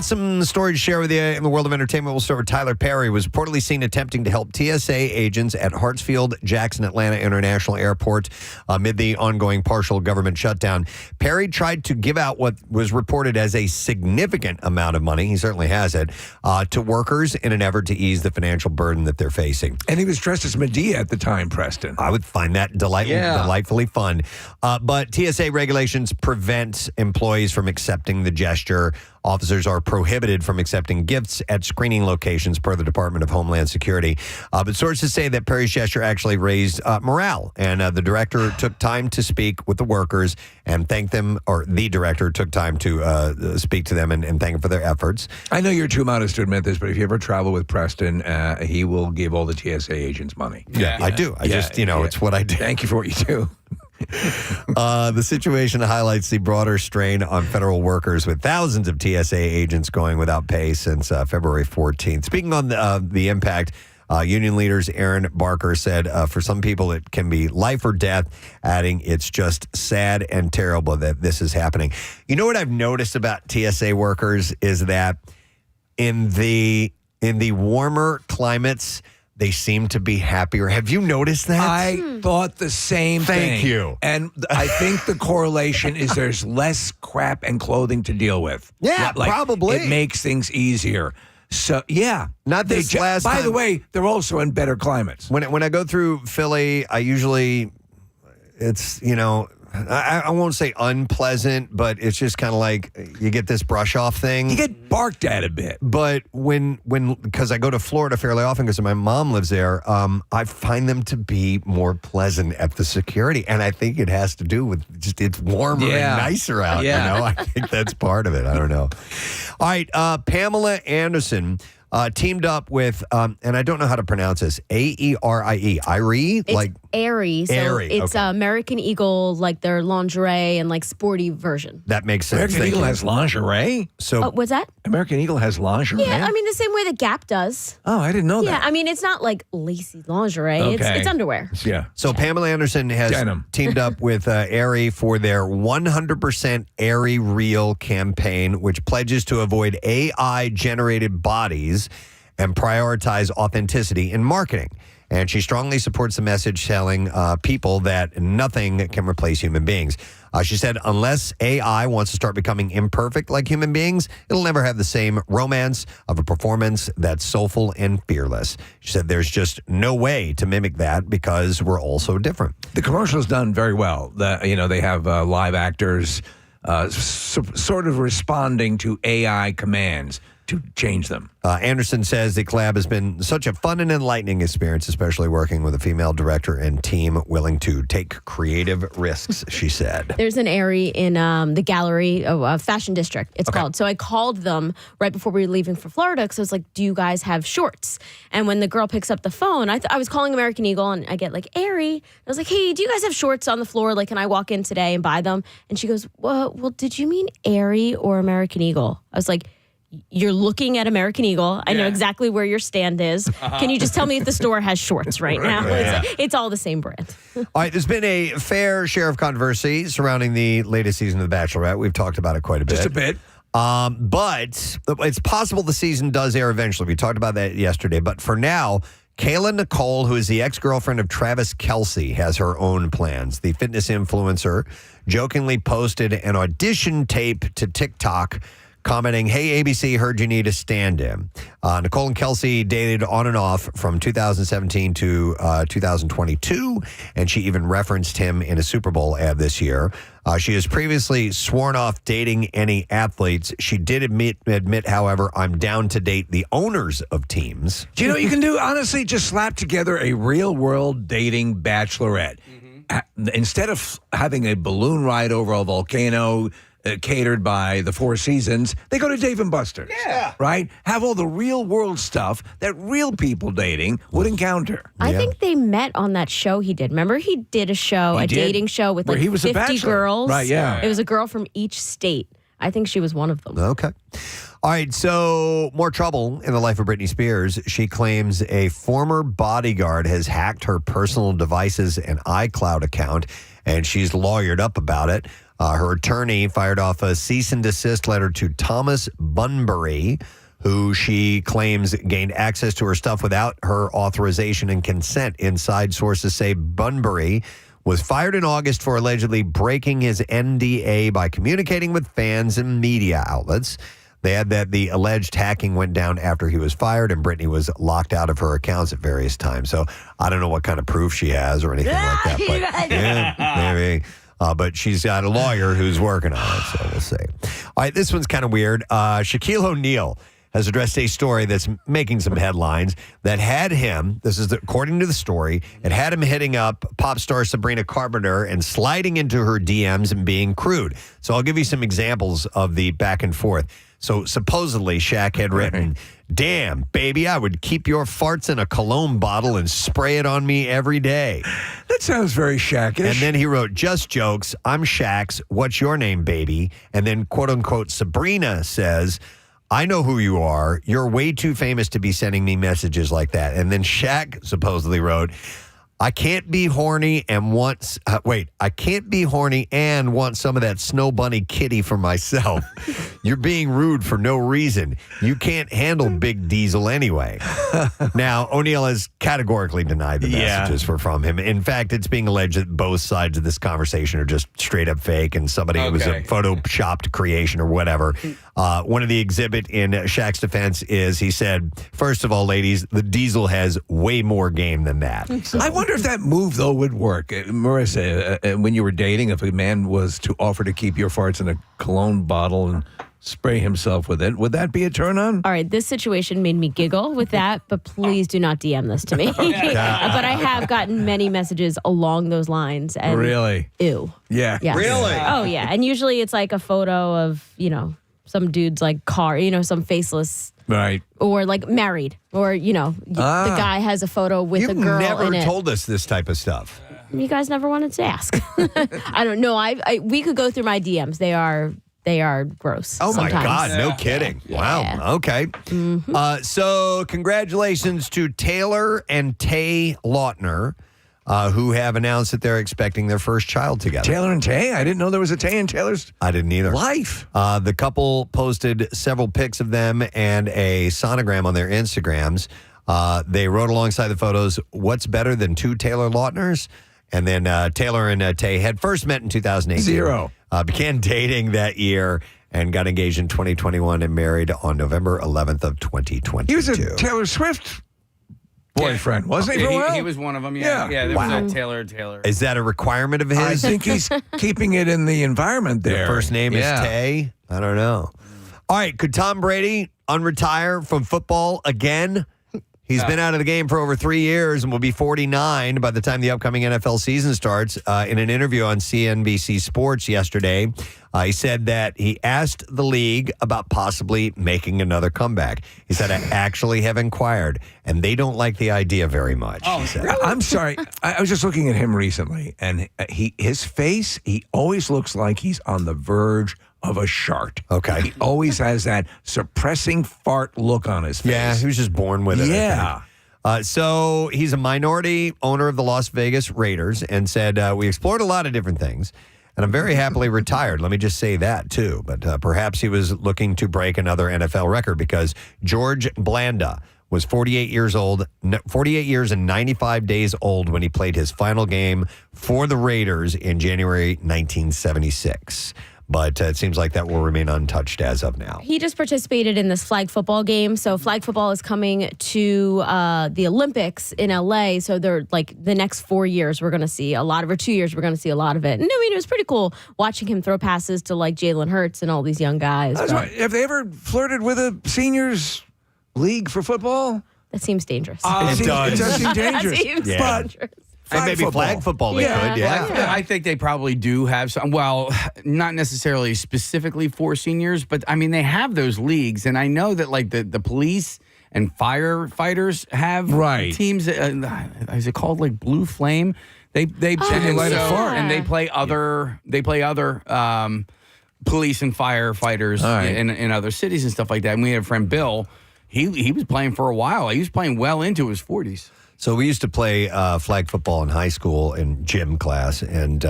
got some stories to share with you in the world of entertainment. We'll start with Tyler Perry was reportedly seen attempting to help TSA agents at Hartsfield-Jackson Atlanta International Airport amid the ongoing partial government shutdown. Perry tried to give out what was reported as a significant amount of money, he certainly has it, to workers in an effort to ease the financial burden that they're facing. And he was dressed as Medea at the time, Preston. I would find that delightfully fun. But TSA regulations prevent employees from accepting the gesture. Officers are prohibited from accepting gifts at screening locations per the Department of Homeland Security. But sources say that Perry's gesture actually raised morale, and the director took time to speak with the workers and thank them, or the director took time to speak to them and thank them for their efforts. I know you're too modest to admit this, but if you ever travel with Preston, he will give all the TSA agents money. Yeah. I do. It's what I do. Thank you for what you do. The situation highlights the broader strain on federal workers, with thousands of TSA agents going without pay since February 14th. Speaking on the impact, union leaders Aaron Barker said for some people it can be life or death, adding it's just sad and terrible that this is happening. You know what I've noticed about TSA workers is that in the warmer climates, they seem to be happier. Have you noticed that? I thought the same thing. Thank you. And I think the correlation is there's less crap and clothing to deal with. Yeah, probably. It makes things easier. So, yeah. Not this last By time. the way, they're also in better climates. When I go through Philly, I usually, it's, I won't say unpleasant, but it's just kind of like you get this brush off thing. You get barked at a bit. But because I go to Florida fairly often because my mom lives there, I find them to be more pleasant at the security. And I think it has to do with just it's warmer and nicer out. Yeah. I think that's part of it. I don't know. All right. Pamela Anderson teamed up with, and I don't know how to pronounce this, Aerie. Irie? It's Aerie. So Aerie, it's okay. American Eagle, like their lingerie and like sporty version. That makes sense. American Eagle has lingerie? So What's that? American Eagle has lingerie? Yeah, I mean the same way that Gap does. Oh, I didn't know Yeah, that. I mean it's not like lacy lingerie. Okay. It's underwear. Yeah. So Pamela Anderson has Denim. teamed up with Aerie for their 100% Aerie Real campaign, which pledges to avoid AI-generated bodies and prioritize authenticity in marketing. And she strongly supports the message telling people that nothing can replace human beings. She said, unless AI wants to start becoming imperfect like human beings, it'll never have the same romance of a performance that's soulful and fearless. She said there's just no way to mimic that because we're all so different. The commercial's done very well. They have live actors sort of responding to AI commands to change them. Anderson says the collab has been such a fun and enlightening experience, especially working with a female director and team willing to take creative risks, she said. There's an Aerie in the gallery, Fashion District, it's called. So I called them right before we were leaving for Florida because I was like, do you guys have shorts? And when the girl picks up the phone, I was calling American Eagle and I get like, Aerie. I was like, hey, do you guys have shorts on the floor? Like, can I walk in today and buy them? And she goes, well, did you mean Aerie or American Eagle? I was like, you're looking at American Eagle. I know exactly where your stand is. Can you just tell me if the store has shorts right now? It's all the same brand. All right, there's been a fair share of controversy surrounding the latest season of The Bachelorette. We've talked about it quite a bit. Just a bit. But it's possible the season does air eventually. We talked about that yesterday. But for now, Kayla Nicole, who is the ex-girlfriend of Travis Kelce, has her own plans. The fitness influencer jokingly posted an audition tape to TikTok commenting, hey, ABC, heard you need a stand-in. Nicole and Kelsey dated on and off from 2017 to 2022, and she even referenced him in a Super Bowl ad this year. She has previously sworn off dating any athletes. She did admit, however, I'm down to date the owners of teams. Do you know what you can do? Honestly, just slap together a real-world dating bachelorette. Instead of having a balloon ride over a volcano catered by the Four Seasons, they go to Dave & Buster's. Yeah. Right? Have all the real-world stuff that real people dating would encounter. I think they met on that show he did. Remember, he did a show, He did? dating show with Where like he was a 50 bachelor. girls. Right, yeah. It was a girl from each state. I think she was one of them. Okay. All right, so more trouble in the life of Britney Spears. She claims a former bodyguard has hacked her personal devices and iCloud account, and she's lawyered up about it. Her attorney fired off a cease and desist letter to Thomas Bunbury, who she claims gained access to her stuff without her authorization and consent. Inside sources say Bunbury was fired in August for allegedly breaking his NDA by communicating with fans and media outlets. They add that the alleged hacking went down after he was fired, and Brittany was locked out of her accounts at various times. So I don't know what kind of proof she has or anything like that. But yeah, maybe. But she's got a lawyer who's working on it, so we'll see. All right, this one's kind of weird. Shaquille O'Neal has addressed a story that's making some headlines that had him, this is according to the story, it had him hitting up pop star Sabrina Carpenter and sliding into her DMs and being crude. So I'll give you some examples of the back and forth. So supposedly Shaq had written, "Damn, baby, I would keep your farts in a cologne bottle and spray it on me every day." That sounds very Shaq-ish. And then he wrote, "Just jokes. I'm Shaq's. What's your name, baby?" And then, quote unquote, Sabrina says, "I know who you are. You're way too famous to be sending me messages like that." And then Shaq supposedly wrote, I can't be horny and want some of that Snow Bunny kitty for myself. You're being rude for no reason. You can't handle Big Diesel anyway." Now, O'Neal has categorically denied the messages were from him. In fact, it's being alleged that both sides of this conversation are just straight up fake, and somebody it was a photoshopped creation or whatever. One of the exhibit in Shaq's defense is he said, "First of all, ladies, the Diesel has way more game than that." So, I wonder if that move, though, would work. Marissa, when you were dating, if a man was to offer to keep your farts in a cologne bottle and spray himself with it, would that be a turn on? All right, this situation made me giggle with that, but please do not DM this to me. But I have gotten many messages along those lines. And Really? Ew. Yeah. Yes. Really? Oh, yeah. And usually it's like a photo of, some dude's like car, some faceless. Right. Or like married, or the guy has a photo with a girl never in it. told us this type of stuff. You guys never wanted to ask. I don't know. We could go through my DMs. They are gross. Oh my sometimes. God! No kidding. Yeah. Wow. Okay. Mm-hmm. So congratulations to Taylor and Tay Lautner, who have announced that they're expecting their first child together. Taylor and Tay? I didn't know there was a Tay in Taylor's I didn't either. life. The couple posted several pics of them and a sonogram on their Instagrams. They wrote alongside the photos, "What's better than two Taylor Lautners?" And then Taylor and Tay had first met in 2018. Zero. Began dating that year and got engaged in 2021 and married on November 11th of 2022. He was a Taylor Swift boyfriend, wasn't he? For a while? He was one of them. Yeah. There was a Taylor. Is that a requirement of his? I think he's keeping it in the environment there. Your first name is Tay? I don't know. All right, could Tom Brady unretire from football again? He's been out of the game for over 3 years and will be 49 by the time the upcoming NFL season starts. In an interview on CNBC Sports yesterday, he said that he asked the league about possibly making another comeback. He said, "I actually have inquired, and they don't like the idea very much." Oh, he said. really? I'm sorry. I was just looking at him recently, and his face, he always looks like he's on the verge of a shart. Okay. He always has that suppressing fart look on his face. Yeah, he was just born with it. Yeah. I think. So he's a minority owner of the Las Vegas Raiders and said, "We explored a lot of different things, and I'm very happily retired." Let me just say that, too. But perhaps he was looking to break another NFL record because George Blanda was 48 years and 95 days old when he played his final game for the Raiders in January 1976. But it seems like that will remain untouched as of now. He just participated in this flag football game. So flag football is coming to the Olympics in LA. So they're like the next 4 years, we're going to see a lot of, or 2 years, we're going to see a lot of it. And I mean, it was pretty cool watching him throw passes to like Jalen Hurts and all these young guys. Have they ever flirted with a seniors league for football? That seems dangerous. It does seem dangerous. That seems But dangerous. And maybe flag football they could, yeah. I think they probably do have some. Well, not necessarily specifically for seniors, but I mean they have those leagues, and I know that like the police and firefighters have teams. Is it called like Blue Flame? They light a fart. and they play other police and firefighters in other cities and stuff like that. And we have a friend Bill. He was playing for a while. He was playing well into his 40s. So we used to play flag football in high school in gym class, and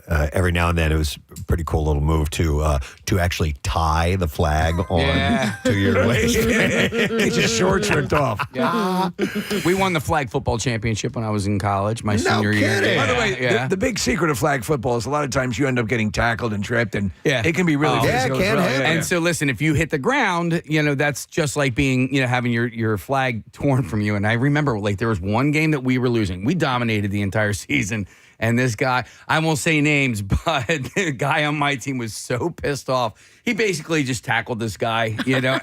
every now and then it was a pretty cool little move to actually tie the flag on to your waist. Get your shorts ripped off. Yeah. We won the flag football championship when I was in college, my senior year. kidding. By the way, the big secret of flag football is a lot of times you end up getting tackled and tripped, and it can be really physical. it can as well. happen. And so, listen, if you hit the ground, that's just like being, having your flag torn from you. And I remember, there was one game that we were losing. We dominated the entire season. And this guy, I won't say names, but the guy on my team was so pissed off. He basically just tackled this guy,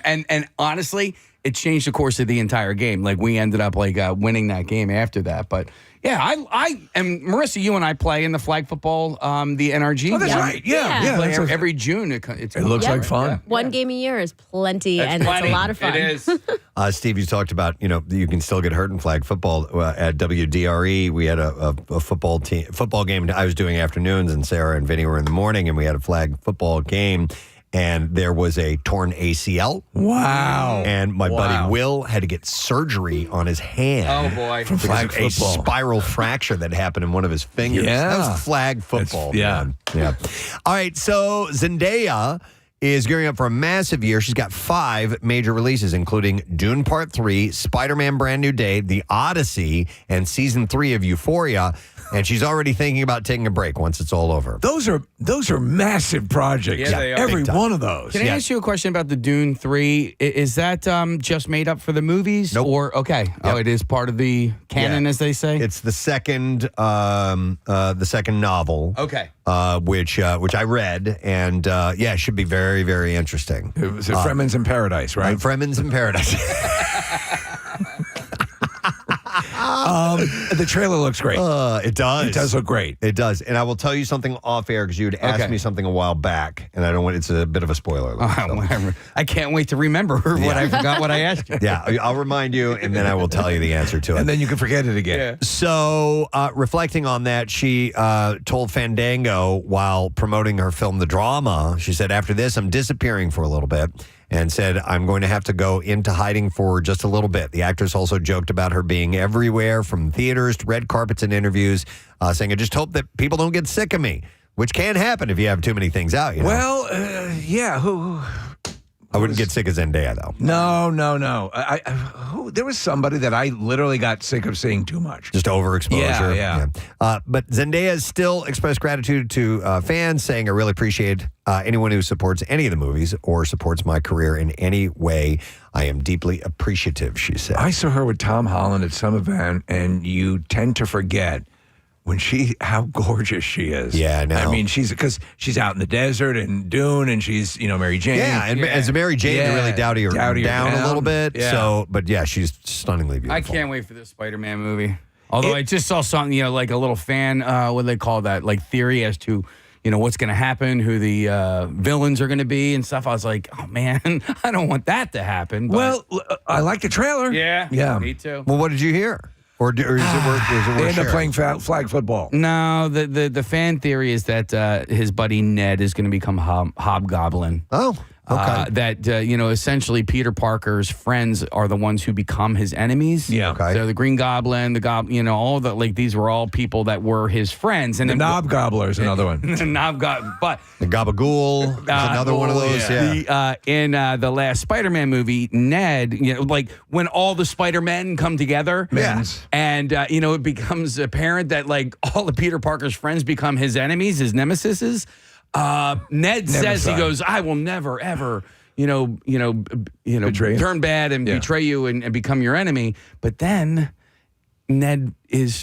and honestly, it changed the course of the entire game. We ended up winning that game after that. But yeah, I and Marissa, you and I play in the flag football, the NRG. Oh, that's right. Yeah. Play every June. It looks like fun. Yeah. One game a year is plenty, That's and plenty. it's a lot of fun. It is. Steve, you talked about, you can still get hurt in flag football. At WDRE, we had a football game I was doing afternoons, and Sarah and Vinny were in the morning, and we had a flag football game, and there was a torn ACL. Wow. And my buddy Will had to get surgery on his hand. Oh, boy. From flag A football. spiral fracture that happened in one of his fingers. Yeah. That was flag football. Yeah. Man. Yeah. All right, so Zendaya is gearing up for a massive year. She's got 5 major releases, including Dune Part 3, Spider-Man Brand New Day, The Odyssey, and Season 3 of Euphoria. And she's already thinking about taking a break once it's all over. Those are massive projects. Yeah, they are. Every Big time. one of those. Can I ask you a question about the Dune 3? Is that just made up for the movies? Nope. Or, okay. Yep. Oh, it is part of the canon, as they say? It's the second novel. Okay. Which I read, and it should be very, very interesting. It was Fremen's in Paradise, right? Fremen's in Paradise. The trailer looks great. It does. It does look great. It does. And I will tell you something off air because you had asked me something a while back, and I don't want it's a bit of a spoiler alert. So. I can't wait to remember what I forgot what I asked you. Yeah, I'll remind you, and then I will tell you the answer to it. And then you can forget it again. Yeah. So, reflecting on that, she told Fandango while promoting her film The Drama, she said, after this, I'm disappearing for a little bit, and said, I'm going to have to go into hiding for just a little bit. The actress also joked about her being everywhere from theaters to red carpets and interviews, saying, I just hope that people don't get sick of me, which can happen if you have too many things out. Well, yeah. I wouldn't get sick of Zendaya, though. No. There was somebody that I literally got sick of seeing too much. Just overexposure. Yeah. But Zendaya has still expressed gratitude to fans, saying, I really appreciate anyone who supports any of the movies or supports my career in any way. I am deeply appreciative, she said. I saw her with Tom Holland at some event, and you tend to forget how gorgeous she is. Yeah, I know. I mean, she's out in the desert and Dune, and she's, Mary Jane. Yeah, and as a Mary Jane, you really dowdy her down a little bit. Yeah. So, but yeah, she's stunningly beautiful. I can't wait for this Spider-Man movie. Although I just saw something, like a little fan, what do they call that? Like theory as to, what's going to happen, who the villains are going to be and stuff. I was like, oh, man, I don't want that to happen. But Well, I like the trailer. yeah, me too. Well, what did you hear? Or is it worth They end up sharing? playing flag football. No, the fan theory is that his buddy Ned is going to become Hobgoblin. Oh, okay. That essentially Peter Parker's friends are the ones who become his enemies. Yeah. Okay. So the Green Goblin, the Goblin, all the these were all people that were his friends. And The Knob Gobbler is another one. the Knob but The Gabagool is another one of those. Yeah. in the last Spider-Man movie, Ned, when all the Spider-Men come together, and it becomes apparent that all of Peter Parker's friends become his enemies, his nemesises. Ned says, he goes, I will never ever Betray you. turn bad and betray you and become your enemy. But then Ned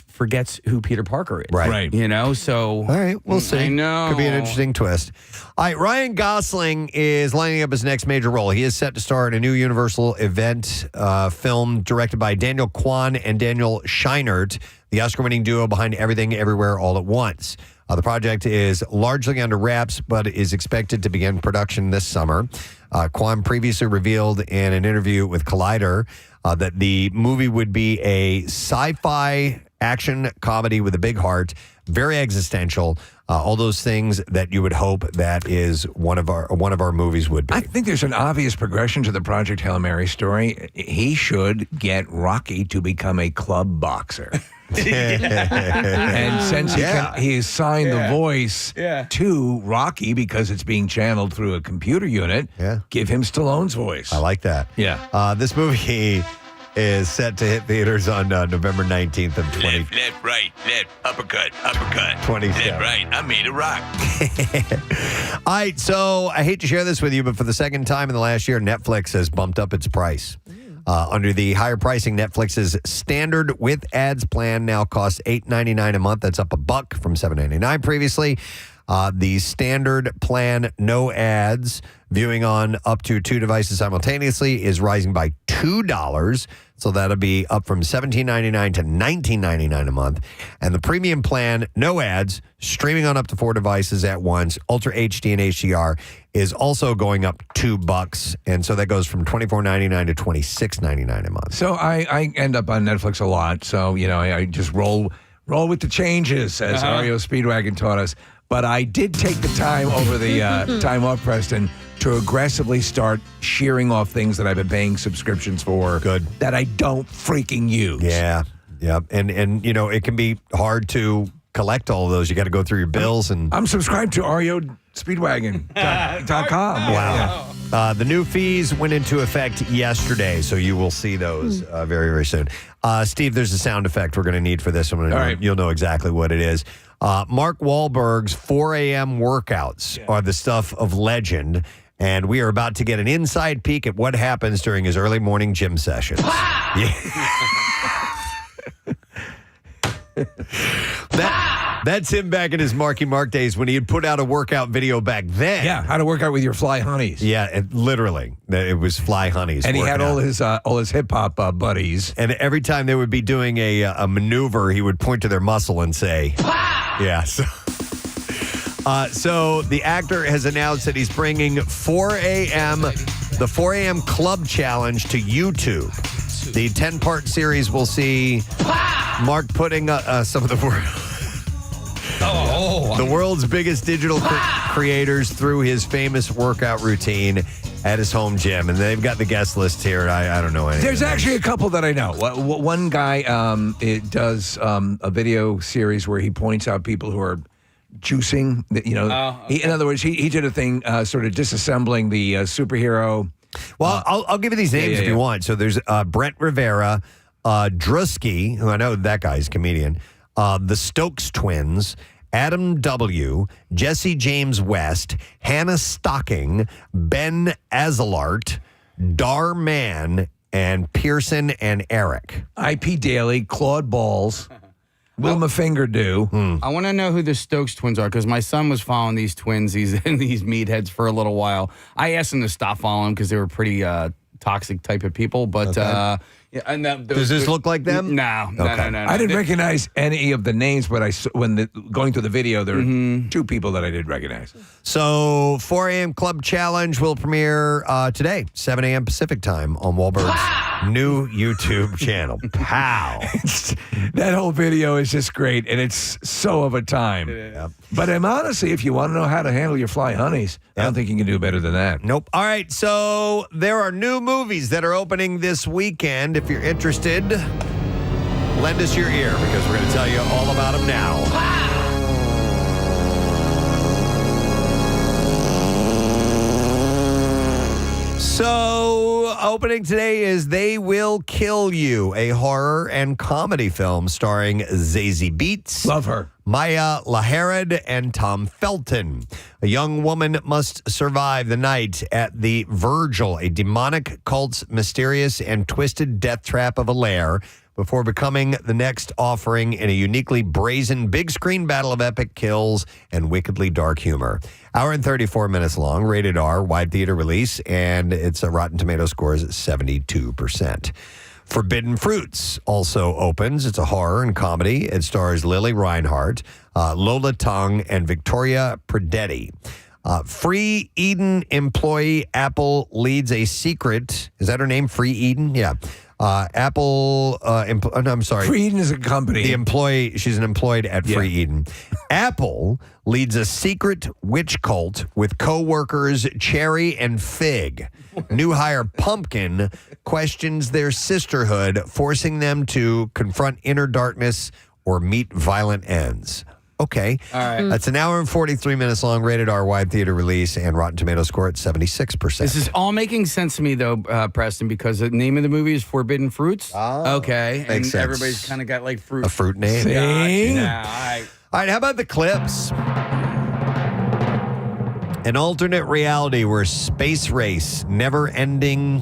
forgets who Peter Parker is. Right. So All right, we'll see. I know. Could be an interesting twist. All right, Ryan Gosling is lining up his next major role. He is set to star in a new Universal event film directed by Daniel Kwan and Daniel Scheinert, the Oscar-winning duo behind Everything Everywhere All at Once. The project is largely under wraps, but is expected to begin production this summer. Kwan previously revealed in an interview with Collider that the movie would be a sci-fi action comedy with a big heart, very existential. All those things that you would hope that is one of our movies would be. I think there's an obvious progression to the Project Hail Mary story. He should get Rocky to become a club boxer. And since he has signed the voice to Rocky because it's being channeled through a computer unit, give him Stallone's voice. I like that. Yeah. This movie is set to hit theaters on November 19th of 20. Left, right, left, uppercut, 27. left, right. I made a rock. All right, so I hate to share this with you, but for the second time in the last year, Netflix has bumped up its price. Under the higher pricing, Netflix's standard with ads plan now costs $8.99 a month. That's up $1 from $7.99 previously. The standard plan, no ads, viewing on up to 2 devices simultaneously is rising by $2. So that'll be up from $17.99 to $19.99 a month. And the premium plan, no ads, streaming on up to 4 devices at once, Ultra HD and HDR, is also going up $2. And so that goes from $24.99 to $26.99 a month. So I end up on Netflix a lot. So, I just roll with the changes, as Ario Speedwagon taught us. But I did take the time over the time off, Preston, to aggressively start shearing off things that I've been paying subscriptions for. Good. That I don't freaking use. Yeah. And it can be hard to collect all of those. You got to go through your bills. And I'm subscribed to REOSpeedwagon.com. Wow. The new fees went into effect yesterday, so you will see those very, very soon. Steve, there's a sound effect we're going to need for this one. All right. You'll know exactly what it is. Mark Wahlberg's 4 a.m. workouts are the stuff of legend, and we are about to get an inside peek at what happens during his early morning gym sessions. That's him back in his Marky Mark days when he had put out a workout video back then. Yeah, how to work out with your fly honeys. Yeah, literally. It was fly honeys. And he had all out. his hip-hop buddies. And every time they would be doing a maneuver, he would point to their muscle and say, yeah. So the actor has announced that he's bringing the 4 a.m. Club Challenge to YouTube. The 10-part series will see Mark putting some of the world's biggest digital creators through his famous workout routine at his home gym. And they've got the guest list here. I don't know anything. There's actually a couple that I know. One guy does a video series where he points out people who are juicing. In other words, he did a thing sort of disassembling the superhero. Well, I'll give you these names if you want. So there's Brent Rivera, Drusky, who I know that guy's a comedian, the Stokes twins, Adam W., Jesse James West, Hannah Stocking, Ben Azalart, Dar Man, and Pearson and Eric. IP Daily, Claude Balls, Wilma Fingerdew. I want to know who the Stokes twins are because my son was following these twins, these meatheads for a little while. I asked him to stop following because they were pretty toxic type of people, but does this look like them? No. I didn't recognize any of the names, but going through the video, there were 2 people that I did recognize. So 4 a.m. Club Challenge will premiere today, 7 a.m. Pacific time on Wahlberg's new YouTube channel. Pow! That whole video is just great, and it's so of a time. Yep. But honestly, if you want to know how to handle your fly honeys, I don't think you can do better than that. Nope. All right, so there are new movies that are opening this weekend. If you're interested, lend us your ear because we're going to tell you all about them now. So, opening today is They Will Kill You, a horror and comedy film starring Zazie Beetz. Love her. Maya Laharad and Tom Felton. A young woman must survive the night at the Virgil, a demonic cult's mysterious and twisted death trap of a lair, before becoming the next offering in a uniquely brazen big screen battle of epic kills and wickedly dark humor. Hour and 34 minutes long, rated R, wide theater release, and its Rotten Tomato scores 72%. Forbidden Fruits also opens. It's a horror and comedy. It stars Lily Reinhart, Lola Tung, and Victoria Predetti. Free Eden employee Apple leads a secret. Is that her name? Free Eden? Yeah. Apple, I'm sorry. Free Eden is a company. She's an employed at Free Eden. Apple leads a secret witch cult with co-workers Cherry and Fig. New hire Pumpkin questions their sisterhood, forcing them to confront inner darkness or meet violent ends. Okay. All right. That's an hour and 43 minutes long, rated R wide theater release, and Rotten Tomatoes score at 76%. This is all making sense to me, though, Preston, because the name of the movie is Forbidden Fruits. Oh, okay. And sense. everybody's kind of got like fruit. A fruit name. See? Yeah, All right, how about the clips? An alternate reality where the space race never ended,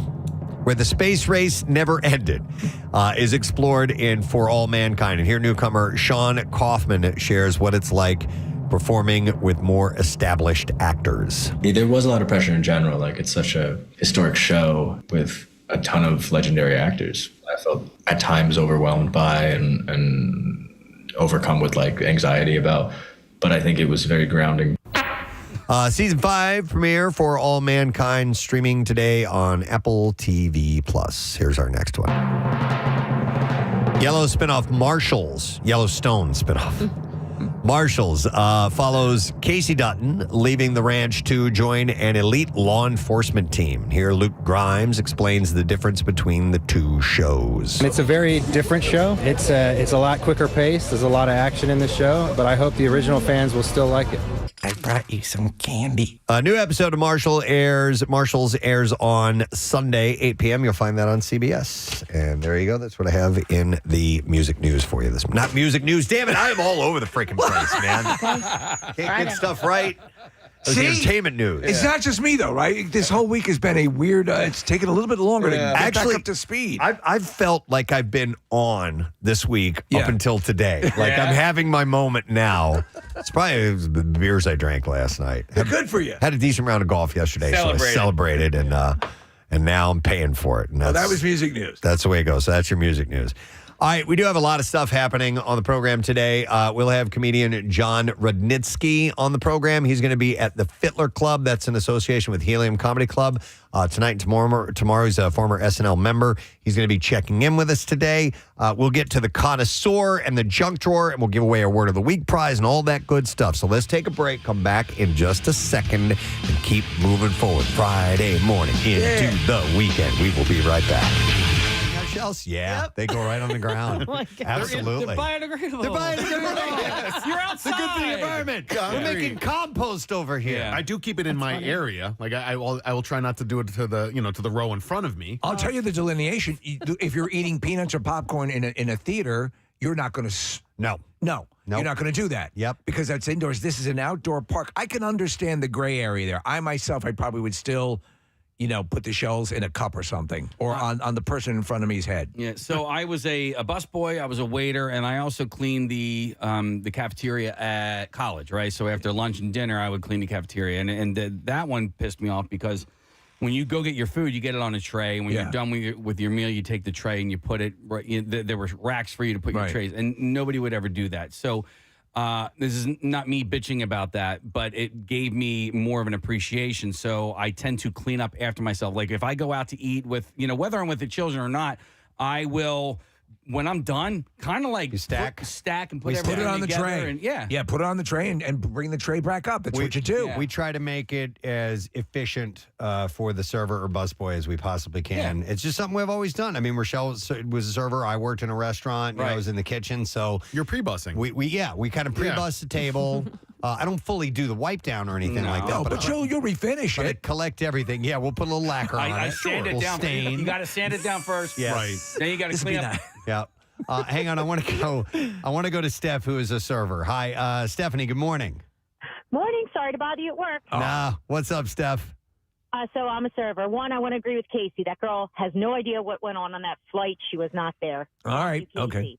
is explored in For All Mankind. And here newcomer Sean Kaufman shares what it's like performing with more established actors. There was a lot of pressure in general. Like, it's such a historic show with a ton of legendary actors. I felt at times overwhelmed by and overcome with like anxiety about, but I think it was very grounding. Season 5 premiere For All Mankind streaming today on Apple TV+. Here's our next one. Yellowstone spinoff. Marshals follows Casey Dutton leaving the ranch to join an elite law enforcement team. Here, Luke Grimes explains the difference between the two shows. It's a very different show. It's a lot quicker pace. There's a lot of action in the show, but I hope the original fans will still like it. I brought you some candy. A new episode of Marshals airs on Sunday, 8 p.m. You'll find that on CBS. And there you go. That's what I have in the music news for you. Not music news. Damn it. I am all over the freaking place, man. Can't get stuff right. See? Entertainment news. It's not just me, though, right? This whole week has been a weird, it's taken a little bit longer to get back up to speed. I've felt like I've been on this week up until today. Like I'm having my moment now. It's probably the beers I drank last night. They're good for you. Had a decent round of golf yesterday, so I celebrated, and now I'm paying for it. And that was music news. That's the way it goes. So that's your music news. All right, we do have a lot of stuff happening on the program today. We'll have comedian John Rudnitsky on the program. He's going to be at the Fittler Club. That's in association with Helium Comedy Club. Tonight and tomorrow, he's a former SNL member. He's going to be checking in with us today. We'll get to the Connoisseur and the Junk Drawer, and we'll give away our Word of the Week prize and all that good stuff. So let's take a break, come back in just a second, and keep moving forward. Friday morning into the weekend. We will be right back. Shells? Yeah, They go right on the ground. Oh my God. Absolutely. They're biodegradable. They're biodegradable. You're outside. It's good for the environment. We're making compost over here. Yeah. I do keep it in my area. Like I will try not to do it to the row in front of me. I'll tell you the delineation. If you're eating peanuts or popcorn in a theater, you're not going to. No, you're not going to do that. Yep. Because that's indoors. This is an outdoor park. I can understand the gray area there. I probably would still, put the shells in a cup or something, or on the person in front of me's head. Yeah. So I was a busboy. I was a waiter, and I also cleaned the cafeteria at college. Right. So after lunch and dinner, I would clean the cafeteria, and that one pissed me off because when you go get your food, you get it on a tray, and when you're done with your meal, you take the tray and you put it right. There were racks for you to put your trays, and nobody would ever do that. So. This is not me bitching about that, but it gave me more of an appreciation. So I tend to clean up after myself. Like if I go out to eat with, whether I'm with the children or not, I will, when I'm done, kind of like stack and put everything it on the together tray. And, put it on the tray and bring the tray back up. That's what you do. We try to make it as efficient for the server or busboy as we possibly can. It's just something we've always done. I mean, Rochelle was a server. I worked in a restaurant. I was in the kitchen. So you're pre-bussing. We kind of pre-bus the table. I don't fully do the wipe down or anything like that. But you'll refinish it. Collect everything. Yeah, we'll put a little lacquer on it. I sand it down. Stain. You got to sand it down first. Yes. Right. Then you got to clean up. Yeah. Hang on. I want to go to Steph, who is a server. Hi, Stephanie. Good morning. Morning. Sorry to bother you at work. Nah. What's up, Steph? So I'm a server. One, I want to agree with Casey. That girl has no idea what went on that flight. She was not there. All right. Okay.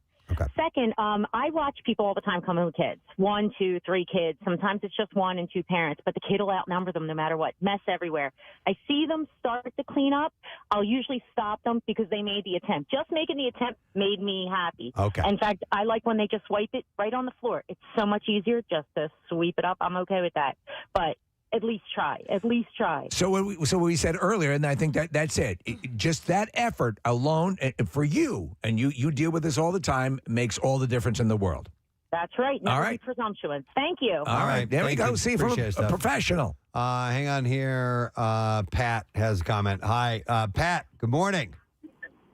Second, I watch people all the time come in with kids. 1, 2, 3 kids. Sometimes it's just 1 and 2 parents, but the kid will outnumber them no matter what. Mess everywhere. I see them start to clean up. I'll usually stop them because they made the attempt. Just making the attempt made me happy. Okay. In fact, I like when they just wipe it right on the floor. It's so much easier just to sweep it up. I'm okay with that. But at least try. At least try. So what we said earlier, and I think that's it. Just that effort alone for you, and you deal with this all the time, makes all the difference in the world. That's right. Never All right. be presumptuous. Thank you. All right. There we go. See, from a professional. Hang on here. Pat has a comment. Hi, Pat. Good morning.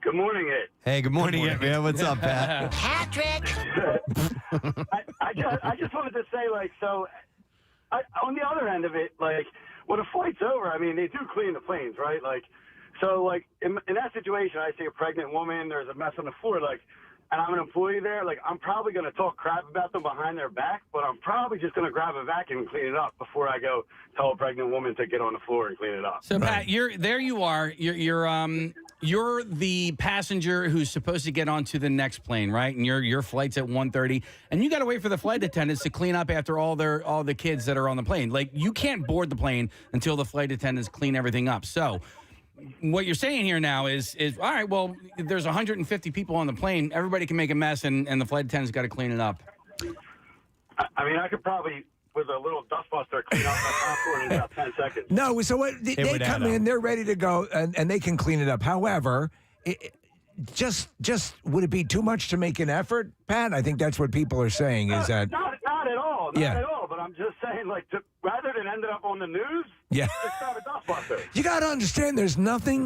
Good morning, Ed. Hey, good morning, man. What's up, Pat? Patrick! I just wanted to say, on the other end of it, when a flight's over, I mean, they do clean the planes, right? In that situation, I see a pregnant woman, there's a mess on the floor, and I'm an employee there, I'm probably going to talk crap about them behind their back, but I'm probably just going to grab a vacuum and clean it up before I go tell a pregnant woman to get on the floor and clean it up. So, Pat, you're the passenger who's supposed to get onto the next plane, right? And your flight's at 1:30, and you got to wait for the flight attendants to clean up after all the kids that are on the plane. You can't board the plane until the flight attendants clean everything up. So, what you're saying here now is all right, well, there's 150 people on the plane. Everybody can make a mess, and the flight attendant's got to clean it up. I mean, I could probably, with a little dustbuster, clean up my popcorn in about 10 seconds. No, so what? They come in, they're ready to go, and they can clean it up. However, just would it be too much to make an effort, Pat? I think that's what people are saying. Is that not at all? Not at all. But I'm just saying, rather than end it up on the news, just grab a dustbuster. You got to understand, there's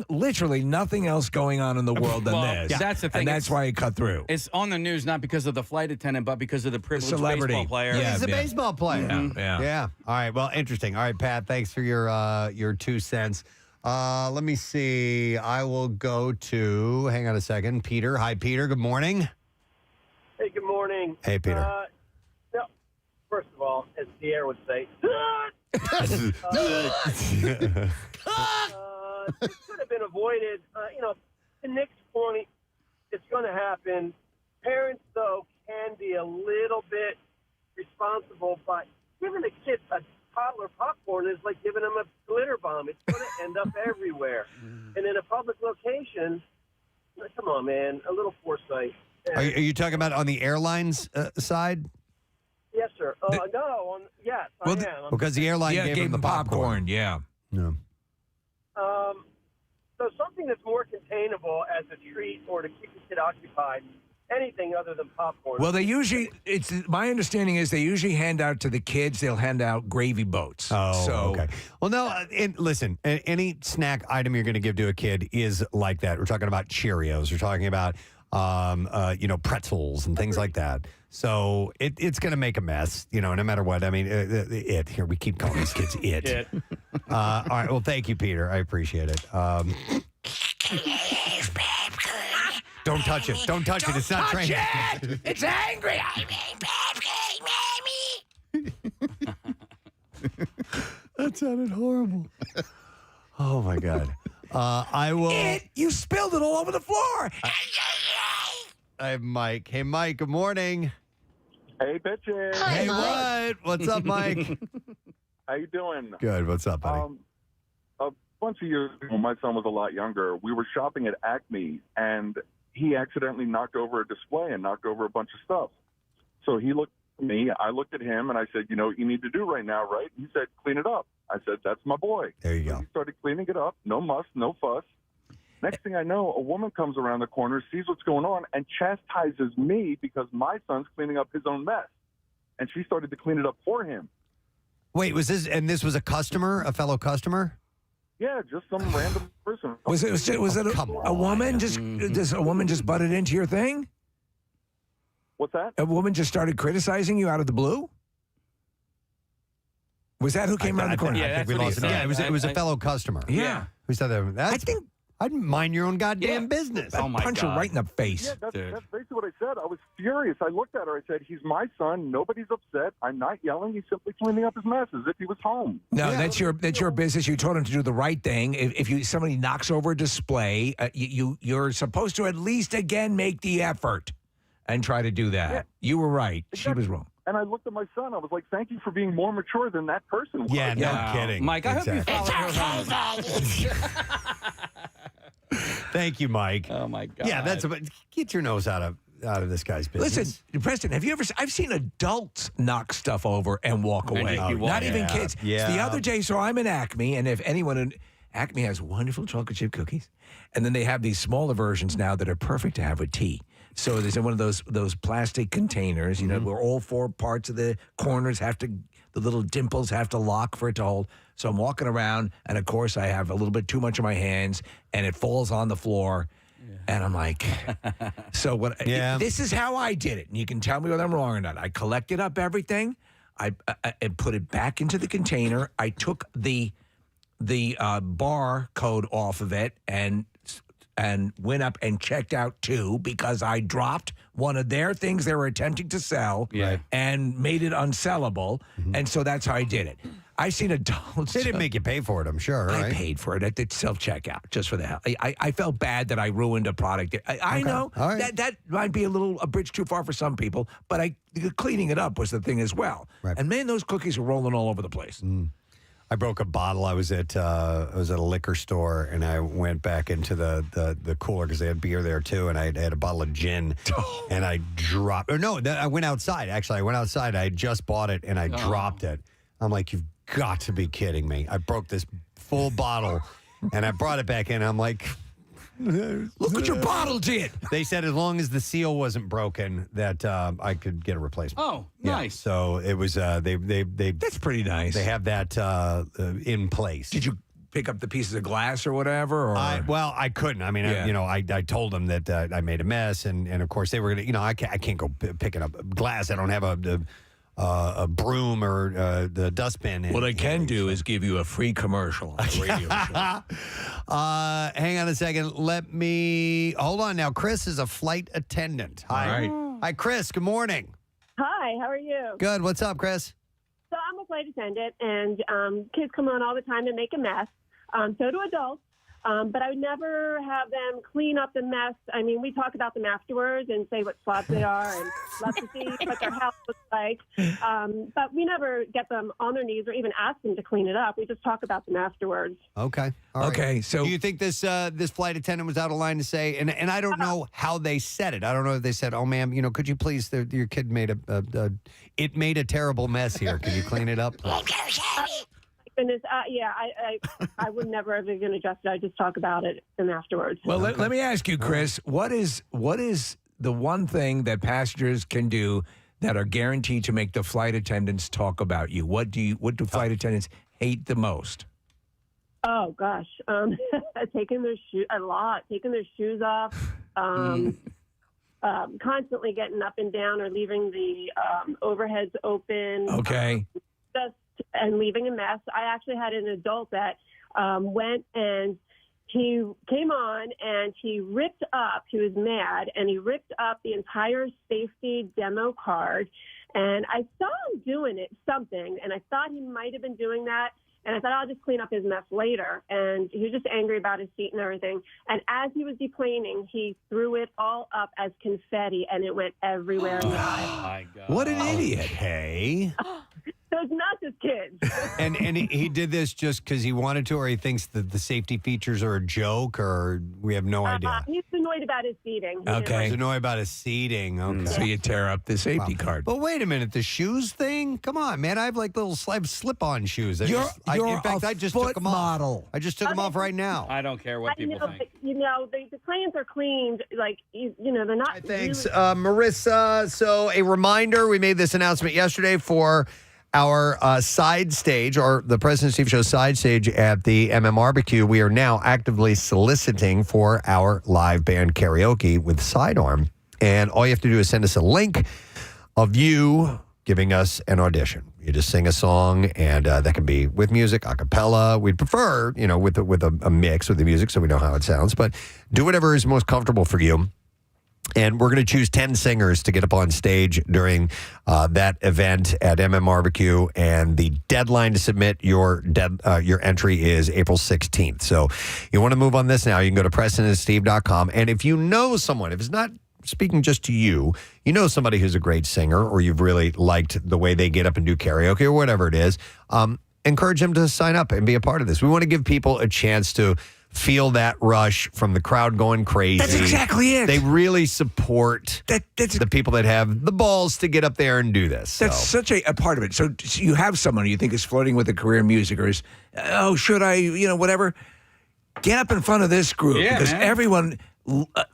literally nothing else going on in the world than this. That's the thing. And that's why it cut through. It's on the news not because of the flight attendant, but because of the privileged celebrity baseball player. Yeah, He's a baseball player. Yeah. All right. Well, interesting. All right, Pat. Thanks for your 2 cents. Let me see. I will go to. Hang on a second. Peter. Hi, Peter. Good morning. Hey, good morning. Hey, Peter. First of all, as Pierre would say, it could have been avoided. To Nick's point, it's going to happen. Parents, though, can be a little bit responsible, but giving a kid a toddler popcorn is like giving them a glitter bomb. It's going to end up everywhere. And in a public location, come on, man, a little foresight. Are you talking about on the airlines side? Yes, sir. Yes, I am. Because the airline gave him the popcorn. Yeah. No. So something that's more containable as a treat or to keep the kid occupied, anything other than popcorn. Well, my understanding is they usually hand out to the kids, they'll hand out gravy boats. Oh, okay. Well, no, listen, any snack item you're going to give to a kid is like that. We're talking about Cheerios. We're talking about pretzels and things like that. So it's going to make a mess, no matter what. I mean, here, we keep calling these kids it. All right. Well, thank you, Peter. I appreciate it. Don't touch it. Don't touch it. It's not trained. It's angry! That sounded horrible. Oh, my God. I will. You spilled it all over the floor. I have Mike. Hey, Mike, good morning. Hey, bitches. Hey, what? What's up, Mike? How you doing? Good. What's up, buddy? A bunch of years ago, when my son was a lot younger, we were shopping at Acme, and he accidentally knocked over a display and knocked over a bunch of stuff. So he looked at me, I looked at him, and I said, you know what you need to do right now, right? He said, clean it up. I said, that's my boy. There you so go. He started cleaning it up. No muss, no fuss. Next thing I know, a woman comes around the corner, sees what's going on, and chastises me because my son's cleaning up his own mess. And she started to clean it up for him. Wait, this was a customer, a fellow customer? Yeah, just some random person. Was it a woman? Does a woman just butted into your thing? What's that? A woman just started criticizing you out of the blue? Was that who came around the corner? I think we lost it. Yeah, it was a fellow customer. Yeah. Who said that? I think I'd mind your own goddamn business. I'd punch her right in the face. Yeah, that's basically what I said. I was furious. I looked at her. I said, he's my son. Nobody's upset. I'm not yelling. He's simply cleaning up his mess as if he was home. No, that's your business. You told him to do the right thing. If somebody knocks over a display, you're supposed to at least again make the effort and try to do that. Yeah. You were right. Exactly. She was wrong. And I looked at my son. I was like, thank you for being more mature than that person was. Yeah, no kidding. Mike, I hope you follow Thank you, Mike. Oh, my God. Yeah, get your nose out of out of this guy's business. Listen, Preston, have you ever? I've seen adults knock stuff over and walk away. Not even kids. Yeah. The other day, so I'm in Acme, and if anyone in Acme has wonderful chocolate chip cookies, and then they have these smaller versions now that are perfect to have with tea. So there's in one of those plastic containers, where all four parts of the corners the little dimples have to lock for it to hold. So I'm walking around, and of course I have a little bit too much in my hands, and it falls on the floor. And I'm like, so what? This is how I did it. And you can tell me whether I'm wrong or not. I collected up everything. I put it back into the container. I took the bar code off of it and went up and checked out too, because I dropped one of their things they were attempting to sell and made it unsellable. And so that's how I did it. I've seen adults. They didn't make you pay for it, I'm sure, right? I paid for it at the self-checkout just for the hell. I felt bad that I ruined a product. I know that might be a bridge too far for some people, but cleaning it up was the thing as well. Right. And man, those cookies were rolling all over the place. I broke a bottle. I was at a liquor store, and I went back into the cooler because they had beer there too, and I had a bottle of gin, and I dropped. Or no, I went outside. Actually, I went outside. I had just bought it, and I dropped it. I'm like, you've got to be kidding me. I broke this full bottle, and I brought it back in. I'm like, look what your bottle did. They said as long as the seal wasn't broken, that I could get a replacement. Oh, nice. So it was, they That's pretty nice. They have that in place. Did you pick up the pieces of glass or whatever? Or? I couldn't. I mean, I told them that I made a mess, and of course they were going to, I can't go picking up glass. I don't have a broom or the dustbin. What I can do is give you a free commercial on the radio show. Hang on a second. Hold on now. Chris is a flight attendant. Hi. All right. Hi, Chris. Good morning. Hi, how are you? Good. What's up, Chris? So I'm a flight attendant, and kids come on all the time and make a mess. So do adults. But I would never have them clean up the mess. I mean, we talk about them afterwards and say what slobs they are and love to see what their house looks like. But we never get them on their knees or even ask them to clean it up. We just talk about them afterwards. Okay. All right. Okay. So do you think this flight attendant was out of line to say? And I don't know how they said it. I don't know if they said, "Oh, ma'am, could you please? Your kid made it made a terrible mess here. Can you clean it up?" Goodness, I would never ever going to adjust it. I just talk about it and afterwards. Well, let me ask you, Chris, what is the one thing that passengers can do that are guaranteed to make the flight attendants talk about you? What do flight attendants hate the most? Oh gosh, taking their shoes off, constantly getting up and down or leaving the overheads open. Okay. And leaving a mess. I actually had an adult that went and he came on and he ripped up, he was mad, and he ripped up the entire safety demo card. And I saw him doing something, and I thought he might have been doing that. And I thought, I'll just clean up his mess later. And he was just angry about his seat and everything. And as he was deplaning, he threw it all up as confetti, and it went everywhere. Oh, my God. What an idiot. Hey. So it's not just kids. And he did this just because he wanted to, or he thinks that the safety features are a joke, or we have no idea? He's annoyed about his seating. He's annoyed about his seating. Okay. So you tear up the safety card. But wait a minute, the shoes thing? Come on, man. I have like little slip-on shoes. In fact, I just took them off. I just took them off right now. I don't care what people think. The planes are cleaned. Like, they're not. Thanks, really- Marissa. So a reminder, we made this announcement yesterday for our side stage, or the Preston-Steve Show side stage at the MMRBQ. We are now actively soliciting for our live band karaoke with Sidearm. And all you have to do is send us a link of you giving us an audition. You just sing a song, and that can be with music, a cappella. We'd prefer, with a mix with the music so we know how it sounds. But do whatever is most comfortable for you. And we're going to choose 10 singers to get up on stage during that event at MMRBQ. And the deadline to submit your entry is April 16th. So you want to move on this now, you can go to PrestonandSteve.com. And if you know someone, if it's not speaking just to you, you know somebody who's a great singer, or you've really liked the way they get up and do karaoke or whatever it is, encourage them to sign up and be a part of this. We want to give people a chance to feel that rush from the crowd going crazy. That's exactly it. They really support the people that have the balls to get up there and do this. That's such a part of it. So you have someone you think is flirting with a career in music or is, should I, whatever. Get up in front of this group because everyone,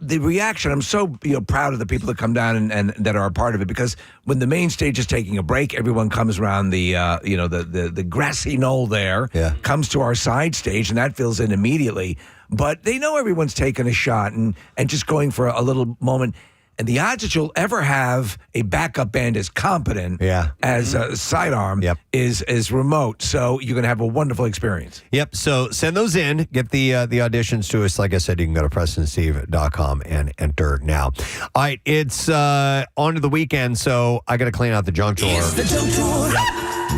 the reaction, I'm so proud of the people that come down and that are a part of it because when the main stage is taking a break, everyone comes around the grassy knoll there, comes to our side stage, and that fills in immediately. But they know everyone's taking a shot and just going for a little moment. And the odds that you'll ever have a backup band as competent as a sidearm is remote. So you're going to have a wonderful experience. Yep. So send those in. Get the auditions to us. Like I said, you can go to PrestonSteve.com and enter now. All right. It's on to the weekend, so I got to clean out the junk drawer. It's the junk drawer.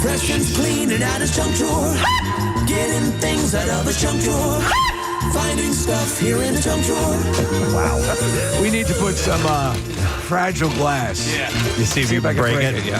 Preston's cleaning out his junk drawer. Getting things out of his junk drawer. Finding stuff here in the junk drawer. Wow. We need to put some fragile glass. Yeah. You see if you can break it. Yeah.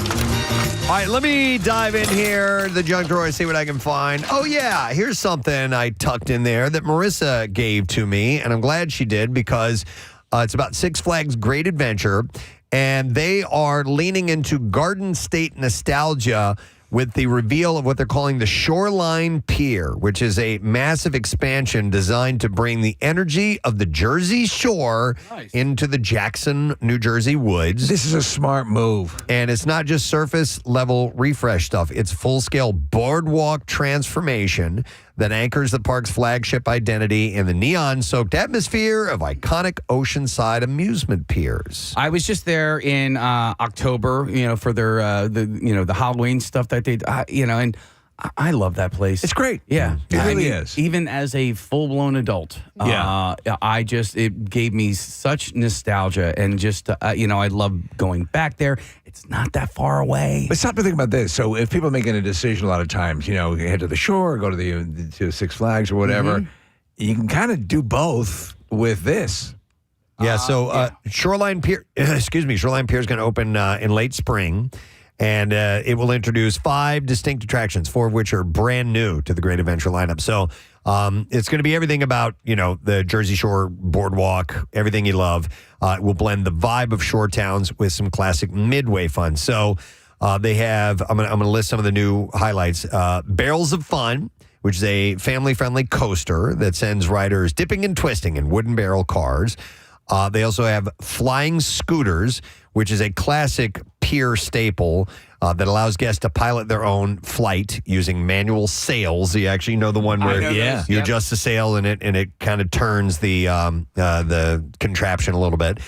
All right, let me dive in here, the junk drawer, see what I can find. Oh, yeah, here's something I tucked in there that Marissa gave to me, and I'm glad she did because it's about Six Flags Great Adventure, and they are leaning into Garden State nostalgia with the reveal of what they're calling the Shoreline Pier, which is a massive expansion designed to bring the energy of the Jersey Shore into the Jackson, New Jersey woods. This is a smart move. And it's not just surface level refresh stuff. It's full-scale boardwalk transformation that anchors the park's flagship identity in the neon-soaked atmosphere of iconic oceanside amusement piers. I was just there in October, for their the Halloween stuff that they, and I love that place. It's great. Yeah, it really is. Even as a full-blown adult, it gave me such nostalgia and just I love going back there. It's not that far away. But stop to think about this. So if people are making a decision a lot of times, you head to the shore, or go to Six Flags or whatever, you can kind of do both with this. Yeah, Shoreline Pier, Shoreline Pier is going to open in late spring. And it will introduce 5 distinct attractions, 4 of which are brand new to the Great Adventure lineup. So it's going to be everything about, the Jersey Shore boardwalk, everything you love. It will blend the vibe of shore towns with some classic midway fun. So they have, I'm going to list some of the new highlights. Barrels of Fun, which is a family-friendly coaster that sends riders dipping and twisting in wooden barrel cars. They also have Flying Scooters, which is a classic pier staple that allows guests to pilot their own flight using manual sails. You actually know the one where you adjust the sail and it kind of turns the contraption a little bit.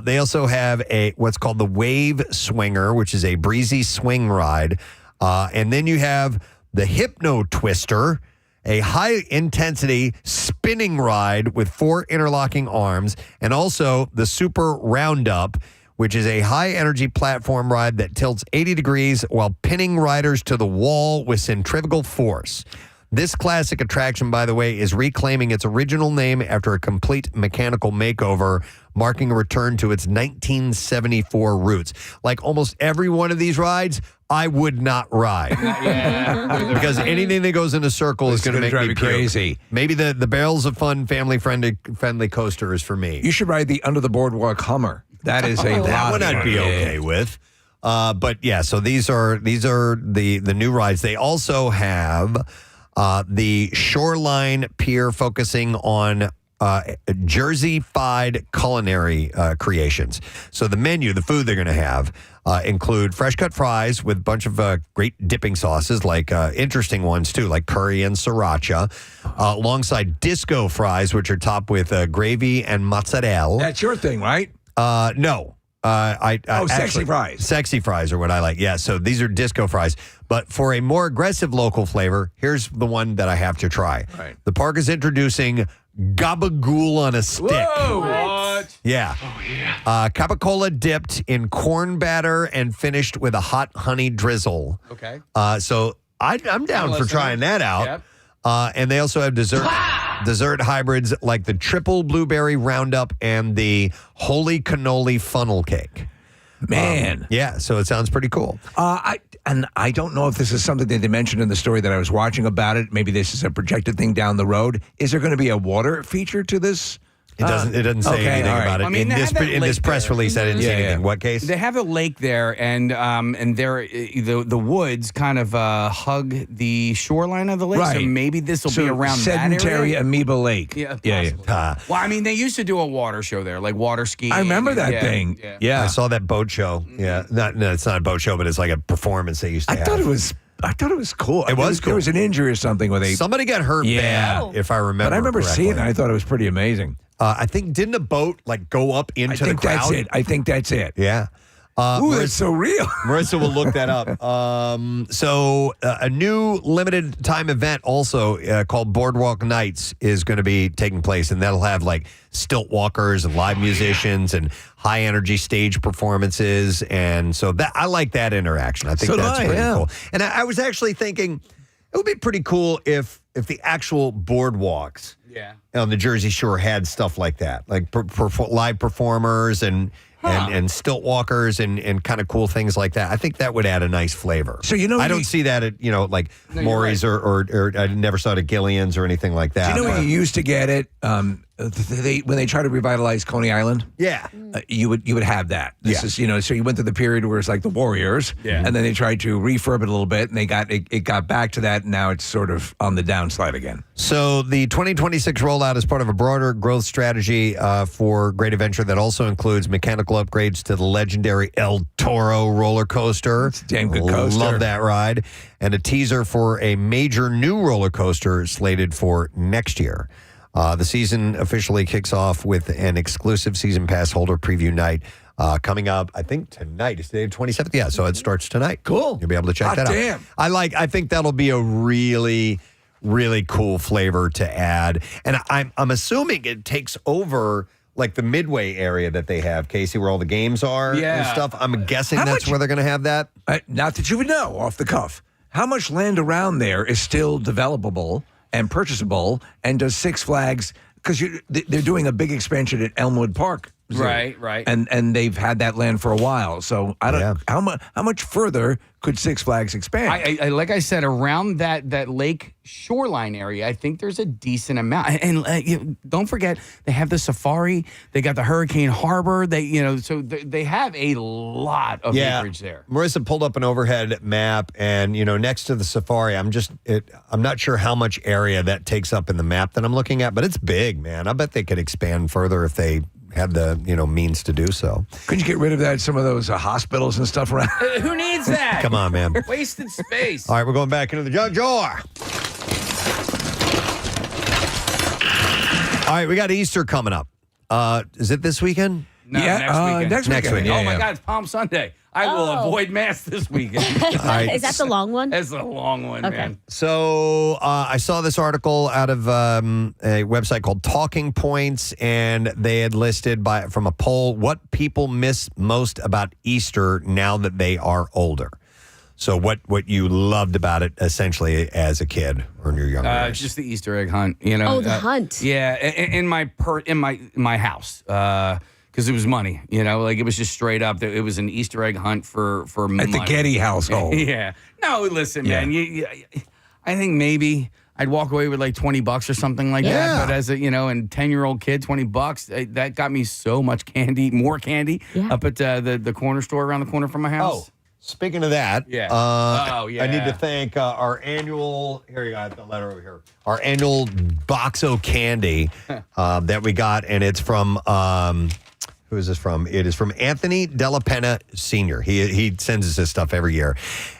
They also have what's called the Wave Swinger, which is a breezy swing ride. And then you have the Hypno Twister, a high-intensity spinning ride with 4 interlocking arms, and also the Super Roundup, which is a high-energy platform ride that tilts 80 degrees while pinning riders to the wall with centrifugal force. This classic attraction, by the way, is reclaiming its original name after a complete mechanical makeover, marking a return to its 1974 roots. Like almost every one of these rides, I would not ride. Because anything that goes in a circle is going to make drive me you crazy. Maybe the Barrels of Fun family coaster is for me. You should ride the Under the Boardwalk Hummer. That is that one I'd be okay with. But yeah, so these are the new rides. They also have the Shoreline Pier focusing on Jersey-fied culinary creations. So the menu, the food they're going to have include fresh cut fries with a bunch of great dipping sauces, like interesting ones too, like curry and sriracha, alongside disco fries, which are topped with gravy and mozzarella. That's your thing, right? No. Sexy fries. Sexy fries are what I like. Yeah, so these are disco fries. But for a more aggressive local flavor, here's the one that I have to try. Right. The park is introducing gabagool on a stick. Whoa! What? Yeah. Oh, yeah. Capicola dipped in corn batter and finished with a hot honey drizzle. Okay. So I'm down for trying that out. Yep. And they also have dessert hybrids like the triple blueberry roundup and the holy cannoli funnel cake. Man. Yeah, so it sounds pretty cool. I don't know if this is something that they mentioned in the story that I was watching about it. Maybe this is a projected thing down the road. Is there going to be a water feature to this? It doesn't say anything about it. I mean, in this press release, I didn't see anything. What case? They have a lake there, and the woods kind of hug the shoreline of the lake. Right. So maybe this will be around that sedentary area. amoeba lake. Yeah, yeah. Well, I mean, they used to do a water show there, like water skiing. I remember that thing. Yeah. I saw that boat show. Yeah, no, it's not a boat show, but it's like a performance they used to have. I thought it was cool. It was cool. There was an injury or something where somebody got hurt bad, if I remember. But I remember correctly. seeing it. I thought it was pretty amazing. I think, didn't a boat like go up into the crowd? That's it. I think that's it. Yeah. Ooh, that's so real. Marissa will look that up. A new limited time event also called Boardwalk Nights is going to be taking place, and that'll have like stilt walkers and live musicians and high energy stage performances, and so that I like that interaction. I think that's pretty cool. And I was actually thinking it would be pretty cool if the actual boardwalks on the Jersey Shore had stuff like that, like live performers and stilt walkers and kind of cool things like that. I think that would add a nice flavor. So I don't see that at like Maury's or I never saw it at Gillian's or anything like that. Do you know when you used to get it? When they try to revitalize Coney Island, you would have that. This is so you went through the period where it's like the Warriors, and then they tried to refurb it a little bit, and they got back to that. And now it's sort of on the downslide again. So the 2026 rollout is part of a broader growth strategy for Great Adventure that also includes mechanical upgrades to the legendary El Toro roller coaster. It's a damn good coaster. Love that ride, and a teaser for a major new roller coaster slated for next year. The season officially kicks off with an exclusive season pass holder preview night coming up, I think tonight. It's the 27th. Yeah, so it starts tonight. Cool. You'll be able to check that out. I think that'll be a really, really cool flavor to add. And I'm assuming it takes over like the Midway area that they have, Casey, where all the games are and stuff. I'm guessing that's where they're going to have that. Not that you would know off the cuff. How much land around there is still developable and purchasable, and does Six Flags, because they're doing a big expansion at Elmwood Park. Right. And they've had that land for a while. So I don't how much further could Six Flags expand? I like I said, around that lake shoreline area, I think there's a decent amount. And don't forget, they have the safari. They got the Hurricane Harbor. So they have a lot of acreage there. Marissa pulled up an overhead map, and next to the safari, I'm not sure how much area that takes up in the map that I'm looking at, but it's big, man. I bet they could expand further if they had the means to do so. Could you get rid of some of those hospitals and stuff around? Who needs that? Come on, man. Wasted space. All right, we're going back into the junk drawer. All right, we got Easter coming up. Is it this weekend? No, next weekend. Yeah, oh my God, it's Palm Sunday. I will avoid Mass this weekend. Right. Is that the long one? It's a long one, man. So I saw this article out of a website called Talking Points, and they had listed from a poll what people miss most about Easter now that they are older. So what you loved about it essentially as a kid or in your younger years? Just the Easter egg hunt. The hunt. Yeah, in my house. Because it was money, it was just straight up. It was an Easter egg hunt for money. At the Getty household. Yeah. No, listen, man. I think maybe I'd walk away with like $20 or something like that. But as a and 10-year-old kid, $20 that got me so much candy, more candy up at the corner store around the corner from my house. Oh, speaking of that, I need to thank our annual. Here you got the letter over here. Our annual Boxo candy that we got, and it's from. Who is this from? It is from Anthony Della Penna Sr. He sends us this stuff every year.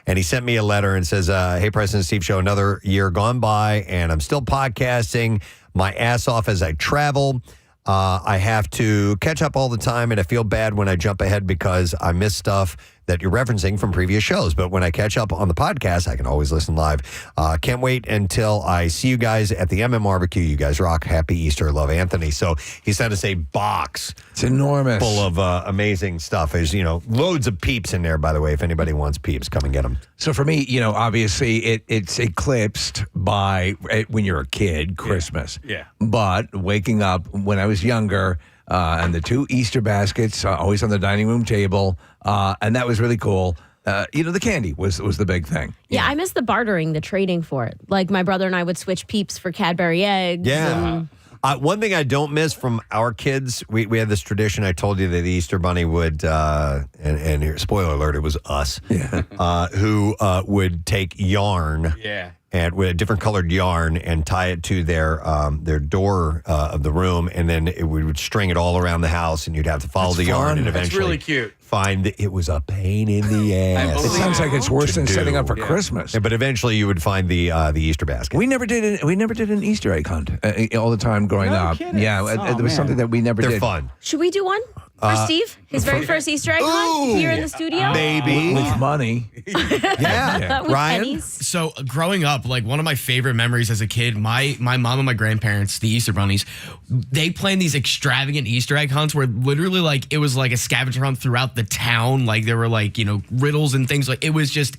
And he sent me a letter and says, hey, Preston-Steve Show, another year gone by, and I'm still podcasting my ass off as I travel. I have to catch up all the time, and I feel bad when I jump ahead because I miss stuff that you're referencing from previous shows. But when I catch up on the podcast, I can always listen live. Can't wait until I see you guys at the MMRBQ. You guys rock. Happy Easter. Love, Anthony. So he sent us a box. It's enormous. Full of amazing stuff. There's, loads of Peeps in there, by the way. If anybody wants Peeps, come and get them. So for me, obviously it's eclipsed by when you're a kid, Christmas. Yeah. But waking up when I was younger, and the 2 Easter baskets always on the dining room table, and that was really cool. The candy was the big thing. Yeah, I miss the bartering, the trading for it. Like my brother and I would switch Peeps for Cadbury eggs. Yeah. One thing I don't miss from our kids, we had this tradition. I told you that the Easter Bunny would, and here, spoiler alert, it was us, who would take yarn. Yeah. And with a different colored yarn and tie it to their door of the room, and then we would string it all around the house, and you'd have to follow the yarn and eventually That's really cute. find that it was a pain in the ass. It sounds like it's worse than setting up for Christmas. Yeah, but eventually you would find the Easter basket. We never did an Easter egg hunt all the time growing up. kidding. Yeah, there was something that we never did. They're fun. Should we do one for Steve? His very first Easter egg hunt here in the studio? Maybe. With money. Yeah. With Ryan? pennies? So growing up, like one of my favorite memories as a kid, my mom and my grandparents, the Easter bunnies, they planned these extravagant Easter egg hunts where literally like it was like a scavenger hunt throughout the town. Like there were like, riddles and things. Like it was just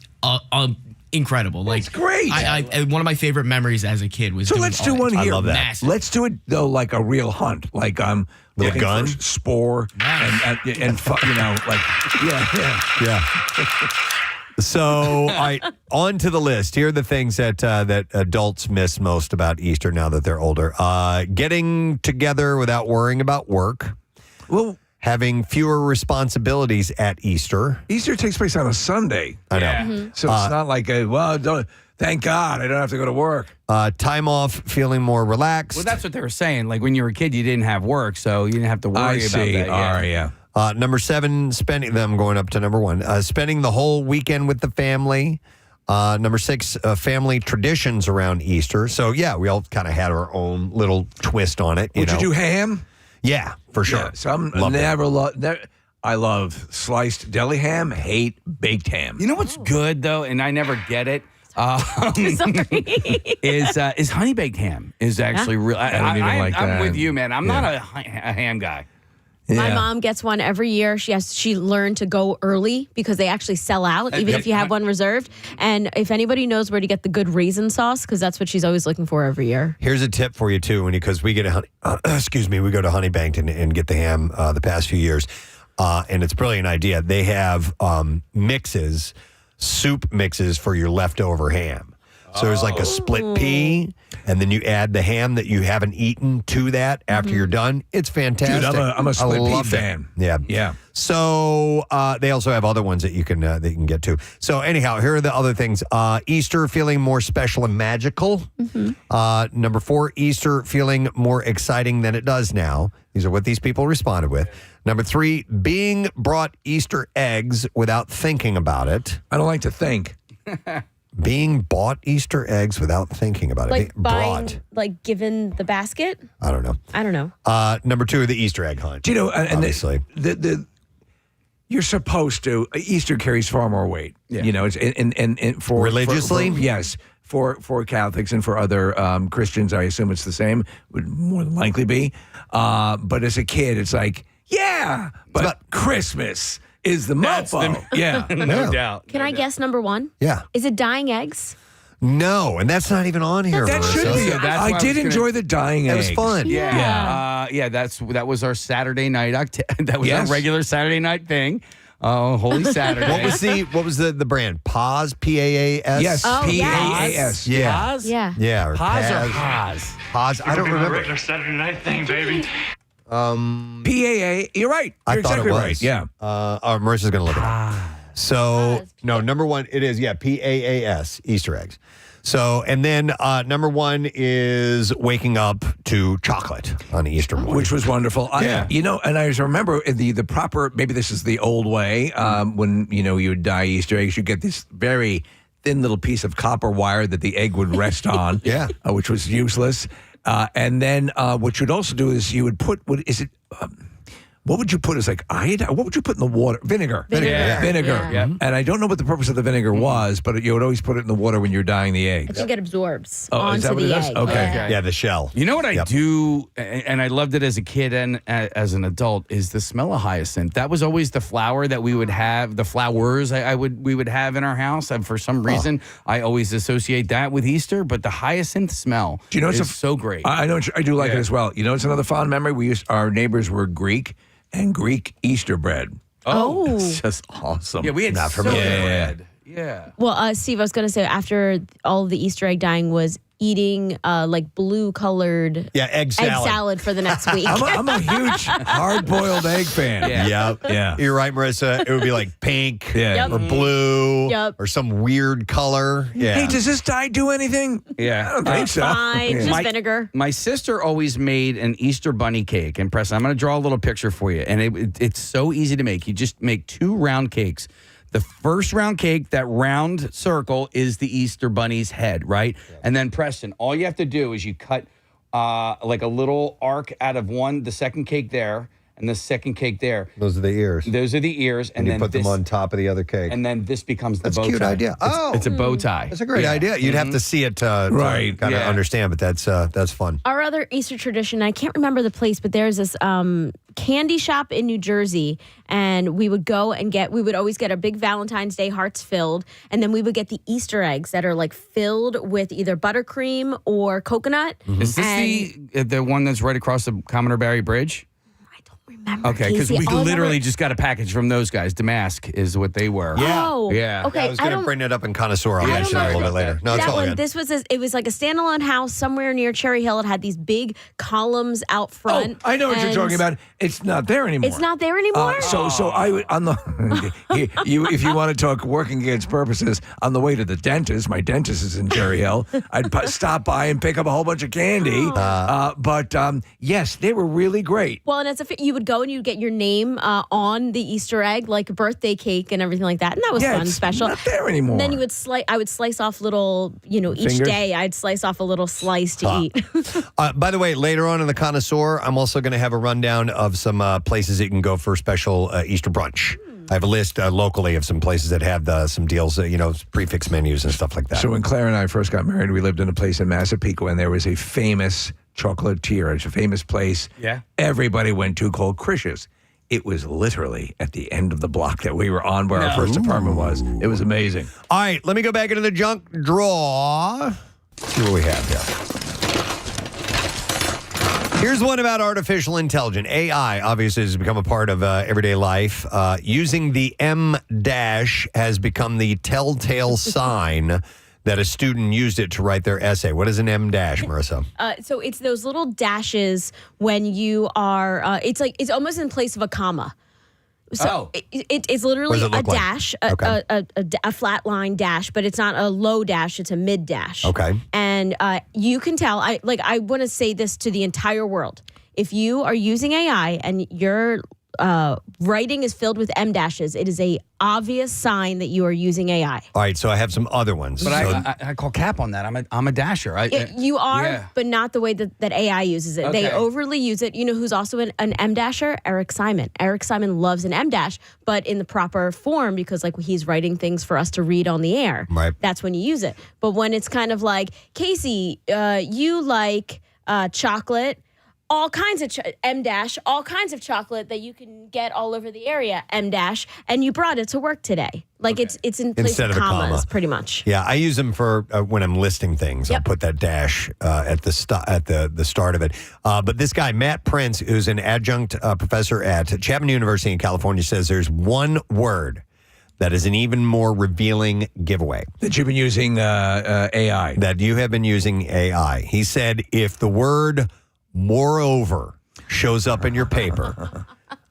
incredible. Like That's great. I one of my favorite memories as a kid was. So doing let's all do that. one here. I love that. Massive. Let's do it though, like a real hunt, like With a looking gun? for spore and Yeah. So, on to the list. Here are the things that adults miss most about Easter now that they're older. Getting together without worrying about work. Well, having fewer responsibilities at Easter. Easter takes place on a Sunday. I know. Yeah. So it's not like thank God I don't have to go to work. Time off, feeling more relaxed. Well, that's what they were saying. Like when you were a kid, you didn't have work, so you didn't have to worry about that. All right, yeah. Number 7, spending them going up to number 1. Spending the whole weekend with the family. Number 6, family traditions around Easter. So yeah, we all kind of had our own little twist on it. Would you do ham? Yeah, for sure. Yeah, some Love I love sliced deli ham. Hate baked ham. You know what's good though, and I never get it. Is honey baked ham is actually real. I don't even like that. I'm with you, man. I'm not a ham guy. My mom gets one every year. She learned to go early because they actually sell out, even if you have one reserved. And if anybody knows where to get the good raisin sauce, because that's what she's always looking for every year. Here's a tip for you too, because we get a we go to Honey Banked and get the ham the past few years, and it's a brilliant idea. They have soup mixes for your leftover ham. So there's like a split pea, and then you add the ham that you haven't eaten to that after you're done. It's fantastic. Dude, I'm a split pea fan. Yeah. Yeah. So they also have other ones that you can get to. So anyhow, here are the other things. Easter feeling more special and magical. Number 4, Easter feeling more exciting than it does now. These are what these people responded with. Number 3, being brought Easter eggs without thinking about it. I don't like to think. Being bought Easter eggs without thinking about it. Like buying, like given the basket? I don't know. Number 2, the Easter egg hunt. Do you know, and obviously. You're supposed to. Easter carries far more weight. Yeah. You know, it's and for religiously, yes. For Catholics and for other Christians, I assume it's the same. Would more than likely be. But as a kid, it's like, yeah, but Christmas is the mofo. Yeah, no doubt. Can I guess number 1? Yeah. Is it dyeing eggs? No, and that's not even on here. That should be. I did enjoy the dyeing eggs. It was fun. Yeah. That was our Saturday night. That was our regular Saturday night thing. Holy Saturday. What was the brand? Paz, P-A-A-S? Yes, P-A-A-S. Yeah. Paz? Yeah. Yeah. Or Paz or Paz. Paz? Paz. I don't remember. Regular Saturday night thing, baby. P-A-A. You're right. You're I thought exactly it was. right. Yeah. Marissa's going to look it up. So, no, number 1, it is, P-A-A-S, Easter eggs. So, and then number 1 is waking up to chocolate on Easter morning. Which was wonderful. Yeah. And I remember the proper, maybe this is the old way, when, you would dye Easter eggs, you get this very thin little piece of copper wire that the egg would rest on, which was useless. And then what you'd also do is you would put, what would you put as like iodine? What would you put in the water? Vinegar. Vinegar. Yeah. And I don't know what the purpose of the vinegar was, but you would always put it in the water when you're dyeing the eggs. I think it absorbs Oh, is onto that what the it does? egg. Okay. Yeah, the shell. You know what I do, and I loved it as a kid and as an adult, is the smell of hyacinth. That was always the flower that we would have, the flowers we would have in our house. And for some reason, I always associate that with Easter. But the hyacinth smell is so great. I know. I do like it as well. You know, it's another fond memory. Our neighbors were Greek, and Greek Easter bread. Oh. It's just awesome. Yeah, we had Not so for me. much bread. Yeah. Well, Steve, I was going to say after all of the Easter egg dyeing was eating like blue colored egg salad for the next week. I'm a huge hard-boiled egg fan. Yeah. You're right, Marissa. It would be like pink or blue or some weird color. Yeah. Hey, does this dye do anything? Yeah. I don't think so. Fine, just vinegar. My sister always made an Easter bunny cake. And Preston, I'm going to draw a little picture for you. And it's so easy to make. You just make 2 round cakes. The first round cake, that round circle, is the Easter bunny's head, right? Yeah. And then, Preston, all you have to do is you cut like a little arc out of the second cake there, and the second cake there. Those are the ears. Those are the ears. And you put them on top of the other cake. And then this becomes the bow tie. That's a cute idea. It's a bow tie. That's a great idea. You'd have to see it to kind of understand, but that's fun. Our other Easter tradition, I can't remember the place, but there's this candy shop in New Jersey, and we would go and we would always get our big Valentine's Day hearts filled, and then we would get the Easter eggs that are like filled with either buttercream or coconut. Mm-hmm. Is this the one that's right across the Commodore Barry Bridge? Remember, okay, because Casey, we literally just got a package from those guys. Damask is what they were. Yeah. Oh, yeah. Okay. I was going to bring it up in Connoisseur. I'll mention it a little bit later. No, it's that all one, good. this was it was like a standalone house somewhere near Cherry Hill. It had these big columns out front. Oh, I know what you're talking about. It's not there anymore. It's not there anymore. So I would on the if you want to talk working against purposes, on the way to the dentist, my dentist is in Cherry Hill. I'd stop by and pick up a whole bunch of candy. But yes, they were really great. Well, and as if you would go and you'd get your name on the Easter egg, like a birthday cake and everything like that, and that was fun, it's special. Not there anymore. And then you would I would slice off little, each Fingers? day I'd slice off a little slice to eat. By the way, later on in the Connoisseur, I'm also going to have a rundown of some places that you can go for special Easter brunch. I have a list locally of some places that have some deals, prefix menus and stuff like that. So when Claire and I first got married, we lived in a place in Massapequa, and there was a famous chocolatier. It's a famous place. Yeah. Everybody went to called Krish's. It was literally at the end of the block that we were on where our first apartment was. It was amazing. All right, let me go back into the junk drawer. See what we have here. Here's one about artificial intelligence. AI obviously has become a part of everyday life. Using the M dash has become the telltale sign that a student used it to write their essay. What is an M dash, Marissa? So it's those little dashes when you are. It's almost in place of a comma. So it's literally a dash, a flat line dash, but it's not a low dash; it's a mid dash. Okay. And you can tell. I want to say this to the entire world: if you are using AI and your writing is filled with M dashes, it is a obvious sign that you are using AI. All right, so I have some other ones. But I call cap on that. I'm a dasher. You are, but not the way that AI uses it. Okay. They overly use it. You know who's also an M dasher? Eric Simon. Eric Simon loves an M dash, but in the proper form because he's writing things for us to read on the air. Right. That's when you use it. But when it's kind of like, Casey, you like chocolate. All kinds of M dash, all kinds of chocolate that you can get all over the area, M dash, and you brought it to work today. It's in place Instead of of a commas, comma. pretty much. Yeah, I use them for when I'm listing things. I'll put that dash at the start of it. But this guy, Matt Prince, who's an adjunct professor at Chapman University in California, says there's one word that is an even more revealing giveaway. That you've been using AI. That you have been using AI. He said if the word moreover shows up in your paper,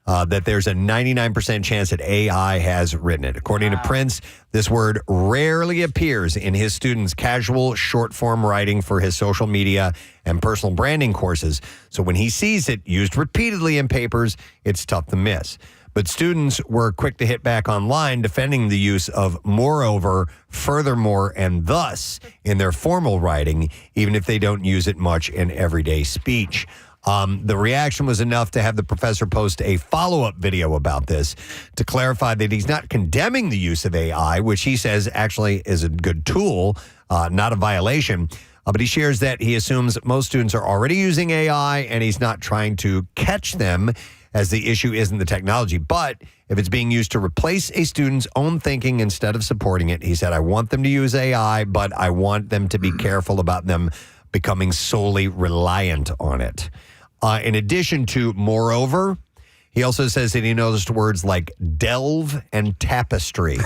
that there's a 99% chance that AI has written it. According to Prince, this word rarely appears in his students' casual short-form writing for his social media and personal branding courses. So when he sees it used repeatedly in papers, it's tough to miss. But students were quick to hit back online defending the use of moreover, furthermore, and thus in their formal writing, even if they don't use it much in everyday speech. The reaction was enough to have the professor post a follow-up video about this to clarify that he's not condemning the use of AI, which he says actually is a good tool, not a violation. But he shares that he assumes most students are already using AI and he's not trying to catch them, as the issue isn't the technology. But if it's being used to replace a student's own thinking instead of supporting it, he said, I want them to use AI, but I want them to be careful about them becoming solely reliant on it. In addition to moreover, he also says that he noticed words like delve and tapestry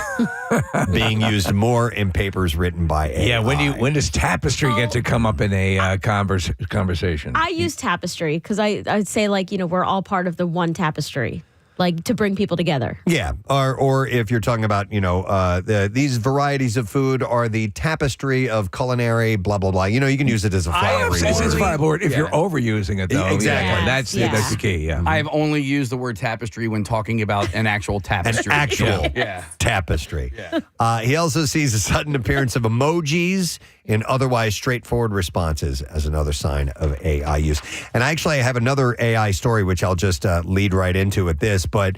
being used more in papers written by AI. Yeah, when does tapestry get to come up in a conversation? I use tapestry because I'd say, like, we're all part of the one tapestry, like to bring people together. Yeah, or if you're talking about, these varieties of food are the tapestry of culinary, blah, blah, blah. You can use it as a flowery word. It's a flowery word if you're overusing it, though. Exactly. Yeah, that's the key, yeah. I've only used the word tapestry when talking about an actual tapestry. An actual tapestry. Yeah. He also sees a sudden appearance of emojis in otherwise straightforward responses as another sign of AI use. And actually, I have another AI story, which I'll just lead right into with this. But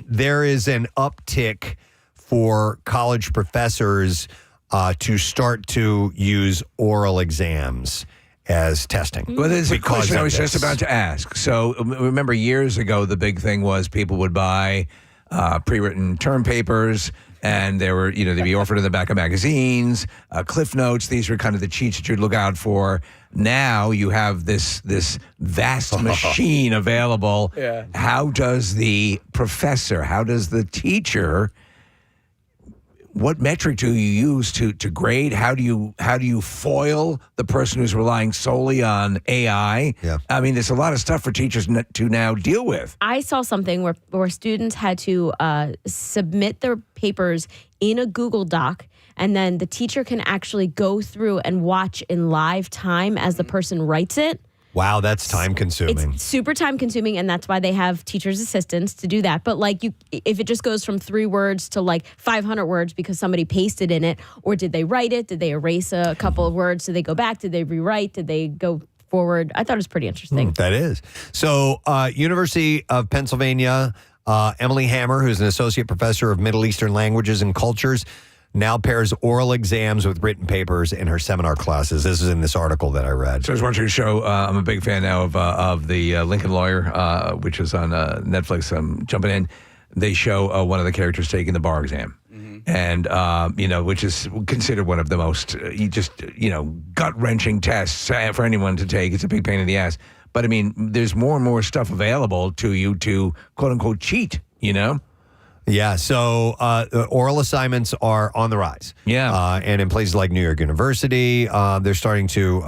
there is an uptick for college professors to start to use oral exams as testing. Well, there's a question I was just about to ask. So remember years ago, the big thing was people would buy pre-written term papers, and they were, they'd be offered in the back of magazines, Cliff Notes. These were kind of the cheats that you'd look out for. Now you have this vast machine available. Yeah. How does the professor, how does the teacher, what metric do you use to grade? How do you foil the person who's relying solely on AI? Yeah. I mean, there's a lot of stuff for teachers to now deal with. I saw something where students had to submit their papers in a Google Doc, and then the teacher can actually go through and watch in live time as the person writes it. Wow, that's time consuming. It's super time consuming, and that's why they have teachers' assistants to do that. But if it just goes from 3 words to 500 words because somebody pasted in it, or did they write it? Did they erase a couple of words? Did they go back? Did they rewrite? Did they go forward? I thought it was pretty interesting. That is. So, University of Pennsylvania, Emily Hammer, who's an associate professor of Middle Eastern languages and cultures, now pairs oral exams with written papers in her seminar classes. This is in this article that I read. So I was watching a show. I'm a big fan now of the Lincoln Lawyer, which is on Netflix. I'm jumping in. They show one of the characters taking the bar exam. And, which is considered one of the most, gut-wrenching tests for anyone to take. It's a big pain in the ass. But, I mean, there's more and more stuff available to you to, quote-unquote, cheat, Yeah, so oral assignments are on the rise. Yeah. And in places like New York University, they're starting to,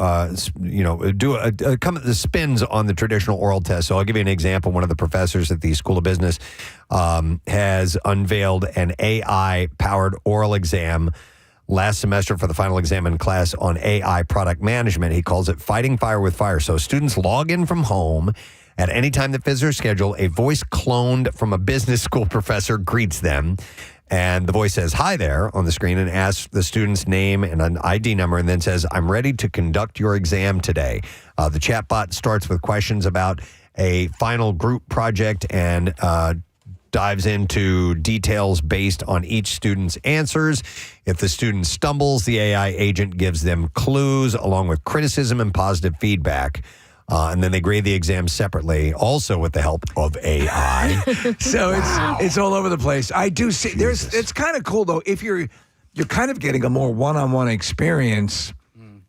do the spins on the traditional oral test. So I'll give you an example. One of the professors at the School of Business has unveiled an AI-powered oral exam last semester for the final exam in class on AI product management. He calls it Fighting Fire with Fire. So students log in from home. At any time that fits their schedule, a voice cloned from a business school professor greets them. And the voice says, hi there, on the screen, and asks the student's name and an ID number, and then says, I'm ready to conduct your exam today. The chatbot starts with questions about a final group project and dives into details based on each student's answers. If the student stumbles, the AI agent gives them clues along with criticism and positive feedback. And then they grade the exam separately, also with the help of AI. So it's all over the place. I do see. It's kind of cool though if you're kind of getting a more one-on-one experience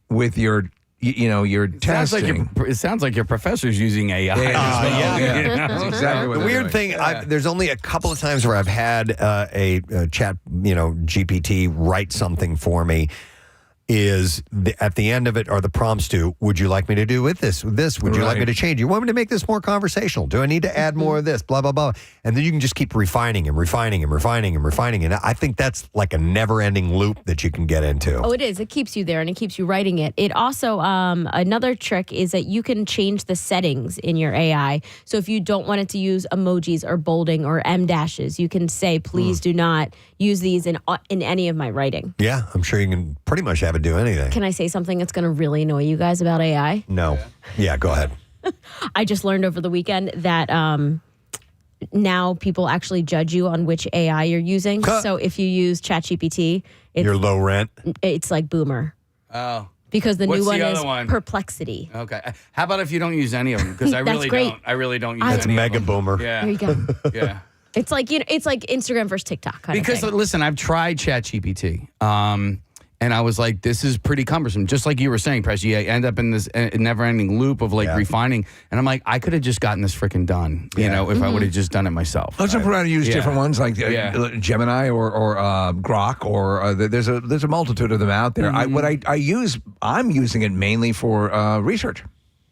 with your testing. It sounds like your professor's using AI. That's exactly what the they're weird doing. thing. There's only a couple of times where I've had a chat, GPT write something for me. Is at the end of it are the prompts to, would you like me to do with this? Would you like me to change? You want me to make this more conversational? Do I need to add more of this? Blah, blah, blah. And then you can just keep refining and refining and refining and refining. And I think that's like a never-ending loop that you can get into. Oh, it is. It keeps you there and it keeps you writing it. It also, another trick is that you can change the settings in your AI. So if you don't want it to use emojis or bolding or M dashes, you can say, please do not use these in any of my writing. Yeah, I'm sure you can pretty much have it do anything. Can I say something that's going to really annoy you guys about AI? No. Yeah, go ahead. I just learned over the weekend that now people actually judge you on which AI you're using. So if you use ChatGPT, you're low rent. It's like boomer. Oh. Because the What's new one the is other one? Perplexity. Okay. How about if you don't use any of them? Because I That's really great. don't. I really don't use That's any mega of them. boomer. Yeah. There you go. Yeah. It's like it's like Instagram versus TikTok kind Because of thing. listen, I've tried ChatGPT, and I was like, this is pretty cumbersome. Just like you were saying, Press, you end up in this never-ending loop of like refining. And I'm like, I could have just gotten this freaking done, you know, if I would have just done it myself. Let's jump around and use different ones like Gemini or Grok, or there's a multitude of them out there. I'm using it mainly for research.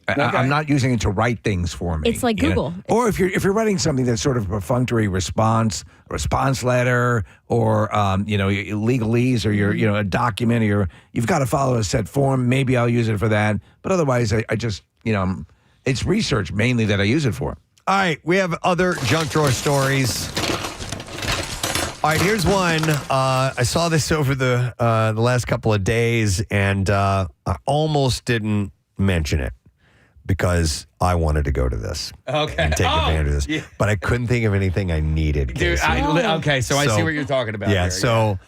I'm not using it to write things for me. It's like Google. Or if you're writing something that's sort of a perfunctory response letter, or legalese, or you're a document, or you've got to follow a set form. Maybe I'll use it for that. But otherwise, I just it's research mainly that I use it for. All right, we have other junk drawer stories. All right, here's one. I saw this over the last couple of days, and I almost didn't mention it, because I wanted to go to this and take advantage of this. Yeah. But I couldn't think of anything I needed. Dude, so I see what you're talking about. Yeah, here. so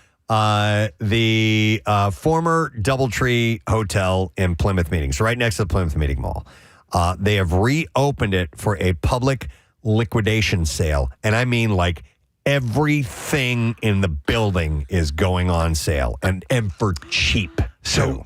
the former Doubletree Hotel in Plymouth Meeting, so right next to the Plymouth Meeting Mall, they have reopened it for a public liquidation sale. And I mean, like, everything in the building is going on sale, and for cheap. So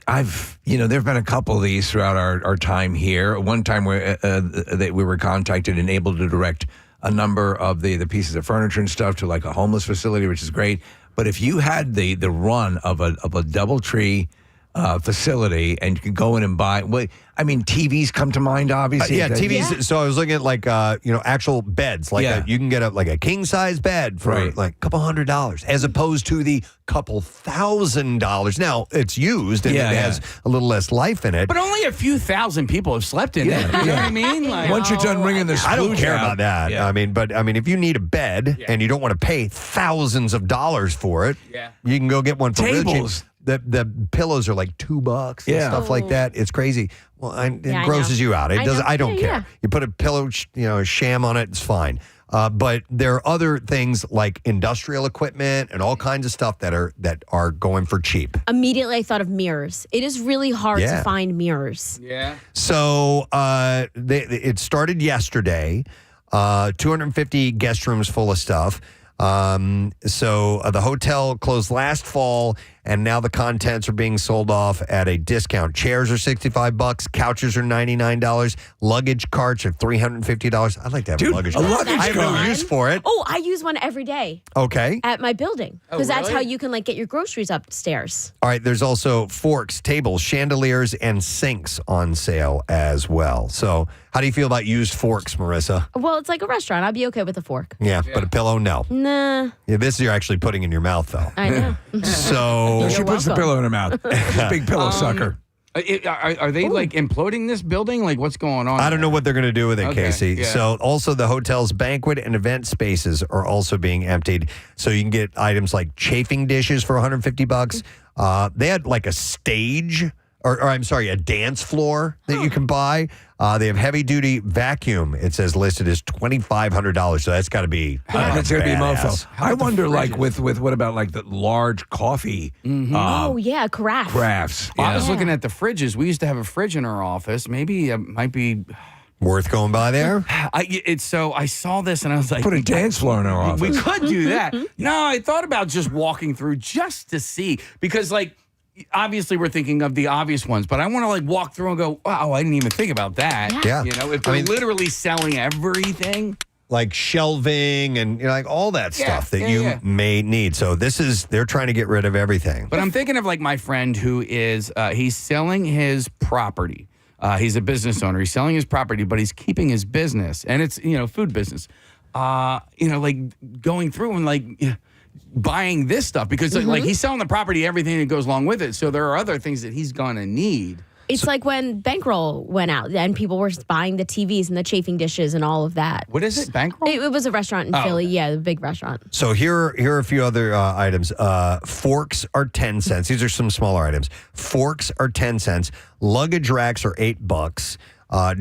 I've there've been a couple of these throughout our time here. One time we were contacted and able to direct a number of the pieces of furniture and stuff to like a homeless facility, which is great. But if you had the run of a Doubletree facility, and you could go in and buy. TVs come to mind, obviously. TVs. Yeah. So I was looking at like actual beds. Like you can get a king size bed for like a couple $100, as opposed to the couple $1,000. Now it's used and it has a little less life in it. But only a few thousand people have slept in it. You know what I mean? Like, once you're done ringing the I don't care out, about that. Yeah. If you need a bed and you don't want to pay thousands of dollars for it, you can go get one for tables. The pillows are like $2 and stuff like that. It's crazy. Well, it grosses you out. It does. I don't care. Yeah. You put a pillow, sham on it. It's fine. But there are other things like industrial equipment and all kinds of stuff that are going for cheap. Immediately, I thought of mirrors. It is really hard to find mirrors. Yeah. So it started yesterday. 250 guest rooms full of stuff. So the hotel closed last fall, and now the contents are being sold off at a discount. Chairs are $65, couches are $99, luggage carts are $350. I'd like to have a luggage cart. luggage I have no cart. use for it. Oh, I use one every day Okay. at my building, because that's really? how you can get your groceries upstairs. All right, there's also forks, tables, chandeliers, and sinks on sale as well. So how do you feel about used forks, Marissa? Well, it's like a restaurant. I'd be okay with a fork. Yeah, but a pillow, no. Nah, Yeah, this you're actually putting in your mouth, though. I know. So She puts the welcome. pillow in her mouth. She's a big pillow sucker. Are they like imploding this building? Like, what's going on? I don't know what they're going to do with it, Okay, Casey. yeah. So also the hotel's banquet and event spaces are also being emptied. So you can get items like chafing dishes for $150. They had like a stage, or I'm sorry, a dance floor that you can buy. They have heavy duty vacuum. It says listed as $2,500. So that's got to be That's going to be a badass. mofo. I wonder, like, with what about like the large coffee Oh yeah, craft. crafts? Well, I was looking at the fridges. We used to have a fridge in our office. Maybe it might be. Worth going by there? I saw this and I was like, Put a dance floor in our office. we could do that. No, I thought about just walking through just to see, because obviously we're thinking of the obvious ones, but I want to walk through and go, wow, I didn't even think about that. Yeah. If they're literally selling everything. Like shelving and all that stuff that you may need. So they're trying to get rid of everything. But I'm thinking of my friend who is, he's selling his property. He's a business owner. He's selling his property, but he's keeping his business, and it's, food business. Going through and buying this stuff, because he's selling the property, everything that goes along with it. So there are other things that he's going to need. It's like when Bankroll went out and people were buying the TVs and the chafing dishes and all of that. What is it, Bankroll? It was a restaurant in Philly. Yeah, the big restaurant. So here are a few other items. Forks are 10 cents. These are some smaller items. Forks are 10 cents. Luggage racks are $8.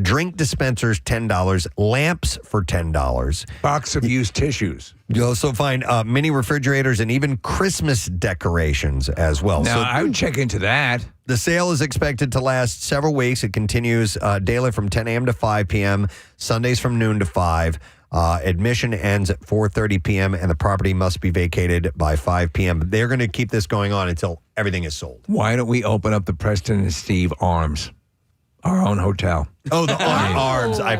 Drink dispensers, $10. Lamps for $10. Box of used tissues. You'll also find mini refrigerators and even Christmas decorations as well. Now, I would check into that. The sale is expected to last several weeks. It continues daily from 10 a.m. to 5 p.m., Sundays from noon to 5. Admission ends at 4:30 p.m., and the property must be vacated by 5 p.m. But they're going to keep this going on until everything is sold. Why don't we open up the Preston and Steve Arms, our own hotel? Oh, the arms. I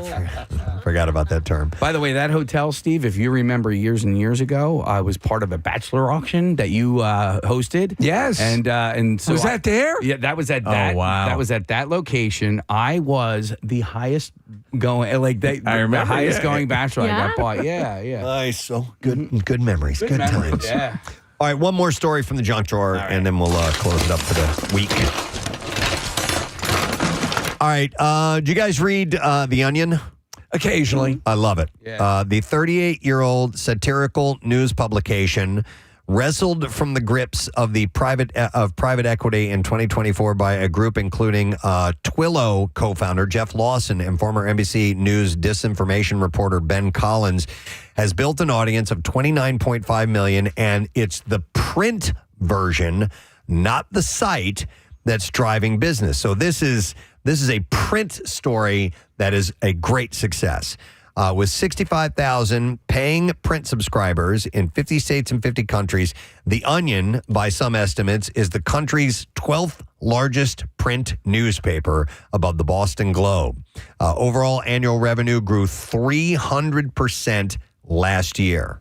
forgot about that term. By the way, that hotel, Steve, if you remember years and years ago, was part of a bachelor auction that you hosted. Yes. And so was that there? Yeah, that was at that. Oh, wow. That was at that location. I was the highest going, I remember, the highest yeah. going bachelor. Yeah? I got bought. Yeah, yeah. Nice. So good memories. Good memories, times. yeah. All right, one more story from the junk drawer, and then we'll close it up for the week. All right. Do you guys read The Onion? Occasionally. I love it. Yeah. The 38-year-old satirical news publication wrestled from the grips of the private equity in 2024 by a group including Twilio co-founder Jeff Lawson and former NBC News disinformation reporter Ben Collins has built an audience of 29.5 million, and it's the print version, not the site, that's driving business. So this is a print story that is a great success. With 65,000 paying print subscribers in 50 states and 50 countries, The Onion, by some estimates, is the country's 12th largest print newspaper above the Boston Globe. Overall annual revenue grew 300% last year.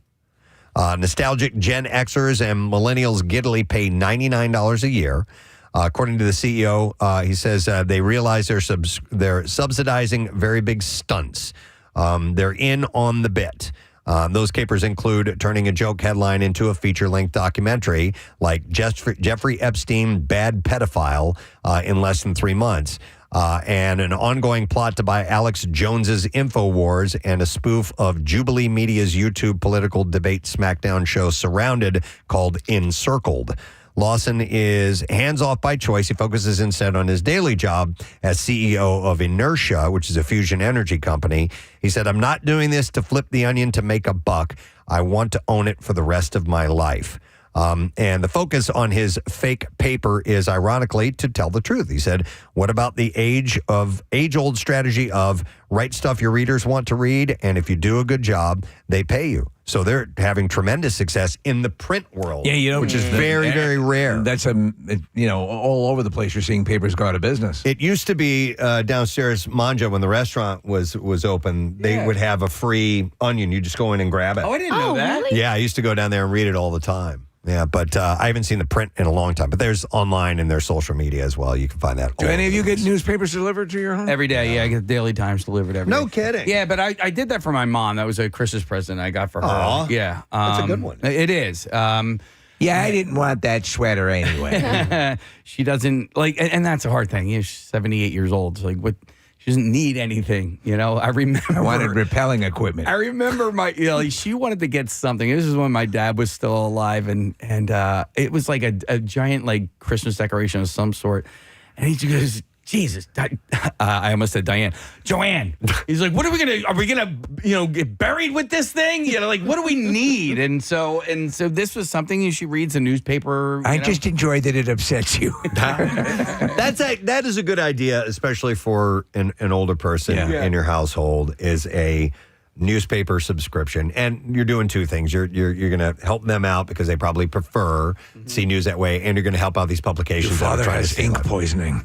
Nostalgic Gen Xers and millennials giddily pay $99 a year. According to the CEO, he says they realize they're subsidizing very big stunts. They're in on the bit. Those capers include turning a joke headline into a feature-length documentary like Jeffrey Epstein, Bad Pedophile, in less than 3 months, and an ongoing plot to buy Alex Jones's InfoWars and a spoof of Jubilee Media's YouTube political debate smackdown show Surrounded called Encircled. Lawson is hands-off by choice. He focuses instead on his daily job as CEO of Inertia, which is a fusion energy company. He said, "I'm not doing this to flip The Onion to make a buck. I want to own it for the rest of my life." And the focus on his fake paper is, ironically, to tell the truth. He said, "What about the age-old strategy of write stuff your readers want to read, and if you do a good job, they pay you?" So they're having tremendous success in the print world, which is very, very rare. That's all over the place. You're seeing papers go out of business. It used to be downstairs, Manja, when the restaurant was open, they would have a free Onion. You just go in and grab it. Oh, I didn't know that. Really? Yeah, I used to go down there and read it all the time. Yeah, but I haven't seen the print in a long time. But there's online and there's social media as well. You can find that. Do any of you get newspapers delivered to your home? Every day, yeah. I get Daily Times delivered every day. No kidding. Yeah, but I did that for my mom. That was a Christmas present I got for her. Aw. Yeah. That's a good one. It is. Yeah, I didn't want that sweater anyway. She doesn't, like, and that's a hard thing. She's 78 years old. So, like, what? She doesn't need anything, I remember. I wanted repelling equipment. I remember she wanted to get something. This is when my dad was still alive, and it was like a giant, like, Christmas decoration of some sort. And he goes, Jesus, I almost said Diane. Joanne. He's like, are we gonna, get buried with this thing? What do we need? And so this was something she reads a newspaper. I just enjoy that it upsets you. That is a good idea, especially for an older person in your household, is a newspaper subscription. And you're doing two things. You're going to help them out because they probably prefer see news that way, and you're going to help out these publications. Your father that are trying has to ink poisoning.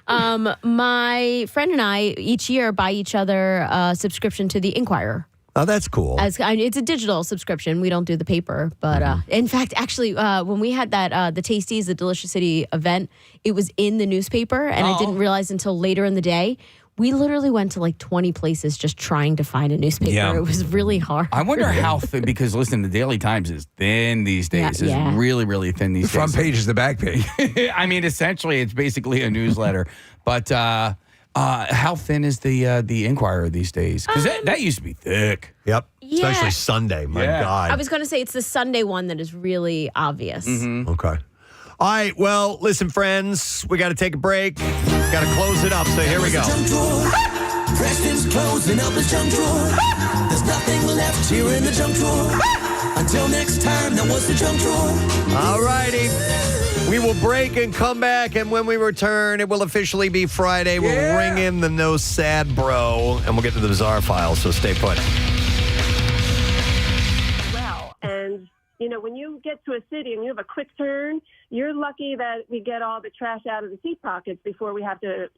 My friend and I each year buy each other a subscription to the Inquirer. Oh, that's cool. It's a digital subscription. We don't do the paper. But in fact, actually, when we had that, the Tasties, the Delicious City event, it was in the newspaper. And I didn't realize until later in the day. We literally went to like 20 places just trying to find a newspaper. Yeah. It was really hard. I wonder how thin, because listen, the Daily Times is thin these days. Yeah. It's really, really thin these days. The front page is the back page. I mean, essentially, it's basically a newsletter. But how thin is the Inquirer these days? Because that used to be thick. Yep. Yeah. Especially Sunday. My God. I was going to say it's the Sunday one that is really obvious. Okay. All right. Well, listen, friends, we got to take a break. Got to close it up, so here we go. Preston's closing up his junk drawer. There's nothing left here in the junk drawer. Until next time, that was the junk drawer. All righty. We will break and come back, and when we return, it will officially be Friday. We'll ring in the No Sad Bro, and we'll get to the bizarre file, so stay put. Well, and when you get to a city and you have a quick turn, you're lucky that we get all the trash out of the seat pockets before we have to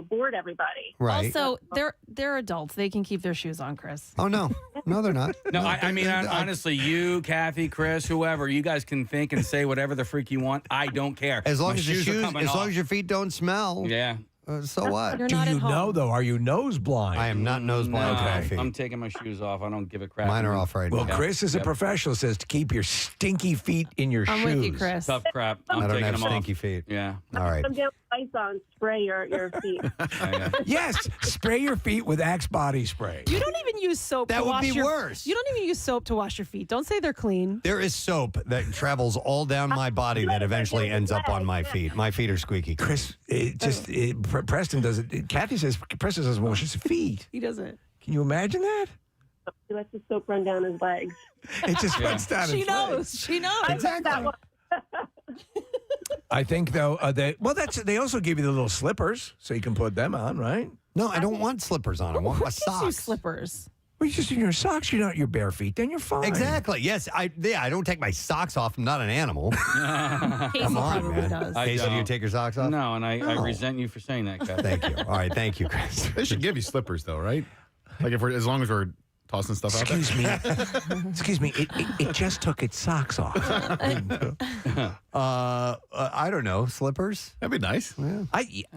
board everybody. Right. Also, they're adults. They can keep their shoes on, Chris. Oh, no. No, they're not. No, I mean, honestly, you, Kathy, Chris, whoever, you guys can think and say whatever the freak you want. I don't care. As long My as your shoes are shoes, coming as long off. as your feet don't smell. Yeah. So what? You're Do not you at home. know, though? Are you nose blind? I am not nose blind with my feet. I'm taking my shoes off. I don't give a crap. Mine are off right Well, now. Chris is a professional, says to keep your stinky feet in your I'm shoes. with you, Chris. Tough crap. I I'm don't taking have them off. stinky feet. Yeah. All right. Come down with Lysol, spray your feet. Yes, spray your feet with Axe body spray. You don't even use soap That to would wash be your worse. You don't even use soap to wash your feet. Don't say they're clean. There is soap that travels all down my body that eventually ends up on my feet. My feet are squeaky. Chris, Preston does it. Kathy says Preston doesn't wash his feet. He doesn't. Can you imagine that? He lets the soap run down his legs. It just runs down She his knows. legs. She knows. Exactly. I think though they also give you the little slippers so you can put them on, right? No, I don't want slippers on. I want my Who gives you socks. slippers? Well, you're just in your socks. You're not your bare feet. Then you're fine. Exactly. Yes. I don't take my socks off. I'm not an animal. Casey Come on, probably man. does. Casey, do you take your socks off? No, and I resent you for saying that, Kathy. Thank you. All right. Thank you, Chris. They should give you slippers, though, right? Like as long as we're tossing stuff out there. Excuse me. It just took its socks off. I don't know. Slippers? That'd be nice. Yeah.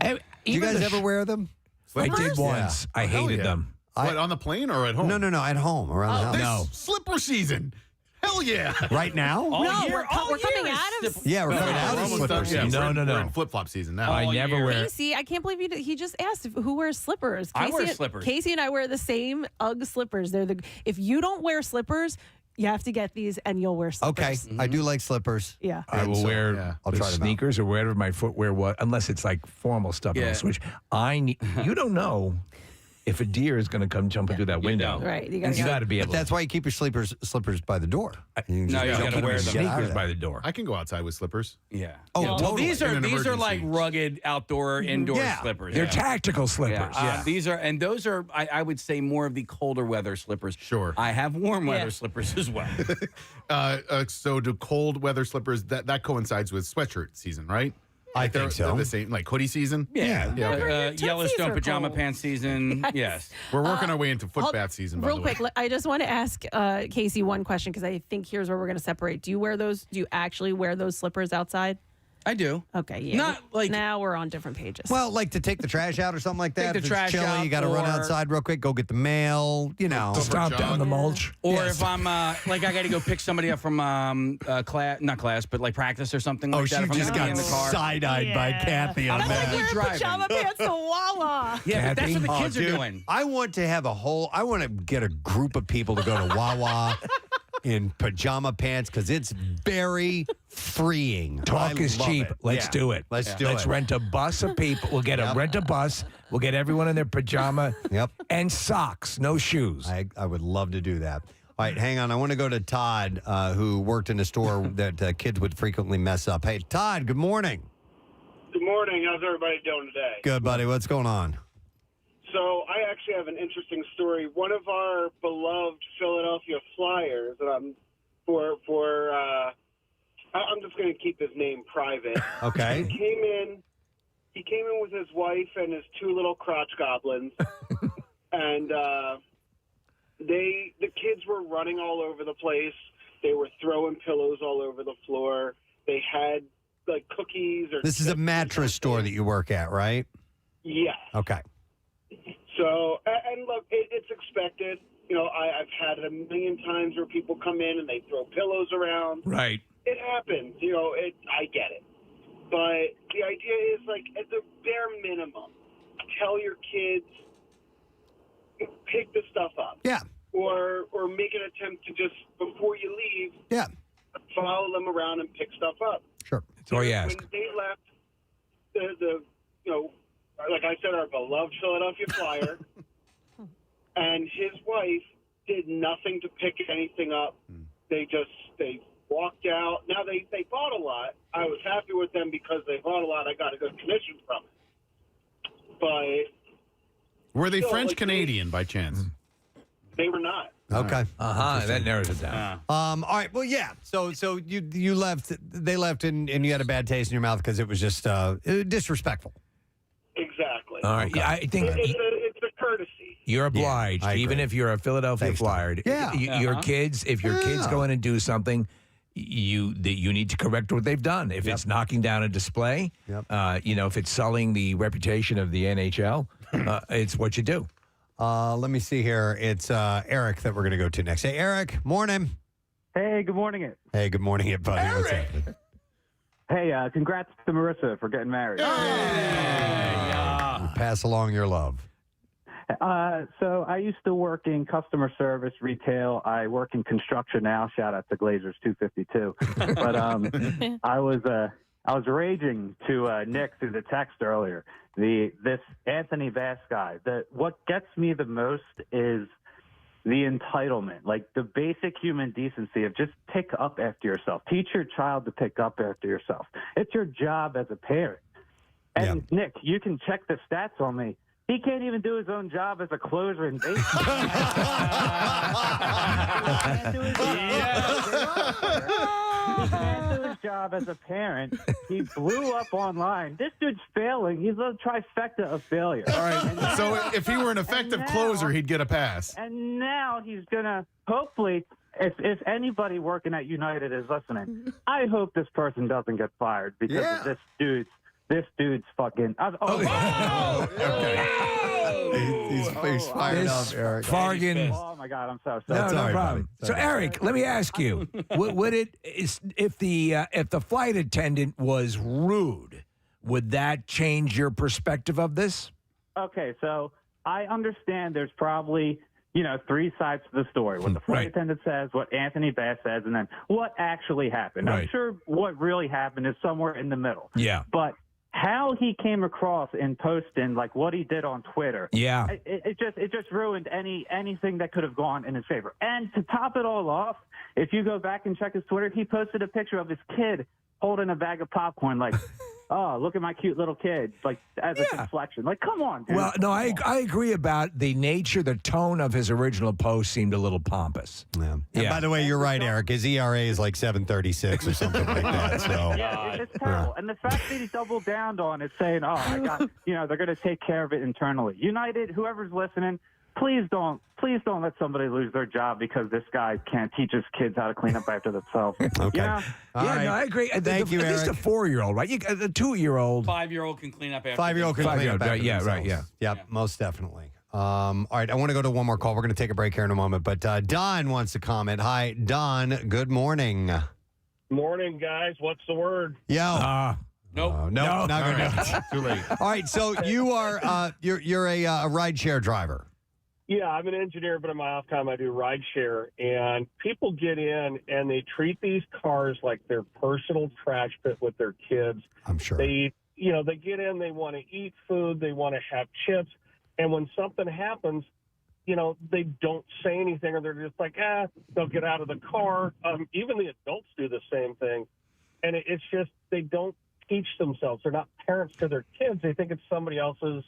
Do Do you guys ever wear them? I did once. I hated them. What, on the plane or at home? No. At home, around the house. There's slipper season. Hell yeah. Right now? All No, year, we're coming out of. Yeah, we're coming out We're of almost done. slipper Yeah, season. we're in flip-flop season now. I never year. wear. Casey, I can't believe he just asked who wears slippers. I wear Casey- slippers. Casey and I wear the same UGG slippers. If you don't wear slippers, you have to get these, and you'll wear slippers. Okay. I do like slippers. Yeah. I will wear I'll the try them out. sneakers or whatever my footwear was, unless it's like formal stuff. Yeah. I'll switch. You don't know if a deer is going to come jumping through that window. Right. You You got to be able. But that's why you keep your slippers by the door. You No, you jump gotta in wear and them. get out of sneakers there. by the door. I can go outside with slippers. Yeah. Oh, Well, totally. these In an are like emergency. rugged outdoor, indoor Yeah. slippers. They're yeah. tactical slippers. Yeah. These are, and those are, I would say, more of the colder weather slippers. Sure. I have warm weather Yeah. slippers as well. So do cold weather slippers, that coincides with sweatshirt season, right? I Like think so. They're the same, like hoodie season? Yeah. okay. Yellowstone are pajama cold. pants season. Yes. We're working our way into foot hold- bath season, by Real the way. quick, I just want to ask Casey one question because I think here's where we're going to separate. Do you wear those? Do you actually wear those slippers outside? I do. Okay, yeah. Not like- now we're on different pages. Well, like to take the trash out or something like that. Take the If it's trash chilly, out, you got to run or- outside real quick, go get the mail, Stomp down the mulch. Or Yes. if I'm like I got to go pick somebody up from not class, but like practice or something Oh, like she that. If I'm just gonna be got in the car. side-eyed by Kathy on I'm that. like wearing driving. pajama pants to Wawa. Yeah, but that's what the kids are dude, doing. I want to have I want to get a group of people to go to Wawa in pajama pants because it's very freeing. Talk I is love cheap. it. Let's Yeah. do it. Let's do Let's it. rent a bus of people. We'll get rent a bus. We'll get everyone in their pajama. Yep. And socks, no shoes. I would love to do that. All right, hang on. I want to go to Todd, who worked in a store that kids would frequently mess up. Hey, Todd, good morning. Good morning. How's everybody doing today? Good, buddy. What's going on? So I actually have an interesting story. One of our beloved Philadelphia Flyers, I'm just going to keep his name private. Okay. He came in with his wife and his two little crotch goblins, and the kids were running all over the place. They were throwing pillows all over the floor. They had like cookies or. This is a mattress store that you work at, right? Yes. Okay. So, and look, it's expected. I've had it a million times where people come in and they throw pillows around. Right. It happens. I get it. But the idea is, like, at the bare minimum, tell your kids, pick the stuff up. Yeah. Or make an attempt to just, before you leave, Yeah. follow them around and pick stuff up. Sure. That's all you ask. When they left, the like I said, our beloved Philadelphia Flyer, and his wife did nothing to pick anything up. They walked out. Now they bought a lot. I was happy with them because they bought a lot. I got a good commission from it. But were they French Canadian by chance? They were not. Okay. That narrows it down. All right. Well, yeah. So you left. They left, and you had a bad taste in your mouth because it was just disrespectful. Exactly. All right. I think it's a courtesy. you're obliged, even if you're a Philadelphia Flyer. Yeah. Your kids, if your kids go in and do something, you need to correct what they've done. If it's knocking down a display, if it's sullying the reputation of the NHL, it's what you do. Let me see here. It's Eric that we're going to go to next. Hey, Eric. Morning. Hey, good morning, it. Hey, good morning, it, buddy. What's happening? Hey, congrats to Marissa for getting married. Pass along your love. So I used to work in customer service, retail. I work in construction now. Shout out to Glazers 252. But I was raging to Nick through the text earlier. This Anthony Bass guy. What gets me the most is the entitlement, like the basic human decency of just pick up after yourself. Teach your child to pick up after yourself. It's your job as a parent. And Nick, you can check the stats on me. He can't even do his own job as a closer in baseball. He can't do his job as a parent. He blew up online. This dude's failing. He's a trifecta of failure. All right. So if he were an effective closer, he'd get a pass. And now he's going to, hopefully, if anybody working at United is listening, I hope this person doesn't get fired because of this dude's fucking. He's fired up, Eric. Fargan. Oh my God, I'm so sorry. No problem. So, Eric, let me ask you: if the flight attendant was rude, would that change your perspective of this? Okay, so I understand there's probably three sides to the story: what the flight attendant says, what Anthony Bass says, and then what actually happened. Right. I'm sure what really happened is somewhere in the middle. Yeah, but how he came across in posting like what he did on Twitter, it just ruined anything that could have gone in his favor. And to top it all off, if you go back and check his Twitter, he posted a picture of his kid holding a bag of popcorn, like, oh, look at my cute little kid, like as a deflection. Like, come on, dude. Well, no, I agree about the nature, the tone of his original post seemed a little pompous. Yeah. And by the way, you're right, Eric. His ERA is like 7.36 or something like that. So it's terrible. And the fact that he doubled down on it, saying, "Oh, I got," they're going to take care of it internally. United, whoever's listening, please don't let somebody lose their job because this guy can't teach his kids how to clean up after themselves. Okay. No, I agree. Thank you, At least a Eric. 4-year-old, right? A 2-year-old. 5-year-old can clean up after 5-year-old can clean up after themselves. Yeah. Yep, most definitely. All right, I want to go to one more call. We're going to take a break here in a moment, but Don wants to comment. Hi, Don. Good morning. Morning, guys. What's the word? Yo. Nope. No, not going to. Too late. All right, so you are you're a rideshare driver. Yeah, I'm an engineer, but in my off time I do ride share. And people get in and they treat these cars like their personal trash pit with their kids. I'm sure. They get in, they want to eat food, they want to have chips. And when something happens, they don't say anything, or they're just like, they'll get out of the car. Even the adults do the same thing. And it's just, they don't teach themselves. They're not parents to their kids. They think it's somebody else's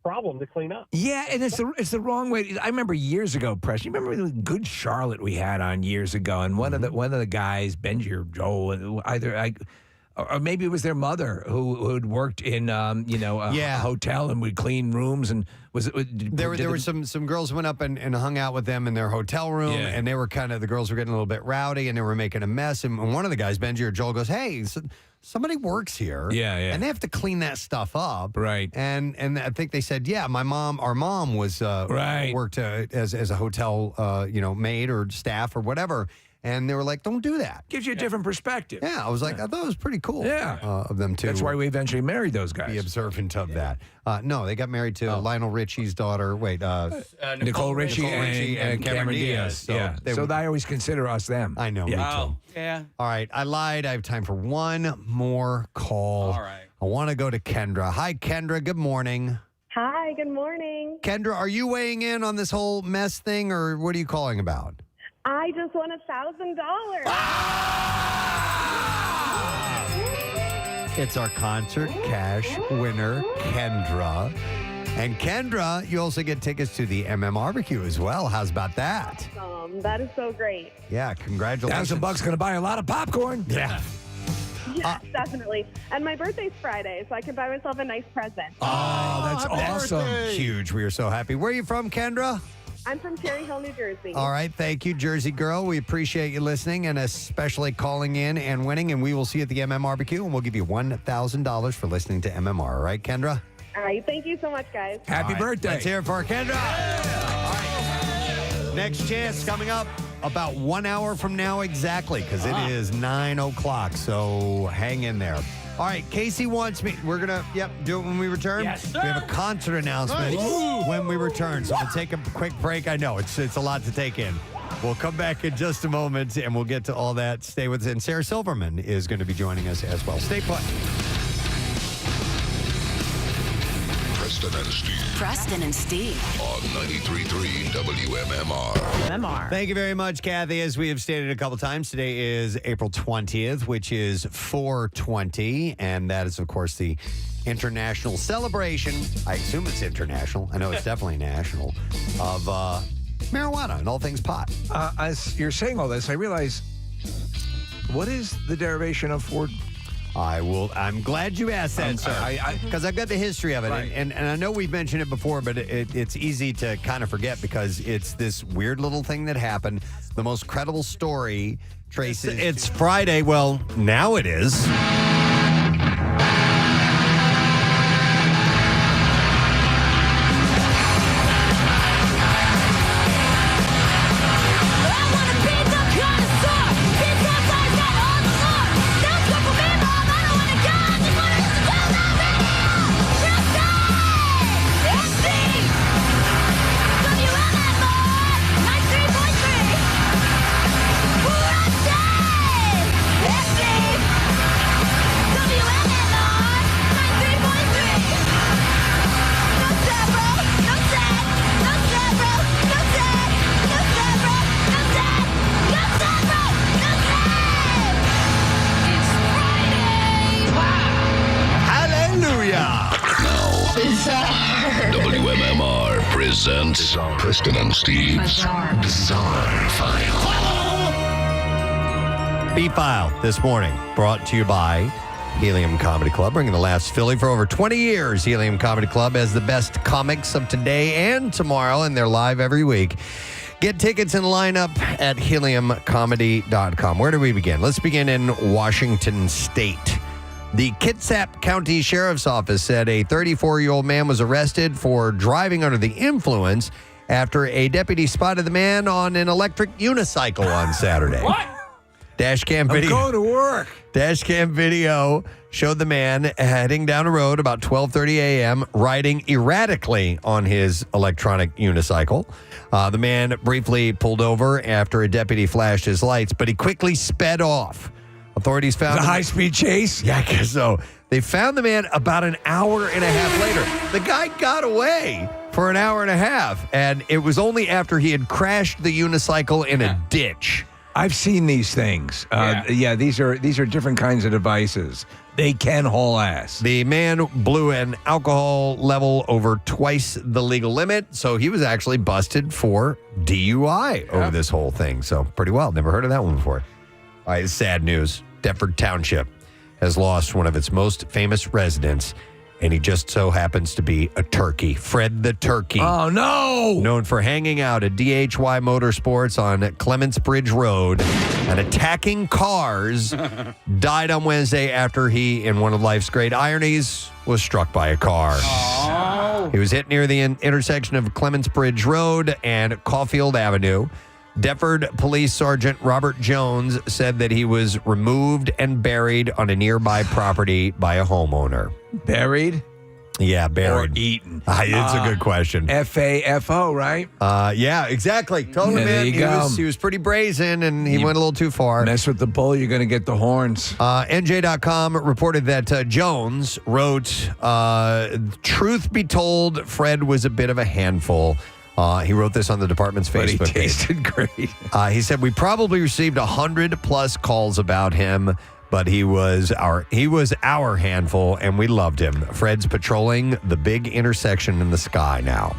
problem to clean up. Yeah, and it's the wrong way. I remember years ago, Preston. You remember the Good Charlotte we had on years ago, and one of the guys, Benji or Joel, or maybe it was their mother who had worked in a hotel and would clean rooms, and there were some girls who went up and hung out with them in their hotel room, and they were the girls were getting a little bit rowdy and they were making a mess, and one of the guys, Benji or Joel, goes, "Hey, somebody works here, and they have to clean that stuff up, right?" And I think they said, "Yeah, our mom was worked as a hotel maid or staff or whatever." And they were like, "Don't do that." Gives you a different perspective. Yeah, I was like, I thought it was pretty cool. Of them too. That's why we eventually married those guys. Be observant of that. No, they got married to Lionel Richie's daughter. Wait, Nicole Richie and Cameron Diaz. So I always consider us them. I know. Me too. Yeah. All right, I lied. I have time for one more call. All right. I want to go to Kendra. Hi, Kendra. Good morning. Hi, good morning. Kendra, are you weighing in on this whole mess thing, or what are you calling about? I just won $1,000. It's our concert cash winner, Kendra. And Kendra, you also get tickets to the barbecue as well. How's about that? That is so great. Yeah, congratulations. $1,000 going to buy a lot of popcorn. Yeah. Yes, definitely. And my birthday's Friday, so I can buy myself a nice present. Oh, that's awesome. Huge. We are so happy. Where are you from, Kendra? I'm from Cherry Hill, New Jersey. All right. Thank you, Jersey girl. We appreciate you listening and especially calling in and winning. And we will see you at the barbecue, and we'll give you $1,000 for listening to MMR. All right, Kendra? All right. Thank you so much, guys. Happy birthday. Let's hear it for Kendra. All right. Next chance coming up about 1 hour from now exactly, because it is 9 o'clock. So hang in there. All right, Casey wants me. We're going to, do it when we return. Yes, sir. We have a concert announcement when we return. So we'll take a quick break. I know it's a lot to take in. We'll come back in just a moment, and we'll get to all that. Stay with us. And Sarah Silverman is going to be joining us as well. Stay put. Preston and Steve. On 93.3 WMMR. Thank you very much, Kathy. As we have stated a couple times, today is April 20th, which is 420. And that is, of course, the international celebration. I assume it's international. I know it's definitely national. Of marijuana and all things pot. As you're saying all this, I realize, what is the derivation of 4? I'm glad you asked that, sir, because I've got the history of it, Right. and I know we've mentioned it before, but it's easy to kind of forget because it's this weird little thing that happened. The most credible story traces. It's Friday. Well, now it is. WMMR presents Preston and Steve's Bizarre File. B-File this morning, brought to you by Helium Comedy Club, bringing the laughs to Philly for over 20 years. Helium Comedy Club has the best comics of today and tomorrow, and they're live every week. Get tickets and line up at heliumcomedy.com. Where do we begin? Let's begin in Washington State. The Kitsap County Sheriff's Office said a 34-year-old man was arrested for driving under the influence after a deputy spotted the man on an electric unicycle on Saturday. What? Dashcam video. I'm going to work. Dashcam video showed the man heading down a road about 12:30 a.m., riding erratically on his electronic unicycle. The man briefly pulled over after a deputy flashed his lights, but he quickly sped off. Authorities found a high-speed chase? Yeah, I guess so. They found the man about an hour and a half later. The guy got away for an hour and a half, and it was only after he had crashed the unicycle in a ditch. I've seen these things. These are different kinds of devices. They can haul ass. The man blew an alcohol level over twice the legal limit, so he was actually busted for DUI over this whole thing. So pretty well. Never heard of that one before. All right, sad news. Deptford Township has lost one of its most famous residents, and he just so happens to be a turkey. Fred the Turkey. Oh, no! Known for hanging out at DHY Motorsports on Clements Bridge Road and attacking cars, died on Wednesday after he, in one of life's great ironies, was struck by a car. Oh. He was hit near the intersection of Clements Bridge Road and Caulfield Avenue. Deptford Police Sergeant Robert Jones said that he was removed and buried on a nearby property by a homeowner. Buried? Yeah, buried. Or eaten. It's a good question. FAFO, right? Yeah, exactly. Totally, Yeah, there man. you go. He was pretty brazen, and he went a little too far. Mess with the bull, you're going to get the horns. NJ.com reported that Jones wrote, "Truth be told, Fred was a bit of a handful." He wrote this on the department's But he Facebook page. tasted great. He said, "We probably received 100+ calls about him, but he was our handful, and we loved him. Fred's patrolling the big intersection in the sky now."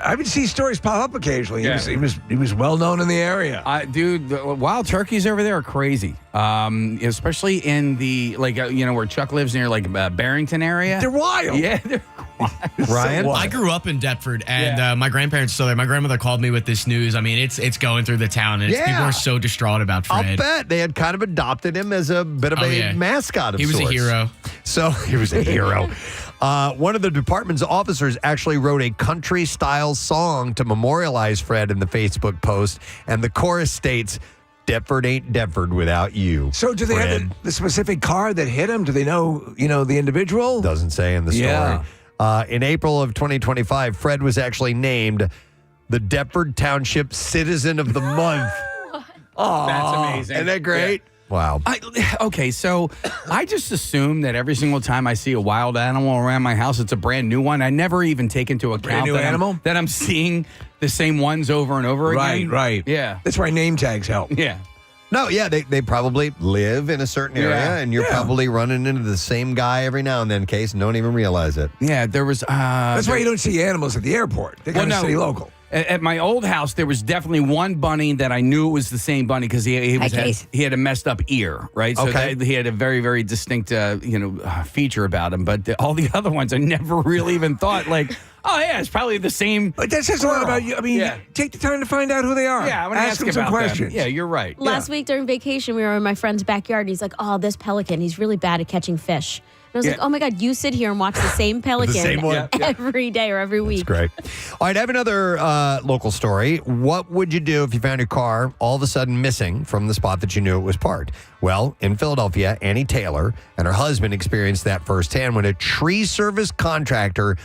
I would see stories pop up occasionally. Yeah. He was well known in the area. Dude, the wild turkeys over there are crazy. Especially in the where Chuck lives near Barrington area. They're wild. Yeah, they're Ryan, I grew up in Deptford, and my grandparents still there. My grandmother called me with this news. I mean, it's going through the town, and people are so distraught about Fred. I'll bet they had kind of adopted him as a bit of a mascot of He was sorts. a hero. So he was a hero. One of the department's officers actually wrote a country-style song to memorialize Fred in the Facebook post, and the chorus states, "Deptford ain't Deptford without you." So do they Fred. have the specific car that hit him? Do they know, the individual? Doesn't say in the story. Yeah. In April of 2025, Fred was actually named the Deptford Township Citizen of the Month. That's amazing. Isn't that great? Wow. Okay, so I just assume that every single time I see a wild animal around my house, it's a brand new one. I never even take into account new animal? that I'm seeing the same ones over and over again. Right. Yeah. That's why name tags help. Yeah. No, yeah, they probably live in a certain area, and you're probably running into the same guy every now and then, Case, and don't even realize it. Yeah, there was... That's why you don't see animals at the airport. They kind of stay local. At my old house, there was definitely one bunny that I knew it was the same bunny because he had a messed up ear, right? So Okay. he had a very, very distinct, feature about him. But all the other ones, I never really even thought oh yeah, it's probably the same. But that says a lot about you. I mean, take the time to find out who they are. Yeah, I'm gonna ask them some about them. questions. Yeah, you're right. Last week during vacation, we were in my friend's backyard. And he's like, "Oh, this pelican, he's really bad at catching fish." And I was like, "Oh my God, you sit here and watch the same pelican same one. every day or every week." Great. All right, I have another local story. What would you do if you found your car all of a sudden missing from the spot that you knew it was parked? Well, in Philadelphia, Annie Taylor and her husband experienced that firsthand when a tree service contractor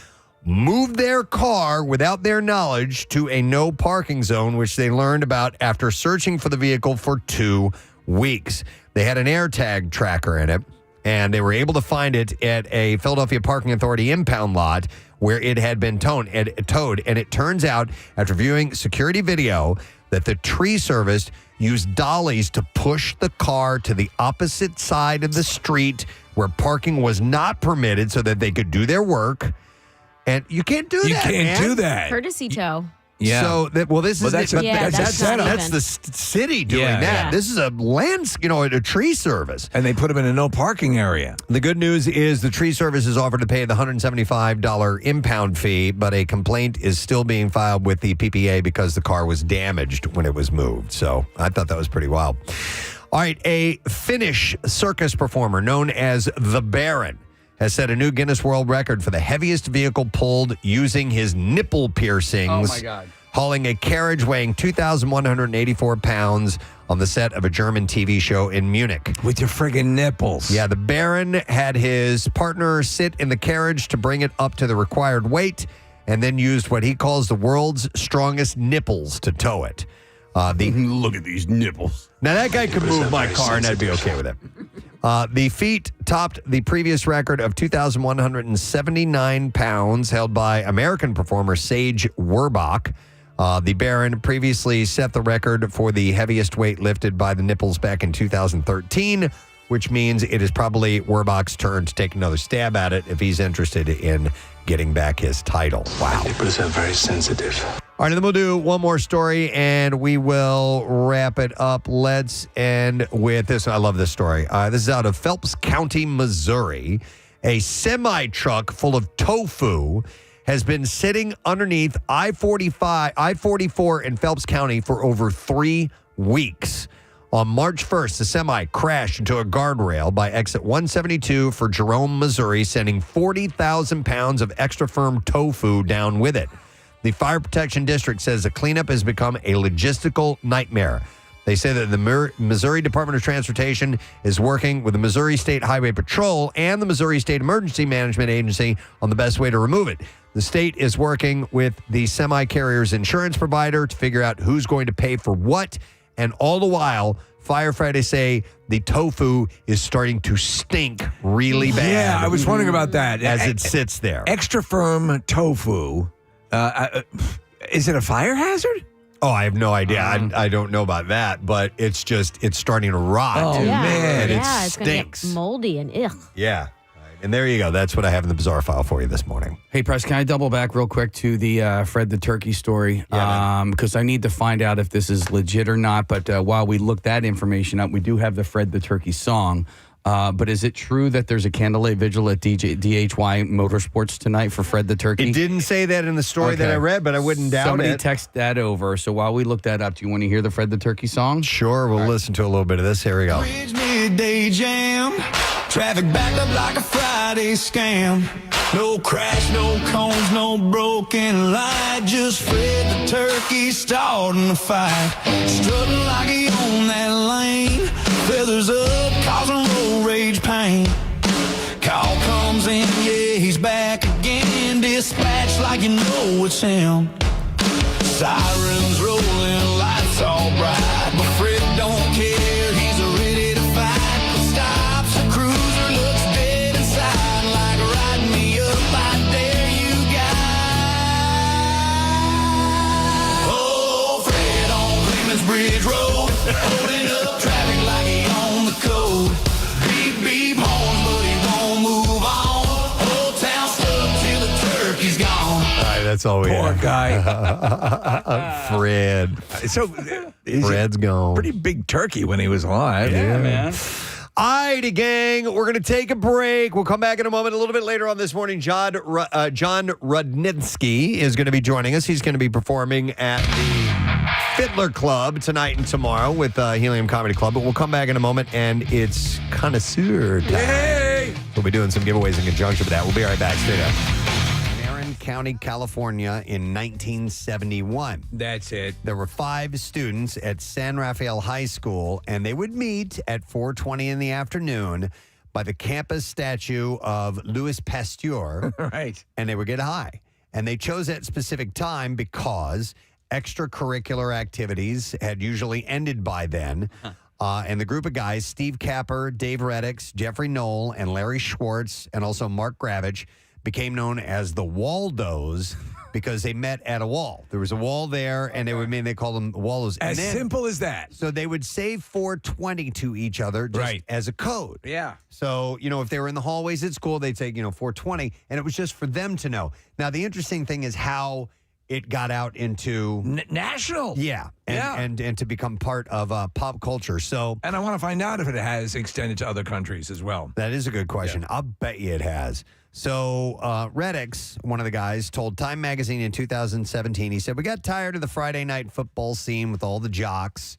moved their car without their knowledge to a no parking zone, which they learned about after searching for the vehicle for 2 weeks. They had an AirTag tracker in it, and they were able to find it at a Philadelphia Parking Authority impound lot where it had been towed. And it turns out, after viewing security video, that the tree service used dollies to push the car to the opposite side of the street where parking was not permitted so that they could do their work. And you can't do that. You can't do man. that. Courtesy tow. Yeah. So that's that's that's the city doing that. Yeah. This is a a tree service, and they put them in a no parking area. The good news is the tree service is offered to pay the $175 impound fee, but a complaint is still being filed with the PPA because the car was damaged when it was moved. So I thought that was pretty wild. All right, a Finnish circus performer known as the Baron has set a new Guinness World Record for the heaviest vehicle pulled using his nipple piercings. Oh, my God. Hauling a carriage weighing 2,184 pounds on the set of a German TV show in Munich. With your friggin' nipples. Yeah, the Baron had his partner sit in the carriage to bring it up to the required weight and then used what he calls the world's strongest nipples to tow it. Look at these nipples. Now, that guy could move my car, and I'd be okay with it. The feat topped the previous record of 2,179 pounds held by American performer Sage Werbach. The Baron previously set the record for the heaviest weight lifted by the nipples back in 2013, which means it is probably Werbach's turn to take another stab at it if he's interested in getting back his title. Wow. Nipples are very sensitive. All right, and then we'll do one more story, and we will wrap it up. Let's end with this. I love this story. This is out of Phelps County, Missouri. A semi-truck full of tofu has been sitting underneath I-44 in Phelps County for over 3 weeks. On March 1st, the semi crashed into a guardrail by exit 172 for Jerome, Missouri, sending 40,000 pounds of extra firm tofu down with it. The Fire Protection District says the cleanup has become a logistical nightmare. They say that the Missouri Department of Transportation is working with the Missouri State Highway Patrol and the Missouri State Emergency Management Agency on the best way to remove it. The state is working with the semi-carrier's insurance provider to figure out who's going to pay for what. And all the while, firefighters say the tofu is starting to stink really bad. Yeah, I was wondering about that. As it sits there. Extra firm tofu. Is it a fire hazard? Oh, I have no idea. I don't know about that, but it's starting to rot. Oh, man. And it's stinks. going to get moldy and ugh. Yeah. And there you go. That's what I have in the bizarre file for you this morning. Hey, Press, can I double back real quick to the Fred the Turkey story? Because I need to find out if this is legit or not. But while we look that information up, we do have the Fred the Turkey song. But is it true that there's a candlelight vigil at DHY Motorsports tonight for Fred the Turkey? It didn't say that in the story that I read, but I wouldn't doubt Somebody it. text that over. So while we look that up, do you want to hear the Fred the Turkey song? Sure, we'll listen to a little bit of this. Here we go. Midday jam, traffic backed up like a Friday scam. No crash, no cones, no broken light. Just Fred the Turkey starting the fight. Strutting like he owned that lane. Feathers up, causing road rage pain. Call comes in, yeah, he's back again. Dispatch like you know it's him. Sirens rolling, lights all bright. But Fred don't care, he's ready to fight. Stops a cruiser, looks dead inside. Like riding me up, I dare you guys. Oh, Fred on Clemens Bridge Road, holding up traffic like he on the code. Beep, beep, horns, but he won't move on. Whole town stuck till the turkey's gone. All right, that's all we Poor have. guy. Fred. So Fred's gone. Pretty big turkey when he was alive. Yeah, man. All righty, gang. We're going to take a break. We'll come back in a moment. A little bit later on this morning, John Rudnitsky is going to be joining us. He's going to be performing at the Fiddler Club tonight and tomorrow with Helium Comedy Club. But we'll come back in a moment, and it's Connoisseur time. Yay! We'll be doing some giveaways in conjunction with that. We'll be right back. Stay there. County, California in 1971. That's it. There were 5 students at San Rafael High School, and they would meet at 4:20 in the afternoon by the campus statue of Louis Pasteur. Right. And they would get high. And they chose that specific time because extracurricular activities had usually ended by then. And the group of guys, Steve Capper, Dave Reddix, Jeffrey Knoll, and Larry Schwartz, and also Mark Gravich, became known as the Waldos because they met at a wall. There was a wall there, and they called them Waldos. As simple as that. So they would say 420 to each other just as a code. Yeah. So, if they were in the hallways at school, they'd say, 420, and it was just for them to know. Now, the interesting thing is how it got out into national. Yeah. And to become part of pop culture. So, and I want to find out if it has extended to other countries as well. That is a good question. I'll bet you it has. So Reddix, one of the guys, told Time Magazine in 2017, he said, we got tired of the Friday night football scene with all the jocks.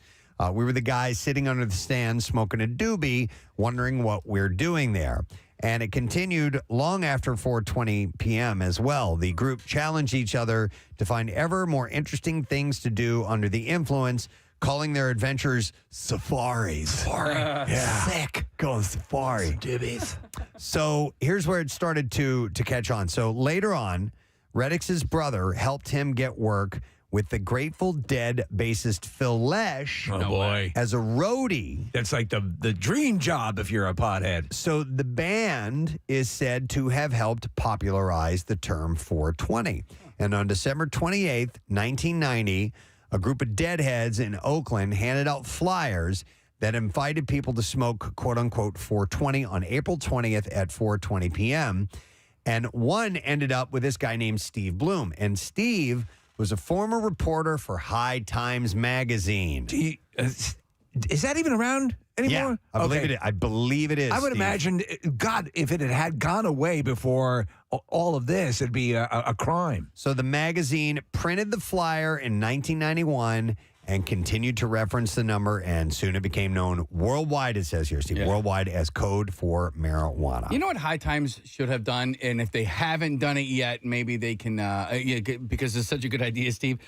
We were the guys sitting under the stand smoking a doobie, wondering what we're doing there. And it continued long after 4:20 p.m. as well. The group challenged each other to find ever more interesting things to do under the influence, calling their adventures safaris. Safari. Yeah. Sick. Going safari. Dibbies. So here's where it started to catch on. So later on, Reddix's brother helped him get work with the Grateful Dead bassist Phil Lesh. Oh, boy. As a roadie. That's like the dream job if you're a pothead. So the band is said to have helped popularize the term 420. And on December 28th, 1990, a group of deadheads in Oakland handed out flyers that invited people to smoke, quote-unquote, 420 on April 20th at 4:20 p.m. And one ended up with this guy named Steve Bloom. And Steve was a former reporter for High Times magazine. Is that even around anymore? Yeah, I believe it is. I would imagine, God, if it had gone away before all of this, it'd be a crime. So the magazine printed the flyer in 1991 and continued to reference the number, and soon it became known worldwide, it says here, Steve, worldwide as code for marijuana. You know what High Times should have done? And if they haven't done it yet, maybe they can, because it's such a good idea, Steve.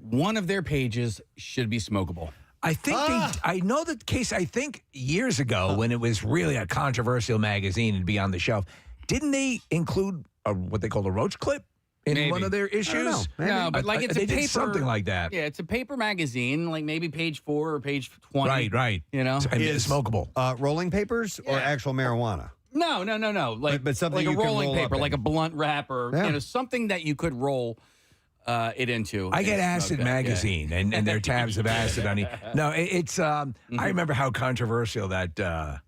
One of their pages should be smokable. I think I know the case. I think years ago when it was really a controversial magazine and be on the shelf, didn't they include what they call a roach clip in one of their issues? No, but like it's they a paper, did something like that. Yeah, it's a paper magazine, like maybe page 4 or page 20. Right. You know, It's smokable. Rolling papers or actual marijuana? No. Like, but something like a you can rolling roll paper, up like in. a blunt wrap, or something that you could roll it into. I get and Acid smoke that, magazine and their tabs of acid on it. No, it's. I remember how controversial that.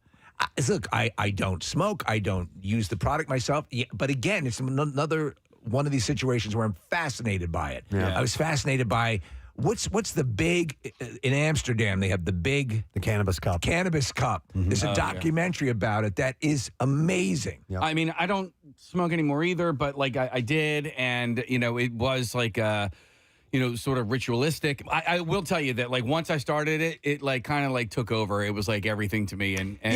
Look, I don't smoke. I don't use the product myself. Yeah, but again, it's another one of these situations where I'm fascinated by it. Yeah. I was fascinated by what's the big in Amsterdam. They have the Cannabis Cup. Cannabis Cup. There's a documentary about it that is amazing. I mean, I don't smoke anymore either, but like I did, and it was like sort of ritualistic. I will tell you that like once I started it like kind of like took over. It was like everything to me, and I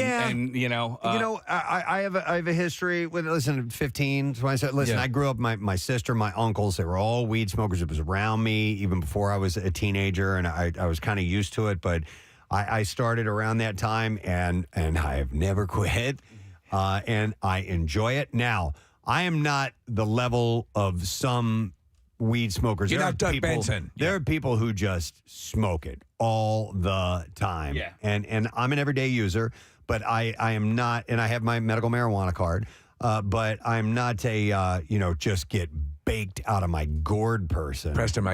have a history with 15. So I said, I grew up. My sister, my uncles, they were all weed smokers. It was around me even before I was a teenager, and I was kind of used to it. But I started around that time, and I have never quit, and I enjoy it. Now I am not the level of some weed smokers. You're not Doug Benson. There are people who just smoke it all the time. Yeah. And I'm an everyday user, but I am not, and I have my medical marijuana card, but I'm not a, just get baked out of my gourd person. Preston,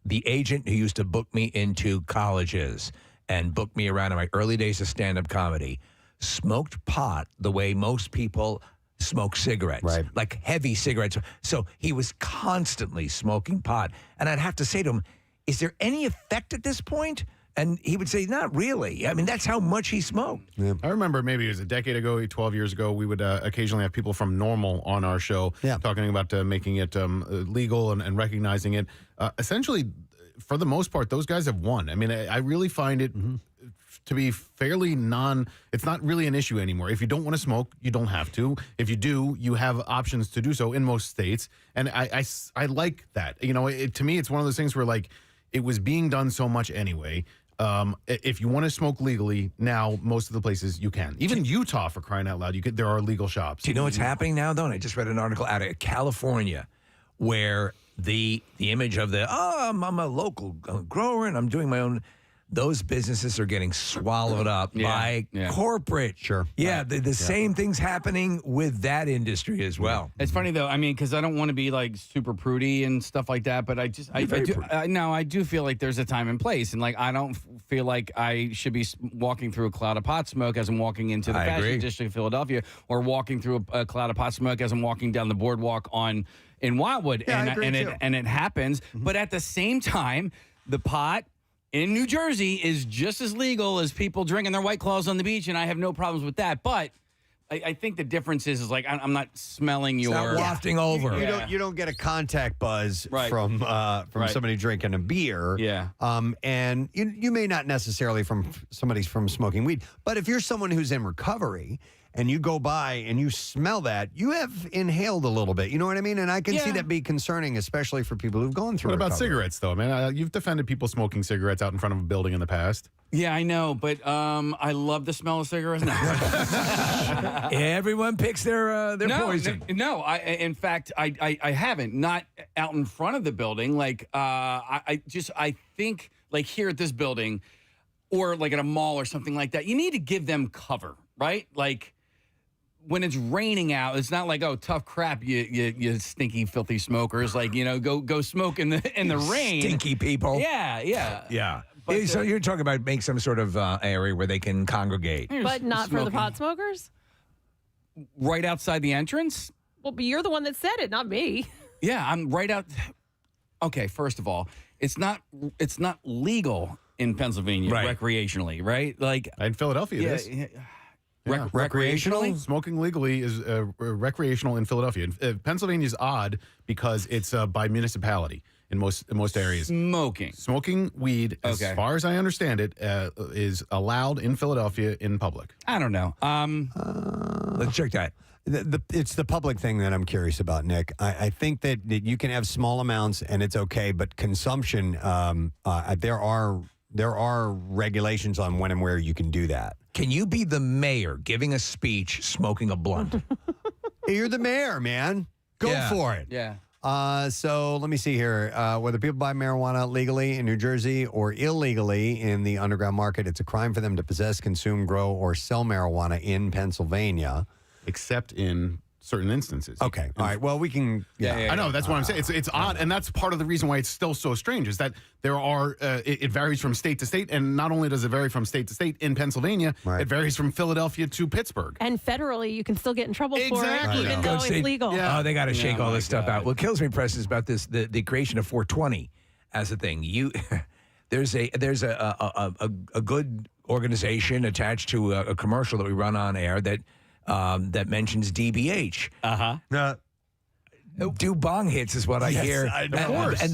the agent who used to book me into colleges and booked me around in my early days of stand-up comedy smoked pot the way most people smoke cigarettes, right? Like heavy cigarettes. So he was constantly smoking pot. And I'd have to say to him, is there any effect at this point? And he would say, not really. I mean, that's how much he smoked. Yeah. I remember maybe it was a decade ago, 12 years ago, we would occasionally have people from Normal on our show talking about making it legal and recognizing it. Essentially, for the most part, those guys have won. I mean, I really find it to be fairly it's not really an issue anymore. If you don't want to smoke, you don't have to. If you do, you have options to do so in most states. And I like that. To me, it's one of those things where like it was being done so much anyway. If you want to smoke legally now, most of the places you can. Even Utah, for crying out loud, there are legal shops. Do you know what's happening now, though? And I just read an article out of California where the image of I'm a local grower and I'm doing my own. Those businesses are getting swallowed up by corporate. Sure. Yeah, the same thing's happening with that industry as well. It's funny though. I mean, because I don't want to be like super prudy and stuff like that, but I do feel like there's a time and place, and like I don't feel like I should be walking through a cloud of pot smoke as I'm walking into the fashion district of Philadelphia, or walking through a cloud of pot smoke as I'm walking down the boardwalk in Wildwood, and it happens. But at the same time, the pot in New Jersey is just as legal as people drinking their White Claws on the beach, and I have no problems with that. But I think the difference is like I'm not smelling your not wafting over. You don't get a contact buzz from somebody drinking a beer. Yeah. And you may not necessarily from somebody's from smoking weed, but if you're someone who's in recovery and you go by and you smell that, you have inhaled a little bit. You know what I mean? And I can see that be concerning, especially for people who've gone through What about recovery. cigarettes, though, man? You've defended people smoking cigarettes out in front of a building in the past. Yeah, I know, but I love the smell of cigarettes now. Everyone picks their poison. No, in fact, I haven't. Not out in front of the building. Like, I think, like here at this building or like at a mall or something like that, you need to give them cover, right? Like, when it's raining out, it's not like, oh, tough crap, you stinky, filthy smokers. Like, go smoke in the rain. Stinky people. Yeah. But, so you're talking about make some sort of area where they can congregate. But not for the pot smokers? Right outside the entrance? Well, but you're the one that said it, not me. Yeah, I'm right out. Okay, first of all, it's not legal in Pennsylvania recreationally, right? Like in Philadelphia, it is. Recreationally? Smoking legally is recreational in Philadelphia. Pennsylvania's odd because it's by municipality in most areas. Smoking weed, as far as I understand it, is allowed in Philadelphia in public. I don't know. Let's check that. It's the public thing that I'm curious about, Nick. I think that you can have small amounts and it's okay, but consumption, there are there are regulations on when and where you can do that. Can you be the mayor giving a speech smoking a blunt? Hey, you're the mayor, man. Go for it. Yeah. So let me see here. Whether people buy marijuana legally in New Jersey or illegally in the underground market, it's a crime for them to possess, consume, grow, or sell marijuana in Pennsylvania. Except in certain instances. Okay. All right. Well, we can. I know. That's what I'm saying. It's odd. And that's part of the reason why it's still so strange is that there are, it varies from state to state. And not only does it vary from state to state in Pennsylvania, it varies from Philadelphia to Pittsburgh. And federally, you can still get in trouble for Exactly. it, even though it's legal. Oh, they got to shake all this stuff out. What kills me, Preston, is about this the creation of 420 as a thing. There's a good organization attached to a commercial that we run on air that mentions DBH. Do bong hits is what I hear. Of course. And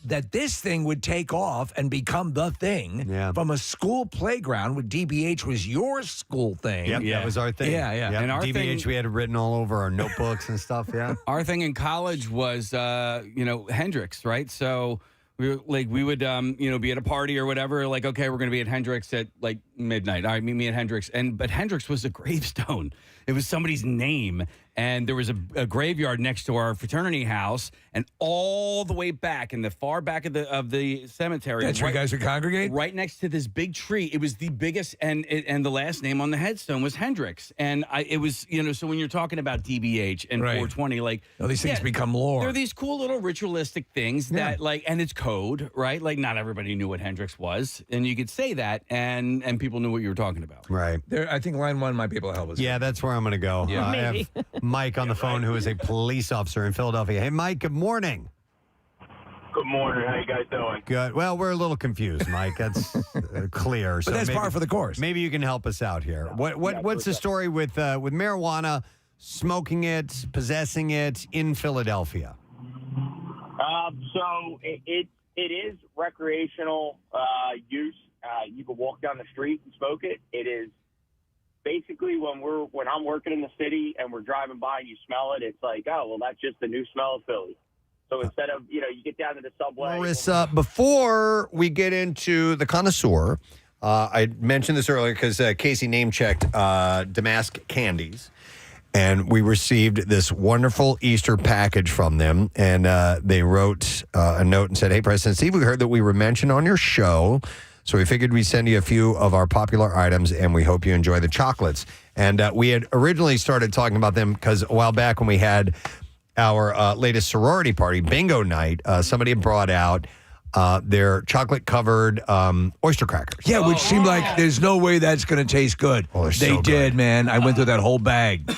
that this thing would take off and become the thing from a school playground with DBH was your school thing. Yep, that was our thing. Yeah. Yep, And our DBH thing- we had it written all over our notebooks and stuff, yeah. Our thing in college was, Hendrix, right? So we would, be at a party or whatever. Like, okay, we're going to be at Hendrix at like midnight. All right, meet me at Hendrix. But Hendrix was a gravestone. It was somebody's name. And there was a graveyard next to our fraternity house, and all the way back in the far back of the cemetery. That's where you guys would congregate? Right next to this big tree. It was the biggest, and the last name on the headstone was Hendrix. And it was, so when you're talking about DBH and 420, like these things become lore. They're these cool little ritualistic things that and it's code, right? Like not everybody knew what Hendrix was, and you could say that, and people knew what you were talking about. Right. I think line one might be able to help us. Yeah, that's where I'm going to go. Yeah. I have Mike on the phone, who is a police officer in Philadelphia. Hey, Mike, good morning. Good morning. How you guys doing? Good. Well, we're a little confused, Mike. That's clear. But that's par for the course. Maybe you can help us out here. What's the story with marijuana, smoking it, possessing it in Philadelphia? So it is recreational use. You can walk down the street and smoke it. It is basically when I'm working in the city and we're driving by and you smell it, it's like, oh, well, that's just the new smell of Philly. So instead of, you get down to the subway. Marissa, before we get into the Connoisseur, I mentioned this earlier because Casey name-checked Damask Candies, and we received this wonderful Easter package from them, and they wrote a note and said, hey, Preston-Steve, we heard that we were mentioned on your show, so we figured we'd send you a few of our popular items, and we hope you enjoy the chocolates. And we had originally started talking about them because a while back when we had our latest sorority party, bingo night, somebody had brought out their chocolate-covered oyster crackers. Yeah, which seemed like there's no way that's going to taste good. Oh, they so did, man. I went through that whole bag.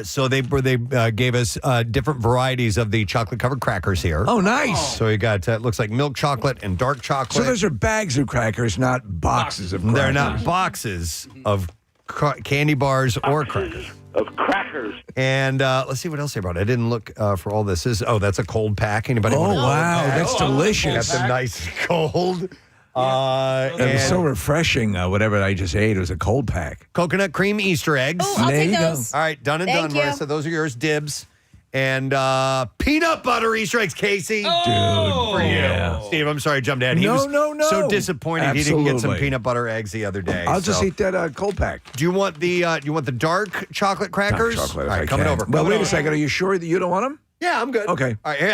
So they gave us different varieties of the chocolate-covered crackers here. Oh, nice. So you got, it looks like milk chocolate and dark chocolate. So those are bags of crackers, not boxes of crackers. They're not boxes of candy bars or crackers. Of crackers. And let's see what else they brought. I didn't look for all this. That's a cold pack. Anybody want a cold pack? That's delicious. Got them nice and cold. It was so refreshing. Whatever I just ate, it was a cold pack. Coconut cream Easter eggs. Oh, I'll take those. All right, done and Thank done, you. Marissa. Those are yours, dibs. And peanut butter Easter eggs, Casey. Dude, for you. yeah. Steve, I'm sorry, I jumped ahead. He was No. so disappointed he didn't get some Absolutely. peanut butter eggs the other day. I'll just eat that cold pack. Do you want the dark chocolate crackers? Dark chocolate, All right, if I coming can. over. Well, Coming wait over. a second. Are you sure that you don't want them? Yeah, I'm good. Okay. All right, here.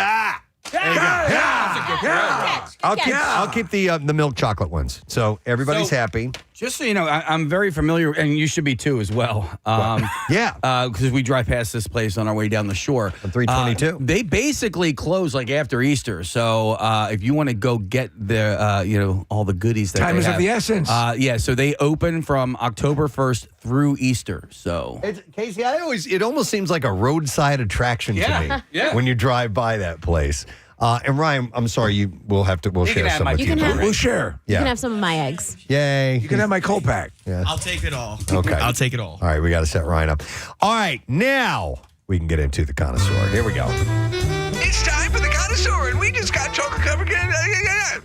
I'll keep the milk chocolate ones. So everybody's happy. Just so you know, I'm very familiar, and you should be too as well. Because we drive past this place on our way down the shore. On 322. They basically close like after Easter. So if you want to go get the all the goodies that Time they is have, of the essence. So they open from October 1st through Easter. So Casey, it almost seems like a roadside attraction to me when you drive by that place. And Ryan, I'm sorry, we'll share some with you. We'll share. You Yeah. can have some of my eggs. Yay. You can have my cold pack. Yeah. I'll take it all. Okay. I'll take it all. All right, we got to set Ryan up. All right, now we can get into the Connoisseur. Here we go. It's time for the Connoisseur, and we just got chocolate covered.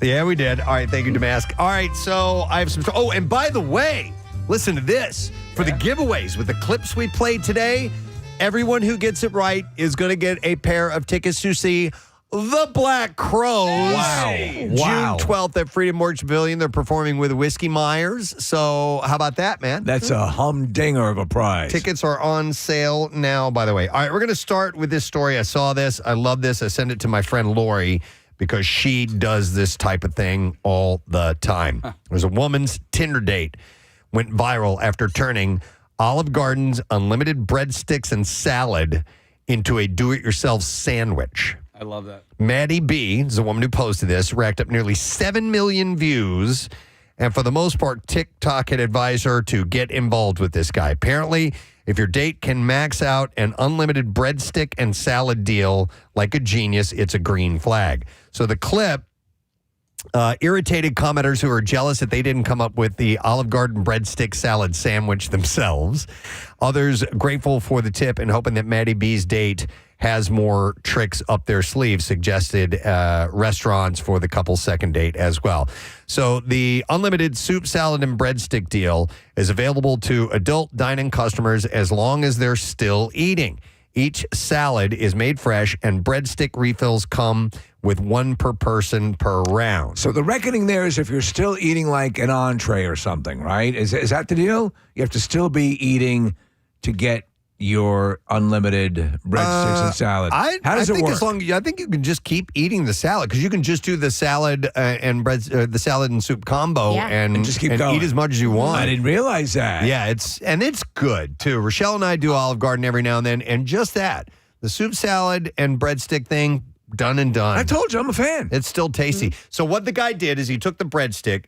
Yeah, we did. All right, thank you, Damask. All right, so I have some. Oh, and by the way, listen to this. For the giveaways with the clips we played today, everyone who gets it right is going to get a pair of tickets to see The Black Crows. Wow. June 12th at Freedom March Pavilion. They're performing with Whiskey Myers. So how about that, man? That's a humdinger of a prize. Tickets are on sale now, by the way. All right, we're going to start with this story. I saw this. I love this. I sent it to my friend Lori because she does this type of thing all the time. There's a woman's Tinder date went viral after turning Olive Garden's unlimited breadsticks and salad into a do-it-yourself sandwich. I love that. Maddie B is the woman who posted this, racked up nearly 7 million views. And for the most part, TikTok had advised her to get involved with this guy. Apparently, if your date can max out an unlimited breadstick and salad deal like a genius, it's a green flag. So the clip irritated commenters who are jealous that they didn't come up with the Olive Garden breadstick salad sandwich themselves. Others grateful for the tip and hoping that Maddie B's date has more tricks up their sleeves, suggested restaurants for the couple's second date as well. So the unlimited soup, salad, and breadstick deal is available to adult dining customers as long as they're still eating. Each salad is made fresh, and breadstick refills come with one per person per round. So the reckoning there is if you're still eating like an entree or something, right? Is that the deal? You have to still be eating to get your unlimited breadsticks and salad. How does it work? I think you can just keep eating the salad because you can just do the salad and the salad and soup combo and just keep and going. eat as much as you want. I didn't realize that. Yeah, it's good too. Rochelle and I do Olive Garden every now and then, and just that, the soup, salad, and breadstick thing, done and done. I told you I'm a fan. It's still tasty. So what the guy did is he took the breadstick,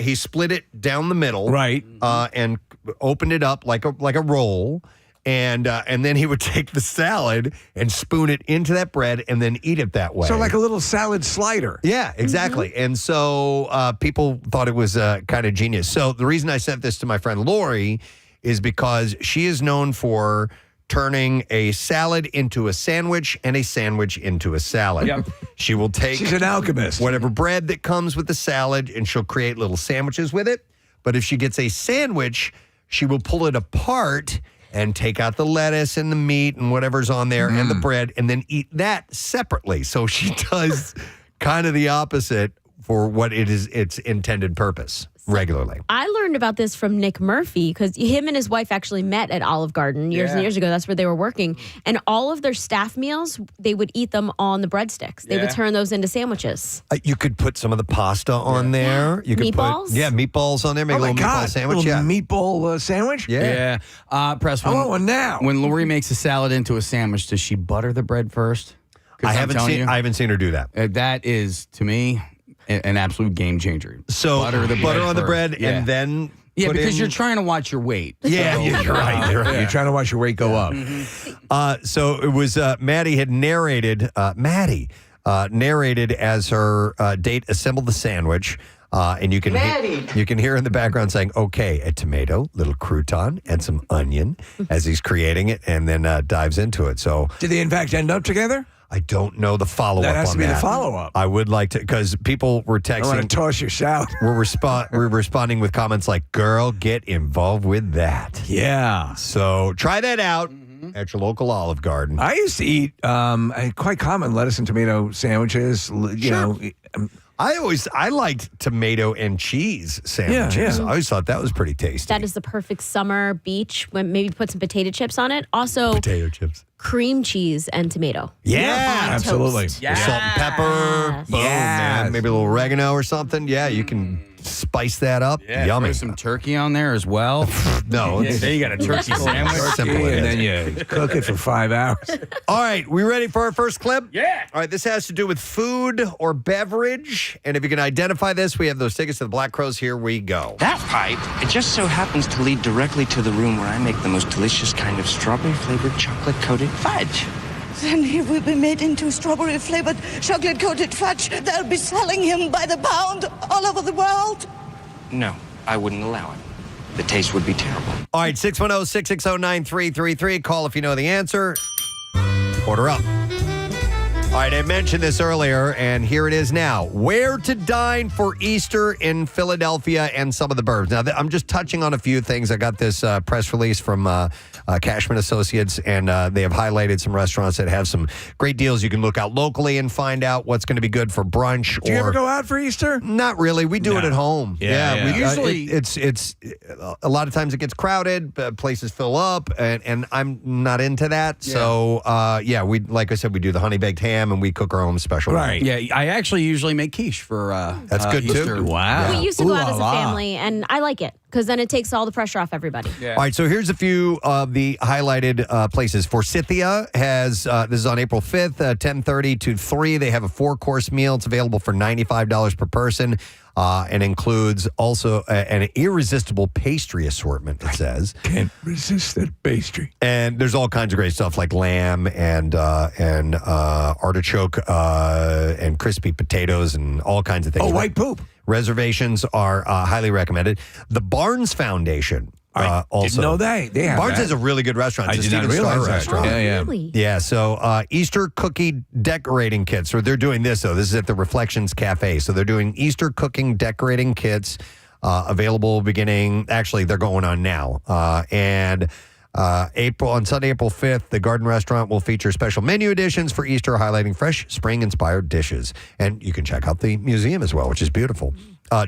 he split it down the middle, right, and opened it up like a roll. And then he would take the salad and spoon it into that bread and then eat it that way. So like a little salad slider. Yeah, exactly. And so people thought it was kind of genius. So the reason I sent this to my friend Lori is because she is known for turning a salad into a sandwich and a sandwich into a salad. Yep. She will take She's an alchemist. Whatever bread that comes with the salad and she'll create little sandwiches with it. But if she gets a sandwich, she will pull it apart and take out the lettuce and the meat and whatever's on there and the bread and then eat that separately. So she does kind of the opposite for what it is its intended purpose regularly. I learned about this from Nick Murphy because him and his wife actually met at Olive Garden years and years ago. That's where they were working. And all of their staff meals, they would eat them on the breadsticks. They would turn those into sandwiches. You could put some of the pasta on there. You could Meatballs? put meatballs on there. Make a little meatball sandwich. Little meatball sandwich? Yeah. Press, I want one now. When Lori makes a salad into a sandwich, does she butter the bread first? I haven't seen her do that. That is, to me, an absolute game changer. So butter on the first. bread and then put because in- you're trying to watch your weight. Yeah, So, you're right. You're right. You're trying to watch your weight go up. So it was Maddie had narrated. Narrated as her date assembled the sandwich, and you can hear in the background saying, "Okay, a tomato, little crouton, and some onion," as he's creating it, and then dives into it. So did they in fact end up together? I don't know the follow-up on that. That has to be the follow-up. I would like to, because people were texting. I want to toss your salad. We're responding with comments like, "Girl, get involved with that." Yeah. So try that out at your local Olive Garden. I used to eat quite common lettuce and tomato sandwiches. You know, I liked tomato and cheese sandwiches. Yeah. I always thought that was pretty tasty. That is the perfect summer beach. When maybe put some potato chips on it. Also, Potato chips. cream cheese and tomato. Yeah, On absolutely. toast. With salt and pepper. Boom, Yes. man. Maybe a little oregano or something. Yeah, you can spice that up. Yeah, Yummy. throw some turkey on there as well. No. Yeah, then you got a turkey sandwich. Simple it and is. then you cook it for 5 hours. All right, we ready for our first clip? Yeah. All right, this has to do with food or beverage. And if you can identify this, we have those tickets to the Black Crows. Here we go. That pipe, it just so happens to lead directly to the room where I make the most delicious kind of strawberry-flavored chocolate-coated fudge. Then he will be made into strawberry-flavored, chocolate-coated fudge. They'll be selling him by the pound all over the world. No, I wouldn't allow it. The taste would be terrible. All right, 610-660-9333. Call if you know the answer. Order up. All right, I mentioned this earlier, and here it is now. Where to dine for Easter in Philadelphia and some of the burbs. Now, I'm just touching on a few things. I got this press release from Cashman Associates, and they have highlighted some restaurants that have some great deals. You can look out locally and find out what's going to be good for brunch. Do you ever go out for Easter? Not really. We do it at home. Yeah. Usually, it's a lot of times it gets crowded, places fill up, and I'm not into that. Yeah. So, we like I said, we do the honey baked ham, and we cook our own special. Right. Yeah, I actually usually make quiche for That's good, too. Easter. Wow. We used to go out as a family, and I like it because then it takes all the pressure off everybody. All right, so here's a few of the highlighted places. Forsythia has, this is on April 5th, 10:30 to 3. They have a 4-course meal. It's available for $95 per person and includes also an irresistible pastry assortment, it says. Can't resist that pastry. And there's all kinds of great stuff like lamb and artichoke and crispy potatoes and all kinds of things. Oh, white poop. Reservations are highly recommended. The Barnes Foundation also. Didn't know they have Barnes that. is a really good restaurant. I It's a did not Steven Starr realize that. restaurant. Yeah. Really? Yeah, so Easter cookie decorating kits. So they're doing this, though. This is at the Reflections Cafe. So they're doing Easter cooking decorating kits available beginning, actually, they're going on now. On Sunday, April 5th, the Garden Restaurant will feature special menu editions for Easter highlighting fresh spring-inspired dishes. And you can check out the museum as well, which is beautiful.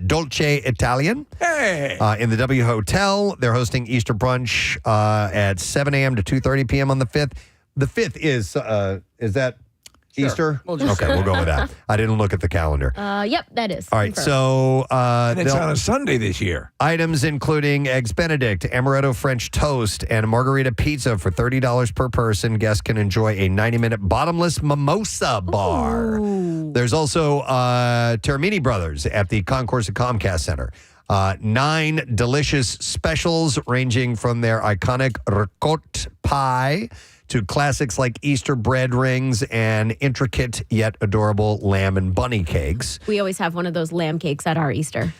Dolce Italian. Hey! In the W Hotel, they're hosting Easter brunch at 7 a.m. to 2:30 p.m. on the 5th. The 5th is that Easter? We'll just Okay, say we'll go with that. I didn't look at the calendar. Yep, that is. All right, confirmed. so And it's they'll- on a Sunday this year. items including Eggs Benedict, Amaretto French Toast, and a margarita pizza for $30 per person. Guests can enjoy a 90-minute bottomless mimosa bar. There's also Termini Brothers at the Concourse at Comcast Center. 9 delicious specials ranging from their iconic ricotta pie to classics like Easter bread rings and intricate yet adorable lamb and bunny cakes. We always have one of those lamb cakes at our Easter.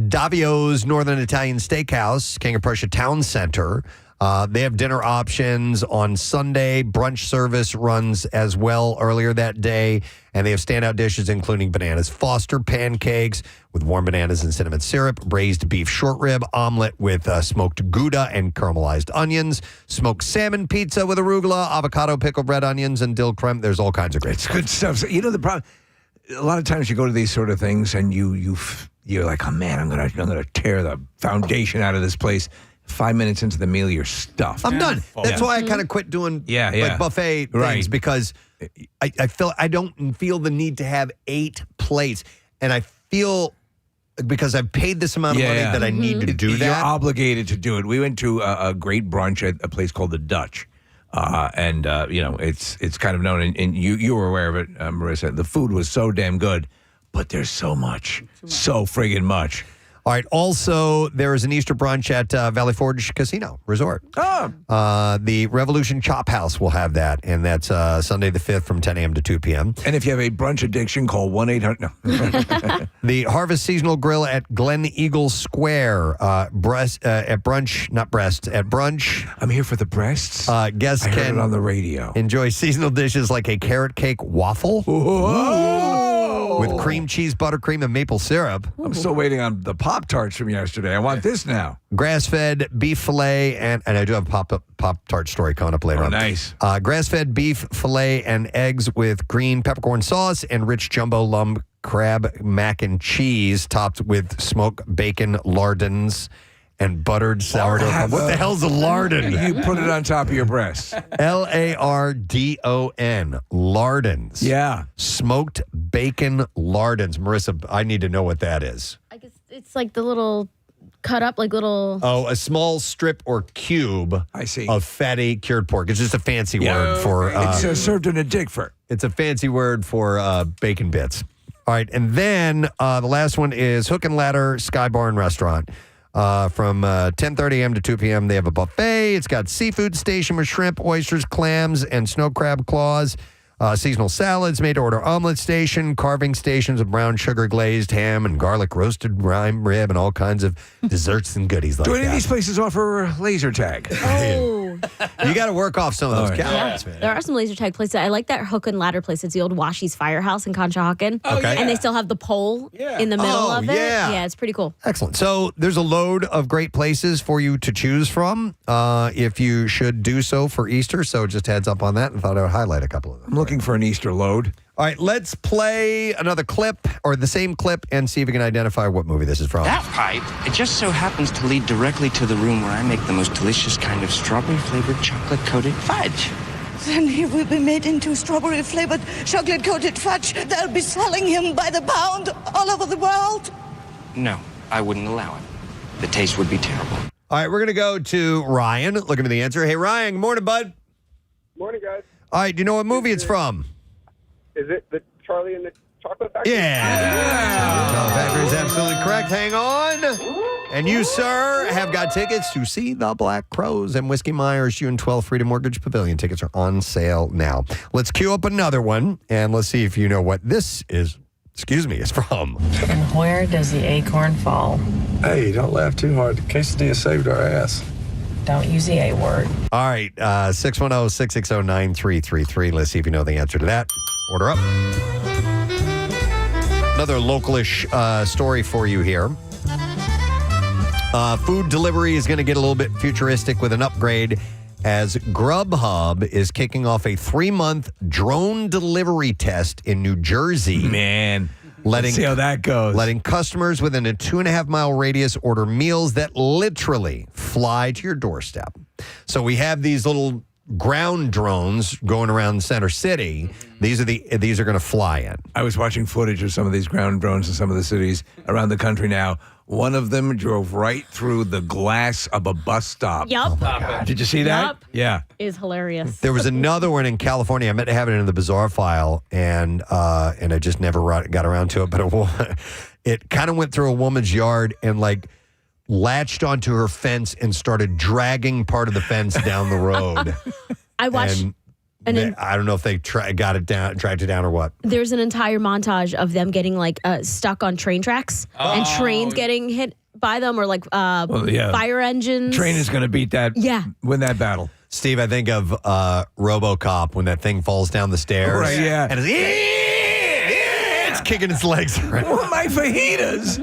Davio's Northern Italian Steakhouse, King of Prussia Town Center. They have dinner options on Sunday. Brunch service runs as well earlier that day. And they have standout dishes including bananas Foster pancakes with warm bananas and cinnamon syrup, braised beef short rib, omelet with smoked Gouda and caramelized onions, smoked salmon pizza with arugula, avocado, pickled red onions, and dill creme. There's all kinds of great stuff. Good stuff. So, you know, the problem, a lot of times you go to these sort of things and you're like, oh man, I'm gonna tear the foundation out of this place. 5 minutes into the meal, you're stuffed. I'm done. That's why I kind of quit doing like buffet things because I don't feel the need to have 8 plates, and I feel because I've paid this amount of money that I need to do that. You're obligated to do it. We went to a great brunch at a place called the Dutch. It's kind of known, and you were aware of it, Marissa. The food was so damn good, but there's so much, so friggin' much. All right. Also, there is an Easter brunch at Valley Forge Casino Resort. Oh. The Revolution Chop House will have that, and that's Sunday the 5th from 10 a.m. to 2 p.m. And if you have a brunch addiction, call 1-800. No. The Harvest Seasonal Grill at Glen Eagle Square. At brunch. I'm here for the breasts. Guests I heard can it on the radio. enjoy seasonal dishes like a carrot cake waffle. With cream cheese, buttercream, and maple syrup. I'm still waiting on the Pop-Tarts from yesterday. I want this now. Grass-fed beef fillet, and I do have a Pop-Tart story coming up later on. Nice. Grass-fed beef fillet and eggs with green peppercorn sauce and rich jumbo lump crab mac and cheese topped with smoked bacon lardons and buttered sourdough. What the hell's a lardon? You put it on top of your breast. Lardon. Lardons. Yeah. Smoked bacon lardons. Marissa, I need to know what that is. I guess it's like the little cut up, like little. Oh, a small strip or cube of fatty cured pork. It's just a fancy word for. It's served in a Dickford. It's a fancy word for bacon bits. All right. And then the last one is Hook and Ladder Sky Barn Restaurant. From 10:30 a.m. to 2 p.m. They have a buffet. It's got seafood station with shrimp, oysters, clams, and snow crab claws. Seasonal salads, made-to-order omelet station, carving stations with brown sugar glazed ham and garlic roasted prime rib, and all kinds of desserts and goodies like Do that. any of these places offer laser tag? Oh, You got to work off some of those calories, Yeah. man. There are some laser tag places. I like that hook and ladder place. It's the old Washies Firehouse in Conshohocken. Okay. And they still have the pole in the middle of it. yeah. It's pretty cool. Excellent. So there's a load of great places for you to choose from if you should do so for Easter. So just heads up on that, and thought I would highlight a couple of them. I'm looking for an Easter load. All right, let's play another clip or the same clip and see if we can identify what movie this is from. That pipe, it just so happens to lead directly to the room where I make the most delicious kind of strawberry-flavored chocolate-coated fudge. Then he will be made into strawberry-flavored, chocolate-coated fudge. They'll be selling him by the pound all over the world. No, I wouldn't allow it. The taste would be terrible. All right, we're going to go to Ryan, looking for the answer. Hey, Ryan, good morning, bud. Morning, guys. All right, do you know what movie it's from? Is it the Charlie and the Chocolate Factory? Yeah. Chocolate Factory is absolutely correct. Hang on. And you, sir, have got tickets to see The Black Crows and Whiskey Myers, June 12th, Freedom Mortgage Pavilion. Tickets are on sale now. Let's queue up another one, and let's see if you know what this is from. And where does the acorn fall? Hey, don't laugh too hard. The quesadilla saved our ass. Don't use the A word. All right, 610-660-9333. Let's see if you know the answer to that. Order up. Another localish story for you here. Food delivery is going to get a little bit futuristic with an upgrade as Grubhub is kicking off a 3-month drone delivery test in New Jersey. Man, let's see how that goes. Letting customers within a 2.5-mile radius order meals that literally fly to your doorstep. So we have these little ground drones going around Center City. These are going to fly in. I was watching footage of some of these ground drones in some of the cities around the country now. One of them drove right through the glass of a bus stop. Yup. Oh my God. Did you see that? Yup. Yeah. Is hilarious. There was another one in California. I meant to have it in the bizarre file, and I just never got around to it. But it kind of went through a woman's yard and latched onto her fence and started dragging part of the fence down the road. I watched. I don't know if they dragged it down or what. There's an entire montage of them getting stuck on train tracks and trains getting hit by them, or fire engines. Train is going to beat that. Yeah. Win that battle. Steve, I think of RoboCop when that thing falls down the stairs. Right, yeah. And it's kicking its legs around. Oh, my fajitas.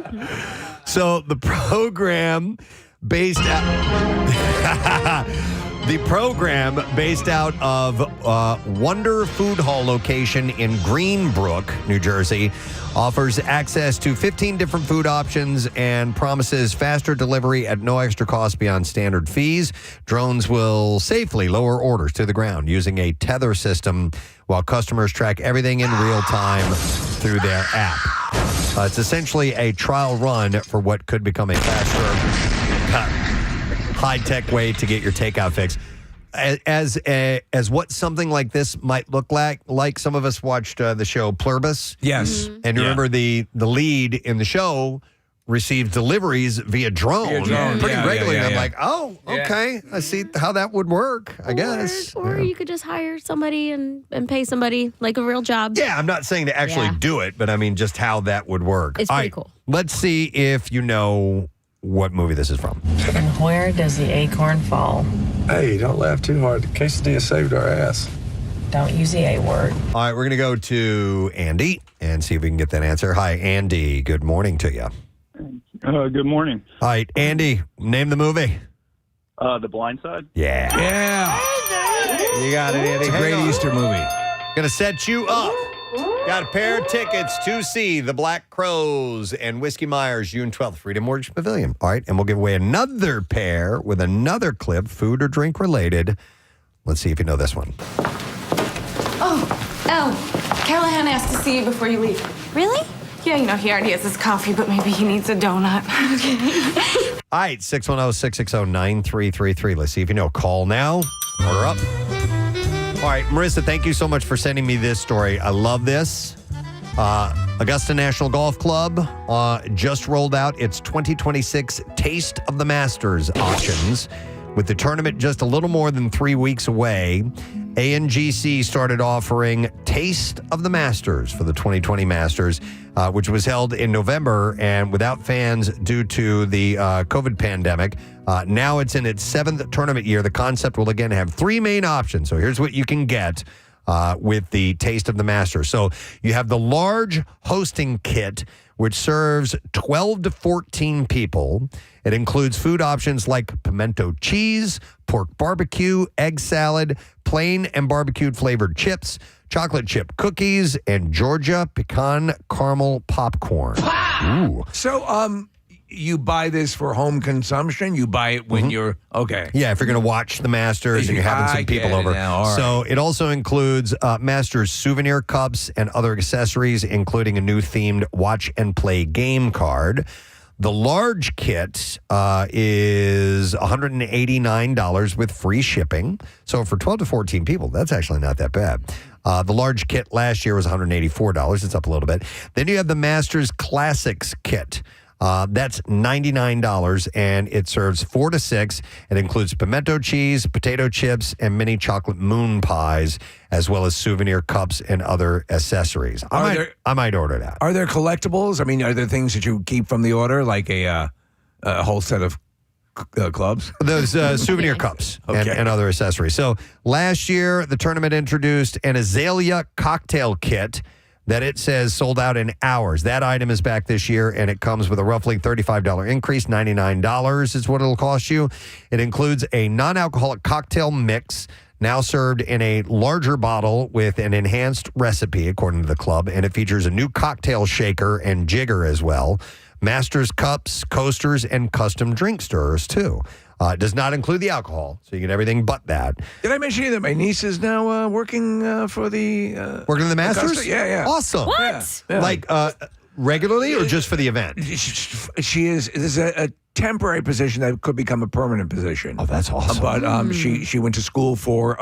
So the program based out of Wonder Food Hall location in Greenbrook, New Jersey, offers access to 15 different food options and promises faster delivery at no extra cost beyond standard fees. Drones will safely lower orders to the ground using a tether system while customers track everything in real time through their app. It's essentially a trial run for what could become a faster, high-tech way to get your takeout fix. As what something like this might look like some of us watched the show Pluribus. Yes. And remember the lead in the show received deliveries via drone, pretty regularly. And I'm like, oh, okay. I see how that would work, I guess. Or you could just hire somebody and pay somebody like a real job. Yeah, I'm not saying to actually do it, but I mean just how that would work. It's pretty cool. Let's see if you know what movie this is from. And where does the acorn fall? Hey, don't laugh too hard. The quesadilla saved our ass. Don't use the A word. All right, we're going to go to Andy and see if we can get that answer. Hi, Andy. Good morning to you. Good morning. All right, Andy, name the movie. The Blind Side? Yeah. Yeah. You got it, Andy. It's a great Easter movie. Going to set you up. Got a pair of tickets to see The Black Crows and Whiskey Myers, June 12th, Freedom Mortgage Pavilion. All right, and we'll give away another pair with another clip, food or drink related. Let's see if you know this one. Oh, Elle, Callahan asked to see you before you leave. Really? Yeah, he already has his coffee, but maybe he needs a donut. Okay. All right, 610-660-9333. Let's see if you know. Call now. Order up. All right, Marissa, thank you so much for sending me this story. I love this. Augusta National Golf Club just rolled out its 2026 Taste of the Masters options. With the tournament just a little more than 3 weeks away, ANGC started offering Taste of the Masters for the 2020 Masters, which was held in November and without fans due to the COVID pandemic. Now it's in its 7th tournament year. The concept will again have 3 main options. So here's what you can get with the Taste of the Masters. So you have the large hosting kit, which serves 12 to 14 people. It includes food options like pimento cheese, pork barbecue, egg salad, plain and barbecued flavored chips, chocolate chip cookies, and Georgia pecan caramel popcorn. Ooh. So, you buy this for home consumption? You buy it when you're okay? Yeah, if you're going to watch the Masters and you're having some people over. So it also includes Masters souvenir cups and other accessories, including a new themed watch and play game card. The large kit is $189 with free shipping. So for 12 to 14 people, that's actually not that bad. The large kit last year was $184. It's up a little bit. Then you have the Masters Classics kit. That's $99, and it serves 4 to 6. It includes pimento cheese, potato chips, and mini chocolate moon pies, as well as souvenir cups and other accessories. I might order that. Are there collectibles? I mean, are there things that you keep from the order, like a whole set of clubs? Those souvenir cups and other accessories. So last year, the tournament introduced an Azalea cocktail kit that it says sold out in hours. That item is back this year, and it comes with a roughly $35 increase. $99 is what it'll cost you. It includes a non-alcoholic cocktail mix, now served in a larger bottle with an enhanced recipe, according to the club, and it features a new cocktail shaker and jigger as well. Masters cups, coasters, and custom drink stirrers, too. It does not include the alcohol, so you get everything but that. Did I mention to you that my niece is now working for the... working in the Masters? Augusta? Yeah. Awesome. What? Yeah. Like regularly or just for the event? She is... This is a temporary position that could become a permanent position. Oh, that's awesome. But she went to school for...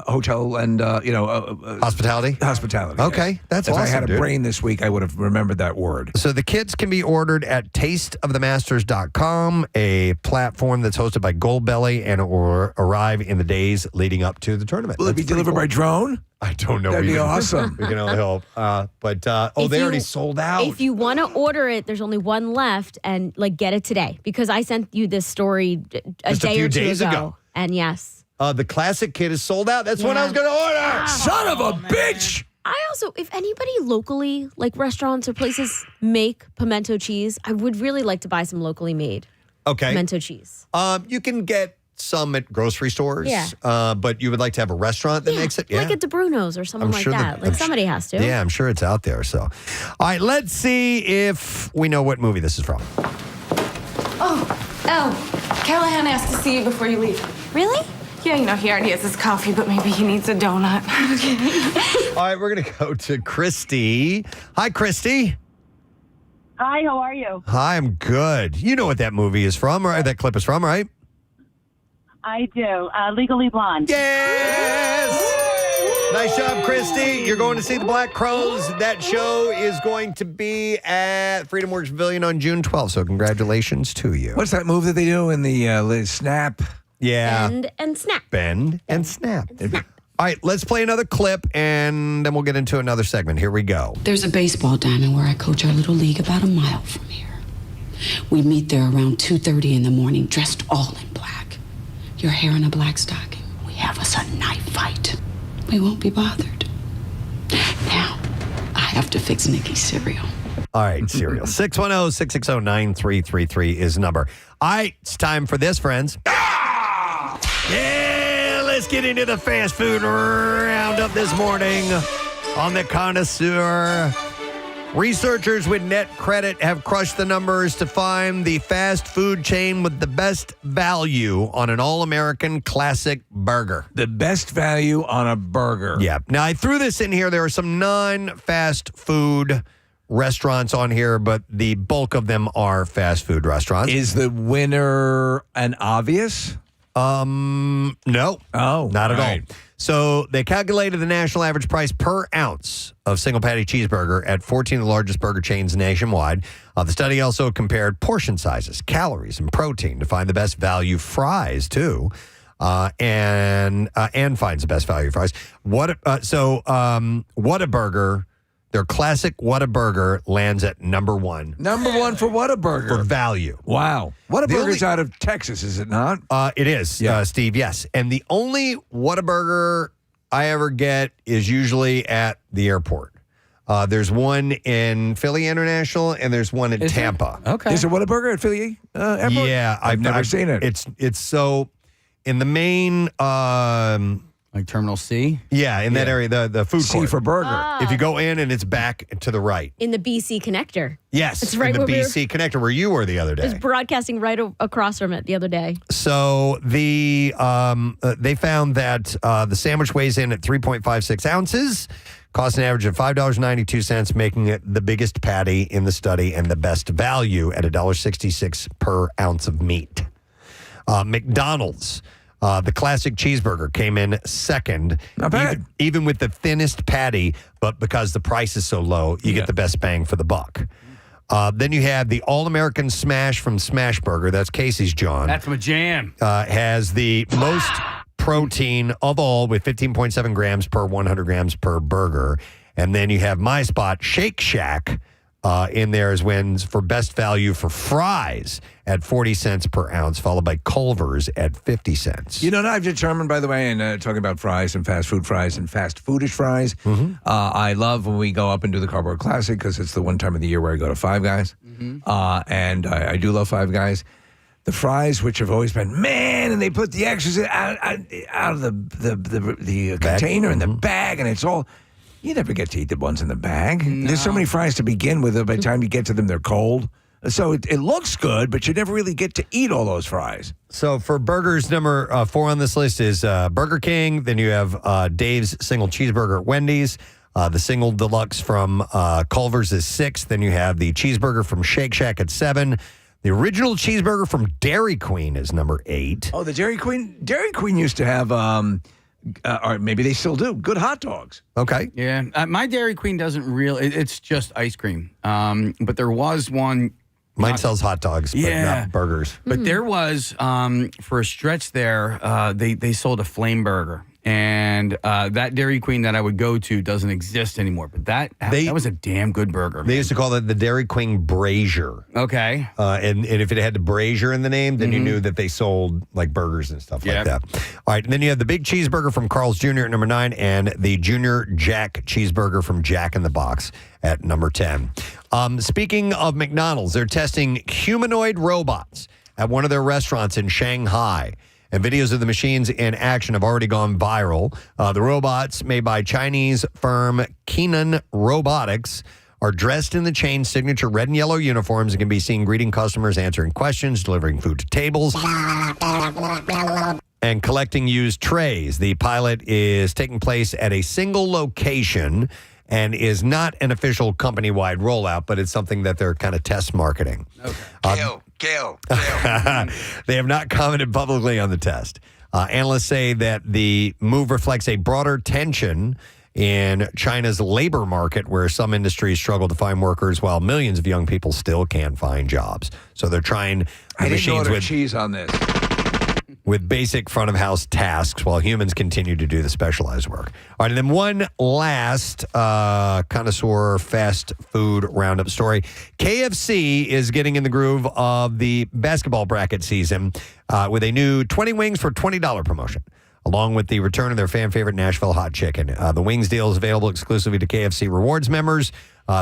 hotel and hospitality. Okay, that's if awesome. I had a dude. brain this week, I would have remembered that word. So the kits can be ordered at tasteofthemasters.com, a platform that's hosted by Goldbelly, and it will arrive in the days leading up to the tournament. Will it be delivered by drone? I don't know. That'd be awesome. We can only hope. But they already sold out. If you want to order it, there's only one left, and get it today because I sent you this story a Just a day few or two days ago. And yes. The classic kit is sold out. That's what I was going to order. Son of a bitch! I also, if anybody locally, like restaurants or places, make pimento cheese, I would really like to buy some locally made pimento cheese. You can get some at grocery stores. Yeah. But you would like to have a restaurant that makes it? Yeah. Like at De Bruno's or something like that. Somebody has to. Yeah, I'm sure it's out there. So, all right, let's see if we know what movie this is from. Oh, Callahan asked to see you before you leave. Really? Yeah, he already has his coffee, but maybe he needs a donut. All right, we're going to go to Christy. Hi, Christy. Hi, how are you? Hi, I'm good. You know what that movie is from, or that clip is from, right? I do. Legally Blonde. Yes! Nice job, Christy. You're going to see the Black Crows. That show is going to be at Freedom Works Pavilion on June 12th, so congratulations to you. What's that move that they do in the snap? Yeah. Bend and snap. Bend and snap. All right, let's play another clip, and then we'll get into another segment. Here we go. There's a baseball diamond where I coach our little league about a mile from here. We meet there around 2:30 in the morning, dressed all in black. Your hair in a black stocking. We have us a knife fight. We won't be bothered. Now, I have to fix Nikki's cereal. All right, cereal. 610-660-9333 is the number. All right, it's time for this, friends. Yeah, let's get into the fast food roundup this morning on the Connoisseur. Researchers with NetCredit have crushed the numbers to find the fast food chain with the best value on an all-American classic burger. The best value on a burger. Yeah. Now, I threw this in here. There are some non-fast food restaurants on here, but the bulk of them are fast food restaurants. Is the winner an obvious? No. Oh, not at right. all. So they calculated the national average price per ounce of single patty cheeseburger at 14 of the largest burger chains nationwide. The study also compared portion sizes, calories, and protein to find the best value fries, too. and finds the best value fries. Whataburger, their classic Whataburger lands at number 1. Number 1 for Whataburger. For value. Wow. Whataburger's out of Texas, is it not? It is, Steve, yes. And the only Whataburger I ever get is usually at the airport. There's one in Philly International, and there's one in Tampa. Okay. Is there Whataburger at Philly Airport? Yeah. I've never seen it. It's so, in the main... like Terminal C? Yeah, in that area, the food C court. for burger. If you go in and it's back to the right. In the BC connector. Yes, It's right in the where we BC connector where you were the other I was day. broadcasting right across from it the other day. So they found that the sandwich weighs in at 3.56 ounces, costs an average of $5.92, making it the biggest patty in the study and the best value at $1.66 per ounce of meat. McDonald's. The classic cheeseburger came in second. Not bad. Even with the thinnest patty, but because the price is so low, you get the best bang for the buck. Then you have the All-American Smash from Smash Burger. That's Casey's, John. That's my jam. Has the most protein of all with 15.7 grams per 100 grams per burger. And then you have my spot, Shake Shack, in there as wins for best value for fries at 40 cents per ounce, followed by Culver's at 50 cents. You know what I've determined, by the way, and talking about fries and fast foodish fries, I love when we go up and do the Cardboard Classic because it's the one time of the year where I go to Five Guys. And I do love Five Guys. The fries, which have always been, man, and they put the extras out of the container in the bag, and it's all... You never get to eat the ones in the bag. No. There's so many fries to begin with. By the time you get to them, they're cold. So it looks good, but you never really get to eat all those fries. So for burgers, number 4 on this list is Burger King. Then you have Dave's single cheeseburger at Wendy's. The single deluxe from Culver's is 6. Then you have the cheeseburger from Shake Shack at 7. The original cheeseburger from Dairy Queen is number 8. Oh, the Dairy Queen. Dairy Queen used to have... or maybe they still do. Good hot dogs. Okay. Yeah. My Dairy Queen doesn't really, it's just ice cream. But there was one. Mine sells hot dogs, but not burgers. But there was, for a stretch there, they sold a flame burger. And that Dairy Queen that I would go to doesn't exist anymore. But that was a damn good burger. They used to call it the Dairy Queen Brazier. Okay. And if it had the Brazier in the name, then you knew that they sold like burgers and stuff like that. All right. And then you have the big cheeseburger from Carl's Jr. at number 9 and the Junior Jack cheeseburger from Jack in the Box at number 10. Speaking of McDonald's, they're testing humanoid robots at one of their restaurants in Shanghai. And videos of the machines in action have already gone viral. The robots, made by Chinese firm Kenan Robotics, are dressed in the chain's signature red and yellow uniforms and can be seen greeting customers, answering questions, delivering food to tables, and collecting used trays. The pilot is taking place at a single location and is not an official company-wide rollout, but it's something that they're kind of test marketing. Okay. Gail. They have not commented publicly on the test. Analysts say that the move reflects a broader tension in China's labor market, where some industries struggle to find workers while millions of young people still can't find jobs. So they're trying I didn't machines order cheese on this. with basic front-of-house tasks while humans continue to do the specialized work. All right, and then one last Connoisseur fast food roundup story. KFC is getting in the groove of the basketball bracket season with a new 20 wings for $20 promotion, along with the return of their fan-favorite Nashville hot chicken. The wings deal is available exclusively to KFC Rewards members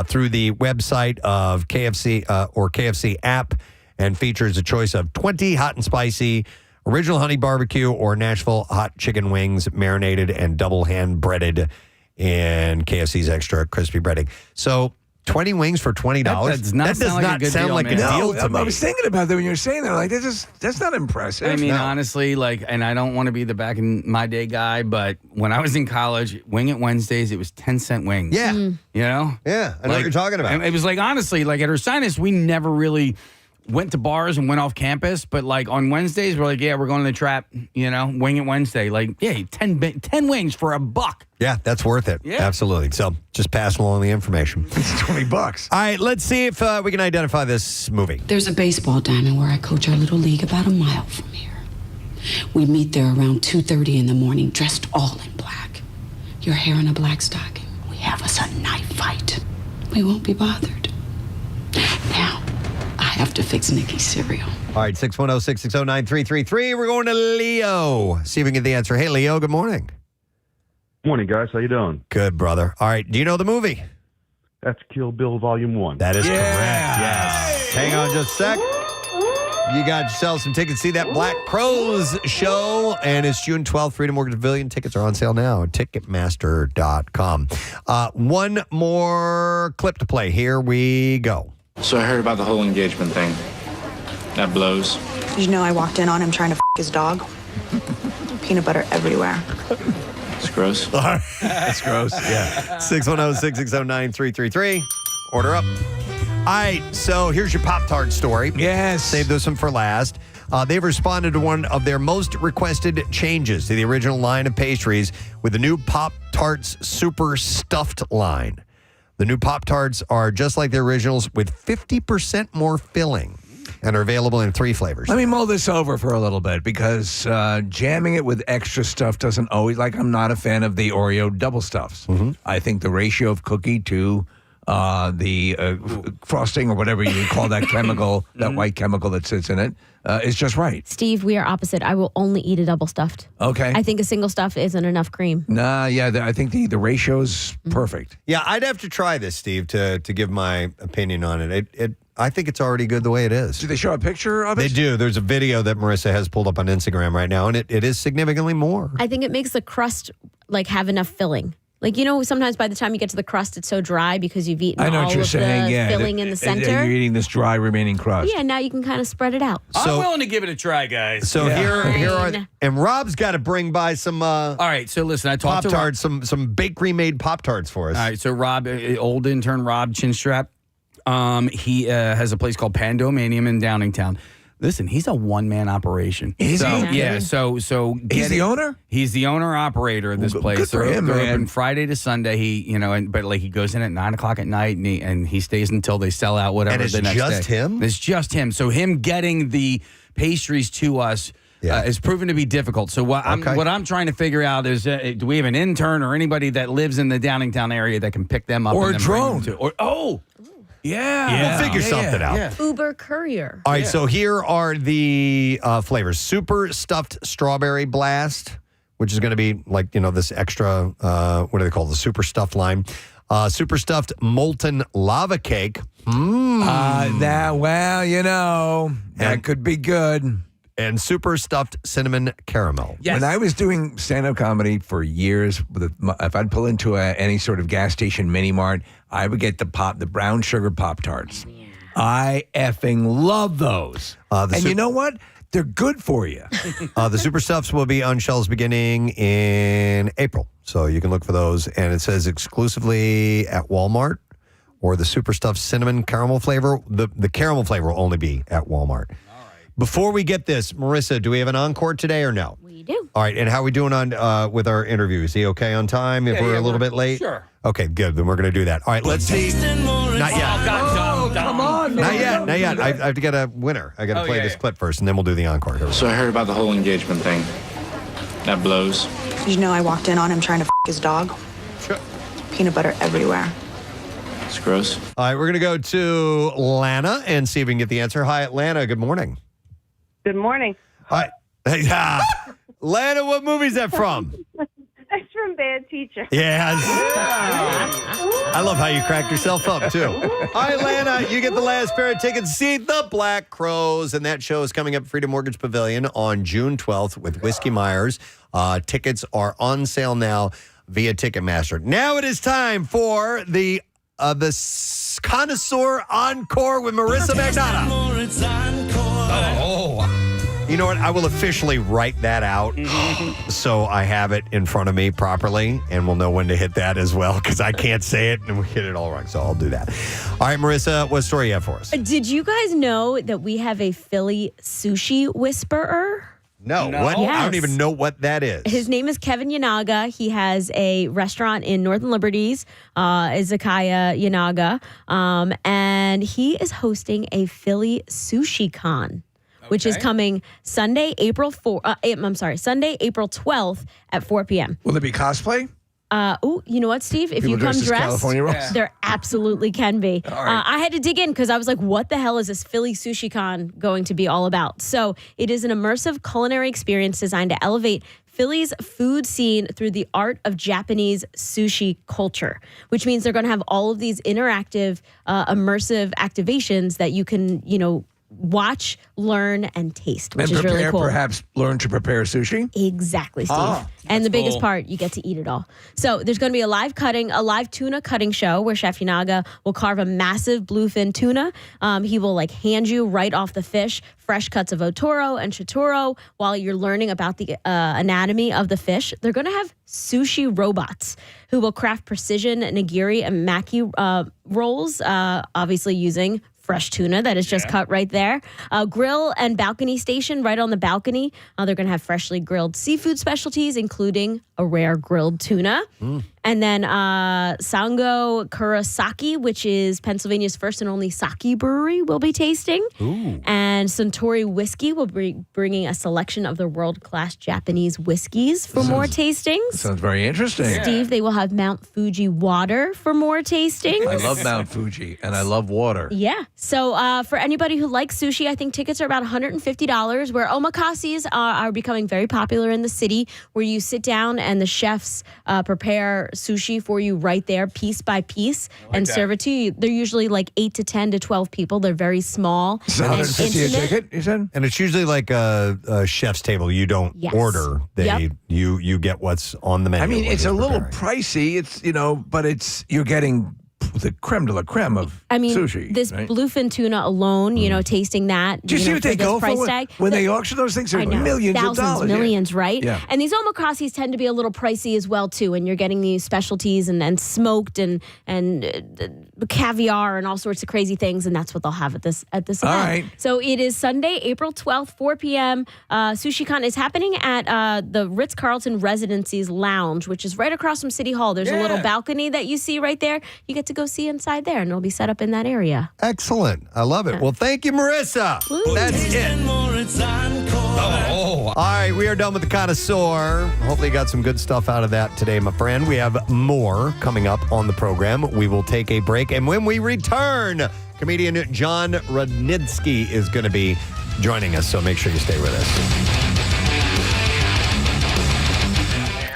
through the website of KFC or KFC app, and features a choice of 20 hot and spicy original honey barbecue or Nashville hot chicken wings, marinated and double hand breaded in KFC's extra crispy breading. So 20 wings for $20. That does not sound like a deal to me. I was thinking about that when you were saying that. Like, that's not impressive. I mean, honestly, and I don't want to be the back in my day guy, but when I was in college, Wing It Wednesdays, it was 10-cent wings. Yeah. You know? Yeah, I know what you're talking about. It was like, honestly, like at Ursinus, we never really went to bars and went off campus, but like on Wednesdays, we're like, yeah, we're going to the Trap, Wing It Wednesday. Like, yeah, 10 wings for $1. Yeah, that's worth it. Yeah. Absolutely. So just passing along the information. It's $20. All right, let's see if we can identify this movie. There's a baseball diamond where I coach our little league about a mile from here. We meet there around 2:30 in the morning, dressed all in black. Your hair in a black stocking. We have us a knife fight. We won't be bothered. Now, I have to fix Nikki's cereal. All right, 610-660-9333. We're going to Leo. See if we can get the answer. Hey, Leo, good morning. Morning, guys. How you doing? Good, brother. All right, do you know the movie? That's Kill Bill Volume 1. That is correct, yes. Hang on just a sec. You got yourself some tickets to see that Black Crows show, and it's June 12th, Freedom Mortgage Pavilion. Tickets are on sale now at Ticketmaster.com. One more clip to play. Here we go. So I heard about the whole engagement thing. That blows. Did you know I walked in on him trying to his dog? Peanut butter everywhere. It's gross. That's gross. Yeah. 610-660-9333. Order up. All right, so here's your Pop-Tart story. Yes. Save this one for last. They've responded to one of their most requested changes to the original line of pastries with the new Pop-Tarts Super Stuffed line. The new Pop-Tarts are just like the originals with 50% more filling and are available in 3 flavors. Let me mull this over for a little bit because jamming it with extra stuff doesn't always, like I'm not a fan of the Oreo double stuffs. Mm-hmm. I think the ratio of cookie to the frosting or whatever you call that chemical, that white chemical that sits in it, is just right. Steve, we are opposite. I will only eat a double stuffed. Okay. I think a single stuff isn't enough cream. Nah, yeah, I think the ratio is perfect. Yeah, I'd have to try this, Steve, to give my opinion on it. I think it's already good the way it is. Do they show a picture of it? They do. There's a video that Marissa has pulled up on Instagram right now, and it is significantly more. I think it makes the crust have enough filling. Like, sometimes by the time you get to the crust, it's so dry because you've eaten I know all what you're of saying. the Yeah, filling in the center. You're eating this dry remaining crust. Yeah, now you can kind of spread it out. I'm willing to give it a try, guys. So here are, and Rob's got to bring by some. All right, so listen, I talked to Pop-Tarts, some bakery made Pop-Tarts for us. All right, so Rob, old intern Rob Chinstrap, he has a place called Pandomanium in Downingtown. Listen, he's a one-man operation. Is he? Yeah, so He's the owner? He's the owner-operator of this place. Good for him, they're man. open Friday to Sunday. But he goes in at 9:00 at night, and he stays until they sell out whatever And it's the next just day. him? It's just him. So him getting the pastries to us is proven to be difficult. So what I'm trying to figure out is, do we have an intern or anybody that lives in the Downingtown area that can pick them up? Or and a then bring drone. them to- Yeah. We'll figure something out. Yeah. Uber courier. All right, so here are the flavors. Super Stuffed Strawberry Blast, which is going to be like, this extra, what do they call it? The Super Stuffed line. Super Stuffed Molten Lava Cake. That could be good. And Super Stuffed Cinnamon Caramel. When I was doing stand-up comedy for years, if I'd pull into any sort of gas station mini mart, I would get the brown sugar Pop-Tarts. I effing love those. And you know what? They're good for you. The Super Stuffs will be on shelves beginning in April. So you can look for those. And it says exclusively at Walmart, or the Super Stuffed Cinnamon Caramel flavor. The caramel flavor will only be at Walmart. Before we get this, Marissa, do we have an encore today or no? We do. All right, and how are we doing on with our interview? Is he okay on time if we're a little bit late? Sure. Okay, good. Then we're going to do that. All right, let's see. Not yet. Come on, man. Not yet. I have to get a winner. I got to play this clip first, and then we'll do the encore. Here we go. So I heard about the whole engagement thing. That blows. Did you know I walked in on him trying to his dog? Peanut butter everywhere. It's gross. All right, we're going to go to Lana and see if we can get the answer. Hi, Lana. Good morning. Good morning. Hi. Hey, Lana, what movie is that from? It's from Bad Teacher. Yes. I love how you cracked yourself up, too. All right, Lana, you get the last pair of tickets to see The Black Crows, and that show is coming up at Freedom Mortgage Pavilion on June 12th with Whiskey Myers. Tickets are on sale now via Ticketmaster. Now it is time for the Connoisseur Encore with Marissa Magnata. You know what? I will officially write that out so I have it in front of me properly, and we'll know when to hit that as well, because I can't say it and we hit it all wrong. So I'll do that. All right, Marissa, what story you have for us? Did you guys know that we have a Philly sushi whisperer? No. What? Yes. I don't even know what that is. His name is Kevin Yanaga. He has a restaurant in Northern Liberties, Izakaya Yanaga, and he is hosting a Philly Sushi Con. which is coming Sunday, April 12th at 4 p.m. Will there be cosplay? You know what, Steve? If People you come dressed as dressed, California Rolls? there absolutely can be. All right. I had to dig in because I was like, what the hell is this Philly Sushi Con going to be all about? So it is an immersive culinary experience designed to elevate Philly's food scene through the art of Japanese sushi culture, which means they're going to have all of these interactive, immersive activations that you can, watch, learn, and taste, which is really cool. Perhaps learn to prepare sushi? Exactly, Steve. And the biggest part, you get to eat it all. So there's going to be a live tuna cutting show where Chef Yanaga will carve a massive bluefin tuna. He will hand you right off the fish fresh cuts of otoro and chitoro while you're learning about the anatomy of the fish. They're going to have sushi robots who will craft precision nigiri and maki rolls, obviously using fresh tuna that is just cut right there. Grill and balcony station right on the balcony. They're going to have freshly grilled seafood specialties, including a rare grilled tuna. And then Sango Kurosaki, which is Pennsylvania's first and only sake brewery, will be tasting. Ooh. And Suntory Whiskey will be bringing a selection of their world-class Japanese whiskeys for more tastings. Sounds very interesting. Steve, they will have Mount Fuji water for more tastings. I love Mount Fuji, and I love water. Yeah. So for anybody who likes sushi, I think tickets are about $150, where omakases are becoming very popular in the city, where you sit down and the chefs prepare sushi for you right there, piece by piece, and serve it to you. They're usually 8 to 10 to 12 people. They're very small. It's $150 a ticket, you said? And it's usually like a chef's table. You don't order. You get what's on the menu. I mean, it's a little pricey. It's but you're getting the creme de la creme of sushi. This right? bluefin tuna alone, tasting that. Do you see what they go for when they auction those things? They're millions of dollars. Millions, right? Yeah. And these omakases tend to be a little pricey as well, too. And you're getting these specialties and smoked and caviar and all sorts of crazy things. And that's what they'll have at this event. All right. So it is Sunday, April 12th, 4 p.m. SushiCon is happening at the Ritz-Carlton Residency's Lounge, which is right across from City Hall. There's a little balcony that you see right there. You get to go see inside there, and it'll be set up in that area. Excellent. I love it. Well, thank you, Marissa. That's it. All right, we are done with the Connoisseur. Hopefully you got some good stuff out of that today, my friend. We have more coming up on the program. We will take a break, and when we return, comedian John Rudnitsky is going to be joining us, so make sure you stay with us.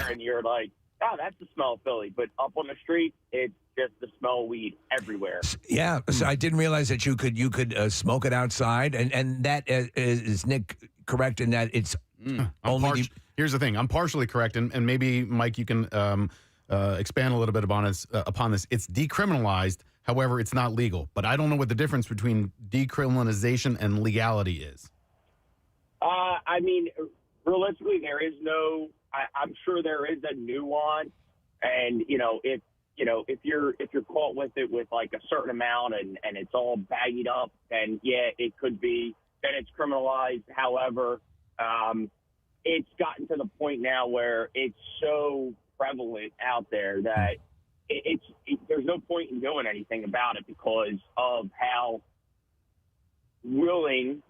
And you're like, oh, that's the smell of Philly. But up on the street, it's just the smell of weed everywhere. Yeah, so I didn't realize that you could smoke it outside, and that is Nick correct in that it's only. Here's the thing: I'm partially correct, and maybe Mike, you can expand a little bit upon this. It's decriminalized, however, it's not legal. But I don't know what the difference between decriminalization and legality is. I mean, realistically, there is no. I'm sure there is a nuance, and if you're caught with it with a certain amount and it's all baggied up, then it could be, then it's criminalized. However, it's gotten to the point now where it's so prevalent out there that there's no point in doing anything about it because of how willing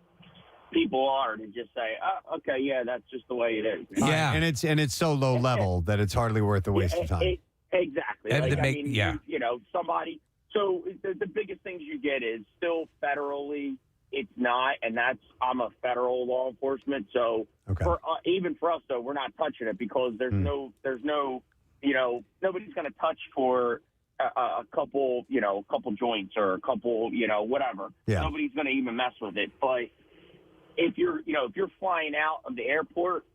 people are to just say, oh, okay, yeah, that's just the way it is. Yeah, and it's so low level that it's hardly worth the waste of time. Exactly. Somebody. So the biggest things you get is still federally, it's not, and I'm a federal law enforcement. So even for us, though, we're not touching it because there's no, nobody's going to touch for a couple joints or a couple, whatever. Yeah. Nobody's going to even mess with it. But if you're flying out of the airport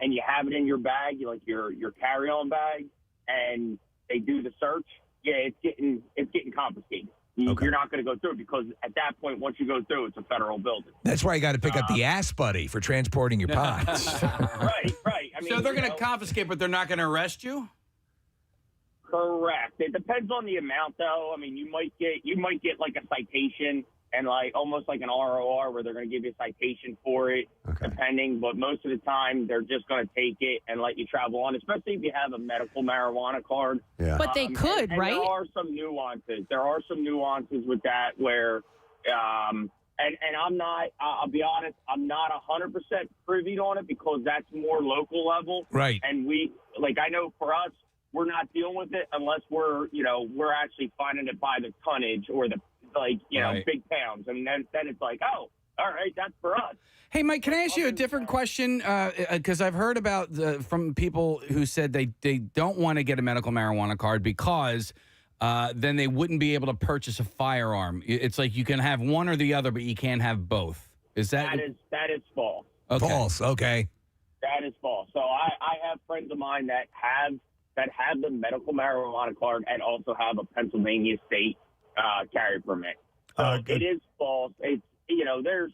and you have it in your bag, like your carry-on bag, and they do the search, it's getting confiscated. You're not going to go through it because at that point, once you go through, it's a federal building. That's why you got to pick up the ass buddy for transporting your pot. Right. I mean, so they're going to confiscate, but they're not going to arrest you? Correct. It depends on the amount, though. I mean, you might get like a citation and almost like an ROR where they're going to give you a citation for it, depending. But most of the time, they're just going to take it and let you travel on, especially if you have a medical marijuana card. Yeah. But they could, and right? There are some nuances. There are some nuances with that where, And I'm not, I'll be honest, I'm not 100% privy on it because that's more local level. Right. And I know for us, we're not dealing with it unless we're actually finding it by the tonnage or the, big pounds. And then it's like, oh, all right, that's for us. Hey, Mike, can I ask you a different question? Because I've heard about from people who said they don't want to get a medical marijuana card because then they wouldn't be able to purchase a firearm. It's like you can have one or the other, but you can't have both. Is that that is false? Okay. False. Okay. That is false. So I have friends of mine that have the medical marijuana card and also have a Pennsylvania state carry permit. So it is false. It's there's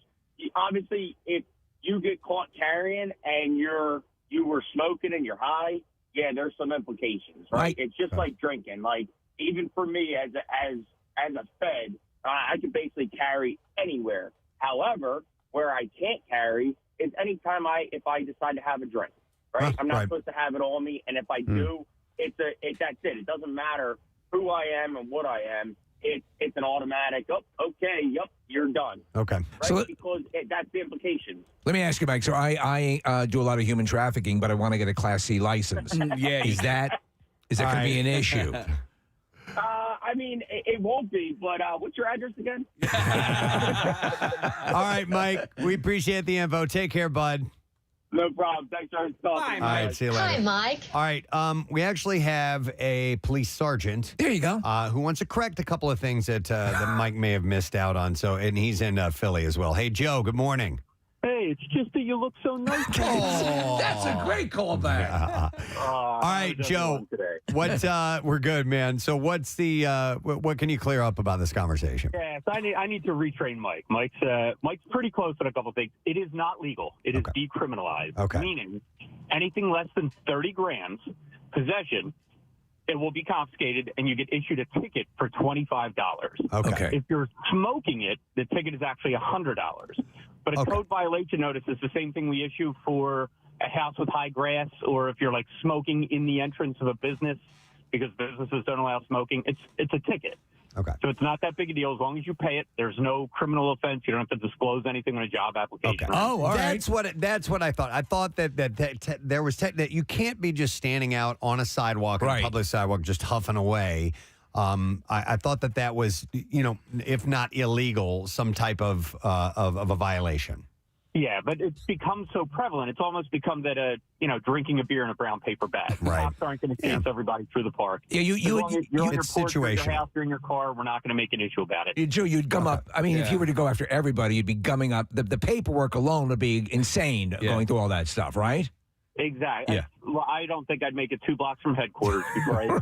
obviously if you get caught carrying and you were smoking and you're high, yeah, there's some implications, right? It's just like drinking. Like even for me as a Fed, I can basically carry anywhere. However, where I can't carry is anytime if I decide to have a drink, right? I'm not supposed to have it on me, and if I do, that's it. It doesn't matter who I am and what I am. It's an automatic. Oh, okay, yep, you're done. Okay, right? So because that's the implications. let me ask you, Mike. So I do a lot of human trafficking, but I want to get a Class C license. Yeah, is that going to be an issue? I mean, it won't be, but what's your address again? All right, Mike. We appreciate the info. Take care, bud. No problem. Thanks for talking. All right, see you later. Hi, Mike. All right, we actually have a police sergeant. There you go. Who wants to correct a couple of things that Mike may have missed out on. And he's in Philly as well. Hey, Joe. Good morning. Hey, it's just that you look so nice. That's a great callback. All right, Joe. We're good, man. So what's what can you clear up about this conversation? Yes, I need to retrain Mike. Mike's pretty close on a couple things. It is not legal. It is decriminalized. Okay. Meaning anything less than 30 grams possession, it will be confiscated and you get issued a ticket for $25. Okay. If you're smoking it, the ticket is actually $100. But a code violation notice is the same thing we issue for a house with high grass, or if you're like smoking in the entrance of a business because businesses don't allow smoking. It's a ticket. Okay. So it's not that big a deal. As long as you pay it, there's no criminal offense. You don't have to disclose anything on a job application. Okay. Oh, all That's what I thought. I thought that there was that you can't be just standing out on a sidewalk, on a public sidewalk, just huffing away. I thought that was, if not illegal, some type of a violation. Yeah, but it's become so prevalent. It's almost become that drinking a beer in a brown paper bag. Right. Cops aren't going to chase everybody through the park. Yeah, you're on your it's porch, you're in your situational. house, you're in your car. We're not going to make an issue about it. Joe, you'd gum up. I mean, if you were to go after everybody, you'd be gumming up. The paperwork alone would be insane going through all that stuff, right? Exactly. Yeah. Well, I don't think I'd make it 2 blocks from headquarters before I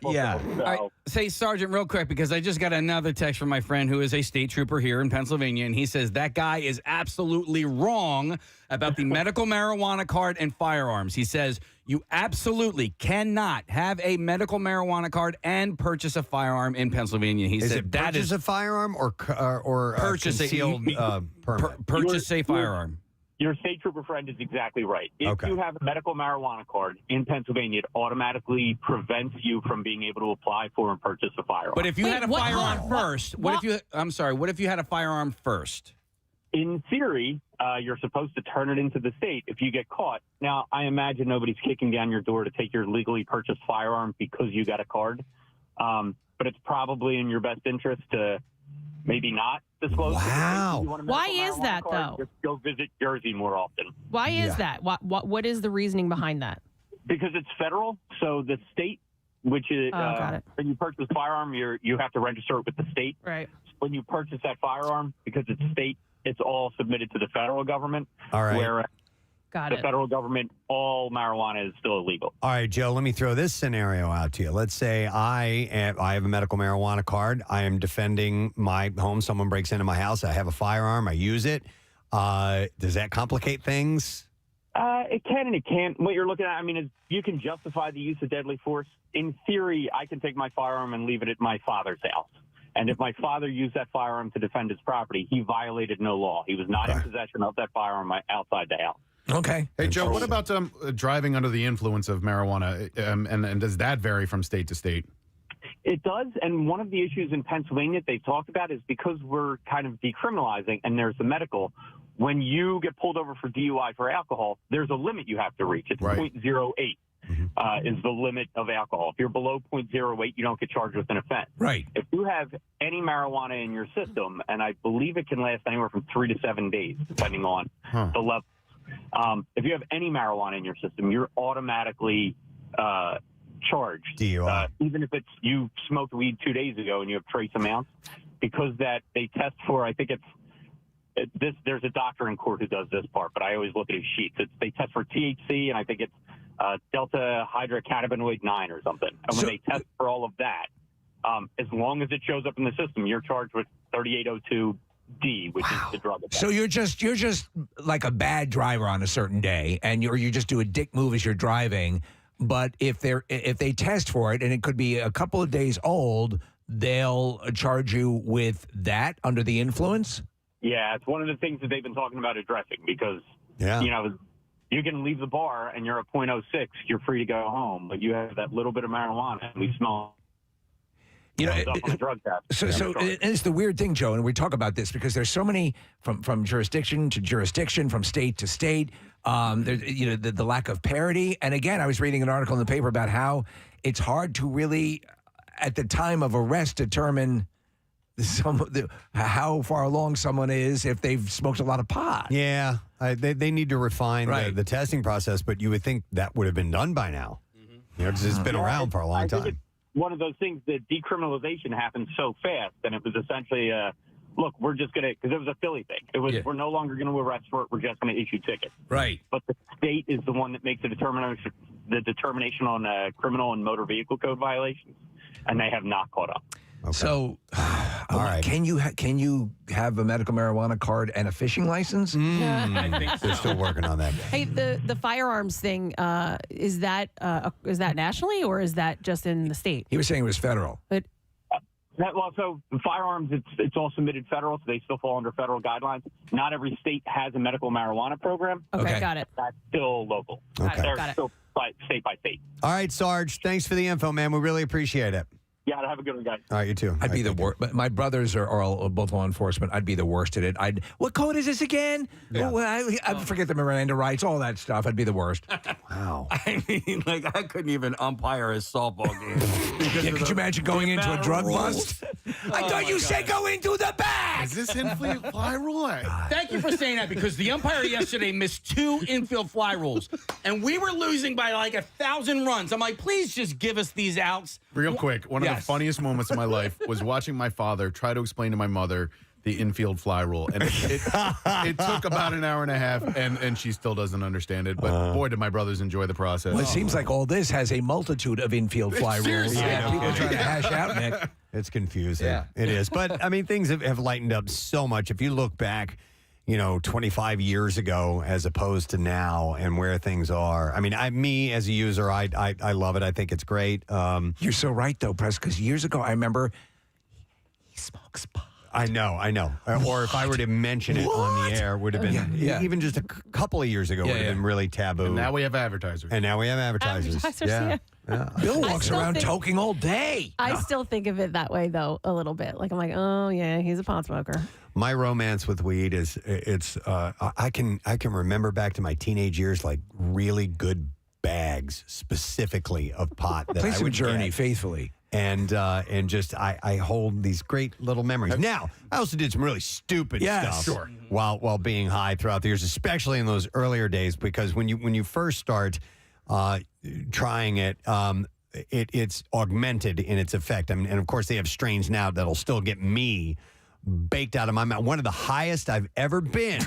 Yeah. So, All right. Say, Sergeant, real quick, because I just got another text from my friend who is a state trooper here in Pennsylvania, and he says that guy is absolutely wrong about the medical marijuana card and firearms. He says you absolutely cannot have a medical marijuana card and purchase a firearm in Pennsylvania. He Is said it that purchase is a firearm or purchase concealed permit? purchase a firearm. Your state trooper friend is exactly right. If you have a medical marijuana card in Pennsylvania, it automatically prevents you from being able to apply for and purchase a firearm. But if you had a firearm first, what if you had a firearm first? In theory, you're supposed to turn it into the state if you get caught. Now, I imagine nobody's kicking down your door to take your legally purchased firearm because you got a card. But it's probably in your best interest to maybe not disclose. Wow. Why is that, though? Just go visit Jersey more often. Why is that? What is the reasoning behind that? Because it's federal. So the state, which is got it. when you purchase a firearm, you have to register it with the state. Right. When you purchase that firearm, because it's state, it's all submitted to the federal government. All right. Where Got the it. federal government, all marijuana is still illegal. All right, Joe, let me throw this scenario out to you. Let's say I have a medical marijuana card. I am defending my home. Someone breaks into my house. I have a firearm. I use it. Does that complicate things? It can and it can't. What you're looking at, I mean, is you can justify the use of deadly force. In theory, I can take my firearm and leave it at my father's house. And if my father used that firearm to defend his property, he violated no law. He was not in possession of that firearm outside the house. Okay. Hey, Joe, what about driving under the influence of marijuana? And does that vary from state to state? It does, and one of the issues in Pennsylvania they've talked about is because we're kind of decriminalizing and there's the medical, when you get pulled over for DUI for alcohol, there's a limit you have to reach. It's 0.08 is the limit of alcohol. If you're below 0.08, you don't get charged with an offense. Right. If you have any marijuana in your system, and I believe it can last anywhere from 3 to 7 days, depending on the level. If you have any marijuana in your system, you're automatically charged. DUI. Even if it's you smoked weed 2 days ago and you have trace amounts, because that they test for, I think there's a doctor in court who does this part, but I always look at his sheets. They test for THC, and I think it's delta hydrocannabinoid 9 or something. And when they test for all of that, as long as it shows up in the system, you're charged with 3802D, which is the drug offense. So you're just like a bad driver on a certain day, and you just do a dick move as you're driving. But if they test for it, and it could be a couple of days old, they'll charge you with that under the influence? Yeah, it's one of the things that they've been talking about addressing because, you can leave the bar and you're at 0.06, you're free to go home, but you have that little bit of marijuana and we smell. You know, up on a drug test. So it's the weird thing, Joe, and we talk about this because there's so many from jurisdiction to jurisdiction, from state to state. There's the lack of parity. And again, I was reading an article in the paper about how it's hard to really, at the time of arrest, determine how far along someone is if they've smoked a lot of pot. Yeah, they need to refine the testing process, but you would think that would have been done by now. Because it's been around for a long time. One of those things that decriminalization happened so fast, and it was essentially, look, we're just going to, because it was a Philly thing. It was, we're no longer going to arrest for it. We're just going to issue tickets. Right. But the state is the one that makes the determination on criminal and motor vehicle code violations, and they have not caught up. Okay. So, all right. Can you have a medical marijuana card and a fishing license? I think so. They're still working on that. Hey, the firearms thing, is that nationally or is that just in the state? He was saying it was federal. But so firearms, it's all submitted federal, so they still fall under federal guidelines. Not every state has a medical marijuana program. Okay, got it. That's still local. Okay. They're still state by state. All right, Sarge, thanks for the info, man. We really appreciate it. Yeah, have a good one, guys. All right, you too. I'd be the worst. But my brothers are all both law enforcement. I'd be the worst at it. What code is this again? Yeah. I forget the Miranda rights, all that stuff. I'd be the worst. Wow. I mean, I couldn't even umpire a softball game. Could you imagine going into a drug bust? I thought you said go into the bag. Is this infield fly rule? Thank you for saying that, because the umpire yesterday missed 2 infield fly rules, and we were losing by like 1,000 runs. I'm like, please just give us these outs. Real quick, one of the funniest moments of my life was watching my father try to explain to my mother the infield fly rule. And it took about an hour and a half, and she still doesn't understand it. But boy, did my brothers enjoy the process. Well, it seems like all this has a multitude of infield fly rules. Yeah, People trying to hash out, Nick. It's confusing. Yeah. It is. But, I mean, things have lightened up so much. If you look back, 25 years ago as opposed to now and where things are. I mean, me as a user, I love it. I think it's great. You're so right, though, Press, because years ago, I remember he smokes pot. I know. Or if I were to mention it on the air, would have been, even just a couple of years ago, would have been really taboo. And now we have advertisers. Yeah. Bill walks around toking all day. I still think of it that way, though, a little bit. Like, I'm like, oh, yeah, he's a pot smoker. My romance with weed is I can remember back to my teenage years, like really good bags specifically of pot that Place I would journey get. faithfully. And just I hold these great little memories. Now, I also did some really stupid stuff while being high throughout the years, especially in those earlier days, because when you first start trying it, it's augmented in its effect. I mean, and of course they have strains now that'll still get me baked out of my mouth. One of the highest I've ever been.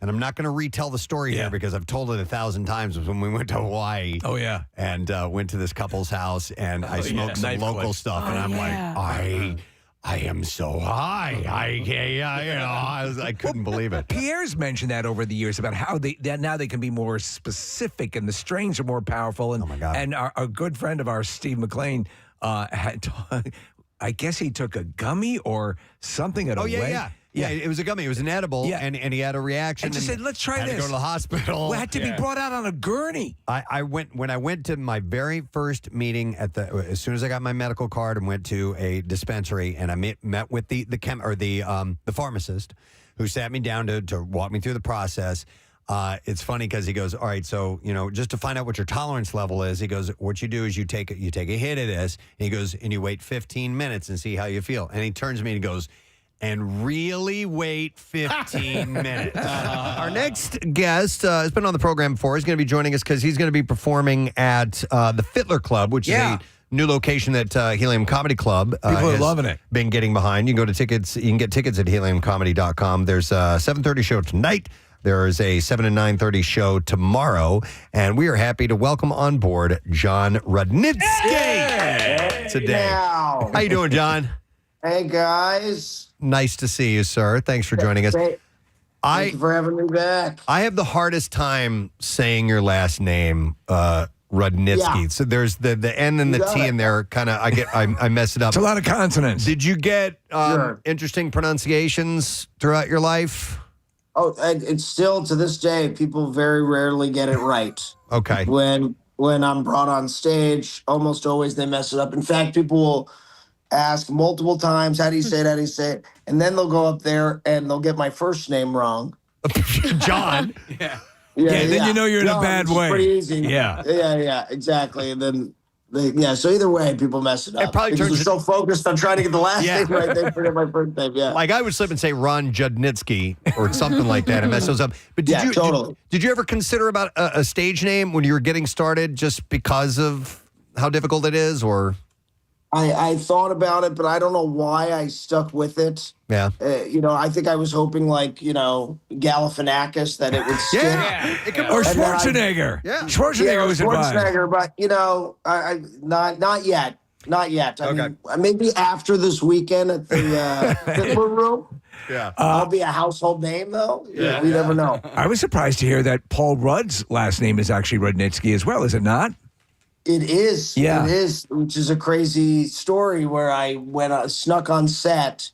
And I'm not going to retell the story here because I've told it 1,000 times, was when we went to Hawaii. Oh, yeah. And went to this couple's house, and I smoked some local stuff, and I'm like, I am so high. I couldn't believe it. Pierre's mentioned that over the years about how now they can be more specific and the strains are more powerful. And, oh my God. And our good friend of ours, Steve McLean, I guess he took a gummy or something at a wedding. Yeah, it was a gummy. It was an edible, and he had a reaction. And just said, "Let's try had this." to go to the hospital. We had to be brought out on a gurney. When I went to my very first meeting as soon as I got my medical card and went to a dispensary, and I met with the pharmacist who sat me down to walk me through the process. It's funny because he goes, all right, so, just to find out what your tolerance level is, he goes, what you do is you take a hit of this, and he goes, and you wait 15 minutes and see how you feel. And he turns to me and he goes, and really wait 15 minutes. Our next guest has been on the program before. He's going to be joining us because he's going to be performing at the Fiddler Club, which is a new location that Helium Comedy Club People are loving it. Been getting behind. You can go to tickets. You can get tickets at heliumcomedy.com. There's a 7:30 show tonight. There is a 7 and 9:30 show tomorrow, and we are happy to welcome on board John Rudnitsky today. Now. How you doing, John? Hey, guys. Nice to see you, sir. Thanks for joining us. Thank you for having me back. I have the hardest time saying your last name, Rudnitsky. Yeah. So there's the N and the T in there. Kind of, I mess it up. It's a lot of consonants. Did you get interesting pronunciations throughout your life? Oh, and it's still to this day, people very rarely get it right. Okay. When I'm brought on stage, almost always they mess it up. In fact, people will ask multiple times, how do you say it? How do you say it? And then they'll go up there and they'll get my first name wrong. John. Yeah, then you know you're in a bad which is way. Pretty easy. Yeah. Exactly. And then, so either way, people mess it up. It probably because turns they're so focused on trying to get the last Yeah. name right, they forget my first name. Yeah. Like I would slip and say Ron Judnitsky or something like that and mess those up. But did you ever consider about a stage name when you were getting started just because of how difficult it is, or? I thought about it, but I don't know why I stuck with it. Yeah. I think I was hoping Galifianakis that it would stick. Or Schwarzenegger. Schwarzenegger was advised. Schwarzenegger, but I not yet. Not yet. I mean, maybe after this weekend at the Fiddler Room. Yeah. I'll be a household name, though. Yeah. You never know. I was surprised to hear that Paul Rudd's last name is actually Rudnitsky as well, is it not? It is. Yeah. It is, which is a crazy story where I snuck on set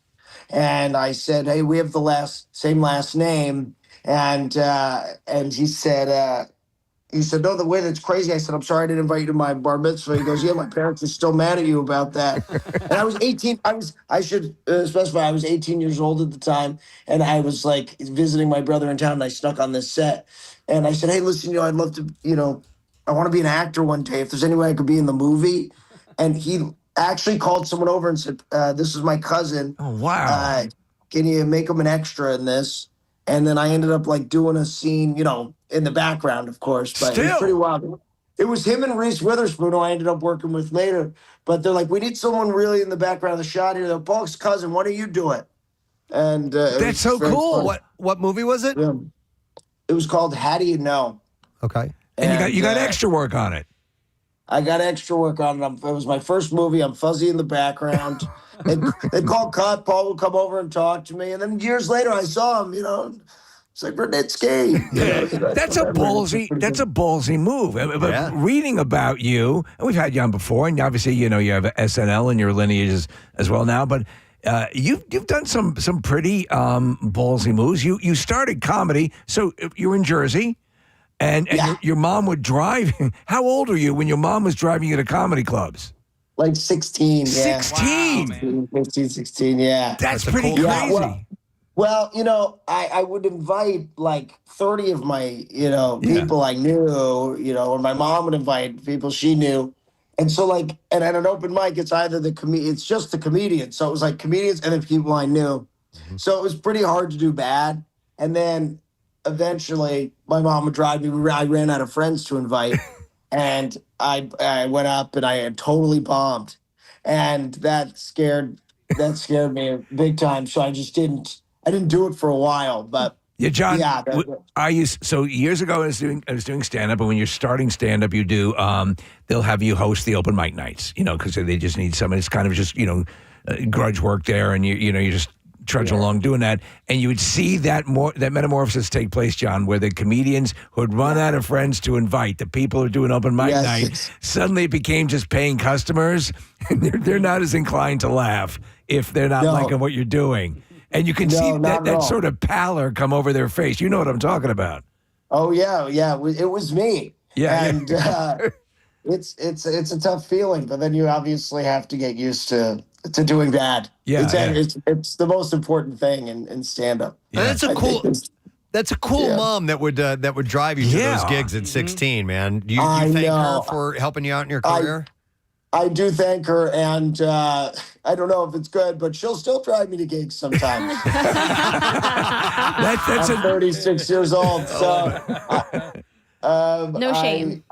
and I said, hey, we have the same last name. And he said, no, the way that's crazy. I said, I'm sorry I didn't invite you to my bar mitzvah. He goes, yeah, my parents are still mad at you about that. And I was 18. I should specify, I was 18 years old at the time. And I was visiting my brother in town and I snuck on this set. And I said, hey, listen, I'd love to, I want to be an actor one day. If there's any way I could be in the movie. And he actually called someone over and said, this is my cousin. Oh, wow. Can you make him an extra in this? And then I ended up doing a scene, in the background, of course. But it was pretty wild. It was him and Reese Witherspoon who I ended up working with later. But they're like, we need someone really in the background of the shot here. They're Paul's cousin. Why don't you do it? And that's so cool. Fun. What movie was it? Yeah. It was called How Do You Know? Okay. And you got extra work on it. I got extra work on it. It was my first movie. I'm fuzzy in the background. They called cut. Paul would come over and talk to me. And then years later, I saw him, it's like Rudnitsky. That's a ballsy move. But reading about you, and we've had you on before, and obviously, you have SNL in your lineage as well now, but you've done some pretty ballsy moves. You started comedy, so you were in Jersey. And your mom would drive. How old were you when your mom was driving you to comedy clubs? Like 16. 16? 15, 16, yeah. That's pretty crazy. Yeah, well, I would invite 30 of my, people I knew, or my mom would invite people she knew. And so and at an open mic, it's either it's just the comedians. So it was comedians and then people I knew. Mm-hmm. So it was pretty hard to do bad. And then eventually my mom would drive me. I ran out of friends to invite. And I went up and I had totally bombed. And that scared me big time. So I didn't do it for a while. But yeah, John, yeah, so years ago I was doing stand-up, and when you're starting stand-up, you do, they'll have you host the open mic nights, because they just need someone. It's kind of just, grudge work there, and you just trudging along doing that, and you would see that metamorphosis take place, John, where the comedians who had run out of friends to invite, the people who are doing open mic night, suddenly it became just paying customers, and they're not as inclined to laugh if they're not liking what you're doing. And you can No, see not that, at that all. sort of pallor come over their face. You know what I'm talking about. Oh yeah, it was me. Yeah, and it's a tough feeling, but then you obviously have to get used to doing bad. Yeah, it's the most important thing in stand up. That's a cool mom that would drive you to those gigs at 16, man. You thank her for helping you out in your career? I do thank her, and I don't know if it's good, but she'll still drive me to gigs sometimes. I'm 36 years old, so no shame.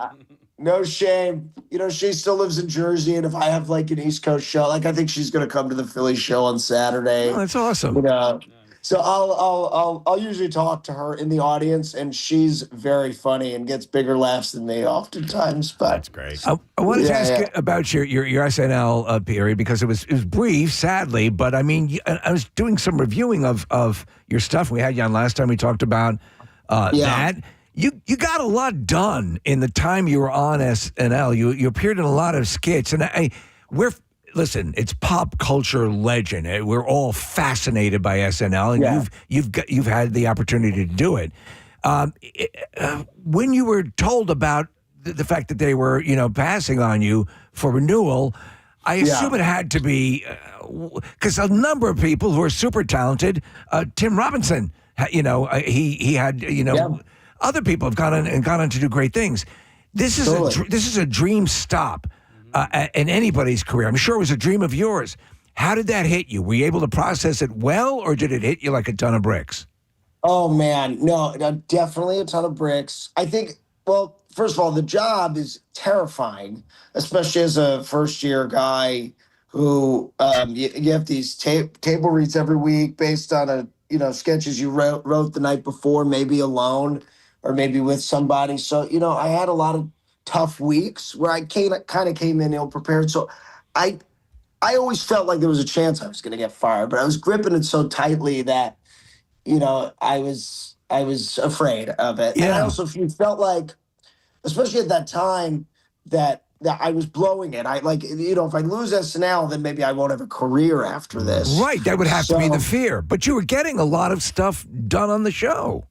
No shame. You know, she still lives in Jersey, and if I have like an East Coast show, like I think she's going to come to the Philly show on Saturday. Oh, that's awesome. You know, so I'll usually talk to her in the audience, and she's very funny and gets bigger laughs than me oftentimes. But that's great. I wanted to ask you about your SNL period because it was brief, sadly. But I mean, I was doing some reviewing of your stuff. We had you on last time. We talked about that. You got a lot done in the time you were on SNL. You appeared in a lot of skits, and listen, it's pop culture legend. We're all fascinated by SNL, and you've had the opportunity to do it. When you were told about the fact that they were passing on you for renewal, I assume it had to be because a number of people who are super talented, Tim Robinson, he had other people have gone on to do great things. This is a dream stop in anybody's career. I'm sure it was a dream of yours. How did that hit you? Were you able to process it well, or did it hit you like a ton of bricks? Oh man, no, definitely a ton of bricks. I think. Well, first of all, the job is terrifying, especially as a first-year guy who you have these table reads every week based on sketches you wrote the night before, maybe alone or maybe with somebody. So I had a lot of tough weeks where I kind of came in ill-prepared. So I always felt like there was a chance I was going to get fired, but I was gripping it so tightly that I was afraid of it. Yeah. And I also felt like, especially at that time, that I was blowing it. If I lose SNL, then maybe I won't have a career after this. Right, that would have to be the fear. But you were getting a lot of stuff done on the show.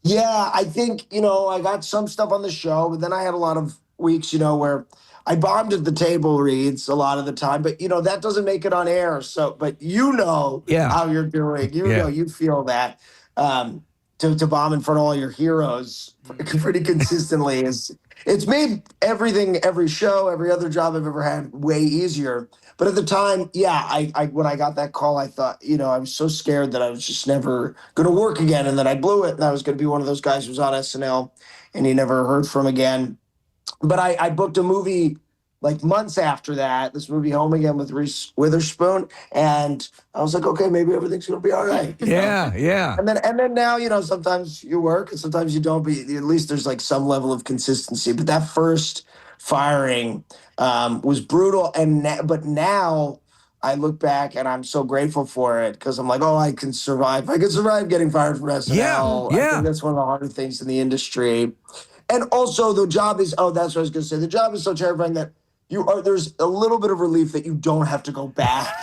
Yeah, I think, I got some stuff on the show, but then I had a lot of weeks, where I bombed at the table reads a lot of the time, but that doesn't make it on air. So, but how you're doing, you feel that to bomb in front of all your heroes pretty consistently it's made every show, every other job I've ever had way easier. But at the time, I when I got that call, I thought, I was so scared that I was just never going to work again, and that I blew it, and I was going to be one of those guys who was on SNL and you never heard from again. But I booked a movie like months after that, this movie Home Again with Reese Witherspoon, and I was like, okay, maybe everything's going to be all right. Yeah. And then now, sometimes you work and sometimes you don't, but at least there's like some level of consistency. But that first firing was brutal, but now I look back and I'm so grateful for it because I'm like, oh, I can survive. I can survive getting fired from SNL. Yeah. I think that's one of the harder things in the industry. And also the job is, that's what I was going to say. The job is so terrifying that there's a little bit of relief that you don't have to go back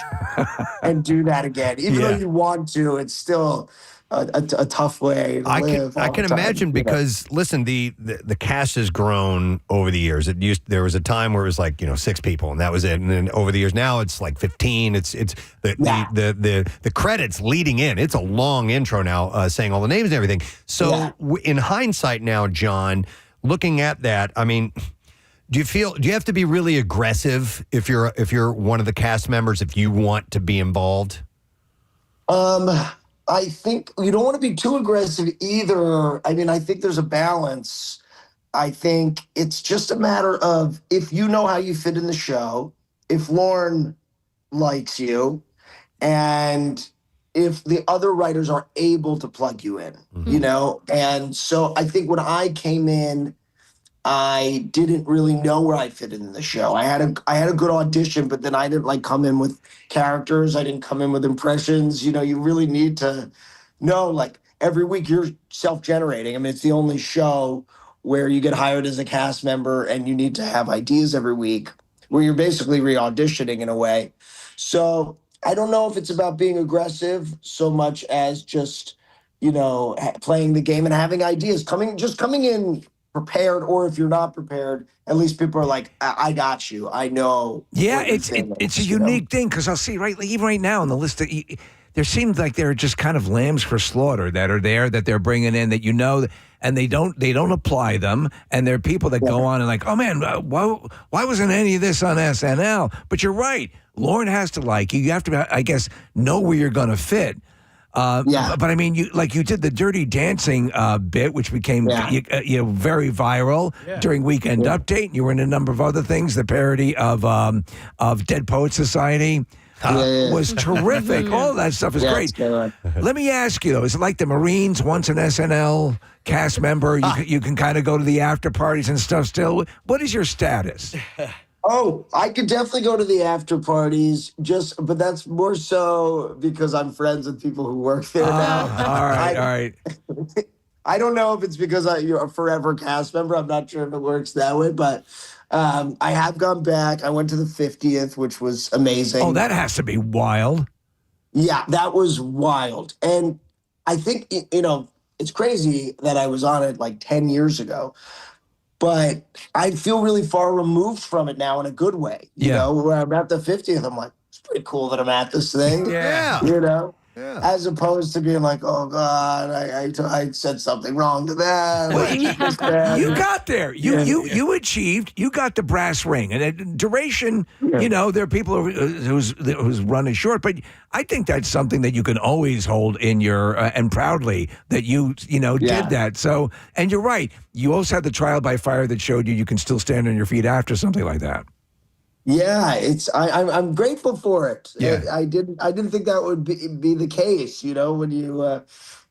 and do that again. Even though you want to, it's still a tough way to live. I can imagine because, listen, the cast has grown over the years. There was a time where it was like, 6 people and that was it. And then over the years now it's like 15. It's the credits leading in. It's a long intro now saying all the names and everything. So in hindsight now, John, looking at that, I mean, do you have to be really aggressive if you're one of the cast members if you want to be involved? I think you don't want to be too aggressive either. I mean, I think there's a balance. I think it's just a matter of if you know how you fit in the show, if Lauren likes you, and if the other writers are able to plug you in, And so I think when I came in, I didn't really know where I fit in the show. I had a good audition, but then I didn't come in with characters. I didn't come in with impressions. You really need to know, every week you're self-generating. I mean, it's the only show where you get hired as a cast member and you need to have ideas every week where you're basically re-auditioning in a way. So I don't know if it's about being aggressive so much as just, playing the game and having ideas, coming in prepared, or if you're not prepared, at least people are like, I got you. I know. Yeah, it's a unique thing because I'll see even right now on the list there seems like there are just kind of lambs for slaughter that are there that they're bringing in that and they don't apply them, and there are people that go on and like, oh man, why wasn't any of this on SNL? But you're right, Lauren has to like you. You have to, I guess, know where you're going to fit. But I mean, you did the Dirty Dancing bit, which became very viral during Weekend Update. You were in a number of other things. The parody of Dead Poets Society was terrific. All of that stuff is great. Let me ask you though: is it like the Marines? Once an SNL cast member, you can kind of go to the after parties and stuff. Still, what is your status? Oh, I could definitely go to the after parties, but that's more so because I'm friends with people who work there now. All right. I don't know if it's because you're a forever cast member. I'm not sure if it works that way, but I have gone back. I went to the 50th, which was amazing. Oh, that has to be wild. Yeah, that was wild. And I think, it's crazy that I was on it like 10 years ago. But I feel really far removed from it now in a good way. You know, where I'm at the 50th, I'm like, it's pretty cool that I'm at this thing. As opposed to being like, oh God, I said something wrong to them. Well, you got there. You achieved. You got the brass ring. And duration, there are people whose run is short, but I think that's something that you can always hold in your and proudly that you did that. So, and you're right. You also had the trial by fire that showed you can still stand on your feet after something like that. Yeah, I'm grateful for it. Yeah. I didn't think that would be the case. When you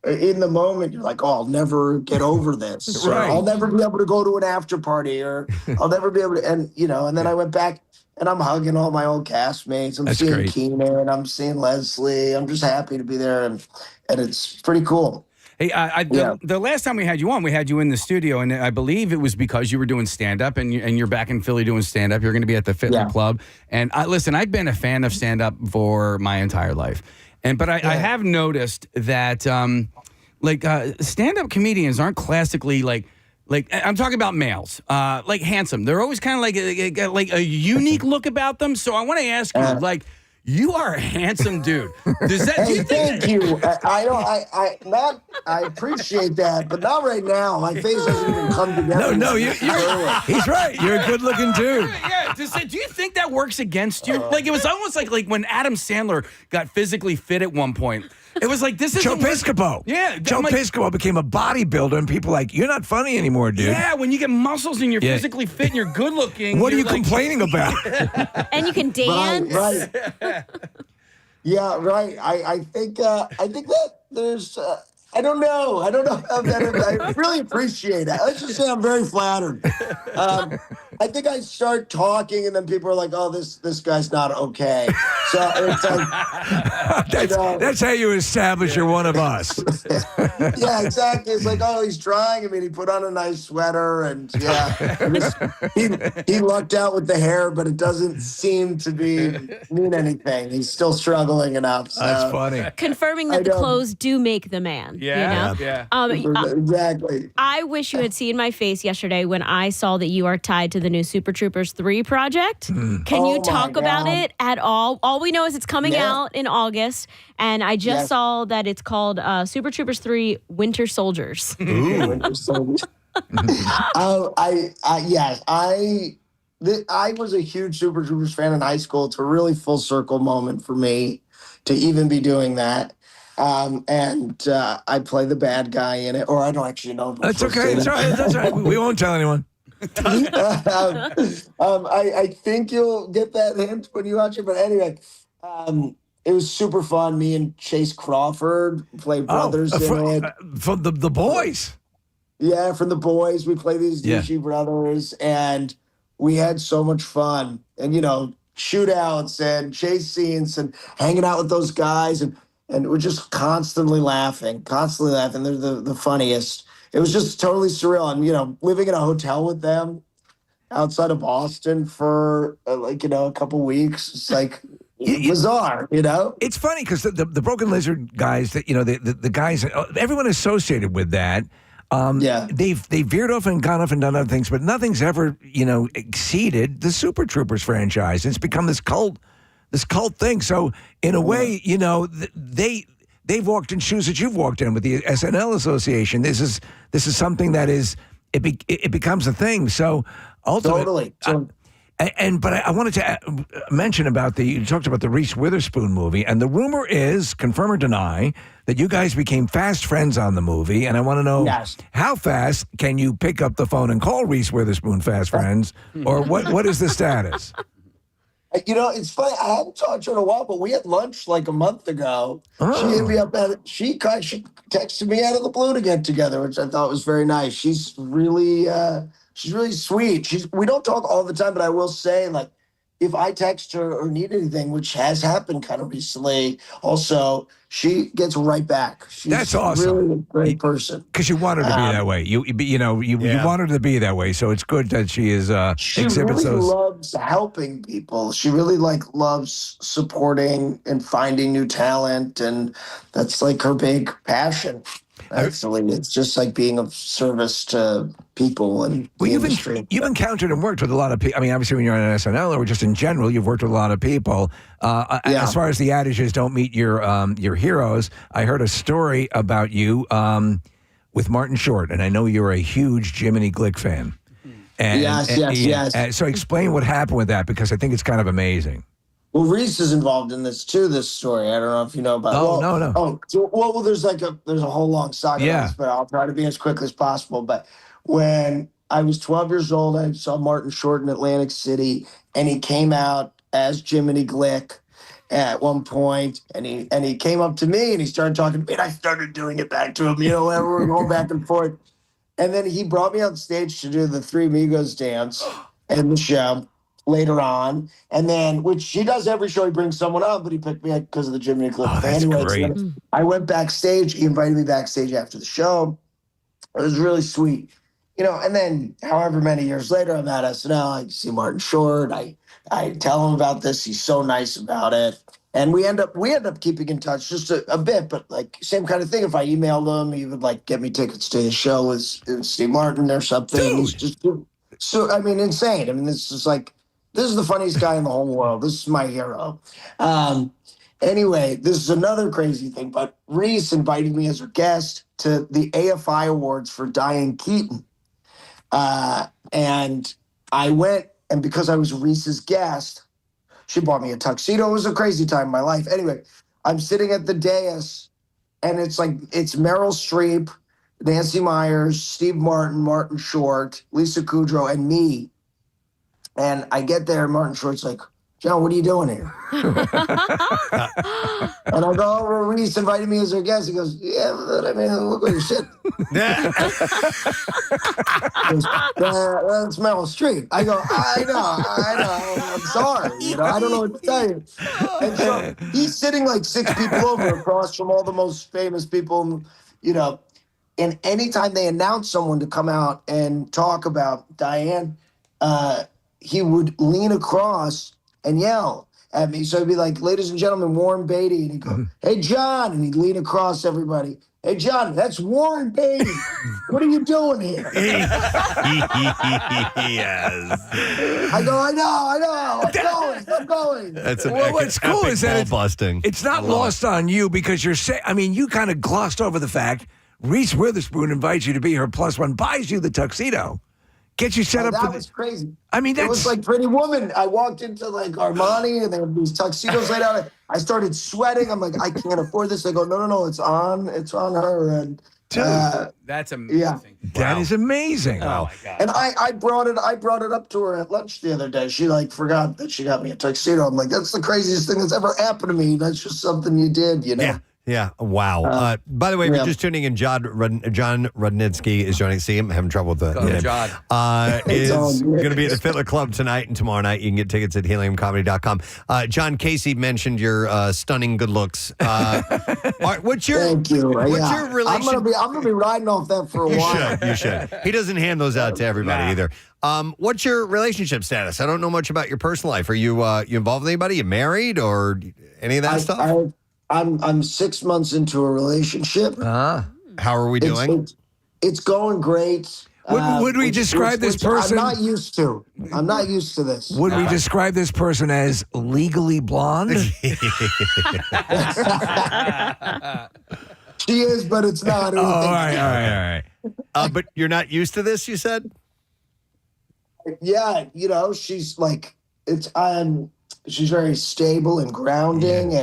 in the moment you're like, oh, I'll never get over this. Right. I'll never be able to go to an after party, or I'll never be able to. And and then I went back and I'm hugging all my old castmates. I'm seeing Keenan, I'm seeing Leslie. I'm just happy to be there, and it's pretty cool. Hey, the last time we had you on, we had you in the studio, and I believe it was because you were doing stand-up, and you're back in Philly doing stand-up. You're going to be at the Fitler Club. And listen, I've been a fan of stand-up for my entire life. But I have noticed that stand-up comedians aren't classically like I'm talking about males, like handsome. They're always kind of like a unique look about them. So I want to ask you, you are a handsome dude. Does that? Hey, thank you. I appreciate that, but not right now. My face hasn't even come together. No, he's right. You're a good-looking dude. Yeah. Do you think that works against you? It was almost like when Adam Sandler got physically fit at one point. It was like, this is Joe Piscopo. Yeah. Joe Piscopo became a bodybuilder, and people like, you're not funny anymore, dude. Yeah, when you get muscles and you're physically fit and you're good looking. What are you complaining about? And you can dance. Right. Yeah, right. I think that there's I don't know how that. I really appreciate it. Let's just say I'm very flattered. I think I start talking, and then people are like, "Oh, this guy's not okay." So it's like, that's how you establish you're one of us. Yeah, exactly. It's like, oh, he's trying. I mean, he put on a nice sweater, and he lucked out with the hair, but it doesn't seem to mean anything. He's still struggling enough. So. That's funny. Confirming that the clothes do make the man. Yeah, exactly. I wish you had seen my face yesterday when I saw that you are tied to the new Super Troopers 3 project. Can you talk about it at all? All we know is it's coming out in August, and I just saw that it's called Super Troopers 3 Winter Soldiers. Ooh. Winter Soldiers. I was a huge Super Troopers fan in high school. It's a really full circle moment for me to even be doing that. I play the bad guy in it, or I don't actually know. That's okay. That's right. We won't tell anyone. I think you'll get that hint when you watch it. But anyway, it was super fun. Me and Chase Crawford play brothers in it. From the boys. Yeah, from the boys. We play these douchey brothers, and we had so much fun. And, shootouts and chase scenes and hanging out with those guys. And we're just constantly laughing. They're the funniest. It was just totally surreal. And, living in a hotel with them outside of Boston for, a couple weeks, it's like bizarre, It's funny because the Broken Lizard guys, that the guys, everyone associated with that. They've veered off and gone off and done other things, but nothing's ever exceeded the Super Troopers franchise. It's become this cult thing. So in a way, they've walked in shoes that you've walked in with the SNL Association. This is something that is it becomes a thing. So ultimately, totally. But I wanted to mention about you talked about the Reese Witherspoon movie, and the rumor is, confirm or deny, that you guys became fast friends on the movie, and I want to know how fast can you pick up the phone and call Reese Witherspoon fast friends, or what is the status? It's funny. I haven't talked to her in a while, but we had lunch like a month ago. She hit me up she texted me out of the blue to get together, which I thought was very nice. She's really sweet. We don't talk all the time, but I will say, like, if I text her or need anything, which has happened kind of recently, also, she gets right back. That's awesome. Really a great person. Because you want her to be that way. You want her to be that way. So it's good that she is exhibits really those. loves helping people. She really loves supporting and finding new talent, and that's like her big passion. Actually, it's just like being of service to people and you've encountered and worked with a lot of people. I mean, obviously, when you're on SNL or just in general, you've worked with a lot of people. As far as the adage is, don't meet your heroes. I heard a story about you with Martin Short, and I know you're a huge Jiminy Glick fan. Yes. So explain what happened with that, because I think it's kind of amazing. Well, Reese is involved in this too. This story, I don't know if you know about. No. Oh, there's a whole long saga. Yeah. On this, but I'll try to be as quick as possible. But when I was 12 years old, I saw Martin Short in Atlantic City, and he came out as Jiminy Glick at one point, and he came up to me and he started talking to me, and I started doing it back to him. Whatever, we're going back and forth, and then he brought me on stage to do the Three Amigos dance in the show later on, and then, which he does every show, he brings someone up, but he picked me up because of the Jiminy Glick. That's great. So I went backstage. He invited me backstage after the show. It was really sweet, and then however many years later, I'm at SNL. I see Martin Short. I tell him about this. He's so nice about it, and we end up keeping in touch just a bit, but like same kind of thing. If I emailed him, he would like get me tickets to his show with Steve Martin or something. He's just so insane. This is the funniest guy in the whole world. This is my hero. Anyway, this is another crazy thing, but Reese invited me as her guest to the AFI Awards for Diane Keaton. And I went, and because I was Reese's guest, she bought me a tuxedo. It was a crazy time in my life. Anyway, I'm sitting at the dais, and it's Meryl Streep, Nancy Myers, Steve Martin, Martin Short, Lisa Kudrow, and me. And I get there, and Martin Short's like, John, what are you doing here? And I go, well, Reese invited me as her guest. He goes, yeah, but look what you're sitting. That's Meryl Streep. I go, I know. I'm sorry. I don't know what to tell you. And so he's sitting like 6 people over across from all the most famous people, and anytime they announce someone to come out and talk about Diane, he would lean across and yell at me. So he'd be like, ladies and gentlemen, Warren Beatty. And he'd go, hey, John. And he'd lean across everybody. Hey, John, that's Warren Beatty. What are you doing here? Yes. I go, I know. I'm going. That's what's cool is that busting. It's not lost on you, because you're saying, you kind of glossed over the fact Reese Witherspoon invites you to be her +1, buys you the tuxedo. Get you set up for was crazy. It was like Pretty Woman. I walked into like Armani, and there were these tuxedos laid out. I started sweating. I'm like, I can't afford this. They go, no, it's on her. And that's amazing. Yeah, that is amazing. Oh my God. And I brought it up to her at lunch the other day. She forgot that she got me a tuxedo. I'm like, that's the craziest thing that's ever happened to me. That's just something you did, Yeah. Yeah. Wow. By the way, if you're just tuning in, John Rudnitsky is joining. See him having trouble with the name. John. Is going to be at the Fiddler Club tonight and tomorrow night. You can get tickets at heliumcomedy.com. John, Casey mentioned your stunning good looks. What's your Thank you. What's your relation? I'm gonna be riding off that for a while. You should. He doesn't hand those out to everybody either. What's your relationship status? I don't know much about your personal life. Are you involved with anybody? You married or any of that stuff? I'm 6 months into a relationship. How are we doing? It's going great. Would we describe this person? I'm not used to this. Would we describe this person as legally blonde? She is, but it's not. All right. But you're not used to this, you said? Yeah, she's like she's very stable and grounding,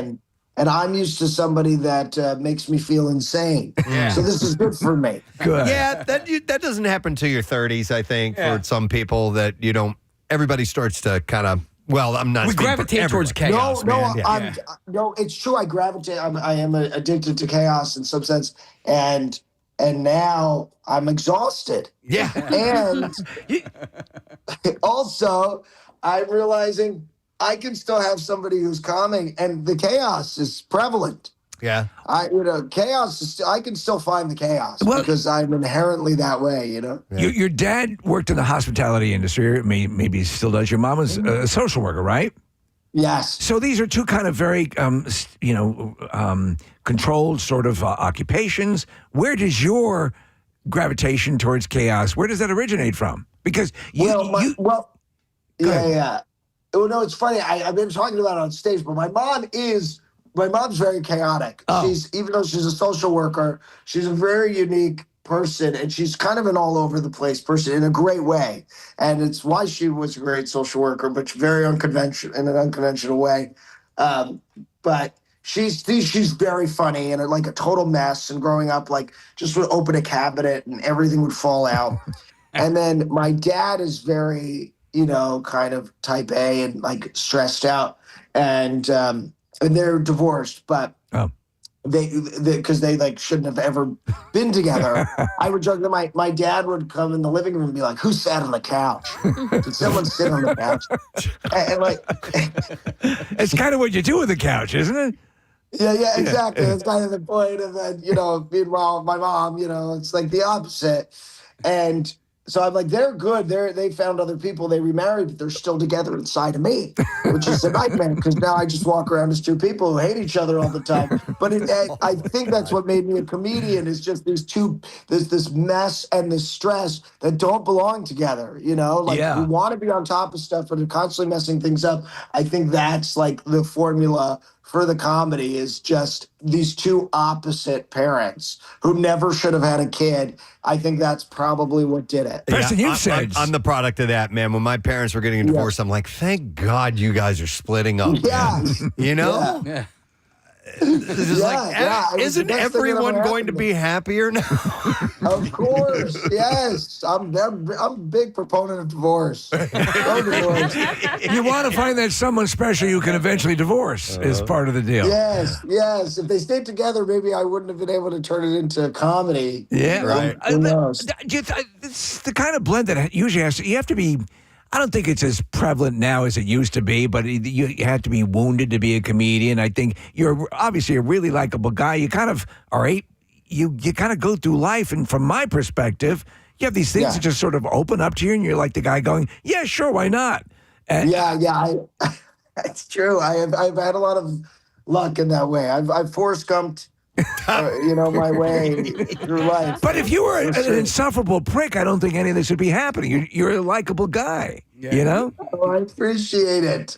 and I'm used to somebody that makes me feel insane. Yeah. So this is good for me. Good. Yeah, that doesn't happen till your 30s, I think, for some people that you don't. Everybody starts to kind of. Well, I'm not. We gravitate towards chaos. No, it's true. I gravitate. I am addicted to chaos in some sense, and now I'm exhausted. Yeah. And also, I'm realizing I can still have somebody who's calming, and the chaos is prevalent. Yeah. Chaos is. I can still find the chaos because I'm inherently that way. Yeah. Your dad worked in the hospitality industry. Maybe he still does. Your mom was a social worker, right? Yes. So these are two kind of very, controlled sort of occupations. Where does your gravitation towards chaos? Where does that originate from? Because yeah. Oh no, it's funny. I've been talking about it on stage, but my mom's very chaotic. Even though she's a social worker, she's a very unique person, and she's kind of an all over the place person in a great way. And it's why she was a great social worker, but very unconventional in an unconventional way. But she's very funny and like a total mess. And growing up, like just would open a cabinet and everything would fall out. And then my dad is very, kind of type A and like stressed out, and they're divorced, but because they like shouldn't have ever been together. I would joke that my dad would come in the living room and be like, "Who sat on the couch? Did someone sit on the couch?" And like, it's kind of what you do with the couch, isn't it? Yeah, exactly. That's kind of the point of it. Meanwhile, my mom, it's like the opposite. And so I'm like, they're good. They found other people. They remarried, but they're still together inside of me, which is a nightmare because now I just walk around as two people who hate each other all the time. But I think that's what made me a comedian is just this mess and this stress that don't belong together, we want to be on top of stuff, but are constantly messing things up. I think that's like the formula for the comedy is just these two opposite parents who never should have had a kid. I think that's probably what did it. Preston, you've said. I'm the product of that, man. When my parents were getting a divorce, I'm like, thank God you guys are splitting up. Yeah. Yeah. It's just isn't everyone going to be happier now? Of course, yes. I'm a big proponent of divorce. No divorce. You want to find that someone special you can eventually divorce is part of the deal. Yes. If they stayed together, maybe I wouldn't have been able to turn it into comedy. Yeah, right. Who knows? It's the kind of blend that usually you have to be. I don't think it's as prevalent now as it used to be, but you have to be wounded to be a comedian. I think you're obviously a really likable guy. You kind of you kind of go through life, and from my perspective, you have these things that just sort of open up to you, and you're like the guy going, "Yeah, sure, why not?" And it's true. I've had a lot of luck in that way. I've Forrest Gumped. My way through life. But if you were an insufferable prick, I don't think any of this would be happening. You're a likable guy, Oh, I appreciate it.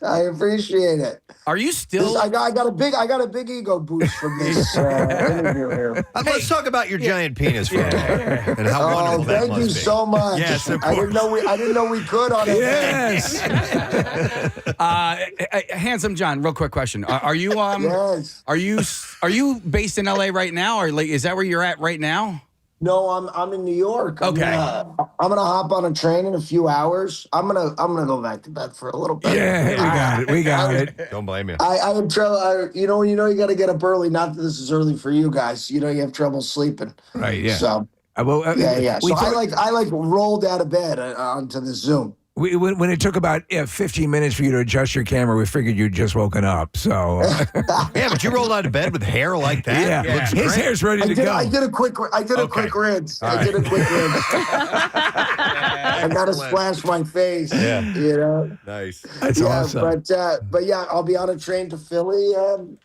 Are you still? I got a big ego boost from this interview here. Let's talk about your giant penis for a minute and how wonderful that thank you must be. so much. Yes, of I course. didn't know we could on it. Yes. Handsome John, real quick question: Are you Yes. Are you based in LA right now, or like is that where you're at right now? No, I'm in New York. Okay. I'm gonna hop on a train in a few hours. I'm gonna go back to bed for a little bit. Yeah, we got it. Don't blame you. I have trouble. You got to get up early. Not that this is early for you guys. You have trouble sleeping. Right. Yeah. So. Yeah. So I rolled out of bed onto the Zoom. When it took about 15 minutes for you to adjust your camera, we figured you'd just woken up. So yeah, but you rolled out of bed with hair like that. Yeah, his hair's ready to go. I did a quick rinse. I did a quick rinse. I got to splash my face. Yeah. Nice. That's awesome. But yeah, I'll be on a train to Philly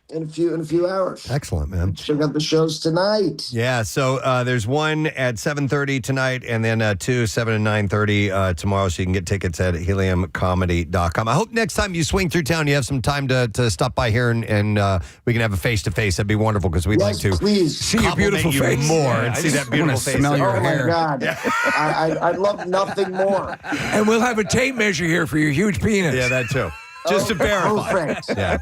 in a few hours. Excellent, man. Check out the shows tonight. Yeah. So there's one at 7:30 tonight, and then 2, 7 and 9:30 tomorrow. So you can get tickets at heliumcomedy.com. I hope next time you swing through town, you have some time to stop by here and we can have a face-to-face. That'd be wonderful because we'd like to see your beautiful face more and see that beautiful face. Smell your hair. Oh, my God. I'd love nothing more. And we'll have a tape measure here for your huge penis. Yeah, that too. Just to verify. Perfect. Yeah.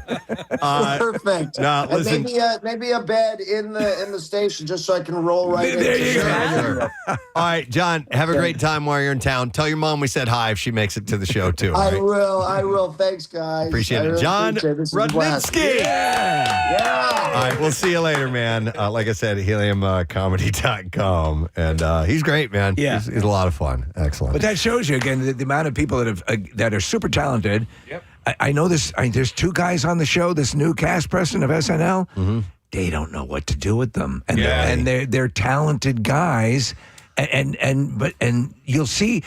Perfect. No, and listen. maybe a bed in the station just so I can roll right in. There you go. Sure. All right, John, have a great time while you're in town. Tell your mom we said hi if she makes it to the show, too. I will. Thanks, guys. Appreciate it. Really John appreciate it. This is a blast. Rudnitsky. Yeah. All right, we'll see you later, man. Like I said, heliumcomedy.com. And he's great, man. Yeah. He's a lot of fun. Excellent. But that shows you, again, the amount of people that are super talented. Yep. I know this. There's two guys on the show, this new cast, Preston, of SNL. Mm-hmm. They don't know what to do with them. And they're talented guys. And you'll see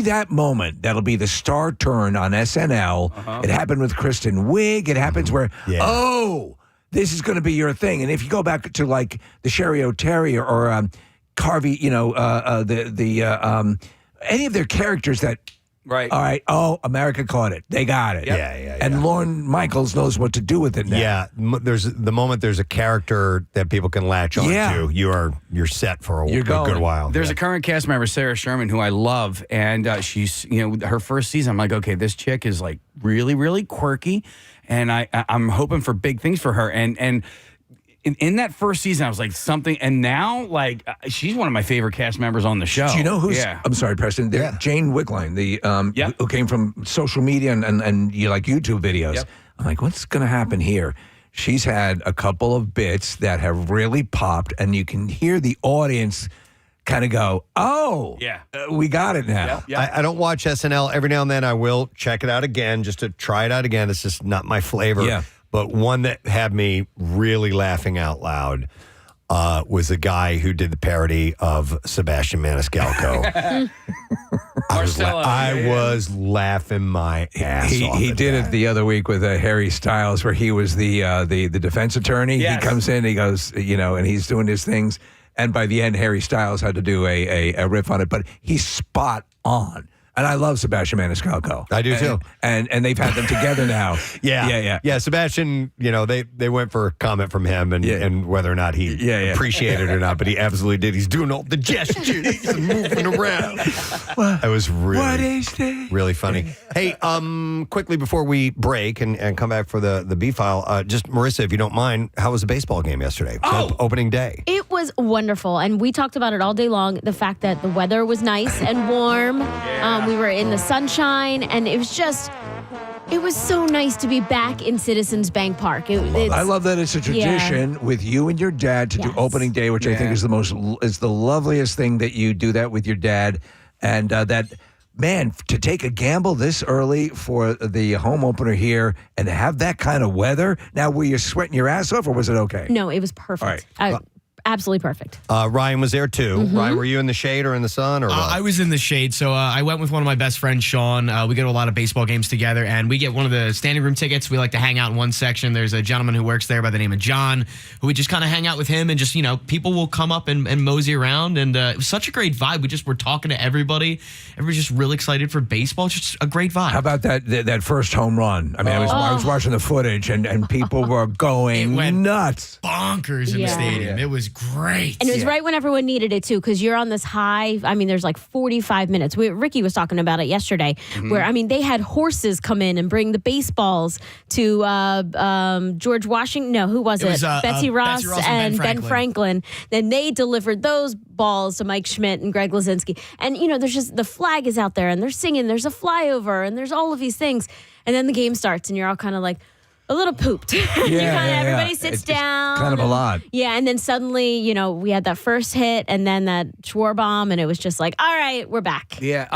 that moment. That'll be the star turn on SNL. It happened with Kristen Wiig. It happens where, this is going to be your thing. And if you go back to like the Sherry O'Terry or Carvey, any of their characters that. Right. All right. Oh, America caught it. They got it. Yep. Yeah. And Lorne Michaels knows what to do with it now. Yeah. There's the moment there's a charher that people can latch on to, you're set for a good while. There's a current cast member, Sarah Sherman, who I love, and she's her first season. I'm like, okay, this chick is like really, really quirky, and I'm hoping for big things for her. And in that first season, I was like something, and now like she's one of my favorite cast members on the show. Do you know who's? Yeah. I'm sorry, Preston. Jane Wickline, who came from social media and you like YouTube videos. Yep. I'm like, what's going to happen here? She's had a couple of bits that have really popped, and you can hear the audience kind of go, "Oh, we got it now." Yep. I don't watch SNL. Every now and then I will check it out again just to try it out again. It's just not my flavor. Yeah. But one that had me really laughing out loud was a guy who did the parody of Sebastian Maniscalco. I was laughing my ass off. He did it the other week with Harry Styles, where he was the defense attorney. Yes. He comes in, he goes, and he's doing his things. And by the end, Harry Styles had to do a riff on it, but he's spot on. And I love Sebastian Maniscalco. I do too. And they've had them together now. Yeah. Sebastian, they went for a comment from him and whether or not he appreciated it or not, but he absolutely did. He's doing all the gestures and moving around. That was really funny. Hey, quickly before we break and come back for the B file, just Marissa, if you don't mind, how was the baseball game yesterday? Opening day. It was wonderful, and we talked about it all day long. The fact that the weather was nice and warm. We were in the sunshine, and it was so nice to be back in Citizens Bank Park. I love that it's a tradition with you and your dad to do opening day, which I think is the loveliest thing that you do that with your dad, and to take a gamble this early for the home opener here and have that kind of weather. Now, were you sweating your ass off, or was it okay? No, it was perfect. All right. Absolutely perfect. Ryan was there too. Mm-hmm. Ryan, were you in the shade or in the sun or what? I was in the shade. So I went with one of my best friends, Sean. We go to a lot of baseball games together, and we get one of the standing room tickets. We like to hang out in one section. There's a gentleman who works there by the name of John, who we just kind of hang out with him, and just, people will come up and mosey around. And it was such a great vibe. We just were talking to everybody. Everybody's just really excited for baseball. It's just a great vibe. How about that first home run? I mean, I was watching the footage, and people were going nuts. Bonkers in the stadium. It was great. And it was right when everyone needed it, too, because you're on this high. I mean, there's like 45 minutes. Ricky was talking about it yesterday, where, I mean, they had horses come in and bring the baseballs to George Washington. No, who was it? Betsy Ross and Ben Franklin. Then they delivered those balls to Mike Schmidt and Greg Lazinski. And, you know, there's just the flag is out there and they're singing. There's a flyover and there's all of these things. And then the game starts and you're all kind of like, a little pooped. Everybody sits down. Kind of a lot. Yeah, and then suddenly, you know, we had that first hit and then that Schwarbomb, and it was just like, all right, we're back. Yeah.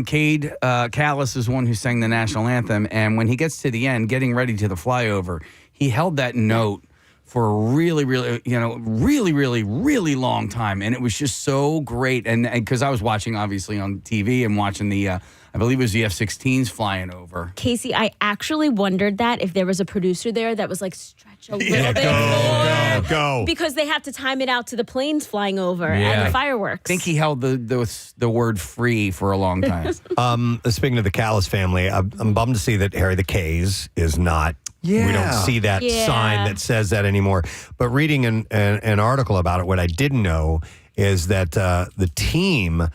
Cade Callis is one who sang the national anthem, and when he gets to the end, getting ready to the flyover, he held that note for a really, really long time, and it was just so great. And because I was watching, obviously, on TV and watching the. I believe it was the F-16s flying over. Casey, I actually wondered that if there was a producer there that was like, stretch a little bit more. Go. Because they have to time it out to the planes flying over and the fireworks. I think he held the word free for a long time. Speaking of the Callis family, I'm bummed to see that Harry the K's is not. Yeah. We don't see that sign that says that anymore. But reading an article about it, what I didn't know is that the team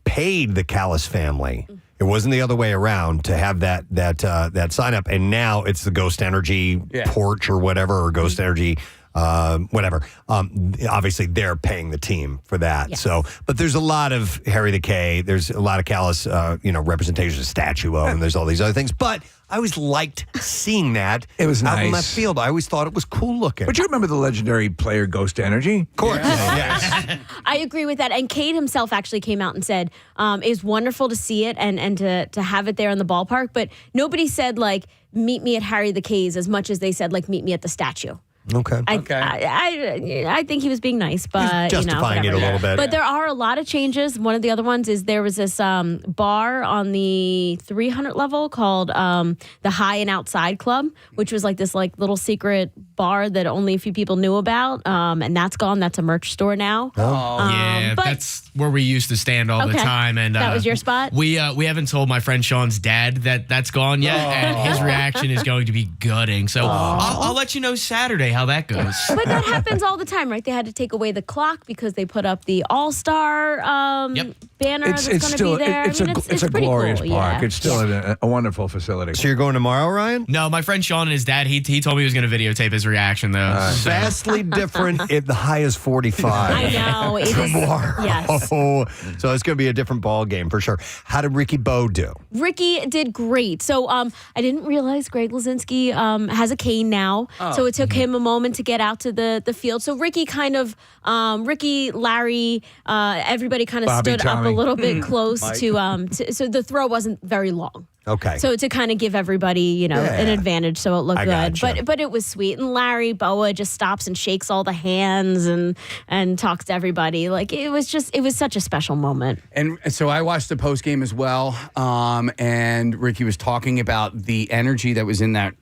paid the Callis family. It wasn't the other way around to have that sign up, and now it's the Ghost Energy porch or whatever, or Ghost Energy whatever. Obviously, they're paying the team for that. Yes. So, but there's a lot of Harry the K. There's a lot of Callis, representation of statuo, and there's all these other things. But I always liked seeing that. It was out nice. in left field. I always thought it was cool looking. But you remember the legendary player Ghost Energy? Of course. Yes. I agree with that. And Cade himself actually came out and said it was wonderful to see it and to have it there in the ballpark. But nobody said, like, meet me at Harry the K's as much as they said, like, meet me at the statue. Okay. I think he was being nice, but justifying it a little bit. But there are a lot of changes. One of the other ones is there was this bar on the 300 level called the High and Outside Club, which was like this little secret bar that only a few people knew about, and that's gone. That's a merch store now. That's where we used to stand all the time. And that was your spot. We haven't told my friend Sean's dad that's gone yet, and his reaction is going to be gutting. So I'll let you know Saturday how that goes. But that happens all the time, right? They had to take away the clock because they put up the All-Star banner that's going to be there. It's a glorious cool. park. Yeah. It's still a wonderful facility. So you're going tomorrow, Ryan? No, my friend Sean and his dad, he told me he was going to videotape his reaction, though. Vastly different. The high is 45. I know. Tomorrow. Yes. So it's going to be a different ball game for sure. How did Ricky Bo do? Ricky did great. So I didn't realize Greg Lazinski has a cane now. So it took him a moment to get out to the field. So Ricky Larry, everybody kind of stood up a little bit close to so the throw wasn't very long. Okay. So to kind of give everybody, an advantage, so it looked good. Gotcha. But it was sweet. And Larry Boa just stops and shakes all the hands and talks to everybody. Like it was such a special moment. And so I watched the post game as well. And Ricky was talking about the energy that was in that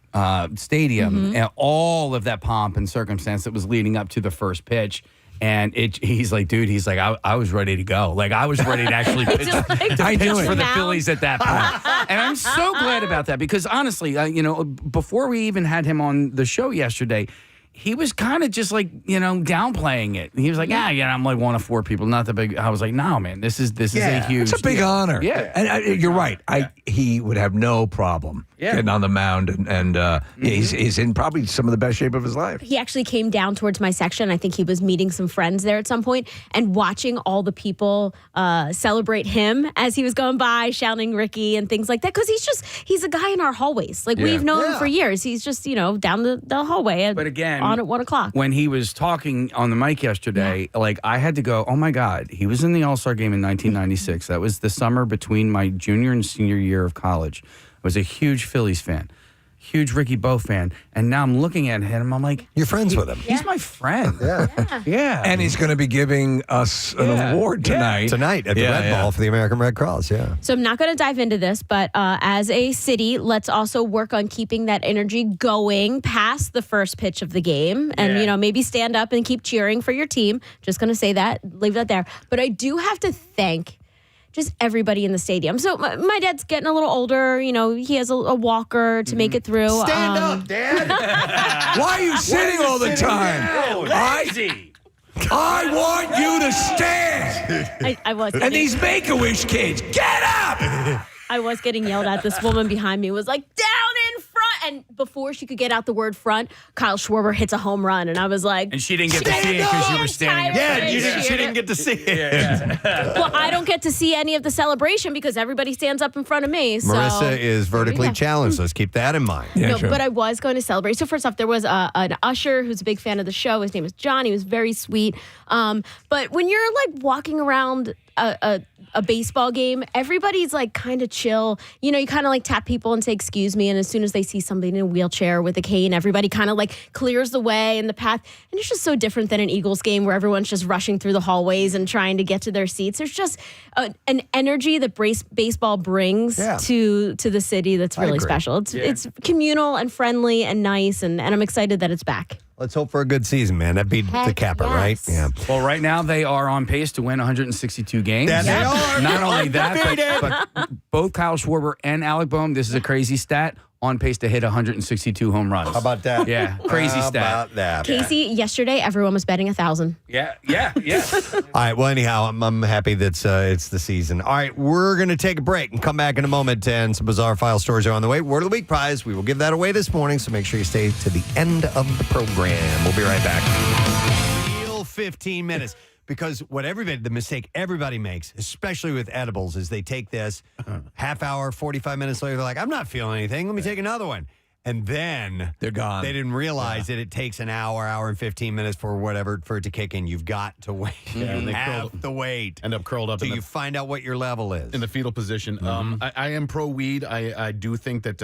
stadium and all of that pomp and circumstance that was leading up to the first pitch. And he's like, I was ready to go. Like, I was ready to actually pitch, for the Phillies at that point. And I'm so glad about that because, honestly, before we even had him on the show yesterday, he was kind of just downplaying it. He was like, I'm like one of four people, not the big. I was like, no, man, this is a huge. It's a big honor. Yeah, and you're right. He would have no problem getting on the mound, and he's in probably some of the best shape of his life. He actually came down towards my section. I think he was meeting some friends there at some point, and watching all the people celebrate him as he was going by, shouting Ricky and things like that. Because he's a guy in our hallways. Like we've known him for years. He's just down the hallway. But again, on at 1 o'clock. When he was talking on the mic yesterday, I had to go, oh my God, he was in the All-Star game in 1996. That was the summer between my junior and senior year of college. I was a huge Phillies fan, huge Ricky Bo fan. And now I'm looking at him, I'm like, you're friends with him. He's my friend. Yeah. And he's going to be giving us an award tonight. Tonight at the Red Ball for the American Red Cross, So I'm not going to dive into this, but as a city, let's also work on keeping that energy going past the first pitch of the game. And, maybe stand up and keep cheering for your team. Just going to say that, leave that there. But I do have to thank just everybody in the stadium. So my dad's getting a little older. You know, he has a walker to make it through. Stand up, Dad. Why are you sitting all the time? I want you to stand. I was. And these Make-A-Wish kids, get up! I was getting yelled at. This woman behind me was like, down in front. And before she could get out the word front, Kyle Schwarber hits a home run. And I was like, And she didn't get to see it because you were standing in front. Yeah, she didn't get to see it. Well, I don't get to see any of the celebration because everybody stands up in front of me. So. Marissa is vertically challenged. Let's keep that in mind. No, but I was going to celebrate. So first off, there was an usher who's a big fan of the show. His name is John. He was very sweet. But when you're like walking around a baseball game, everybody's like kind of chill. You know, you kind of like tap people and say, excuse me. And as soon as they see somebody in a wheelchair with a cane, everybody kind of like clears the way and the path. And it's just so different than an Eagles game where everyone's just rushing through the hallways and trying to get to their seats. There's just an energy that baseball brings to the city that's really special. It's communal and friendly and nice. And I'm excited that it's back. Let's hope for a good season, man. That'd be the capper, right? Yeah. Well, right now they are on pace to win 162 games. That they are. Not only that, but both Kyle Schwarber and Alec Boehm, this is a crazy stat, on pace to hit 162 home runs. How about that? Yeah, crazy How stat. about that? Casey, yesterday everyone was betting 1,000. Yeah. All right. Well, anyhow, I'm happy that it's the season. All right, we're going to take a break and come back in a moment. And some bizarre file stories are on the way. Word of the week prize. We will give that away this morning. So make sure you stay to the end of the program. We'll be right back. Real 15 minutes. Because the mistake everybody makes, especially with edibles, is they take this half hour, 45 minutes later, they're like, I'm not feeling anything. Let me take another one. And then they're gone. They didn't realize that it takes an hour and 15 minutes for it to kick in. You've got to wait. Yeah, you have to wait. End up curled up. Till you find out what your level is. In the fetal position. I am pro weed. I do think that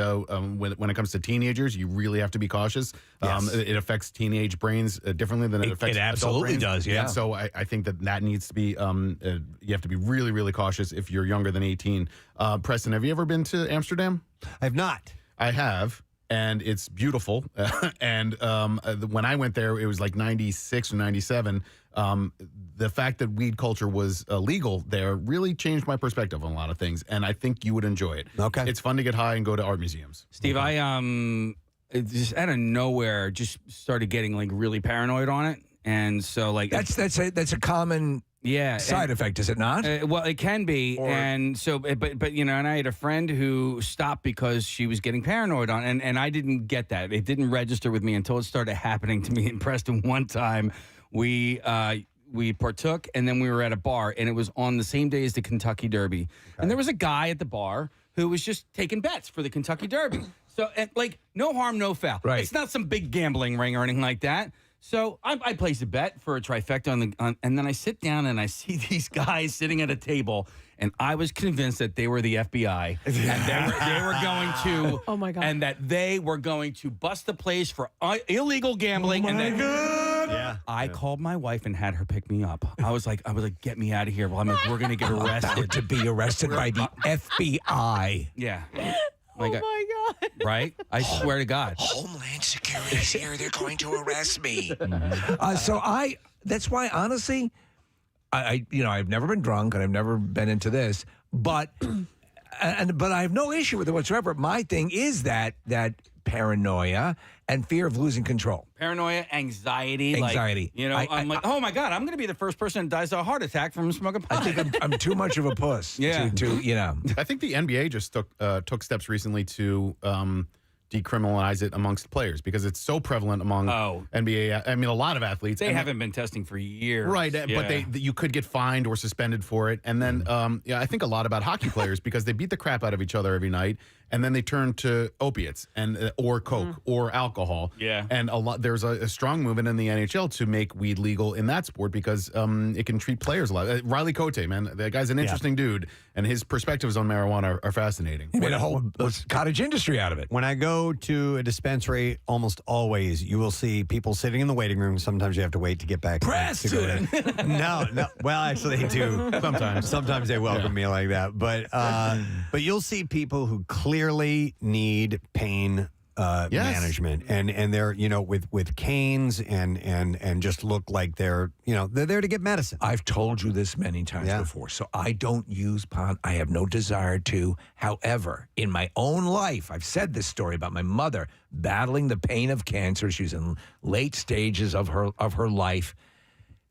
when it comes to teenagers, you really have to be cautious. Yes. It affects teenage brains differently than it affects adult absolutely brains. does, yeah. And so I think that needs to be, you have to be really, really cautious if you're younger than 18. Preston, have you ever been to Amsterdam? I have not. I have. And it's beautiful. And when I went there, it was like 96 or 97. The fact that weed culture was legal there really changed my perspective on a lot of things. And I think you would enjoy it. Okay. It's fun to get high and go to art museums. Steve, I just out of nowhere just started getting like really paranoid on it. And so like that's a common side effect, is it not? Well, it can be, and so, but you know, and I had a friend who stopped because she was getting paranoid on, and I didn't get that. It didn't register with me until it started happening to me in Preston. One time, we partook, and then we were at a bar, and it was on the same day as the Kentucky Derby, and there was a guy at the bar who was just taking bets for the Kentucky Derby. So, like, no harm, no foul. Right. It's not some big gambling ring or anything like that. So I placed a bet for a trifecta and then I sit down and I see these guys sitting at a table, and I was convinced that they were the FBI and they were going to Oh my God. and that they were going to bust the place for illegal gambling. I called my wife and had her pick me up. I was like, get me out of here. Well, I'm like, we're gonna get arrested. To be arrested by the FBI. Yeah. Oh my God. Right? I swear to God. Homeland Security's here. They're going to arrest me. That's why, honestly, I've never been drunk and I've never been into this, but I have no issue with it whatsoever. My thing is that paranoia and fear of losing control. Paranoia, anxiety. Like, you know, I'm like, oh my God, I'm going to be the first person that dies of a heart attack from smoking pot. I think I'm too much of a puss. To I think the NBA just took steps recently to decriminalize it amongst players because it's so prevalent among NBA. I mean, a lot of athletes. They haven't been testing for years. Right, but you could get fined or suspended for it. And then, I think a lot about hockey players because they beat the crap out of each other every night, and then they turn to opiates and or coke or alcohol. Yeah, and there's a strong movement in the NHL to make weed legal in that sport because it can treat players a lot. Riley Cote, man, that guy's an interesting dude, and his perspectives on marijuana are fascinating. He made a whole cottage industry out of it. When I go to a dispensary, almost always you will see people sitting in the waiting room. Sometimes you have to wait to get back. Preston! No. Well, actually, they do. Sometimes they welcome me like that. But you'll see people who clearly need pain management, and they're with canes and just look like they're there to get medicine. I've told you this many times before, so I don't use pot. I have no desire to. However, in my own life, I've said this story about my mother battling the pain of cancer. She was in late stages of her life.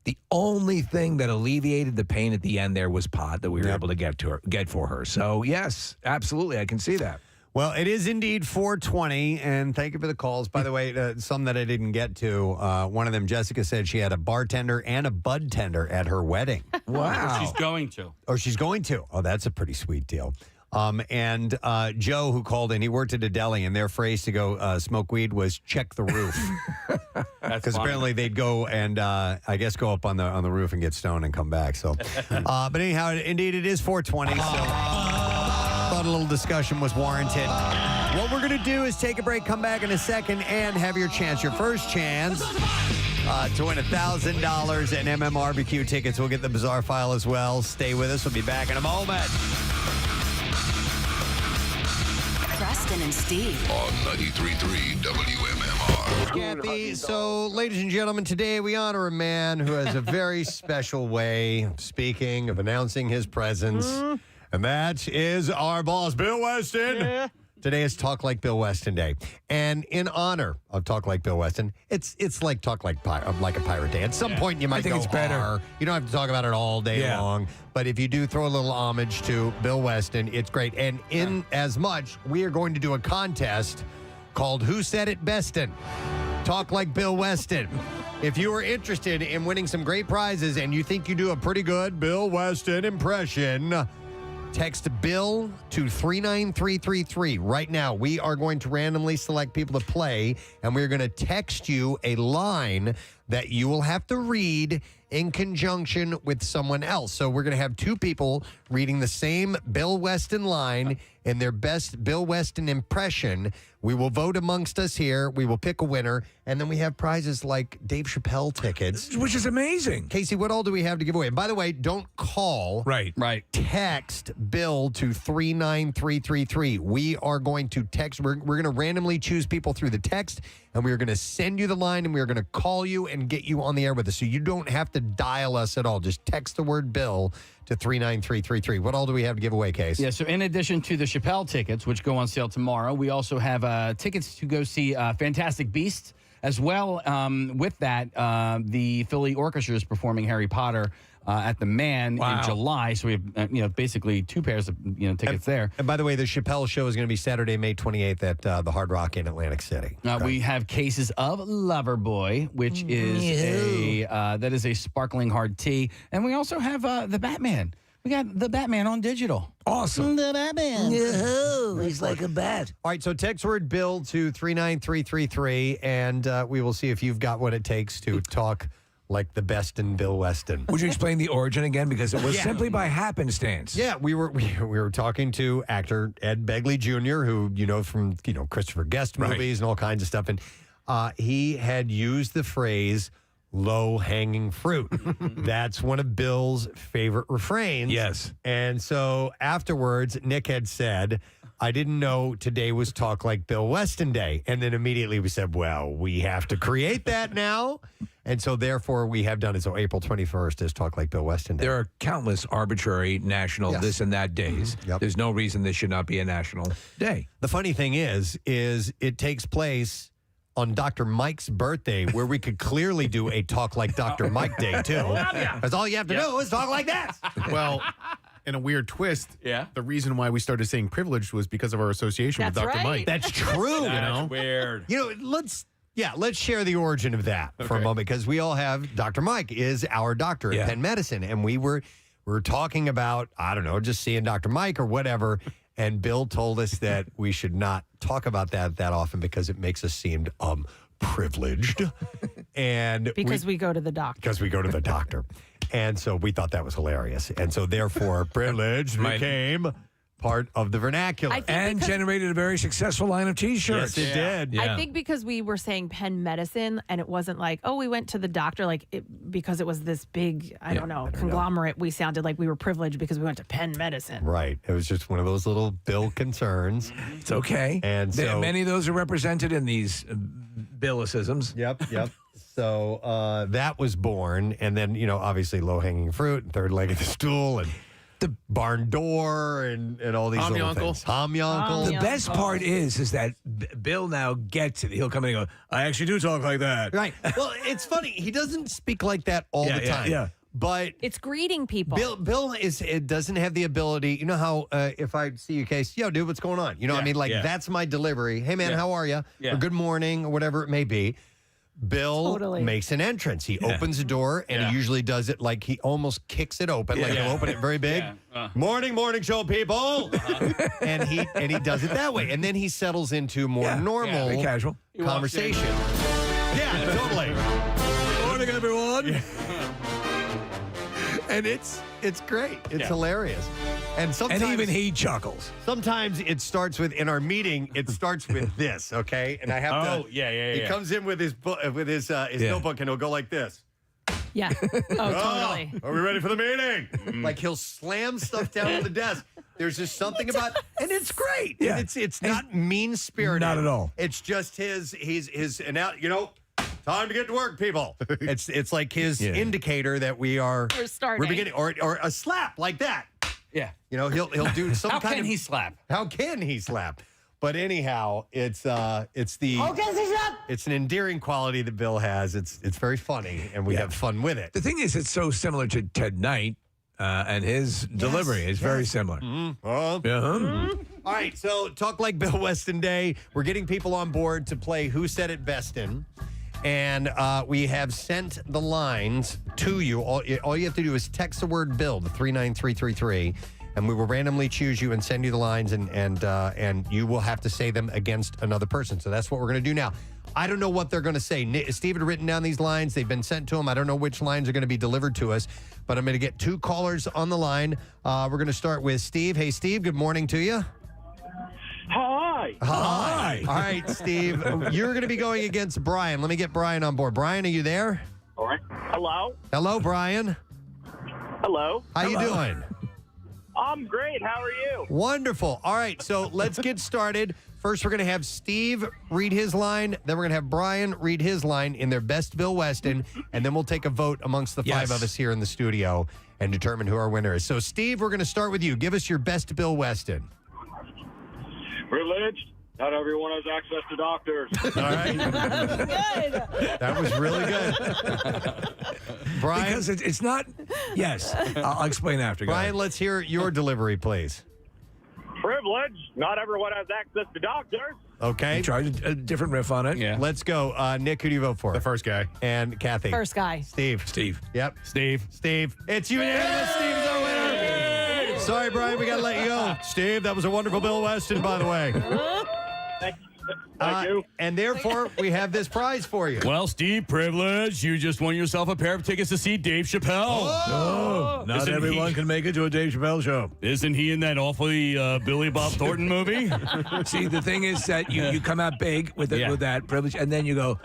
The only thing that alleviated the pain at the end there was pot that we were able to get for her. So yes, absolutely, I can see that. Well, it is indeed 420, and thank you for the calls. By the way, some that I didn't get to, one of them, Jessica, said she had a bartender and a bud tender at her wedding. Wow. She's going to. Oh, she's going to. Oh, that's a pretty sweet deal. And Joe, who called in, he worked at a deli, and their phrase to go smoke weed was check the roof. Because apparently they'd go and I guess go up on the roof and get stoned and come back. So, but anyhow, indeed, it is 420. So thought a little discussion was warranted. What we're going to do is take a break, come back in a second, and have your chance, your first chance to win $1,000 in MMRBQ tickets. We'll get the bizarre file as well. Stay with us. We'll be back in a moment. Preston and Steve on 93.3 WMMR. Kathy, so ladies and gentlemen, today we honor a man who has a very special way of speaking, of announcing his presence, and that is our boss, Bill Weston. Yeah. Today is Talk Like Bill Weston Day, and in honor of Talk Like Bill Weston, it's like Talk Like a Pirate Day. At some point, you might think it's better. You don't have to talk about it all day long, but if you do throw a little homage to Bill Weston, it's great. And in as much, we are going to do a contest called Who Said It Bestin'? Talk Like Bill Weston. If you are interested in winning some great prizes and you think you do a pretty good Bill Weston impression, text Bill to 39333. Right now, we are going to randomly select people to play, and we're going to text you a line that you will have to read in conjunction with someone else. So we're going to have two people reading the same Bill Weston line in their best Bill Weston impression. We will vote amongst us here. We will pick a winner, and then we have prizes like Dave Chappelle tickets. Which is amazing. Casey, what all do we have to give away? And by the way, don't call. Right. Text Bill to 39333. We are going to text. We're going to randomly choose people through the text, and we are going to send you the line, and we are going to call you and get you on the air with us. So you don't have to dial us at all. Just text the word Bill to 39333. What all do we have to give away, Case? Yeah, so in addition to the Chappelle tickets, which go on sale tomorrow, we also have tickets to go see Fantastic Beasts. As well, with that, the Philly Orchestra is performing Harry Potter at the Man in July. So we have, basically two pairs of tickets there. And by the way, the Chappelle show is going to be Saturday, May 28th at the Hard Rock in Atlantic City. We have Cases of Loverboy, which is that is a sparkling hard tea, and we also have the Batman. We got the Batman on digital. Awesome. The Batman. He's like a bat. All right, so text word Bill to 39333, and we will see if you've got what it takes to talk like the best in Bill Weston. Would you explain the origin again? Because it was simply by happenstance. Yeah, we were talking to actor Ed Begley Jr., who you know from Christopher Guest movies and all kinds of stuff, and he had used the phrase low-hanging fruit. That's one of Bill's favorite refrains. Yes. And so afterwards, Nick had said, I didn't know today was Talk Like Bill Weston Day. And then immediately we said, well, we have to create that now. And so therefore we have done it. So April 21st is Talk Like Bill Weston Day. There are countless arbitrary national this and that days. There's no reason this should not be a national day. The funny thing is it takes place on Dr. Mike's birthday, where we could clearly do a Talk Like Dr. Mike Day, too. Because all you have to do is talk like that. Well, in a weird twist, the reason why we started saying privileged was because of our association with Dr. Mike. That's true. That's weird. Let's share the origin of that for a moment, because we all have Dr. Mike is our doctor at Penn Medicine, and we were talking about, I don't know, just seeing Dr. Mike or whatever, and Bill told us that we should not talk about that often because it makes us seem privileged. And because we go to the doctor. Because we go to the doctor. And so we thought that was hilarious. And so therefore, privileged became part of the vernacular. I think And because- generated a very successful line of T-shirts. Yes, it did. Yeah. I think because we were saying Penn Medicine, and it wasn't like, oh, we went to the doctor, because it was this big, I don't know, conglomerate. We sounded like we were privileged because we went to Penn Medicine. Right. It was just one of those little Bill concerns. It's okay. And so many of those are represented in these Billicisms. Yep. So that was born. And then, obviously low-hanging fruit, and third leg of the stool, and the barn door, and all these little things. Homyuncle. The best part is that Bill now gets it. He'll come in and go, I actually do talk like that. Right. Well, it's funny. He doesn't speak like that all the time. Yeah. But it's greeting people. Bill doesn't have the ability. You know how if I see you, Case, yo, dude, what's going on? That's my delivery. Hey, man, how are you? Yeah. Or good morning, or whatever it may be. Bill makes an entrance. He opens the door, and he usually does it like he almost kicks it open, like he'll open it very big. Morning show, people, and he does it that way, and then he settles into more normal, very casual conversation. Yeah, totally. Good morning, everyone. And it's great. It's hilarious. And sometimes even he chuckles. Sometimes it starts with, in our meeting, it starts with this, okay? And I have to. He comes in with his notebook, and he'll go like this. Yeah. Oh, totally. Are we ready for the meeting? Like he'll slam stuff down on the desk. There's just something about, and it's great. Yeah. And it's not mean spirited. Not at all. It's just his and now time to get to work, people. It's like his indicator that we're starting. We're beginning, or a slap like that. Yeah. He'll do some How kind can of he slap? How can he slap? But anyhow, it's an endearing quality that Bill has. It's very funny, and we have fun with it. The thing is, it's so similar to Ted Knight, and his delivery is very similar. All right, so Talk Like Bill Weston Day. We're getting people on board to play Who Said It Bestin'. And we have sent the lines to you. All you have to do is text the word Bill to 39333, and we will randomly choose you and send you the lines, and you will have to say them against another person. So that's what we're going to do now. I don't know what they're going to say. Steve had written down these lines. They've been sent to him. I don't know which lines are going to be delivered to us, but I'm going to get two callers on the line. We're going to start with Steve. Hey, Steve, good morning to you. Hi. All right, Steve. You're going to be going against Brian. Let me get Brian on board. Brian, are you there? All right. Hello. Hello, Brian. Hello. How you doing? I'm great. How are you? Wonderful. All right, so let's get started. First, we're going to have Steve read his line. Then we're going to have Brian read his line in their best Bill Weston. And then we'll take a vote amongst the five of us here in the studio and determine who our winner is. So, Steve, we're going to start with you. Give us your best Bill Weston. Privileged. Not everyone has access to doctors. All right. That was really good. Brian? Because it's not. Yes. I'll explain after. Go Brian, ahead. let's hear your delivery, please. Privileged. Not everyone has access to doctors. Okay. You tried a different riff on it. Yeah. Let's go. Nick, who do you vote for? The first guy. And Kathy. First guy. Steve. Yep. Steve. It's unanimous. Steve is our winner. Sorry, Brian, we got to let you go. Steve, that was a wonderful Bill Weston, by the way. Thank you. And therefore, we have this prize for you. Well, Steve, privilege. You just won yourself a pair of tickets to see Dave Chappelle. Oh, not Isn't everyone can make it to a Dave Chappelle show. Isn't he in that awfully Billy Bob Thornton movie? See, the thing is that you come out big with that privilege, and then you go.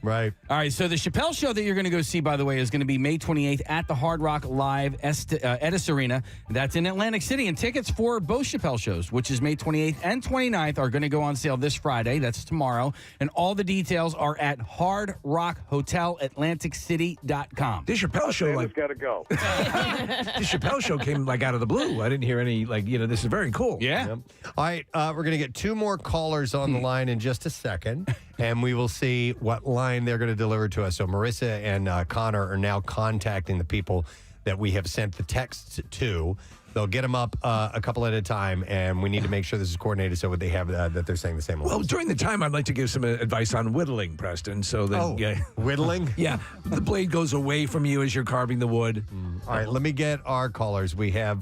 Right. All right, so the Chappelle show that you're going to go see, by the way, is going to be May 28th at the Hard Rock Live Edis Arena. That's in Atlantic City. And tickets for both Chappelle shows, which is May 28th and 29th, are going to go on sale this Friday. That's tomorrow. And all the details are at hardrockhotelatlanticcity.com. This Chappelle show, Got to go. this Chappelle show came out of the blue. I didn't hear any, this is very cool. Yeah. Yep. All right, we're going to get two more callers on the line in just a second, and we will see what line they're going to deliver to us. So Marissa and Connor are now contacting the people that we have sent the texts to. They'll get them up a couple at a time, and we need to make sure this is coordinated so they have that they're saying the same Well, lines. during the time, I'd like to give some advice on whittling, Preston. So that whittling? Yeah, the blade goes away from you as you're carving the wood. All right, let me get our callers. We have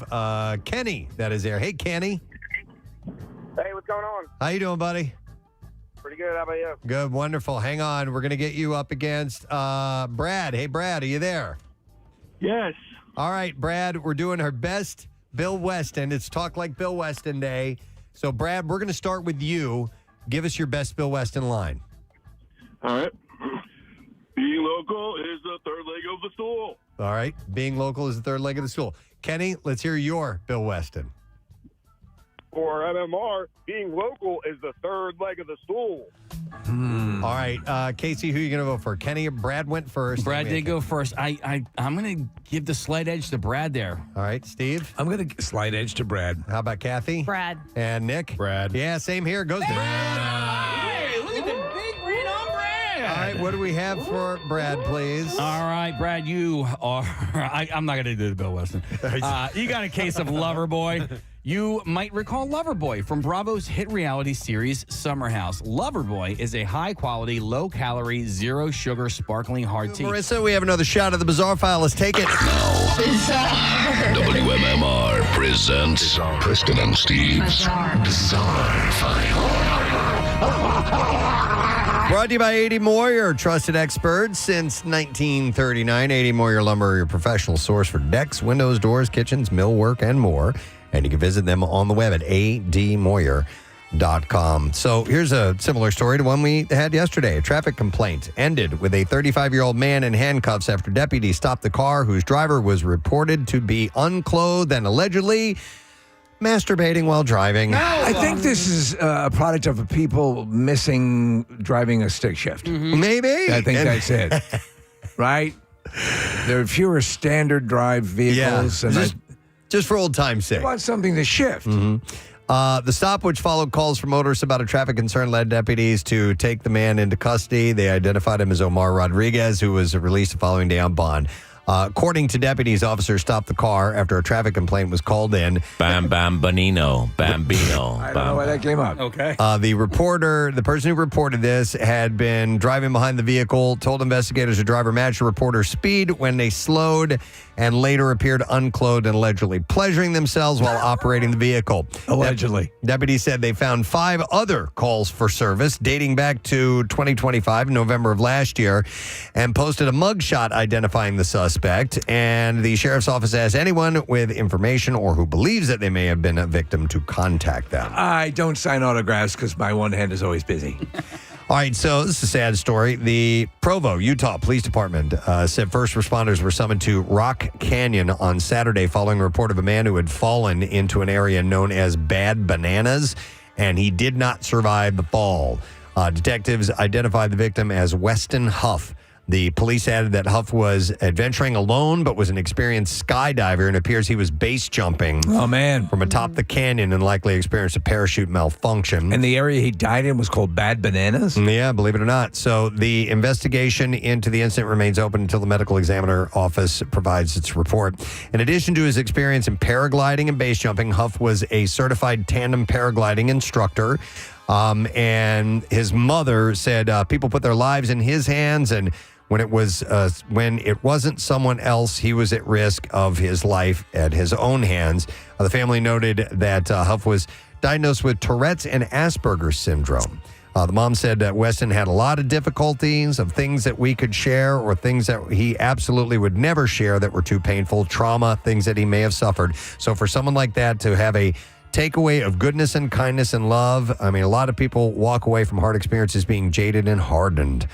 Kenny that is there. Hey, Kenny. Hey, what's going on? How you doing, buddy? Pretty good. How about you? Good, wonderful. Hang on. We're going to get you up against Brad. Hey, Brad, are you there? Yes. All right, Brad, we're doing our best Bill Weston. It's Talk Like Bill Weston Day. So, Brad, we're going to start with you. Give us your best Bill Weston line. All right. Being local is the third leg of the stool. All right. Being local is the third leg of the stool. Kenny, let's hear your Bill Weston. For MMR, being local is the third leg of the stool. All right. Casey, who are you going to vote for? Kenny or Brad went first? Brad did go first. I'm going to give the slight edge to Brad there. All right. Steve? I'm going to slight edge to Brad. How about Kathy? Brad. And Nick? Brad. Yeah, same here. Goes to Brad. Hey, look at the big green on Brad. All right. What do we have for Brad, please? All right, Brad, you are... I'm not going to do the Bill Weston. You got a case of Loverboy. You might recall Loverboy from Bravo's hit reality series Summer House. Loverboy is a high-quality, low-calorie, zero-sugar, sparkling hard tea. Marissa, we have another shot of the Bizarre File. Let's take it. WMMR presents Preston and Steve's Bizarre File. Brought to you by 80 Moyer, trusted experts since 1939. 80 Moyer Lumber, your professional source for decks, windows, doors, kitchens, millwork, and more. And you can visit them on the web at admoyer.com. So here's a similar story to one we had yesterday. A traffic complaint ended with a 35-year-old man in handcuffs after deputies stopped the car whose driver was reported to be unclothed and allegedly masturbating while driving. I think this is a product of people missing driving a stick shift. Maybe. I think that's it. Right? There are fewer standard drive vehicles. Yeah. And just for old time's sake. I want something to shift. The stop, which followed calls from motorists about a traffic concern, led deputies to take the man into custody. They identified him as Omar Rodriguez, who was released the following day on bond. According to deputies, officers stopped the car after a traffic complaint was called in. Bam, bam, bonino, bambino. I don't know why that came up. Okay. The person who reported this had been driving behind the vehicle, told investigators the driver matched the reporter's speed when they slowed and later appeared unclothed and allegedly pleasuring themselves while operating the vehicle. Allegedly. Deputies said they found 5 other calls for service dating back to 2025, November of last year, and posted a mugshot identifying the suspect. And the sheriff's office asked anyone with information or who believes that they may have been a victim to contact them. I don't sign autographs because my one hand is always busy. All right, so this is a sad story. The Provo, Utah Police Department said first responders were summoned to Rock Canyon on Saturday following a report of a man who had fallen into an area known as Bad Bananas, and he did not survive the fall. Detectives identified the victim as Weston Huff. The police added that Huff was adventuring alone, but was an experienced skydiver, and appears he was base jumping. Oh, man. From atop the canyon and likely experienced a parachute malfunction. And the area he died in was called Bad Bananas? Yeah, believe it or not. So the investigation into the incident remains open until the medical examiner office provides its report. In addition to his experience in paragliding and base jumping, Huff was a certified tandem paragliding instructor. And his mother said people put their lives in his hands, and when it wasn't someone else, he was at risk of his life at his own hands. The family noted that Huff was diagnosed with Tourette's and Asperger's syndrome. The mom said that Weston had a lot of difficulties of things that we could share or things that he absolutely would never share that were too painful, trauma, things that he may have suffered. So for someone like that to have a takeaway of goodness and kindness and love, I mean, a lot of people walk away from hard experiences being jaded and hardened.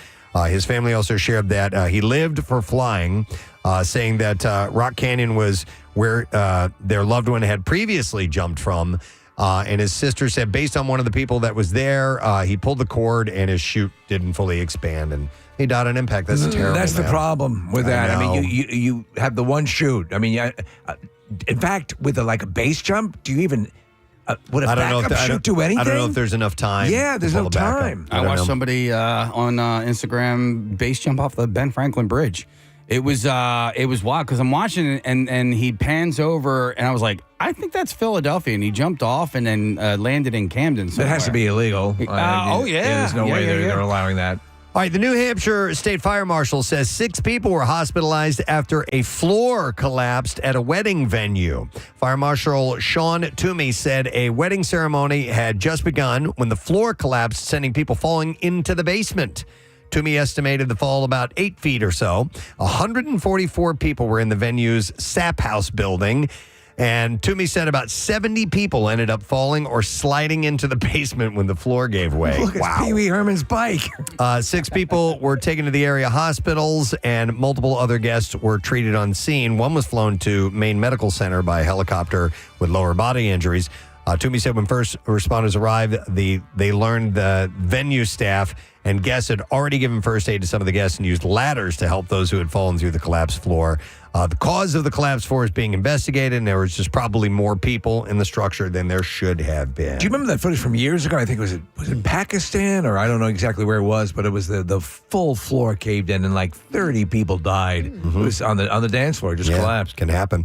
His family also shared that he lived for flying, saying that Rock Canyon was where their loved one had previously jumped from. And his sister said, based on one of the people that was there, he pulled the cord and his chute didn't fully expand. And he died on impact. That's terrible. That's the man. problem with that. I know. mean, you have the one chute. I mean, in fact, with a base jump, do you even... would a backup chute do anything? I don't know if there's enough time. Yeah, there's no time. I watched somebody on Instagram base jump off the Ben Franklin Bridge. It was wild because I'm watching it and he pans over and I was like, I think that's Philadelphia, and he jumped off and then landed in Camden somewhere. It has to be illegal. There's no way they're allowing that. All right, the New Hampshire State Fire Marshal says 6 people were hospitalized after a floor collapsed at a wedding venue. Fire Marshal Sean Toomey said a wedding ceremony had just begun when the floor collapsed, sending people falling into the basement. Toomey estimated the fall about 8 feet or so. 144 people were in the venue's Sap House building. And Toomey said about 70 people ended up falling or sliding into the basement when the floor gave way. Look, it's Pee Wee Herman's bike. 6 people were taken to the area hospitals, and multiple other guests were treated on scene. One was flown to Maine Medical Center by helicopter with lower body injuries. Toomey said when first responders arrived, they learned the venue staff and guests had already given first aid to some of the guests and used ladders to help those who had fallen through the collapsed floor. The cause of the collapsed floor is being investigated, and there was just probably more people in the structure than there should have been. Do you remember that footage from years ago? I think was it Pakistan, or I don't know exactly where it was, but it was the full floor caved in and like 30 people died. It was on the dance floor, just collapsed. Can happen.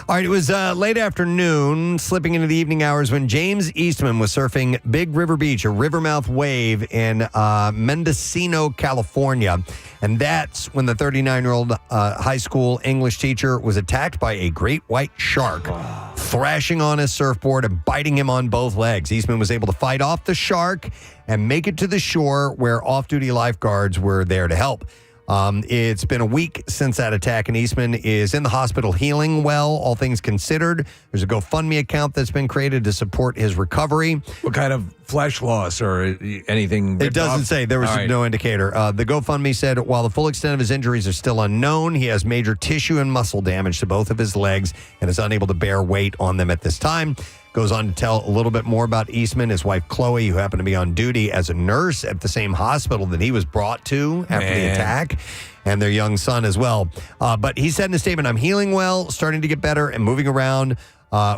All right, it was late afternoon, slipping into the evening hours when James Eastman was surfing Big River Beach, a rivermouth wave in Mendocino, California. And that's when the 39-year-old high school English teacher was attacked by a great white shark, thrashing on his surfboard and biting him on both legs. Eastman was able to fight off the shark and make it to the shore where off-duty lifeguards were there to help. It's been a week since that attack, and Eastman is in the hospital healing well, all things considered. There's a GoFundMe account that's been created to support his recovery. What kind of flesh loss or anything? It doesn't say. There was no indicator. The GoFundMe said while the full extent of his injuries are still unknown, he has major tissue and muscle damage to both of his legs and is unable to bear weight on them at this time. Goes on to tell a little bit more about Eastman, his wife Chloe, who happened to be on duty as a nurse at the same hospital that he was brought to after the attack, and their young son as well. But he said in a statement, "I'm healing well, starting to get better, and moving around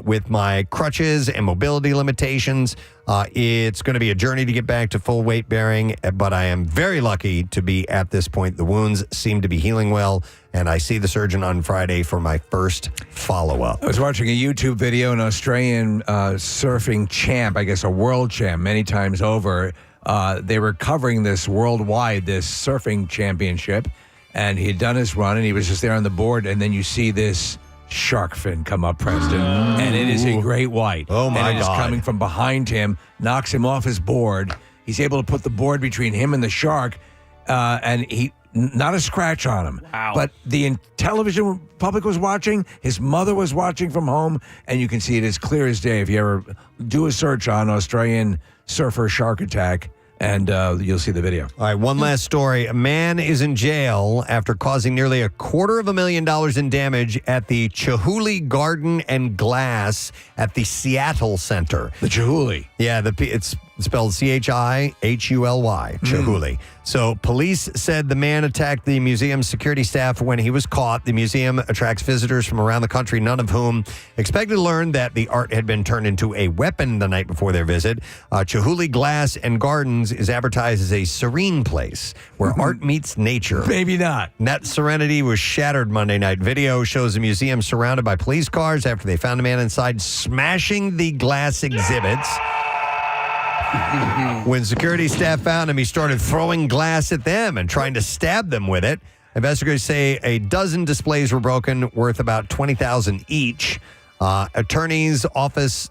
with my crutches and mobility limitations. It's going to be a journey to get back to full weight bearing, but I am very lucky to be at this point. The wounds seem to be healing well, and I see the surgeon on Friday for my first follow-up." I was watching a YouTube video, an Australian surfing champ, I guess a world champ, many times over. They were covering this worldwide, this surfing championship, and he had done his run, and he was just there on the board, and then you see this shark fin come up, Preston, and it is a great white. Oh, my And it is God. coming from behind him, knocks him off his board. He's able to put the board between him and the shark, and he not a scratch on him. Wow. But the television public was watching, his mother was watching from home, and you can see it as clear as day if you ever do a search on Australian surfer shark attack, and you'll see the video. All right, one last story. A man is in jail after causing nearly $250,000 in damage at the Chihuly Garden and Glass at the Seattle Center. The Chihuly. Yeah, it's spelled Chihuly, Chihuly. So police said the man attacked the museum's security staff when he was caught. The museum attracts visitors from around the country, none of whom expected to learn that the art had been turned into a weapon the night before their visit. Chihuly Glass and Gardens is advertised as a serene place where art meets nature. Maybe not. And that serenity was shattered Monday night. Video shows the museum surrounded by police cars after they found a man inside smashing the glass exhibits. When security staff found him, he started throwing glass at them and trying to stab them with it. Investigators say a dozen displays were broken, worth about $20,000 each. The attorney's office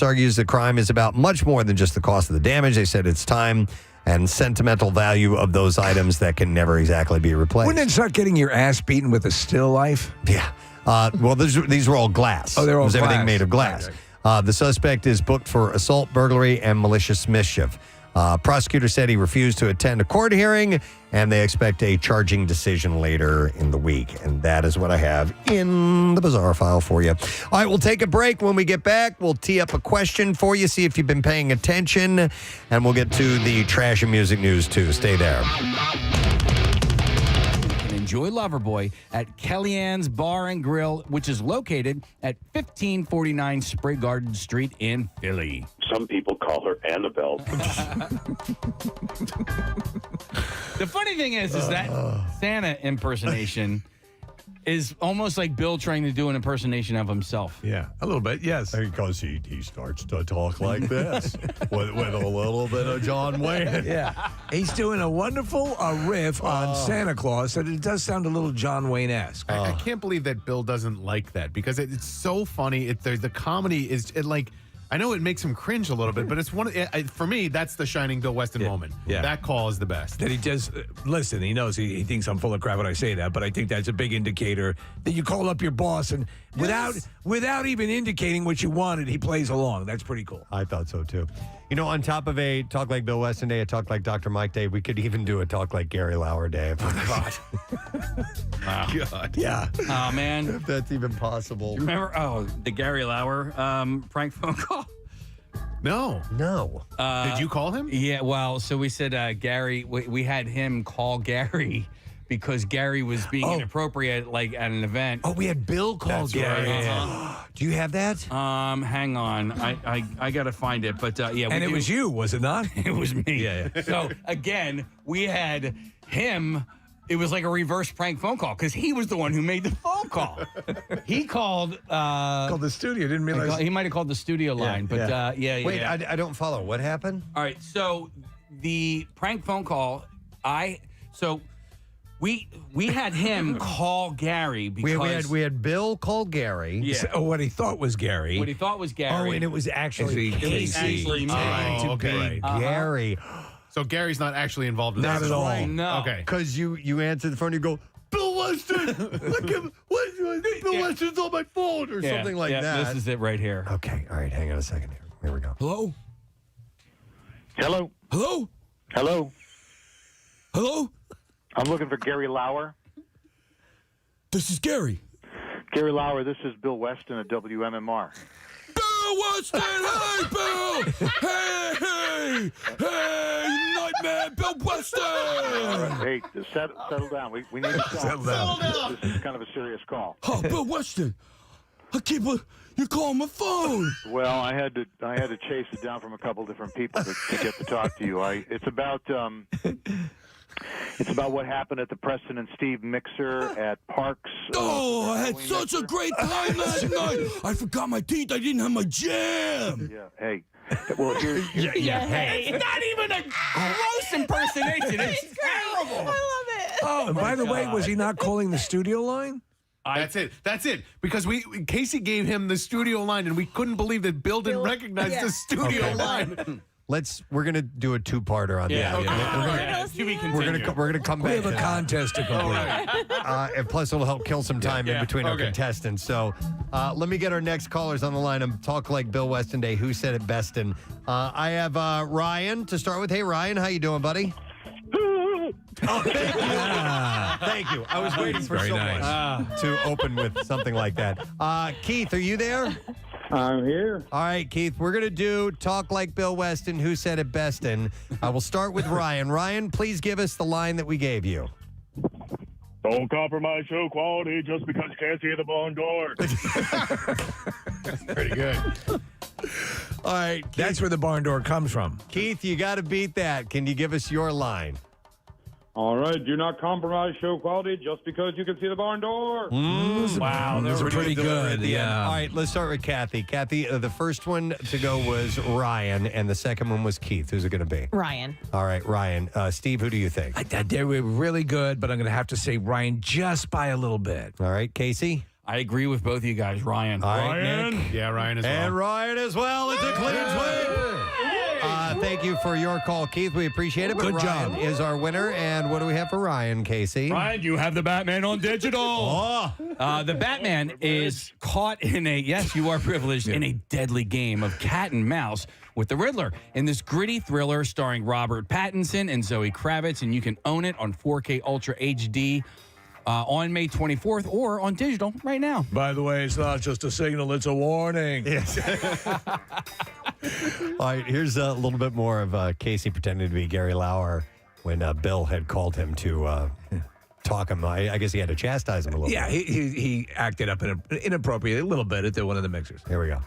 argues the crime is about much more than just the cost of the damage. They said it's time and sentimental value of those items that can never exactly be replaced. Wouldn't it start getting your ass beaten with a still life? Yeah. Well, these were all glass. Oh, they're all It was glass. everything made of glass. Okay. The suspect is booked for assault, burglary, and malicious mischief. Prosecutor said he refused to attend a court hearing, and they expect a charging decision later in the week. And that is what I have in the bizarre file for you. All right, we'll take a break. When we get back, we'll tee up a question for you, see if you've been paying attention, and we'll get to the trash and music news, too. Stay there. Enjoy Loverboy at Kellyanne's Bar and Grill, which is located at 1549 Spray Garden Street in Philly. Some people call her Annabelle. The funny thing is that Santa impersonation is almost like Bill trying to do an impersonation of himself. Yeah, a little bit, yes. Because he starts to talk like this with a little bit of John Wayne. Yeah. He's doing a wonderful riff on Santa Claus, and it does sound a little John Wayne-esque. I can't believe that Bill doesn't like that because it's so funny. The comedy is like, I know it makes him cringe a little bit, but it's for me, that's the shining Bill Weston moment. Yeah. That call is the best. That he just, listen, he knows he thinks I'm full of crap when I say that, but I think that's a big indicator that you call up your boss and without even indicating what you wanted, he plays along. That's pretty cool. I thought so too. You know, on top of a Talk Like Bill Weston Day, a Talk Like Dr. Mike Day, we could even do a Talk Like Gary Lauer Day. God. God. Yeah. Oh, man. If that's even possible. Remember, the Gary Lauer prank phone call? No. Did you call him? Yeah, well, so we said Gary, we had him call Gary because Gary was being inappropriate, like at an event. Oh, we had Bill call Gary. Right. Do you have that? Hang on. I got to find it. But yeah. And it was you, was it not? It was me. Yeah. So again, we had him. It was like a reverse prank phone call because he was the one who made the phone call. He called the studio. Didn't realize he might have called the studio line, but yeah. Wait, I don't follow. What happened? All right, so the prank phone call, we had him call Gary because we had Bill call Gary. Yeah. So what he thought was Gary. What he thought was Gary. Oh, and it was actually Casey. Okay. Gary. So Gary's not actually involved in Not this. at all. Right. No. Okay. Because you answer the phone, you go, Bill Weston! Bill Weston's on my phone or something like that. This is it right here. Okay, all right, hang on a second here. Here we go. Hello? Hello. Hello? Hello. Hello? I'm looking for Gary Lauer. This is Gary. Gary Lauer, this is Bill Weston at WMMR. Bill Weston! Hey, Bill! Hey, Nightmare Bill Weston! All right, hey, just settle down. We need to talk. Settle down. This is kind of a serious call. Oh, Bill Weston! You're calling my phone. Well, I had to chase it down from a couple different people to get to talk to you. It's about what happened at the Preston-Steve mixer at Parks. I had such a great time last night. I forgot my teeth. I didn't have my jam. Yeah. Hey. Well, here's Hey. It's not even a gross impersonation. It's terrible. I love it. Oh, and by the way, was he not calling the studio line? That's it. Because Casey gave him the studio line, and we couldn't believe that Bill didn't recognize the studio line. We're gonna do a two-parter on that. We're gonna come back. We have a to contest to complete. and plus, it'll help kill some time in between our contestants. So, let me get our next callers on the line. I'm Talk Like Bill Weston Day. Who said it best? And I have Ryan to start with. Hey, Ryan, how you doing, buddy? Oh, thank you. Thank you. I was waiting for someone to open with something like that. Keith, are you there? I'm here. All right, Keith, we're going to do Talk Like Bill Weston, Who Said It Best? And I will start with Ryan. Ryan, please give us the line that we gave you. Don't compromise show quality just because you can't see the barn door. Pretty good. All right. Keith, That's where the barn door comes from. Keith, you got to beat that. Can you give us your line? All right, do not compromise show quality just because you can see the barn door. Wow, those are pretty good. Yeah. All right, let's start with Kathy. Kathy, the first one to go was Ryan, and the second one was Keith. Who's it going to be? Ryan. All right, Ryan. Steve, who do you think? They were really good, but I'm going to have to say Ryan just by a little bit. All right, Casey? I agree with both of you guys. Ryan. All right, Nick? Yeah, Ryan as well. And Ryan as well. It's a clean sweep. Thank you for your call, Keith. We appreciate it. But Good Ryan job. is our winner. And what do we have for Ryan, Casey? Ryan, you have the Batman on digital. The Batman is caught in yes, you are privileged, in a deadly game of cat and mouse with the Riddler in this gritty thriller starring Robert Pattinson and Zoe Kravitz, and you can own it on 4K Ultra HD on May 24th or on digital right now. By the way, it's not just a signal, it's a warning. Yes. All right, here's a little bit more of Casey pretending to be Gary Lauer when Bill had called him to talk him. I guess he had to chastise him a little bit. He acted up inappropriately a little bit at one of the mixers. Here we go.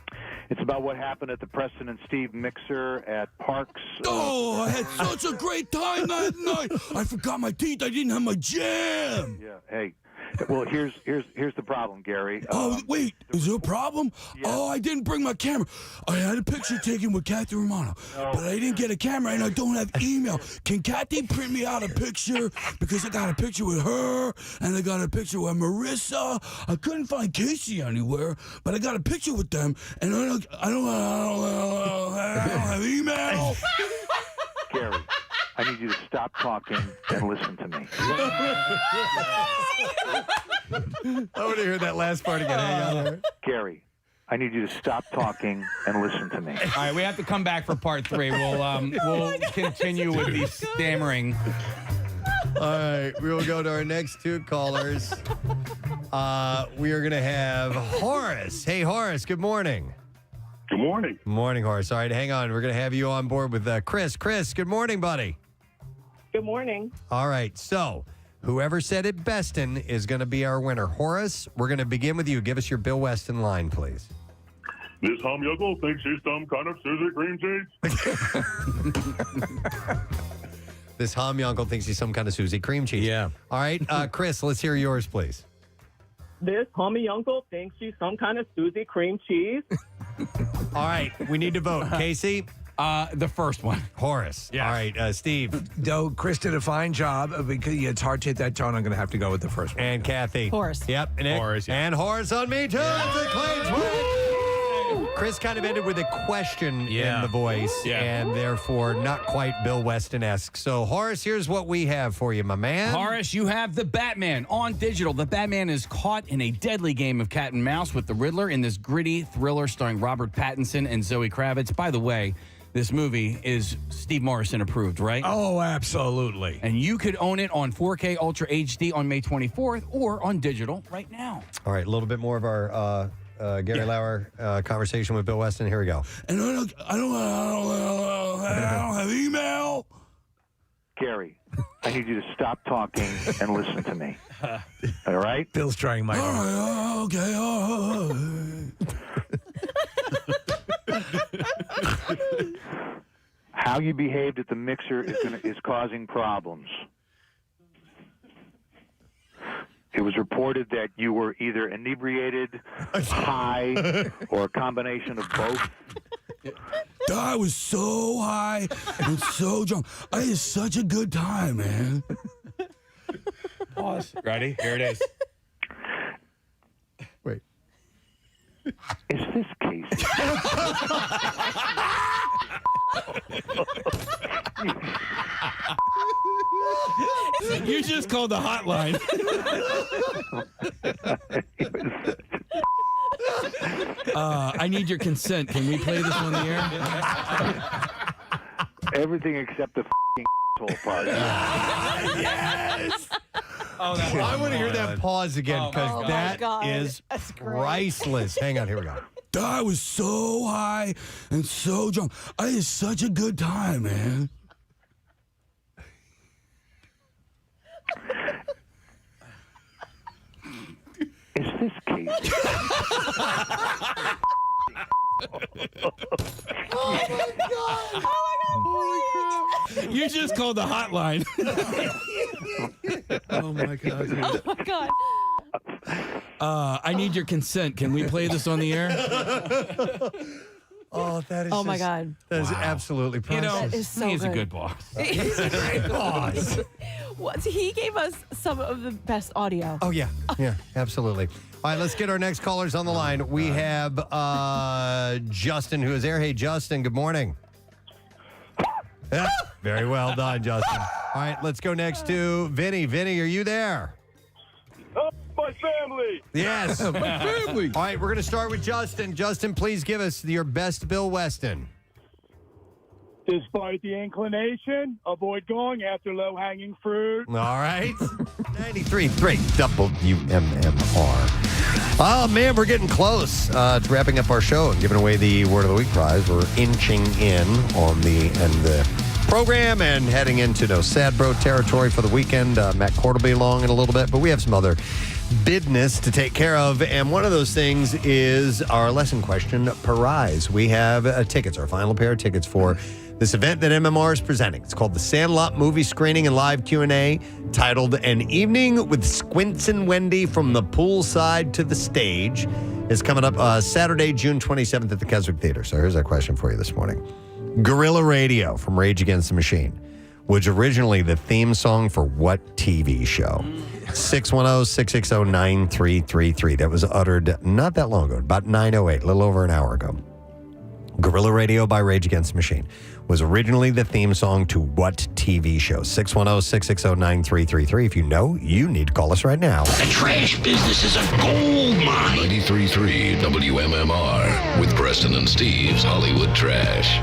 It's about what happened at the Preston-Steve mixer at Parks. I had such a great time that night. I forgot my teeth. I didn't have my jam. Yeah, hey. Well, here's the problem, Gary. Wait, is there a problem? Oh, I didn't bring my camera. I had a picture taken with Kathy Romano, but I didn't get a camera and I don't have email. Can Kathy print me out a picture? Because I got a picture with her and I got a picture with Marissa. I couldn't find Casey anywhere, but I got a picture with them, and I don't have email. Gary, I need you to stop talking and listen to me. I want to hear that last part again. Hang on there. Gary, I need you to stop talking and listen to me. All right, we have to come back for part 3. We'll continue with the stammering. All right, we will go to our next 2 callers. We are going to have Horace. Hey, Horace, good morning. Good morning. Morning, Horace. All right, hang on. We're going to have you on board with Chris. Chris, good morning, buddy. Good morning. All right, so whoever said it bestin is going to be our winner. Horace, we're going to begin with you. Give us your Bill Weston line, please. This humyuggle thinks she's some kind of Susie cream cheese. This uncle thinks he's some kind of Susie cream cheese. Yeah. All right, Chris, let's hear yours, please. This homie uncle thinks she's some kind of Susie cream cheese. All right, we need to vote. Casey? The first one. Horace. Yeah. All right, Steve. Though Chris did a fine job, because it's hard to hit that tone, I'm going to have to go with the first one. And Kathy. Horace. Yep. And Horace, yeah. And Horace on me, too. That's a Claims win. Chris kind of ended with a question in the voice, and therefore not quite Bill Weston-esque. So, Horace, here's what we have for you, my man. Horace, you have the Batman on digital. The Batman is caught in a deadly game of cat and mouse with the Riddler in this gritty thriller starring Robert Pattinson and Zoe Kravitz. By the way, this movie is Steve Morrison approved, right? Oh, absolutely. And you could own it on 4K Ultra HD on May 24th or on digital right now. All right, a little bit more of our Gary Lauer conversation with Bill Weston. Here we go. And I don't have email. Gary, I need you to stop talking and listen to me. All right? Bill's trying my All right, okay. How you behaved at the mixer is causing problems. It was reported that you were either inebriated, high, or a combination of both. I was so high and so drunk. I had such a good time, man. Pause. Ready? Here it is. Wait. Is this Casey? You just called the hotline. I need your consent. Can we play this on the air? Everything except the asshole part. Yes! Oh, that I want to hear that pause again because Oh, my that God. is That's great. priceless. Hang on, here we go. I was so high and so drunk. I had such a good time, man. Is this Casey? You just called the hotline. Oh, my God. Dude. Oh my God. I need your consent. Can we play this on the air? Oh, that is Oh my just- God. That is absolutely priceless. That is so He's a good. good boss. He's a great boss. He gave us some of the best audio. Oh, yeah. Yeah, absolutely. All right, let's get our next callers on the line. We have Justin, who is there. Hey, Justin, good morning. Yeah, very well done, Justin. All right, let's go next to Vinny. Vinny, are you there? Oh, my family. Yes. My family. All right, we're going to start with Justin. Justin, please give us your best Bill Weston. Despite the inclination, avoid going after low-hanging fruit. All right. 93.3 WMMR. Oh, man, we're getting close to wrapping up our show and giving away the Word of the Week prize. We're inching in on the end of the program and heading into no sad bro territory for the weekend. Matt Cord will be along in a little bit, but we have some other business to take care of, and one of those things is our lesson question prize. We have tickets, our final pair of tickets for This event that MMR is presenting, it's called the Sandlot Movie Screening and Live Q&A, titled An Evening with Squints and Wendy from the Poolside to the Stage, is coming up Saturday, June 27th at the Keswick Theater. So here's our question for you this morning. Guerrilla Radio from Rage Against the Machine was originally the theme song for what TV show? 610-660-9333. That was uttered not that long ago, about 9:08, a little over an hour ago. Guerrilla Radio by Rage Against the Machine was originally the theme song to what TV show? 610-660-9333. If you know, you need to call us right now. The trash business is a gold mine. 93.3 WMMR with Preston and Steve's Hollywood Trash.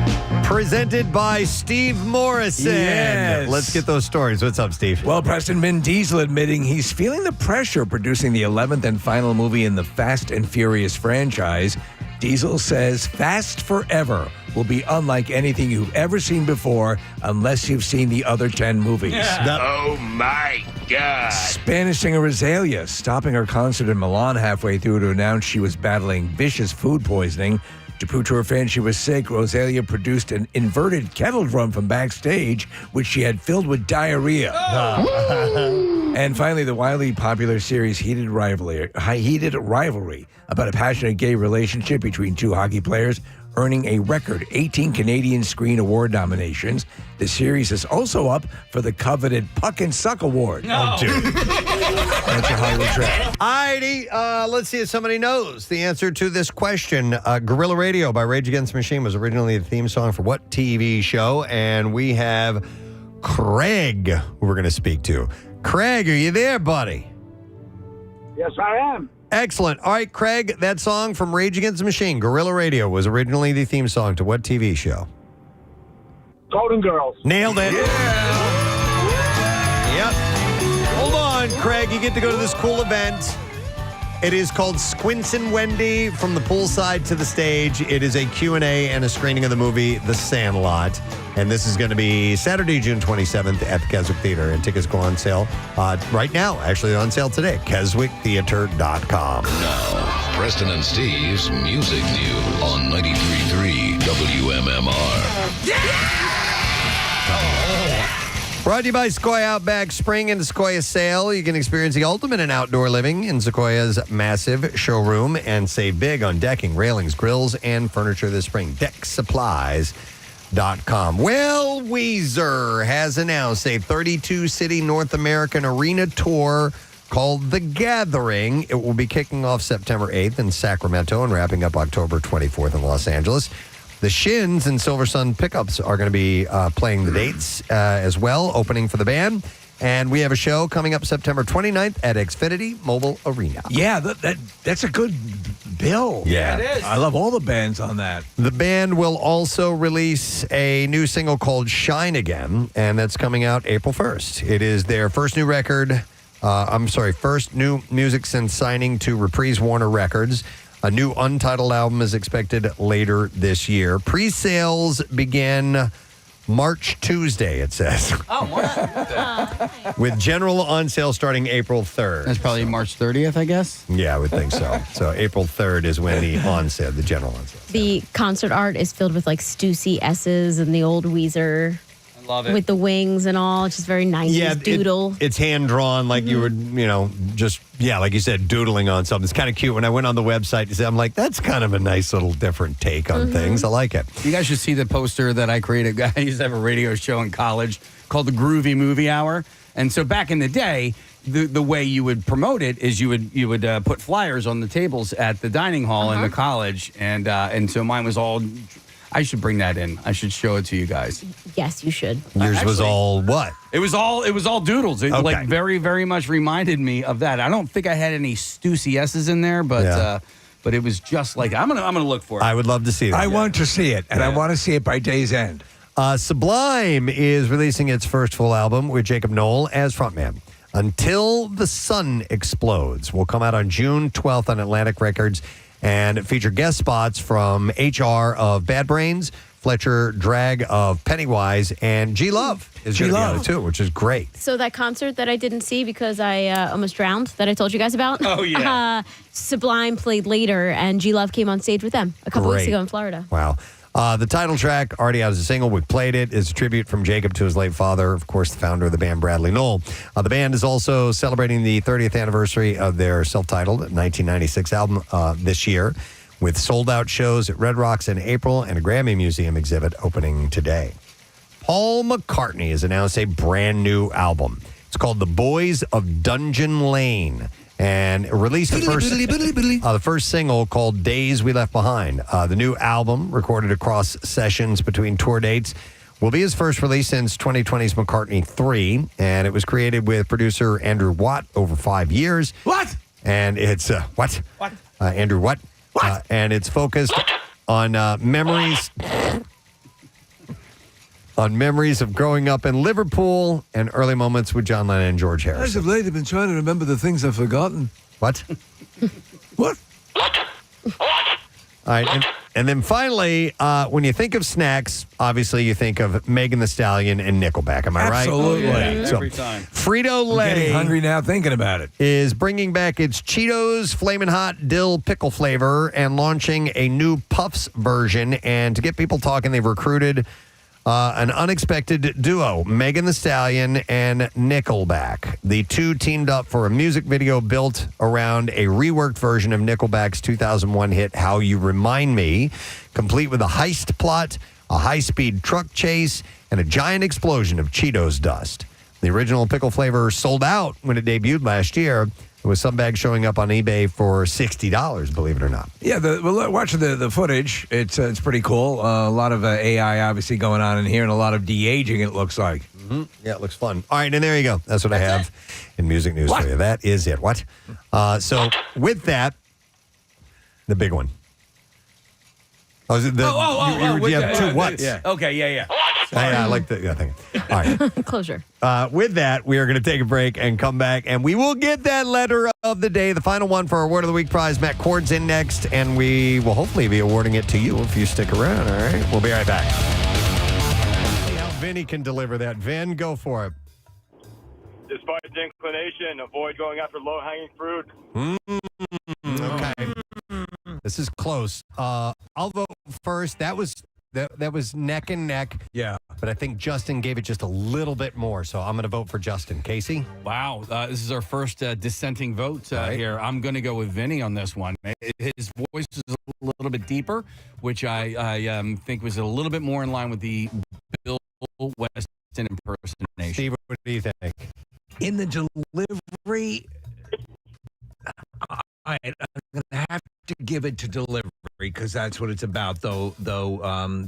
Presented by Steve Morrison. Yes. Let's get those stories. What's up, Steve? Well, Preston, Vin Diesel admitting he's feeling the pressure producing the 11th and final movie in the Fast and Furious franchise. Diesel says Fast Forever will be unlike anything you've ever seen before unless you've seen the other 10 movies. Oh, my God. Spanish singer Rosalia stopping her concert in Milan halfway through to announce she was battling vicious food poisoning. To prove to her fans she was sick, Rosalia produced an inverted kettle drum from backstage, which she had filled with diarrhea. And finally, the wildly popular series Heated Rivalry about a passionate gay relationship between two hockey players, earning a record 18 Canadian Screen Award nominations. The series is also up for the coveted Puck and Suck Award. Oh, dude. That's your Hollywood Trash. Alrighty, let's see if somebody knows the answer to this question. Guerrilla Radio by Rage Against the Machine was originally the theme song for what TV show? And we have Craig, who we're going to speak to. Craig, are you there, buddy? Yes, I am. Excellent. All right, Craig, that song from Rage Against the Machine, Guerrilla Radio, was originally the theme song to what TV show? Golden Girls. Nailed it. Yep. Hold on, Craig. You get to go to this cool event. It is called Squints and Wendy from the Poolside to the Stage. It is a Q&A and a screening of the movie The Sandlot. And this is going to be Saturday, June 27th at the Keswick Theater. And tickets go on sale right now. Actually, on sale today. KeswickTheater.com. Now, Preston and Steve's Music News on 93.3 WMMR. Brought to you by Sequoia Outback Spring and Sequoia Sale. You can experience the ultimate in outdoor living in Sequoia's massive showroom and save big on decking, railings, grills, and furniture this spring. DeckSupplies.com. Well, Weezer has announced a 32-city North American arena tour called The Gathering. It will be kicking off September 8th in Sacramento and wrapping up October 24th in Los Angeles. The Shins and Silver Sun Pickups are going to be playing the dates as well, opening for the band. And we have a show coming up September 29th at Xfinity Mobile Arena. Yeah, that's a good bill. Yeah, it is. I love all the bands on that. The band will also release a new single called Shine Again, and that's coming out April 1st. It is their first new record. First new music since signing to Reprise Warner Records. A new Untitled album is expected later this year. Pre-sales begin March Tuesday, it says. Oh, what? With general on sale starting April 3rd. That's probably March 30th, I guess. Yeah, I would think so. So April 3rd is when the on sale, the general on sale. The concert art is filled with like Stussy S's and the old Weezer. Love it. With the wings and all. It's just very 90s doodle. It's hand-drawn like you would, like you said, doodling on something. It's kind of cute. When I went on the website, I'm like, that's kind of a nice little different take on things. I like it. You guys should see the poster that I created. I used to have a radio show in college called the Groovy Movie Hour. And so back in the day, the way you would promote it is you would put flyers on the tables at the dining hall in the college. And so mine was all... I should bring that in. I should show it to you guys. Yes, you should. Yours was all what? It was all doodles. It Okay. very, very much reminded me of that. I don't think I had any Stussy S's in there, but it was just like I'm gonna look for it. I would love to see that. I want to see it, and I want to see it by day's end. Sublime is releasing its first full album with Jacob Knoll as frontman. Until the Sun Explodes will come out on June 12th on Atlantic Records and feature guest spots from HR of Bad Brains, Fletcher Drag of Pennywise, and G Love is going to be on it too, which is great. So that concert that I didn't see because I almost drowned, that I told you guys about. Oh, yeah. Sublime played later, and G Love came on stage with them a couple weeks ago in Florida. Wow. The title track, already out as a single, we played it, is a tribute from Jacob to his late father, of course, the founder of the band, Bradley Knoll. The band is also celebrating the 30th anniversary of their self-titled 1996 album this year, with sold-out shows at Red Rocks in April and a Grammy Museum exhibit opening today. Paul McCartney has announced a brand new album. It's called The Boys of Dungeon Lane, and released the first single called Days We Left Behind. The new album, recorded across sessions between tour dates, will be his first release since 2020's McCartney 3, and it was created with producer Andrew Watt over 5 years. What? And it's, what? What? Andrew Watt. What? And it's focused on memories... on memories of growing up in Liverpool and early moments with John Lennon and George As Harrison. of late, I've been trying to remember the things I've forgotten. What? What? All right, and then finally, when you think of snacks, obviously you think of Megan Thee Stallion and Nickelback. Am I right? Absolutely. Every time. Frito-Lay. I'm getting hungry now thinking about it. Is bringing back its Cheetos Flamin' Hot Dill Pickle flavor and launching a new Puffs version. And to get people talking, they've recruited an unexpected duo, Megan Thee Stallion and Nickelback. The two teamed up for a music video built around a reworked version of Nickelback's 2001 hit, How You Remind Me, complete with a heist plot, a high-speed truck chase, and a giant explosion of Cheetos dust. The original pickle flavor sold out when it debuted last year, with some bags showing up on eBay for $60, believe it or not. Yeah, watching the footage, it's pretty cool. A lot of AI obviously going on in here, and a lot of de-aging, it looks like. Mm-hmm. Yeah, it looks fun. All right, and there you go. That's what I have in music news for you. That is it. What? So with that, the big one. Oh, is it the, you have two whats. Yeah. Okay, yeah. I like the thing. All right. Closure. With that, we are going to take a break and come back, and we will get that letter of the day, the final one for our Word of the Week prize. Matt Cord's in next, and we will hopefully be awarding it to you if you stick around. All right, we'll be right back. See how Vinny can deliver that. Vin, go for it. Despite the inclination, avoid going after low-hanging fruit. Okay. This is close. I'll vote first. That was neck and neck. Yeah. But I think Justin gave it just a little bit more, so I'm going to vote for Justin. Casey? Wow. This is our first dissenting vote here. I'm going to go with Vinny on this one. His voice is a little bit deeper, which I think was a little bit more in line with the Bill Weston impersonation. Steve, what do you think? In the delivery, I'm going to have to give it to delivery because that's what it's about, though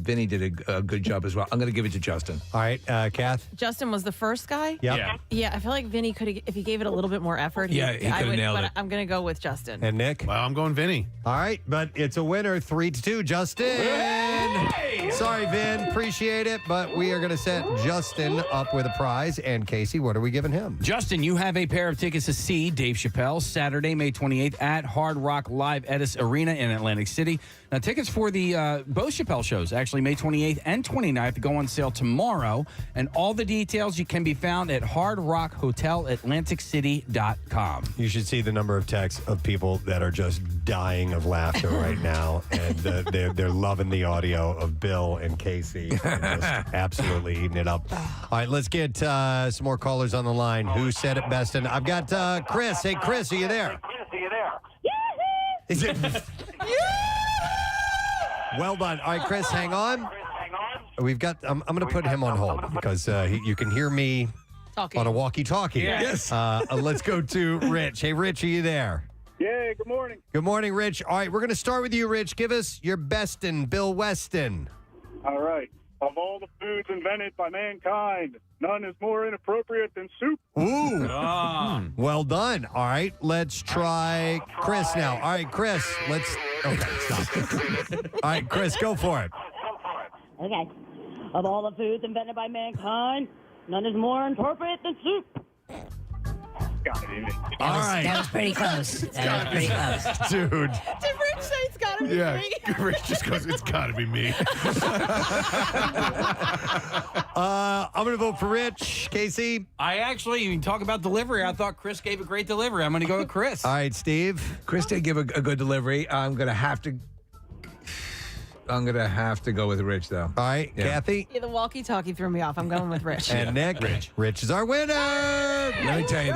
Vinny did a good job as well. I'm going to give it to Justin. All right, Kath? Justin was the first guy? Yep. Yeah, I feel like Vinny could have, if he gave it a little bit more effort. He could have nailed it. I'm going to go with Justin. And Nick? Well, I'm going Vinny. All right, but it's a winner, 3-2. Justin! Hey! Sorry, Vin. Appreciate it, but we are going to set Justin up with a prize. And Casey, what are we giving him? Justin, you have a pair of tickets to see Dave Chappelle Saturday, May 28th at Hard Rock Live Edis Arena in Atlantic City. Now, tickets for the both Chappelle shows, actually May 28th and 29th, go on sale tomorrow. And all the details you can be found at hardrockhotelatlanticcity.com. You should see the number of texts of people that are just dying of laughter right now. And they're loving the audio of Bill and Casey. They're just absolutely eating it up. All right, let's get some more callers on the line. Who said it best? And I've got Chris. Hey, Chris, are you there? Is it? Well done. All right, Chris, hang on. We've got. I'm going to put him on hold because you can hear me on a walkie-talkie. Yes. Let's go to Rich. Hey, Rich, are you there? Yeah, good morning. Good morning, Rich. All right, we're going to start with you, Rich. Give us your best in Bill Weston. All right. Of all the foods invented by mankind, none is more inappropriate than soup. Ooh. Well done. All right, let's try Chris now. All right, Chris, let's... Okay, stop. All right, Chris, go for it. Okay. Of all the foods invented by mankind, none is more inappropriate than soup. All right. That was pretty close. That was pretty close. Dude. Did Rich say it's got to be me? Rich just goes, it's got to be me. I'm going to vote for Rich. Casey? You talk about delivery. I thought Chris gave a great delivery. I'm going to go with Chris. All right, Steve? Chris did give a good delivery. I'm going to have to... I'm gonna have to go with Rich, though. All right, Kathy. Yeah, the walkie-talkie threw me off. I'm going with Rich. And Nick. Rich is our winner. Let me tell you,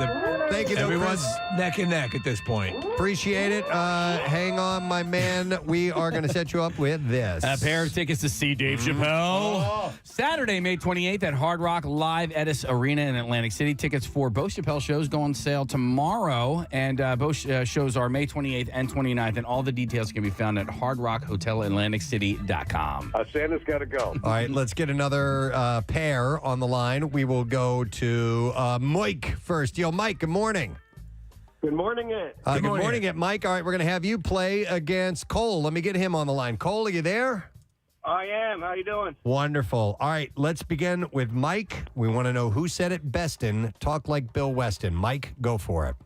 thank you, though, everyone's Chris. neck and neck at this point. Appreciate it. Hang on, my man. We are going to set you up with this. A pair of tickets to see Dave Chappelle. Saturday, May 28th at Hard Rock Live Edis Arena in Atlantic City. Tickets for both Chappelle shows go on sale tomorrow. And both shows are May 28th and 29th. And all the details can be found at hardrockhotelatlanticcity.com. Santa's got to go. All right, let's get another pair on the line. We will go to Mike first. Yo, Mike, good morning. Good morning, Ed. Good morning, Mike. All right, we're going to have you play against Cole. Let me get him on the line. Cole, are you there? I am. How you doing? Wonderful. All right, let's begin with Mike. We want to know who said it best in Talk Like Bill Weston. Mike, go for it.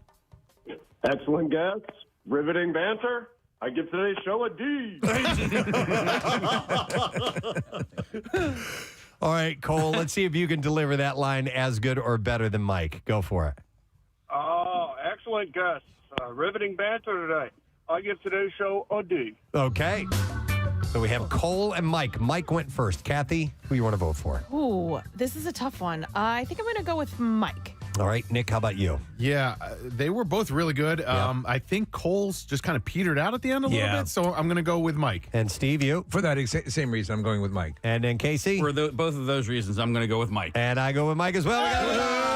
Excellent guess. Riveting banter. I give today's show a D. All right, Cole, let's see if you can deliver that line as good or better than Mike. Go for it. Oh, excellent guess. Riveting banter today. I give today's show a D. Okay. So we have Cole and Mike. Mike went first. Kathy, who you want to vote for? Ooh, this is a tough one. I think I'm going to go with Mike. All right, Nick, how about you? Yeah, they were both really good. I think Cole's just kind of petered out at the end a little bit, so I'm going to go with Mike. And Steve, you? For that same reason, I'm going with Mike. And then Casey? For both of those reasons, I'm going to go with Mike. And I go with Mike as well.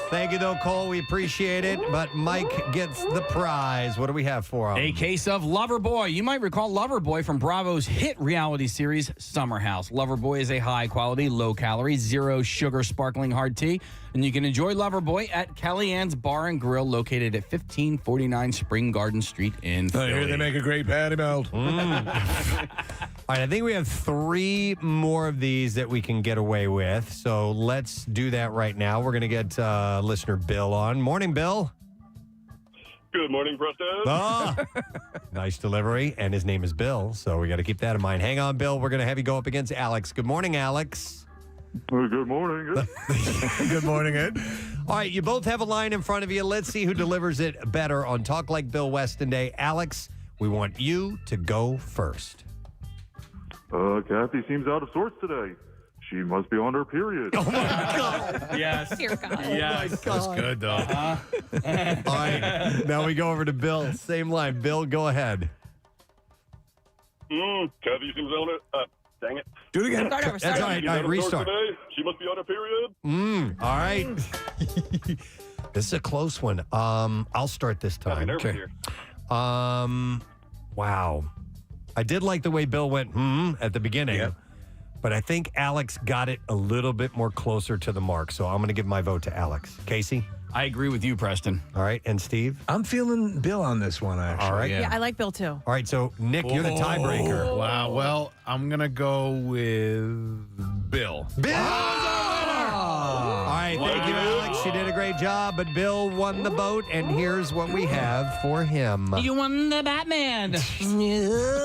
Thank you, though, Cole. We appreciate it. But Mike gets the prize. What do we have for him? A case of Loverboy. You might recall Loverboy from Bravo's hit reality series, Summer House. Loverboy is a high-quality, low-calorie, zero-sugar sparkling hard tea. And you can enjoy Loverboy at Kellyanne's Bar and Grill, located at 1549 Spring Garden Street in Philly. I hear they make a great patty melt. All right, I think we have 3 more of these that we can get away with. So let's do that right now. We're going to get listener Bill on. Morning, Bill. Good morning, Preston. Oh, nice delivery. And his name is Bill, so we got to keep that in mind. Hang on, Bill. We're going to have you go up against Alex. Good morning, Alex. Good morning. Good morning, Ed. All right, you both have a line in front of you. Let's see who delivers it better on Talk Like Bill Weston Day. Alex, we want you to go first. Kathy seems out of sorts today. She must be on her period. Oh, my God. Yes. Dear God. Yes. That's good, though. All right, now we go over to Bill. Same line. Bill, go ahead. Kathy seems on it. Dang it. Do it again. Start over. That's all right. All right, restart. She must be on her period. All right. This is a close one. I'll start this time. Here. Wow. I did like the way Bill went at the beginning, but I think Alex got it a little bit more closer to the mark. So I'm going to give my vote to Alex. Casey? I agree with you, Preston. All right. And Steve? I'm feeling Bill on this one, actually. All right. Yeah, I like Bill too. All right. So, Nick, you're the tiebreaker. Wow. Well, I'm going to go with Bill. Bill! All right. Thank you, Alex. You did a great job, but Bill won the vote, and here's what we have for him. You won the Batman.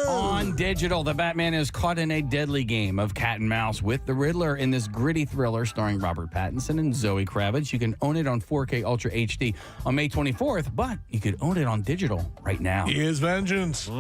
On digital, the Batman is caught in a deadly game of cat and mouse with the Riddler in this gritty thriller starring Robert Pattinson and Zoe Kravitz. You can own it on 4K Ultra HD on May 24th, but you could own it on digital right now. Here's vengeance.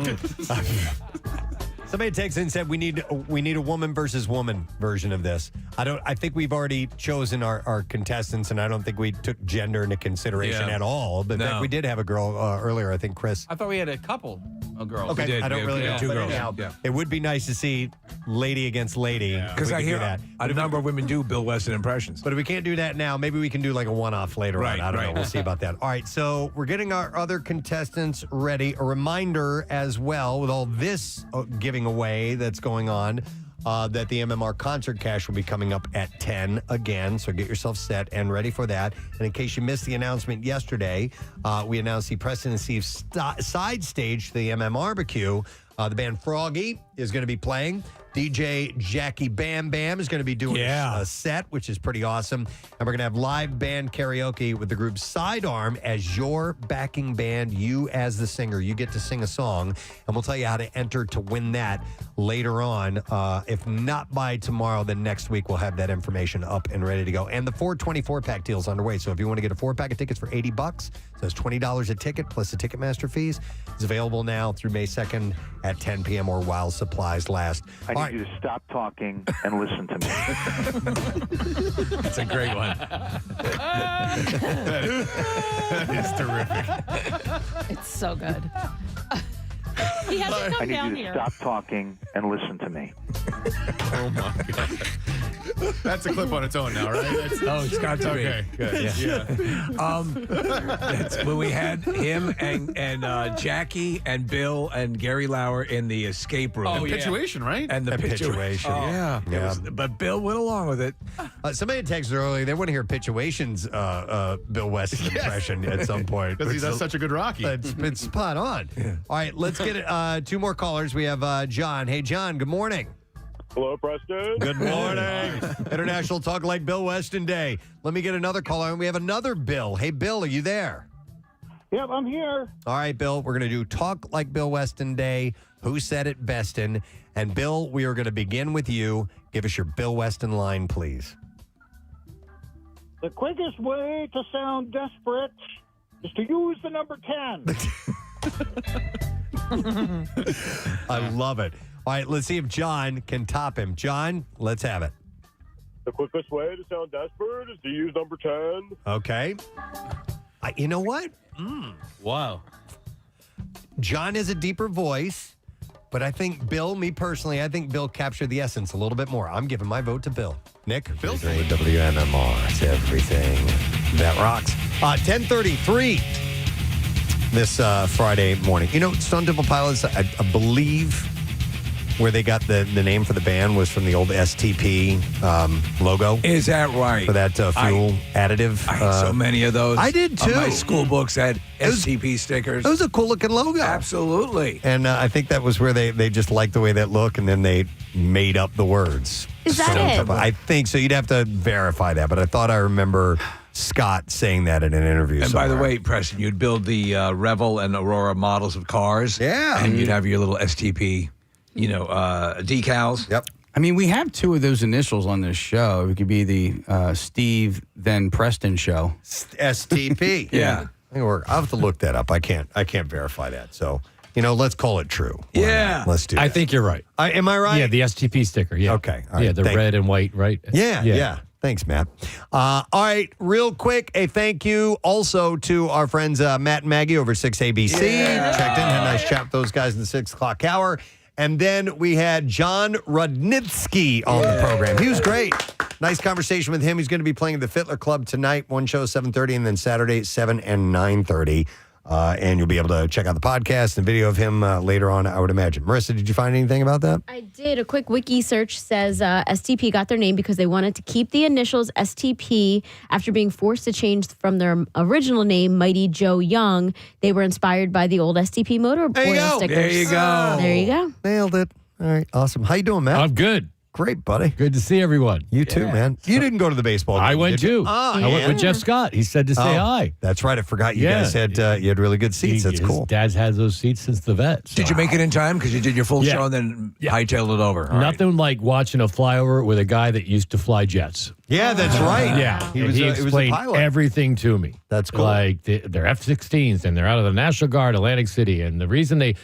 Somebody texted and said we need a woman versus woman version of this. I think we've already chosen our contestants, and I don't think we took gender into consideration at all. But in fact, we did have a girl earlier. I think Chris. I thought we had a couple of girls. Okay, We did. I don't really know. 2 But girls. anyhow, it would be nice to see lady against lady. Because I hear that. a number of women do Bill Weston impressions. But if we can't do that now, maybe we can do like a one-off later on. I don't know. We'll see about that. All right, so we're getting our other contestants ready. A reminder as well, with all this giving away that's going on, that the MMR concert cash will be coming up at 10 again. So get yourself set and ready for that. And in case you missed the announcement yesterday, we announced the Preston and Steve side stage to the MMR barbecue. The band Froggy is going to be playing. DJ Jackie Bam Bam is going to be doing a set, which is pretty awesome. And we're going to have live band karaoke with the group Sidearm as your backing band, you as the singer. You get to sing a song, and we'll tell you how to enter to win that later on. If not by tomorrow, then next week we'll have that information up and ready to go. And the 424-pack deal is underway. So if you want to get a 4-pack of tickets for $80, so that's $20 a ticket plus the Ticketmaster fees, it's available now through May 2nd at 10 p.m. or while supplies last. I need you to stop talking and listen to me. That's a great one. That is terrific. It's so good. He hasn't come I need down you to here. stop talking and listen to me. Oh, my God. That's a clip on its own now, right? It's got to be. Okay, good. Yeah. That's when we had him and Jackie and Bill and Gary Lauer in the escape room. Pituation, right? And the pituation. Yeah. But Bill went along with it. Somebody had texted earlier, they want to hear Pituation's Bill West impression at some point. Because he does such a good Rocky. It's spot on. All right, let's get it. Two more callers. We have John. Hey, John, good morning. Hello, Preston. Good morning. International Talk Like Bill Weston Day. Let me get another caller, and we have another Bill. Hey, Bill, are you there? Yep, I'm here. All right, Bill, we're going to do Talk Like Bill Weston Day. Who said it bestin'? And, Bill, we are going to begin with you. Give us your Bill Weston line, please. The quickest way to sound desperate is to use the number 10. I love it. All right, let's see if John can top him. John, let's have it. The quickest way to sound desperate is to use number 10. Okay. You know what? Wow. John has a deeper voice, but I think Bill, me personally, I think Bill captured the essence a little bit more. I'm giving my vote to Bill. Nick? Bill's WMMR. It's everything that rocks. 10:33 this Friday morning. You know, Stone Temple Pilots, I believe where they got the name for the band was from the old STP logo. Is that right? For that fuel additive. I had so many of those. I did too. My school books had STP stickers. It was a cool looking logo. Absolutely. And I think that was where they just liked the way that looked, and then they made up the words. Is that it? I think so. You'd have to verify that, but I thought I remember Scott saying that in an interview. And somewhere. by the way, Preston, you'd build the Revel and Aurora models of cars. Yeah. And you'd have your little STP, decals. Yep. I mean, we have two of those initials on this show. It could be the Steve, then Preston show. STP. Yeah. I'll have to look that up. I can't verify that. So, let's call it true. Yeah. Let's do that. I think you're right. Am I right? Yeah, the STP sticker. Yeah. Okay. All right. Yeah, the red and white, right? Yeah. Thanks, Matt. All right, real quick, a thank you also to our friends Matt and Maggie over 6ABC. Checked in, had a nice chat with those guys in the 6 o'clock hour. And then we had John Rudnitsky on the program. He was great. Nice conversation with him. He's going to be playing at the Fittler Club tonight, one show 7:30, and then Saturday 7 and 9:30. And you'll be able to check out the podcast and video of him later on, I would imagine. Marissa, did you find anything about that? I did. A quick wiki search says STP got their name because they wanted to keep the initials STP after being forced to change from their original name, Mighty Joe Young. They were inspired by the old STP motor oil stickers. There you go. There you go. Nailed it. All right, awesome. How you doing, Matt? I'm good. Great, buddy. Good to see everyone. You too, man. You didn't go to the baseball game, I went did you? too. Oh, I went with Jeff Scott. He said to say hi. That's right. I forgot you guys had really good seats. That's his cool. Dad's had those seats since the vet. So. Did you make it in time? Because you did your full show and then hightailed it over. All right. Nothing like watching a flyover with a guy that used to fly jets. Yeah, that's right. Yeah. He And was he a explained pilot. everything to me. That's cool. Like they're F-16s and they're out of the National Guard, Atlantic City. And the reason they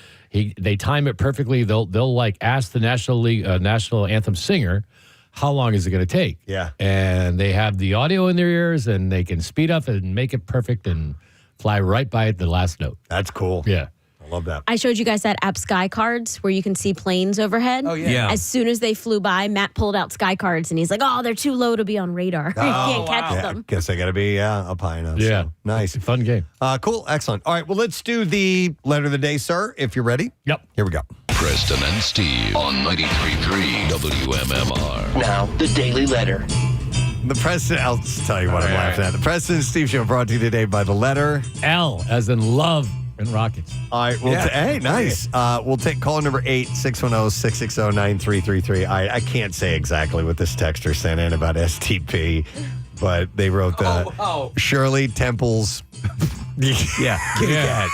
time it perfectly, they'll like ask the National League national anthem singer, how long is it going to take? Yeah. And they have the audio in their ears and they can speed up and make it perfect and fly right by it the last note. That's cool. Yeah. I love that. I showed you guys that app Sky Cards where you can see planes overhead. Oh, yeah. As soon as they flew by, Matt pulled out Sky Cards and he's like, oh, they're too low to be on radar. You can't catch them. Guess I got to be up high enough. Yeah. So, nice. Fun game. Cool. Excellent. All right. Well, let's do the letter of the day, sir, if you're ready. Yep. Here we go. Preston and Steve on 93.3 WMMR. Now, the Daily Letter. The Preston, I'll just tell you what I'm laughing at. The Preston-Steve Show brought to you today by the letter L as in love Been rocking. All right. Well, hey, nice. We'll take caller number 8, 610-660-9333. I can't say exactly what this texter sent in about STP, but they wrote Shirley Temple's. Yeah. Kitty cat.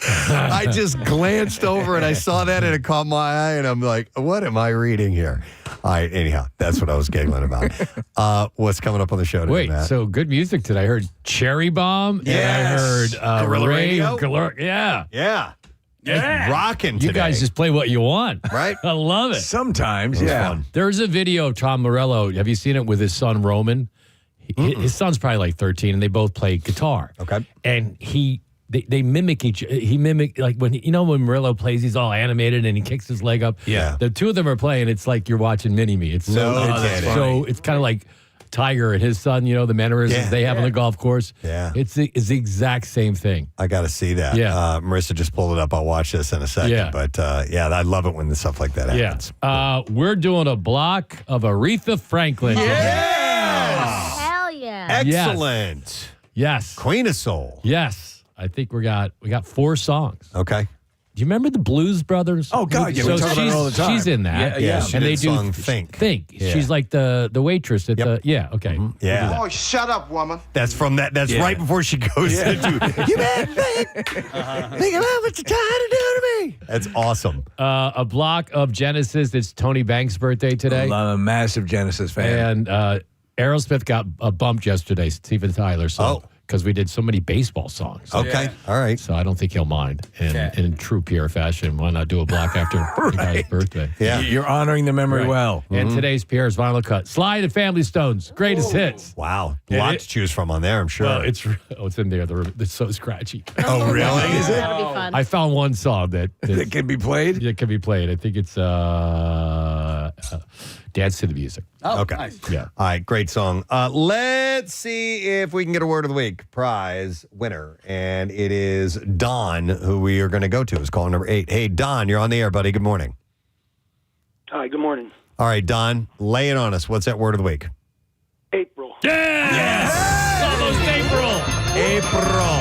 I just glanced over and I saw that and it caught my eye and I'm like, what am I reading here? All right, anyhow, that's what I was giggling about. What's coming up on the show today, Wait, Matt? so good music today. I heard Cherry Bomb and I heard Guerrilla Radio? Yeah. Yeah. Rocking today. You guys just play what you want. Right? I love it. Sometimes, fun. There's a video of Tom Morello. Have you seen it with his son, Roman? His son's probably like 13, and they both play guitar. Okay. And they mimic like when Morello plays, he's all animated and he kicks his leg up. Yeah. The two of them are playing. It's like you're watching Mini-Me. It's it's kind of like Tiger and his son, the mannerisms they have on the golf course. Yeah. It's the exact same thing. I got to see that. Yeah. Marissa just pulled it up. I'll watch this in a second. Yeah. But I love it when stuff like that happens. Yeah. We're doing a block of Aretha Franklin. Hell yeah. Excellent. Yes. Queen of Soul. Yes. I think we got 4 songs. Okay. Do you remember the Blues Brothers? Oh, God, yeah, we talk about it all the time. She's in that. Yeah, she and did they do song Think. Yeah. She's like the waitress at the. Yeah, okay. Yeah. Oh, shut up, woman. That's from that. That's right before she goes into You better think about what you're trying to do to me. That's awesome. A block of Genesis. It's Tony Banks' birthday today. I'm a massive Genesis fan. And Aerosmith got bumped yesterday, Steven Tyler. So. Because we did so many baseball songs. Okay. All right. So I don't think he'll mind. And in true Pierre fashion, why not do a block after the guy's birthday? Yeah. You're honoring the memory well. And today's Pierre's vinyl cut. Slide and Family Stones. Greatest hits. Wow. A lot to choose from on there, I'm sure. Well, it's in there. It's so scratcry. Oh, really? Is it? That'll be fun. I found one song that can be played? It can be played. I think it's Dance to the Music. Oh, okay. Nice. Yeah. All right, great song. Let's see if we can get a word of the week prize winner. And it is Don, who we are going to go to. Is caller number 8. Hey, Don, you're on the air, buddy. Good morning. Hi, good morning. All right, Don, lay it on us. What's that word of the week? April. Yes! Almost April. April.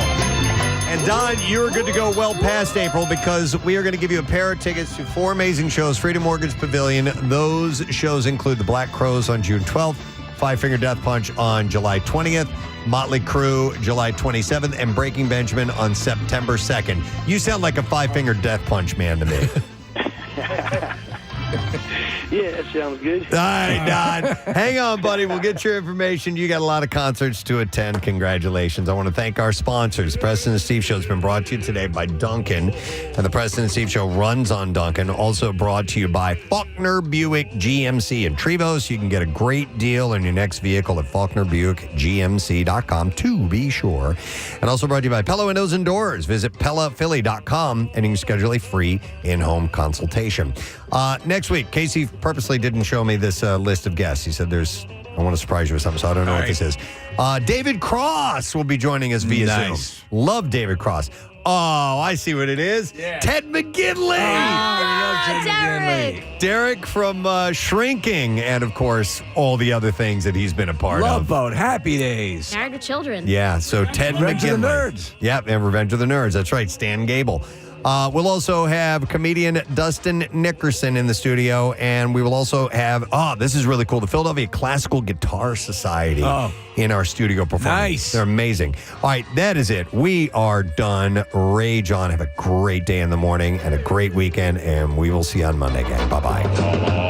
And Don, you're good to go well past April because we are going to give you a pair of tickets to 4 amazing shows, Freedom Mortgage Pavilion. Those shows include The Black Crowes on June 12th, Five Finger Death Punch on July 20th, Motley Crue July 27th, and Breaking Benjamin on September 2nd. You sound like a Five Finger Death Punch man to me. Yeah, that sounds good. All right, Don. Hang on, buddy. We'll get your information. You got a lot of concerts to attend. Congratulations. I want to thank our sponsors. Preston and Steve Show has been brought to you today by Duncan, and the Preston and Steve Show runs on Duncan. Also brought to you by Faulkner Buick GMC in Trevose. You can get a great deal on your next vehicle at FaulknerBuickGMC.com to be sure. And also brought to you by Pella Windows and Doors. Visit PellaPhilly.com and you can schedule a free in-home consultation. Next week, Casey purposely didn't show me this list of guests. He said I want to surprise you with something, so I don't know what this is. David Cross will be joining us via Zoom. Love David Cross. Oh, I see what it is. Yeah. Ted McGinley. Derek. Derek from Shrinking, and of course, all the other things that he's been a part Love of. Boat, Happy Days. Married with Children. Yeah, so Ted Revenge McGinley. of the Nerds. Yep, and Revenge of the Nerds. That's right, Stan Gable. We'll also have comedian Dustin Nickerson in the studio, and we will also have, this is really cool, the Philadelphia Classical Guitar Society in our studio performance. Nice. They're amazing. All right, that is it. We are done. Rage on. Have a great day in the morning and a great weekend, and we will see you on Monday, gang. Bye-bye.